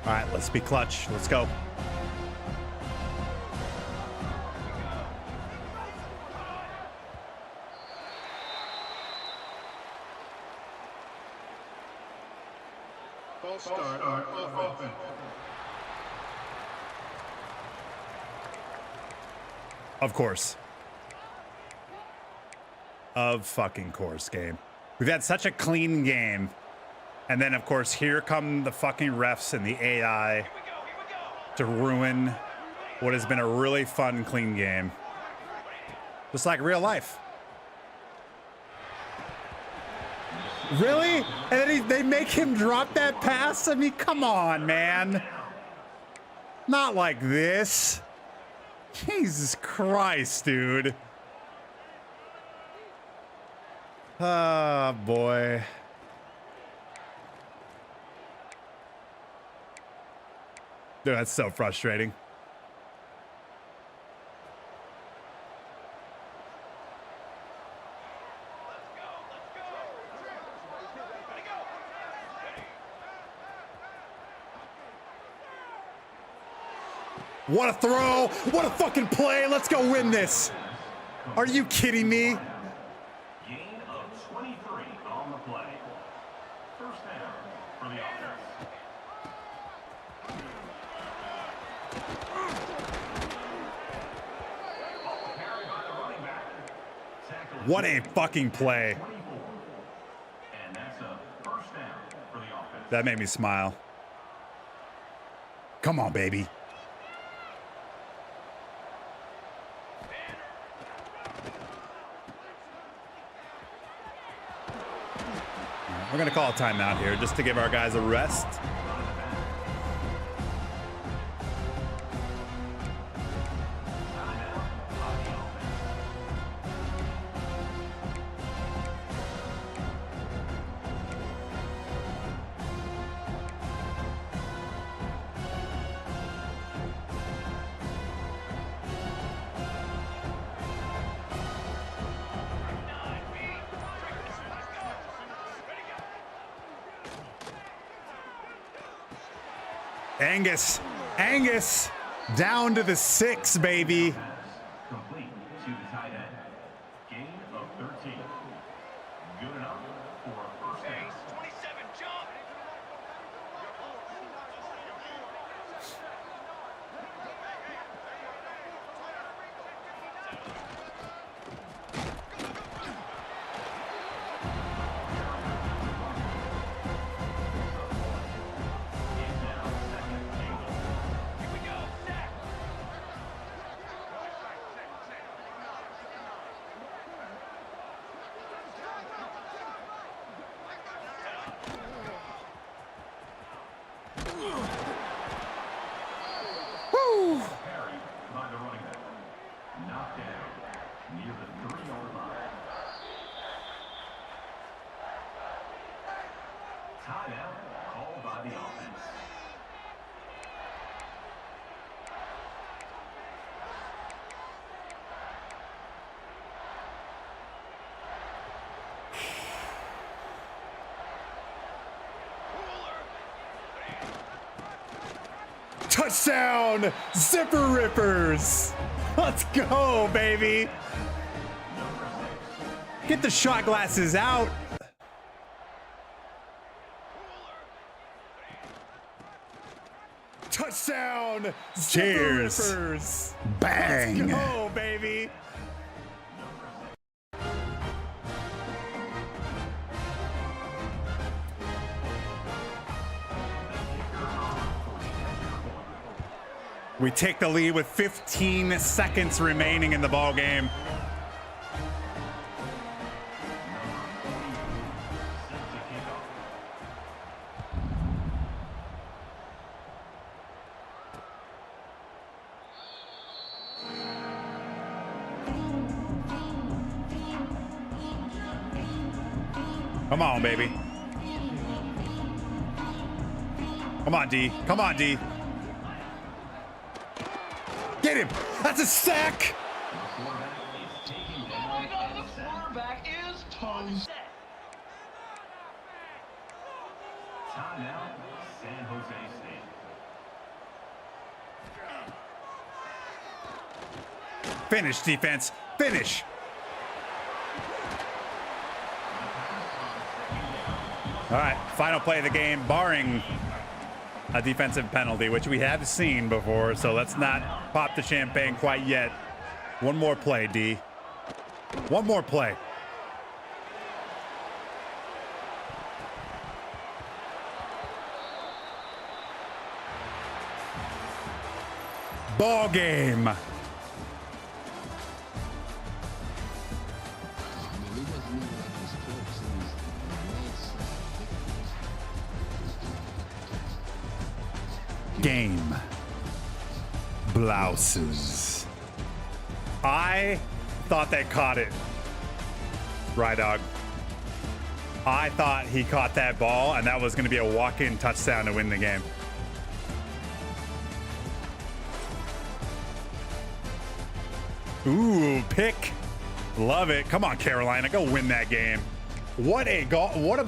All right, let's be clutch. Let's go. Open. Of course. Of fucking course, game. We've had such a clean game. And then, of course, here come the fucking refs and the AI to ruin what has been a really fun, clean game. Just like real life. Really? And then they make him drop that pass? I mean, come on, man. Not like this. Jesus Christ, dude. Oh, boy. Dude, that's so frustrating. What a throw! What a fucking play! Let's go win this! Are you kidding me? Gain of 23 on the play. First down for the offense. What a fucking play. And that's a first down for the offense. That made me smile. Come on, baby. going to call a timeout here just to give our guys a rest. Angus, down to the 6, baby. Complete to the tight end. Gain of 13. Good enough for a first down. 27, jump. Carried by the running back. Knocked down near the 3-yard line. Timeout called by the offense. Touchdown, Zipper Rippers. Let's go, baby. Get the shot glasses out. Touchdown, Cheers. Zipper Rippers. Bang. Let's go, baby. We take the lead with 15 seconds remaining in the ball game. Come on, baby. Come on, D. Come on, D. Get him! That's a sack! Oh my God, the quarterback is toast. Timeout, San Jose State. Finish, defense. Finish. All right, final play of the game, barring a defensive penalty, which we have seen before, so let's not pop the champagne quite yet. One more play, D. One more play. Ball game. Game. Blouses. I thought they caught it. Dog. I thought he caught that ball and that was going to be a walk-in touchdown to win the game. Ooh, pick. Love it. Come on, Carolina. Go win that game. What a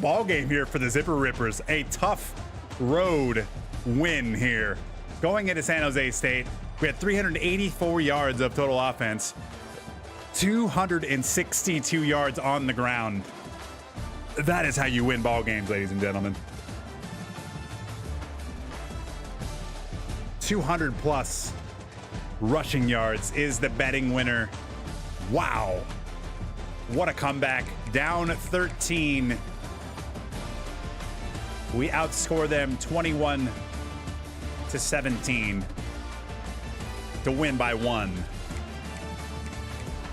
ball game here for the Zipper Rippers. A tough road win here. Going into San Jose State, we had 384 yards of total offense, 262 yards on the ground. That is how you win ball games, ladies and gentlemen. 200 plus rushing yards is the betting winner. Wow. What a comeback. Down 13. We outscore them 21-17 to win by 1.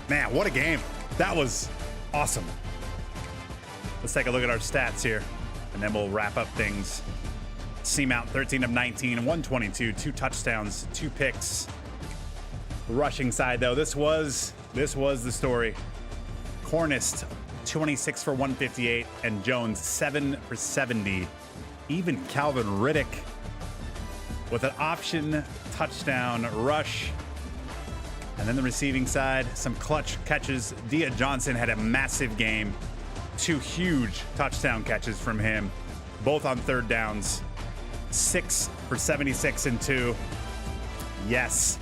Man, what a game. That was awesome. Let's take a look at our stats here. and then we'll wrap up things. Seamount 13 of 19, 122, 2 touchdowns, 2 picks. Rushing side though, this was the story. Cornist 26 for 158 and Jones 7 for 70. Even Calvin Riddick with an option touchdown rush. And then the receiving side, some clutch catches. Dia Johnson had a massive game. 2 huge touchdown catches from him, both on third downs. 6 for 76 and 2. Yes.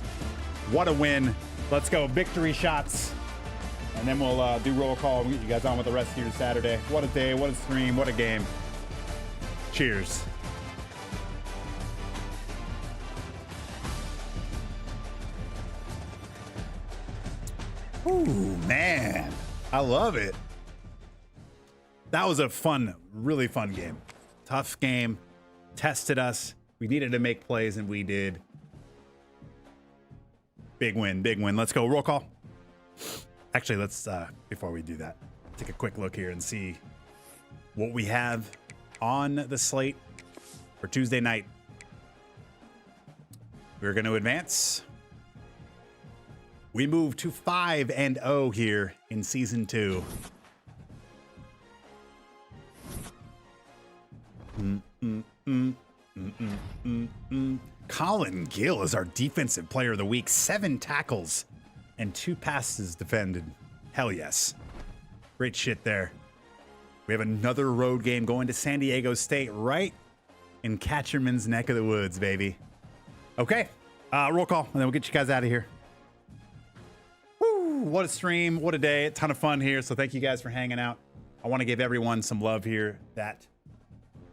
What a win. Let's go. Victory shots. And then we'll do roll call and get you guys on with the rest of your Saturday. What a day. What a stream. What a game. Cheers. Ooh, man. I love it. That was a fun, really fun game. Tough game. Tested us. We needed to make plays, and we did. Big win, big win. Let's go. Roll call. Actually, let's, before we do that, take a quick look here and see what we have on the slate for Tuesday night. We're going to advance. We move to 5-0 here in season 2. Colin Gill is our defensive player of the week. 7 tackles and 2 passes defended. Hell yes. Great shit there. We have another road game going to San Diego State, right in Catcherman's neck of the woods, baby. Okay, roll call, and then we'll get you guys out of here. Woo, what a stream, what a day. A ton of fun here, so thank you guys for hanging out. I want to give everyone some love here that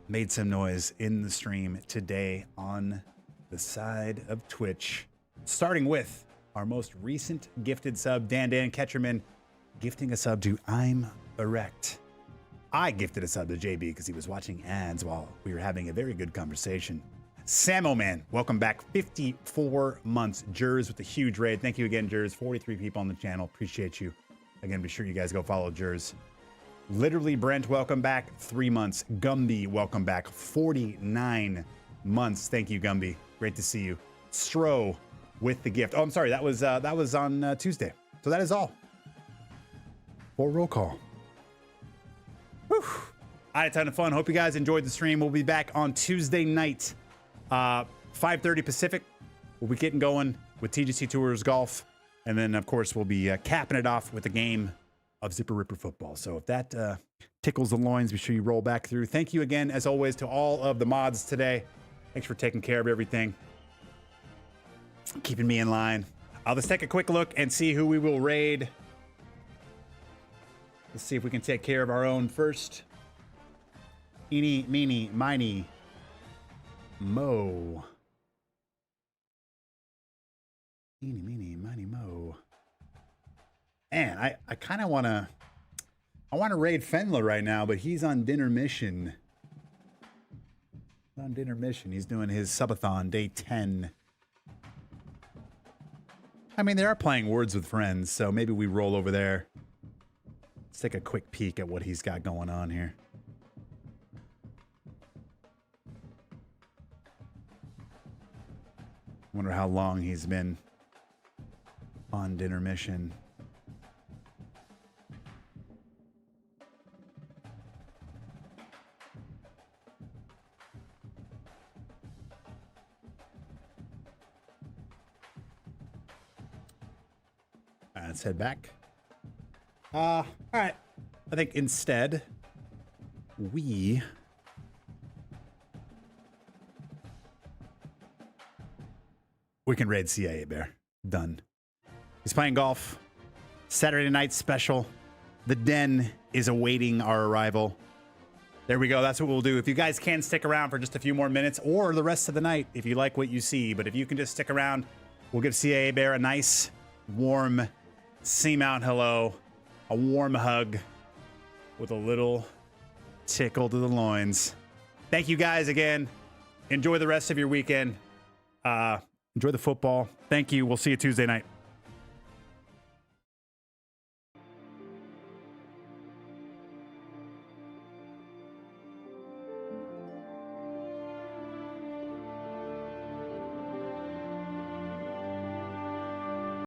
made some noise in the stream today on the side of Twitch. Starting with our most recent gifted sub, Dan Ketcherman, gifting a sub to I'm Erect. I gifted a sub to JB because he was watching ads while we were having a very good conversation. Samo Man, welcome back. 54 months. Jers with a huge raid. Thank you again, Jers. 43 people on the channel. Appreciate you. Again, be sure you guys go follow Jers. Literally Brent, welcome back. 3 months. Gumby, welcome back. 49 months. Thank you, Gumby. Great to see you. Stro with the gift. Oh, I'm sorry. That was on Tuesday. So that is all for roll call. Whew. I had a ton of fun. Hope you guys enjoyed the stream. We'll be back on Tuesday night, 5:30 Pacific. We'll be getting going with TGC Tours Golf. And then, of course, we'll be capping it off with a game of Zipper Ripper football. So if that tickles the loins, be sure you roll back through. Thank you again, as always, to all of the mods today. Thanks for taking care of everything, keeping me in line. Let's take a quick look and see who we will raid. Let's see if we can take care of our own first. Eeny, meeny, miny, mo. Eeny, meeny, miny, mo. Man, I kind of want to... I want to raid Fenla right now, but he's on dinner mission. On dinner mission. He's doing his subathon, day 10. I mean, they are playing Words with Friends, so maybe we roll over there. Let's take a quick peek at what he's got going on here. Wonder how long he's been on dinner mission. Let's head back. All right. I think instead we can raid CIA Bear. Done. He's playing golf. Saturday night special. The den is awaiting our arrival. There we go. That's what we'll do. If you guys can stick around for just a few more minutes or the rest of the night, if you like what you see, but if you can just stick around, we'll give CIA Bear a nice, warm Seamount hello, a warm hug with a little tickle to the loins. Thank you guys again. Enjoy the rest of your weekend. Enjoy the football. Thank you. We'll see you Tuesday night.